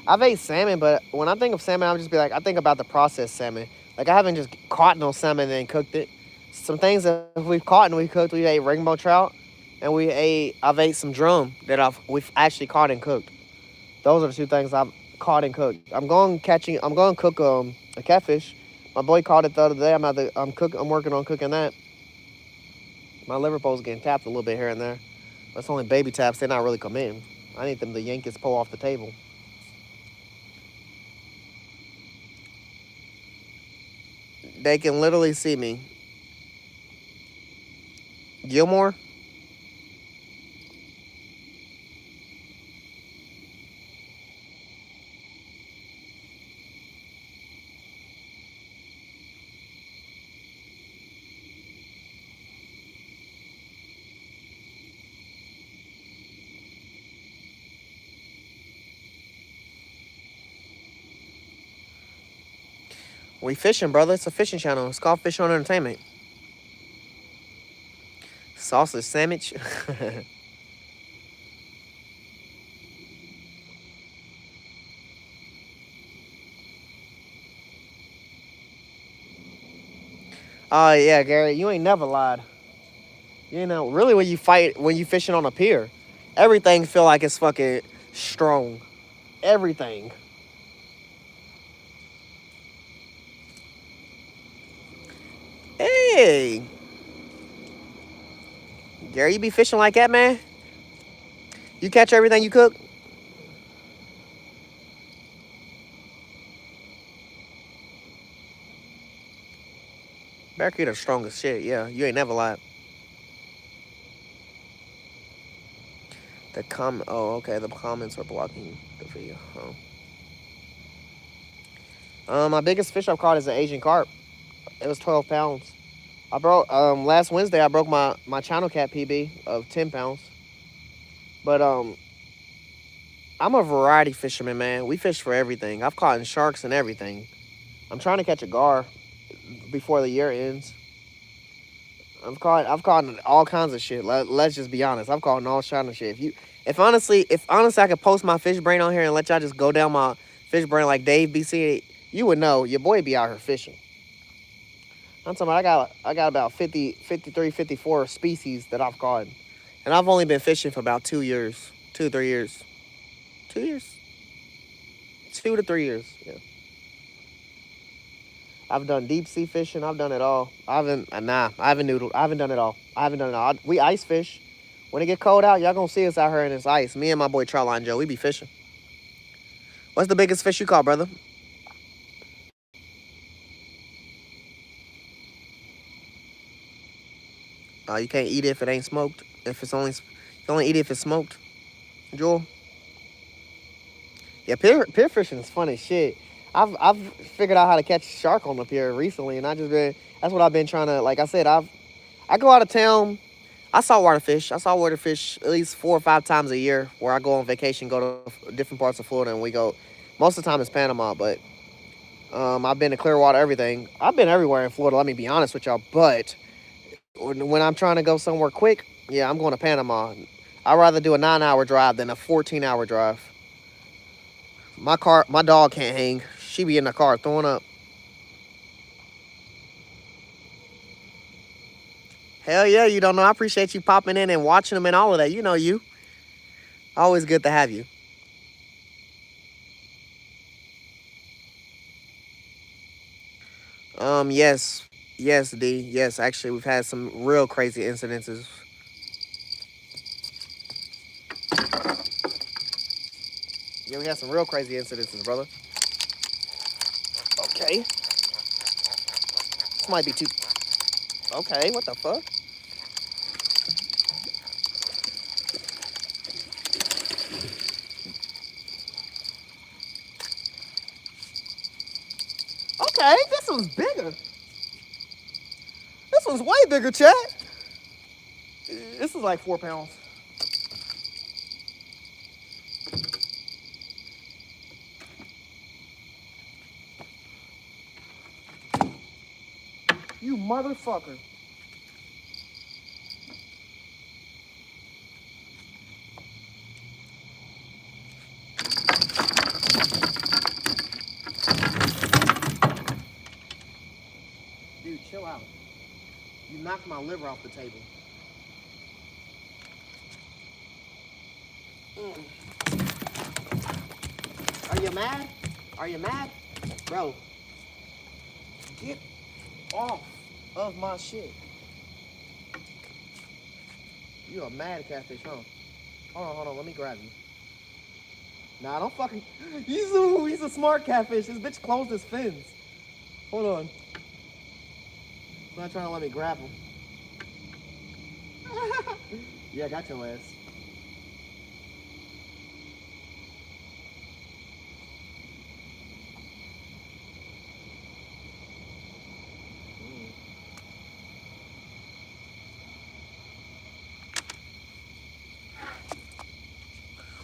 I've ate salmon, but when I think of salmon, I'll just be like, I think about the processed salmon. Like, I haven't just caught no salmon and then cooked it. Some things that we've caught and we cooked, we ate rainbow trout, and I've ate some drum that we've actually caught and cooked. Those are the 2 things I've caught and cooked. I'm going to cook a catfish. My boy caught it the other day. I'm working on cooking that. My liver pole's getting tapped a little bit here and there. That's only baby taps. They're not really coming. I need them to yank his pole off the table. They can literally see me. Gilmore? We fishing, brother. It's a fishing channel. It's called Fish on Entertainment. Sausage sandwich. Oh yeah, Gary, you ain't never lied. You know, really when you fishing on a pier, everything feel like it's fucking strong. Everything. Hey. Gary, you be fishing like that, man? You catch everything you cook? Barracuda strong as shit, yeah. You ain't never lied. Oh, okay, the comments are blocking the video. Oh. My biggest fish I've caught is an Asian carp. It was 12 pounds. I broke last Wednesday I broke my channel cat PB of 10 pounds. But I'm a variety fisherman, man. We fish for everything. I've caught sharks and everything. I'm trying to catch a gar before the year ends. I've caught all kinds of shit. Let's just be honest. I've caught all kinds of shit. If honestly I could post my fish brain on here and let y'all just go down my fish brain like Dave BC You would know. Your boy be out here fishing. I'm talking about I got about 50, 53, 54 species that I've caught. And I've only been fishing for about 2 years. 2 3 years. 2 years? 2 to 3 years. Yeah. I've done deep sea fishing. I've done it all. I haven't noodled. I haven't done it all. I haven't done it all. We ice fish. When it get cold out, y'all gonna see us out here in this ice. Me and my boy Charline Joe, we be fishing. What's the biggest fish you caught, brother? You can't eat it if it ain't smoked. If it's only, you only eat it if it's smoked. Joel. Yeah, pier fishing is fun as shit. I've figured out how to catch shark on the pier recently, and I just been that's what I've been trying to. Like I said, I go out of town. I saltwater fish. I saltwater fish at least 4 or 5 times a year. Where I go on vacation, go to different parts of Florida, and we go. Most of the time it's Panama, but I've been to Clearwater, everything. I've been everywhere in Florida. Let me be honest with y'all. But when I'm trying to go somewhere quick, yeah, I'm going to Panama. I'd rather do a 9 hour drive than a 14 hour drive. My dog can't hang. She be in the car throwing up. Hell yeah, you don't know. I appreciate you popping in and watching them and all of that. You know you. Always good to have you. Yes. Yes, D. Yes, actually, we've had some real crazy incidences. Yeah, we had some real crazy incidences, brother. Okay. This might be too. Okay, what the fuck? Okay, this one's bigger. This one's way bigger, chat. This is like 4 pounds. You motherfucker. Dude, chill out. You knocked my liver off the table. Are you mad? Are you mad? Bro, get off of my shit. You a mad catfish, huh? Hold on, let me grab you. Nah, don't fucking. He's a smart catfish. This bitch closed his fins. Hold on. He's not trying to let me grab him. Yeah, I got your ass.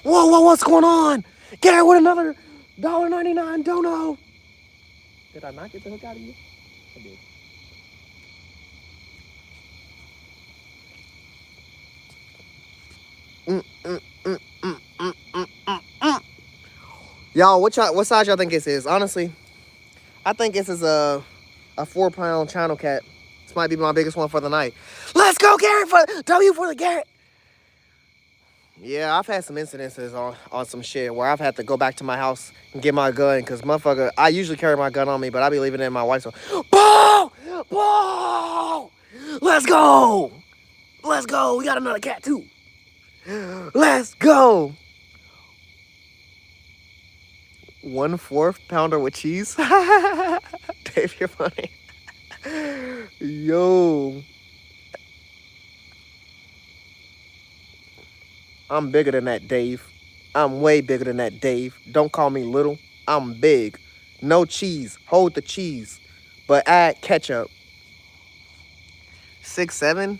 Whoa, what's going on? Garrett with another $1.99 dono. Did I not get the hook out of you? I did. Y'all, what size y'all think this is? Honestly, I think this is a 4 pound channel cat. This might be my biggest one for the night. Let's go, Garrett, for W for the Garrett. Yeah, I've had some incidences on some shit where I've had to go back to my house and get my gun because motherfucker, I usually carry my gun on me, but I be leaving it in my wife's home. Ball! Ball! Let's go! Let's go! We got another cat too. Let's go! 1/4 pounder with cheese. Dave, you're funny. Yo. I'm bigger than that, Dave. I'm way bigger than that, Dave. Don't call me little. I'm big. No cheese. Hold the cheese. But add ketchup. 6'7"?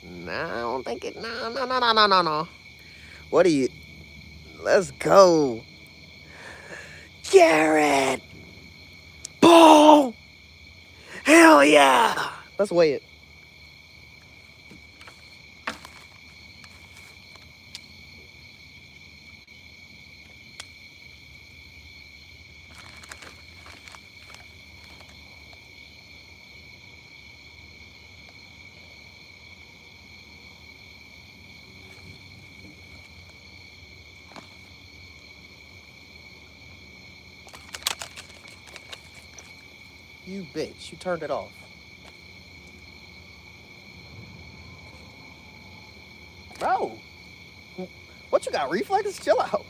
Nah, I don't think it. No. What are you? Let's go. Garrett! Ball! Hell yeah! Let's weigh it. You bitch. You turned it off. Bro. What you got? Reflexes? Chill out.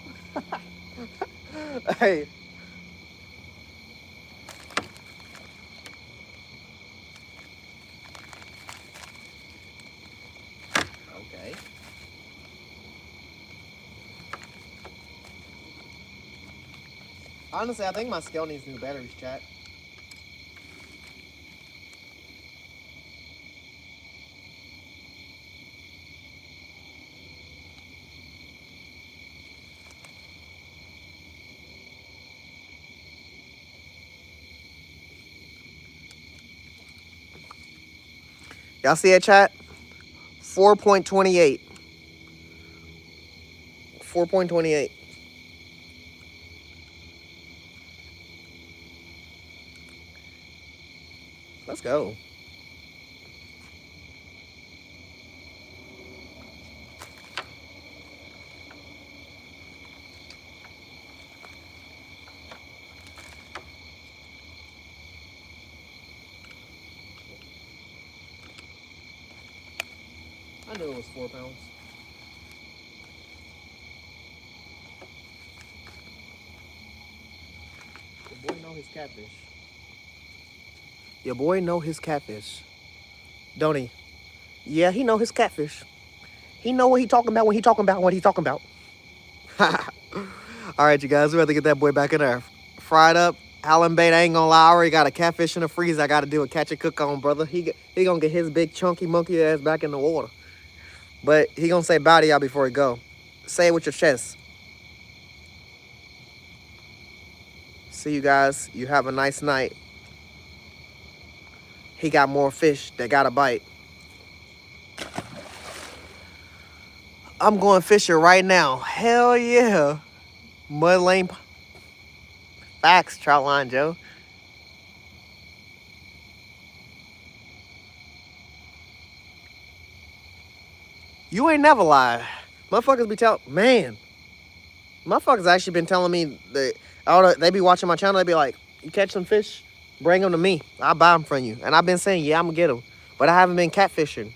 Hey. Okay. Honestly, I think my scale needs new batteries, chat. Y'all see it, chat? 4.28. 4.28. Let's go. I knew it was 4 pounds. Your boy know his catfish. Your boy know his catfish. Don't he? Yeah, he know his catfish. He know what he talking about when he talking about what he talking about. All right, you guys, we have to get that boy back in there. Fried up, Allen bait. I ain't gonna lie, I already got a catfish in the freezer. I got to do a catch and cook on, brother. He gonna get his big chunky monkey ass back in the water. But he gonna say bye to y'all before he go. Say it with your chest. See you guys. You have a nice night. He got more fish that got a bite. I'm going fishing right now. Hell yeah. Mud Lane. Facts, Troutline Joe. You ain't never lied. Motherfuckers be telling, man. Motherfuckers actually been telling me that they be watching my channel. They be like, you catch some fish, bring them to me. I'll buy them from you. And I've been saying, yeah, I'm gonna get them. But I haven't been catfishing.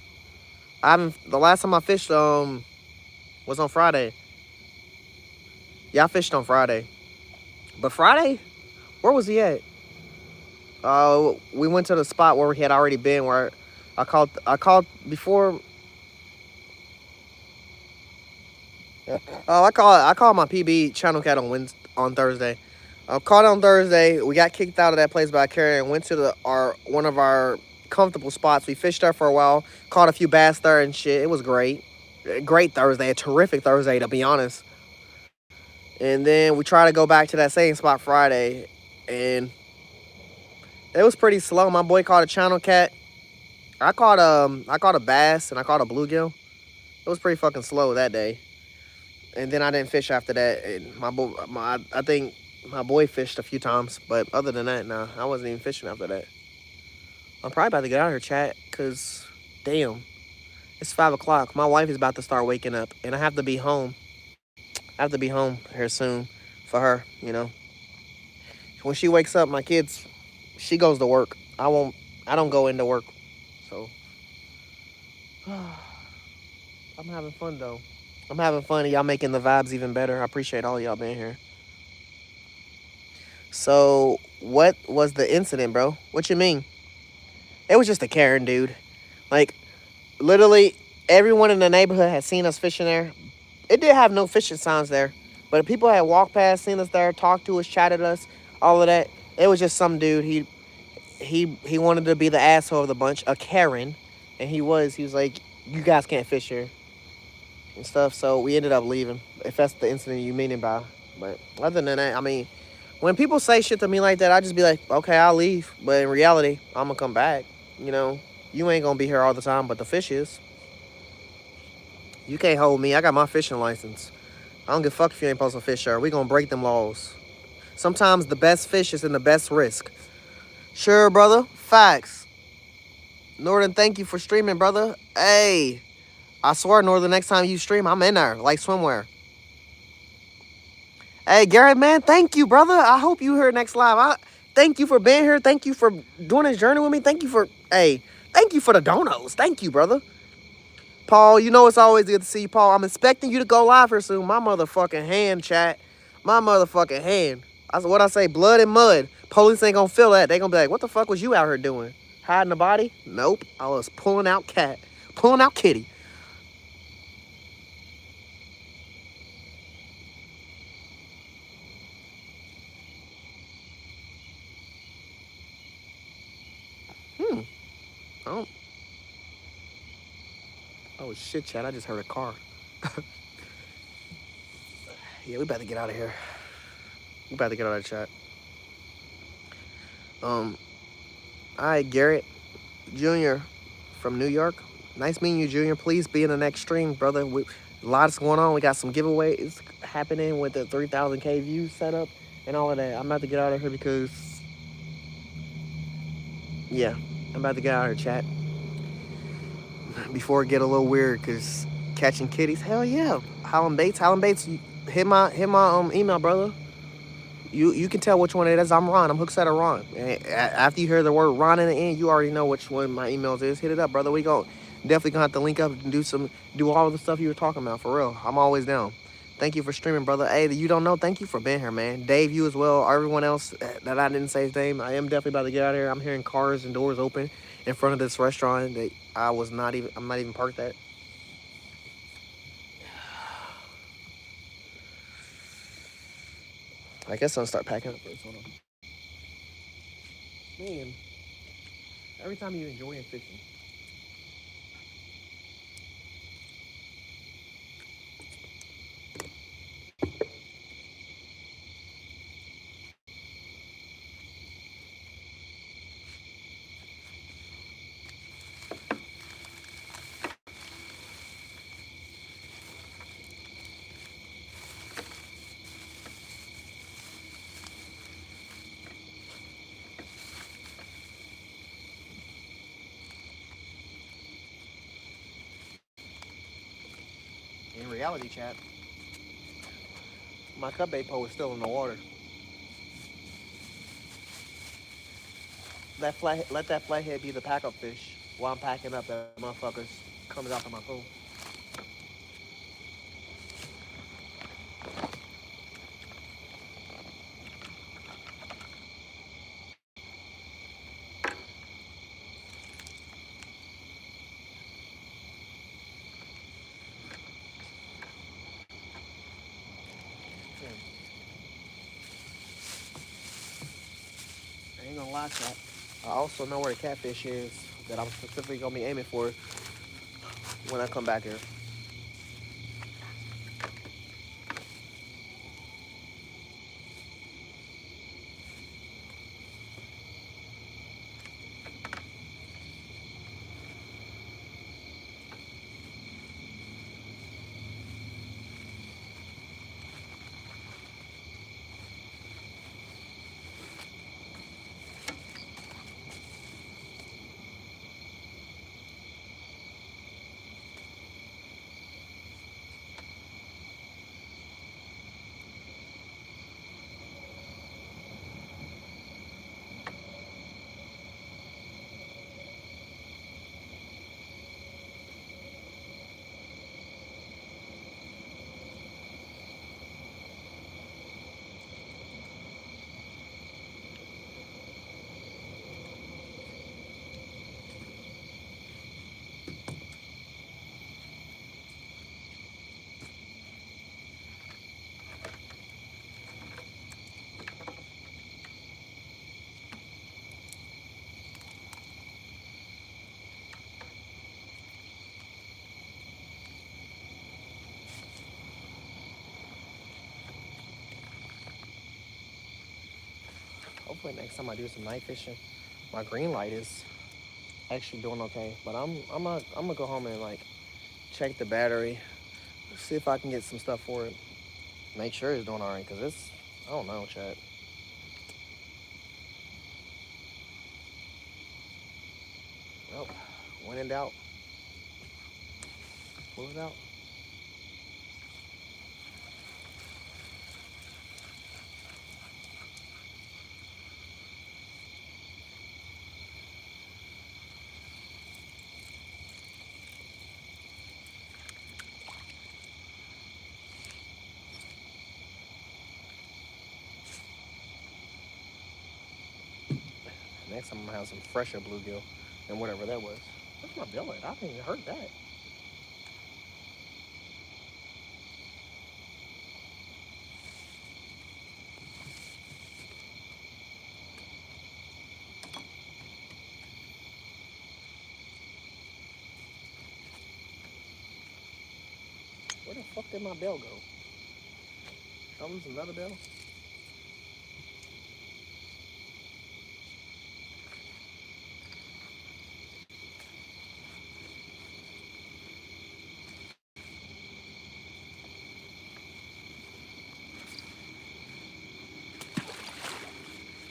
The last time I fished was on Friday. Yeah, I fished on Friday. But Friday, where was he at? We went to the spot where we had already been, where I called before. I called my PB channel cat on Thursday. I called on Thursday. We got kicked out of that place by Carrie and went to one of our comfortable spots. We fished there for a while, caught a few bass there and shit. It was great. Great Thursday, a terrific Thursday, to be honest. And then we tried to go back to that same spot Friday, and it was pretty slow. My boy caught a channel cat. I caught a bass and I caught a bluegill. It was pretty fucking slow that day. And then I didn't fish after that. And I think my boy fished a few times, but other than that, nah, I wasn't even fishing after that. I'm probably about to get out of here, chat, cause damn, it's 5 o'clock. My wife is about to start waking up, and I have to be home. I have to be home here soon for her, you know. When she wakes up, my kids, she goes to work. I don't go into work. So, I'm having fun, though. I'm having fun, and y'all making the vibes even better. I appreciate all y'all being here. So, what was the incident, bro? What you mean? It was just a Karen, dude. Like, literally, everyone in the neighborhood had seen us fishing there. It did have no fishing signs there, but people had walked past, seen us there, talked to us, chatted us, all of that. It was just some dude. He wanted to be the asshole of the bunch, a Karen, and he was like, you guys can't fish here and stuff. So we ended up leaving, if that's the incident you meaning by. But other than that, I mean, when people say shit to me like that, I just be like, okay, I'll leave. But in reality, I'm gonna come back. You know, you ain't gonna be here all the time, but the fish is. You can't hold me. I got my fishing license. I don't give a fuck if you ain't supposed to fish here. We gonna break them laws. Sometimes the best fish is in the best risk. Sure, brother. Facts. Northern, thank you for streaming, brother. Hey, I swear, Northern, next time you stream, I'm in there, like swimwear. Hey, Garrett, man, thank you, brother. I hope you hear next live. Thank you for being here. Thank you for doing this journey with me. Thank you for, hey, thank you for the donos. Thank you, brother. Paul, you know it's always good to see you, Paul. I'm expecting you to go live here soon. My motherfucking hand, chat. My motherfucking hand. I said, what I say, blood and mud. Police ain't gonna feel that. They gonna be like, what the fuck was you out here doing? Hiding the body? Nope. I was pulling out cat. Pulling out kitty. Hmm. Oh, oh shit, chat. I just heard a car. Yeah, we about to get out of here. We about to get out of the chat. Um, all right, Garrett Jr. from New York. Nice meeting you, Junior. Please be in the next stream, brother. Lots going on. We got some giveaways happening with the 3,000K views set up and all of that. I'm about to get out of here because, yeah, I'm about to get out of here, chat. Before it get a little weird, because catching kitties, hell yeah. Howlin' Bates, hit my email, brother. You can tell which one it is. I'm Ron. I'm Hooksetter Ron. And after you hear the word Ron in the end, you already know which one my emails is. Hit it up, brother. We go definitely gonna have to link up and do all the stuff you were talking about for real. I'm always down. Thank you for streaming, brother. Hey, you don't know. Thank you for being here, man. Dave, you as well. Everyone else that I didn't say his name. I am definitely about to get out of here. I'm hearing cars and doors open in front of this restaurant that I'm not even parked at. I guess I'll start packing up first. Hold on. Man, every time you enjoy fishing. In reality, chat, my cut bait pole is still in the water. Let that flathead be the pack-up fish while I'm packing up. That motherfuckers comes out of my pool. I ain't gonna lie, chat. I also know where the catfish is that I'm specifically gonna be aiming for when I come back here. Hopefully next time I do some night fishing, my green light is actually doing okay. But I'm gonna go home and like check the battery, see if I can get some stuff for it. Make sure it's doing alright, cause it's I don't know, chat. Nope. When in doubt, move it out. Next time I'm gonna have some fresher bluegill and whatever that was. Where's my bill at? I didn't even hurt that. Where the fuck did my bell go? Oh, there's another bell.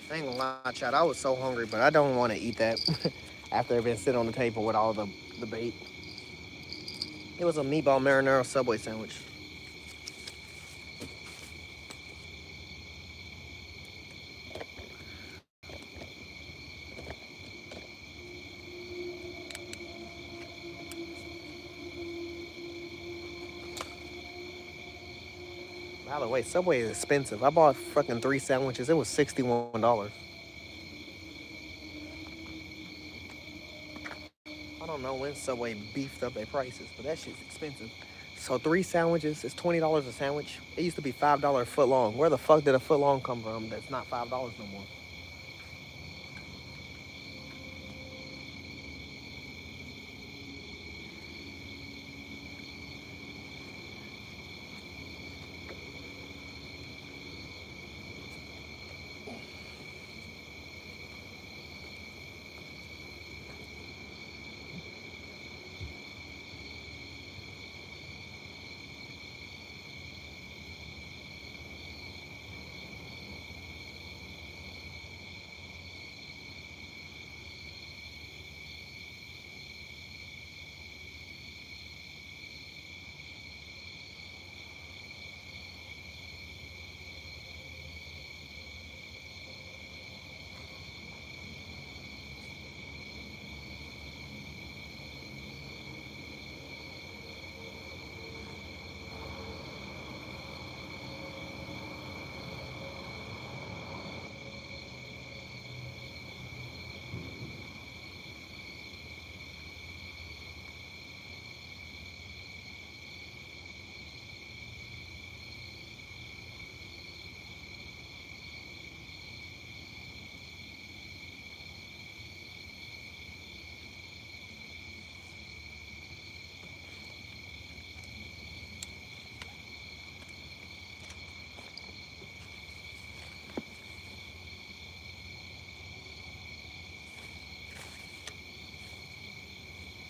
I ain't gonna lie, Chad. I was so hungry, but I don't want to eat that after it been sitting on the table with all the bait. It was a meatball marinara Subway sandwich. By the way, Subway is expensive. I bought fucking 3 sandwiches. It was $61. I don't know when Subway beefed up their prices, but that shit's expensive. So 3 sandwiches is $20 a sandwich. It used to be $5 a foot long. Where the fuck did a foot long come from? That's not $5 no more.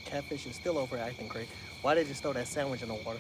Catfish is still over acting crazy. Why did you throw that sandwich in the water?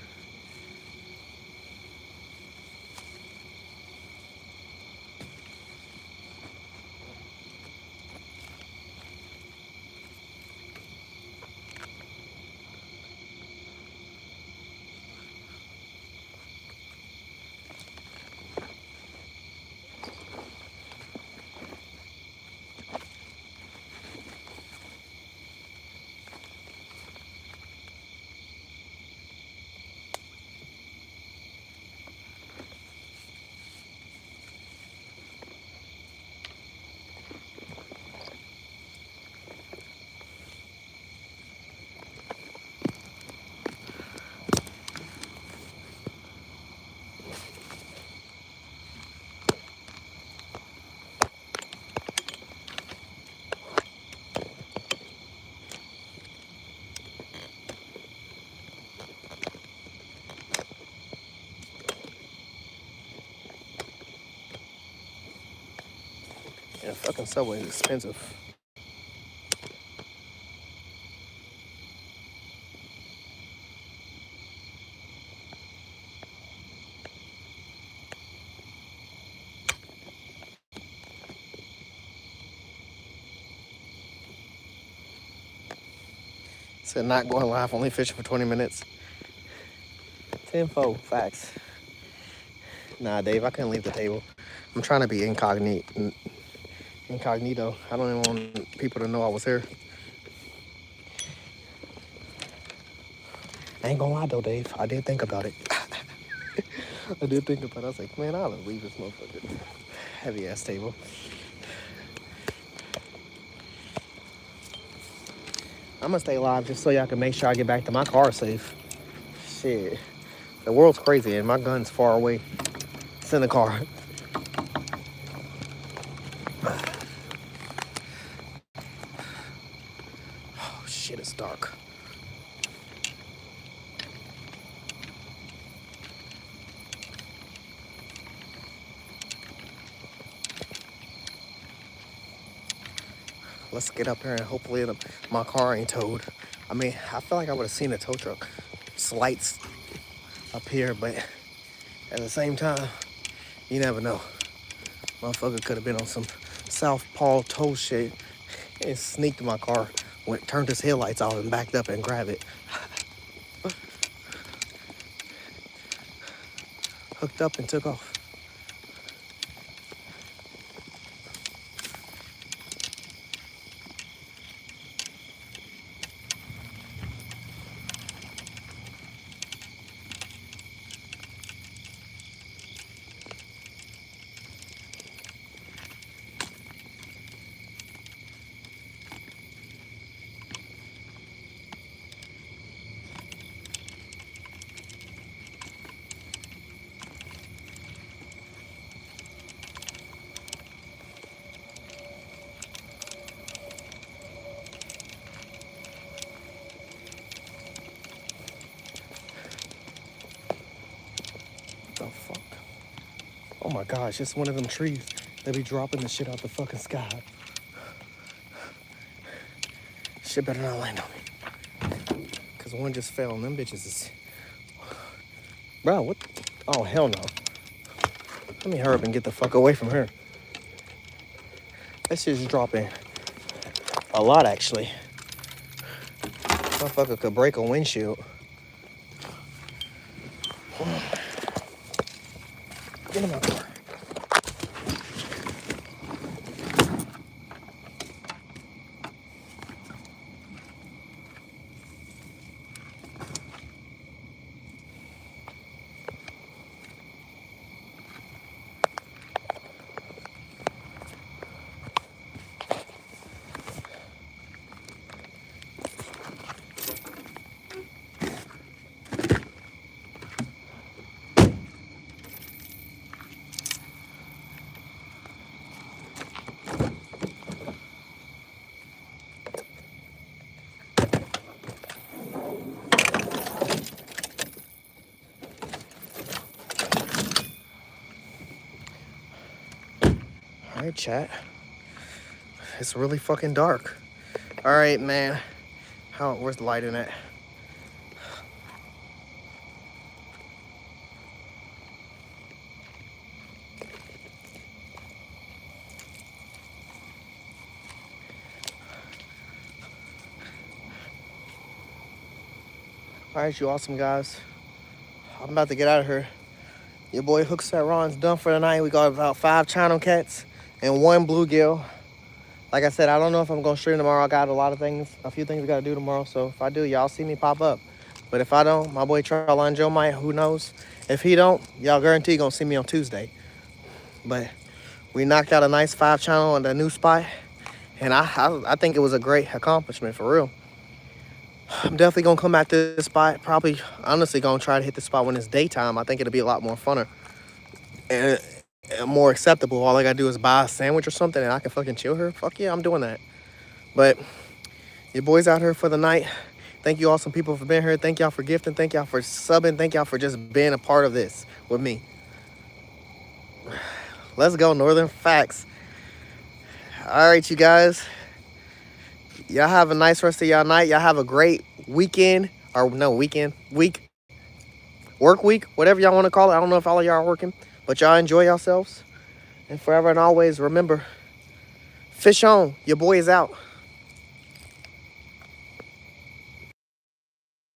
Yeah, fucking Subway is expensive. Said not going live, only fishing for 20 minutes. 10-4, facts. Nah, Dave, I couldn't leave the table. I'm trying to be incognito. I don't even want people to know I was here. I ain't gonna lie though, Dave. I did think about it. I did think about it. I was like, man, I'll leave this motherfucker. Heavy ass table. I'm gonna stay live just so y'all can make sure I get back to my car safe. Shit. The world's crazy and my gun's far away. It's in the car. Oh shit, it's dark. Let's get up here and hopefully my car ain't towed. I mean, I feel like I would have seen a tow truck. It's lights up here, but at the same time, you never know. Motherfucker could have been on some South Paul tow shit and sneaked my car, turned his headlights off and backed up and grabbed it. Hooked up and took off. The fuck? Oh my gosh, it's one of them trees that be dropping the shit out the fucking sky. Shit better not land on me. Cause one just fell and them bitches is... Bro, what? Oh, hell no. Let me hurry up and get the fuck away from her. That shit's dropping a lot, actually. Motherfucker could break a windshield. Get in my car. All right, chat. It's really fucking dark. All right, man. Where's the light in it? All right, you awesome guys. I'm about to get out of here. Your boy Hookset Ron's done for the night. We got about 5 channel cats and 1 bluegill. Like I said, I don't know if I'm gonna stream tomorrow. I got a few things we gotta do tomorrow. So if I do, y'all see me pop up. But if I don't, my boy Charline Joe might, who knows? If he don't, y'all guarantee gonna see me on Tuesday. But we knocked out a nice 5 channel on the new spot. And I think it was a great accomplishment, for real. I'm definitely gonna come back to this spot. Probably, honestly, gonna try to hit the spot when it's daytime. I think it'll be a lot more funner and more acceptable. All I gotta do is buy a sandwich or something and I can fucking chill here. Fuck yeah, I'm doing that. But your boy's out here for the night. Thank you awesome people for being here. Thank y'all for gifting. Thank y'all for subbing. Thank y'all for just being a part of this with me. Let's go, Northern Facts. All right, you guys. Y'all have a nice rest of y'all night. Y'all have a great weekend. Or no, week. Work week. Whatever y'all want to call it. I don't know if all of y'all are working. But y'all enjoy yourselves. And forever and always, remember, fish on. Your boy is out.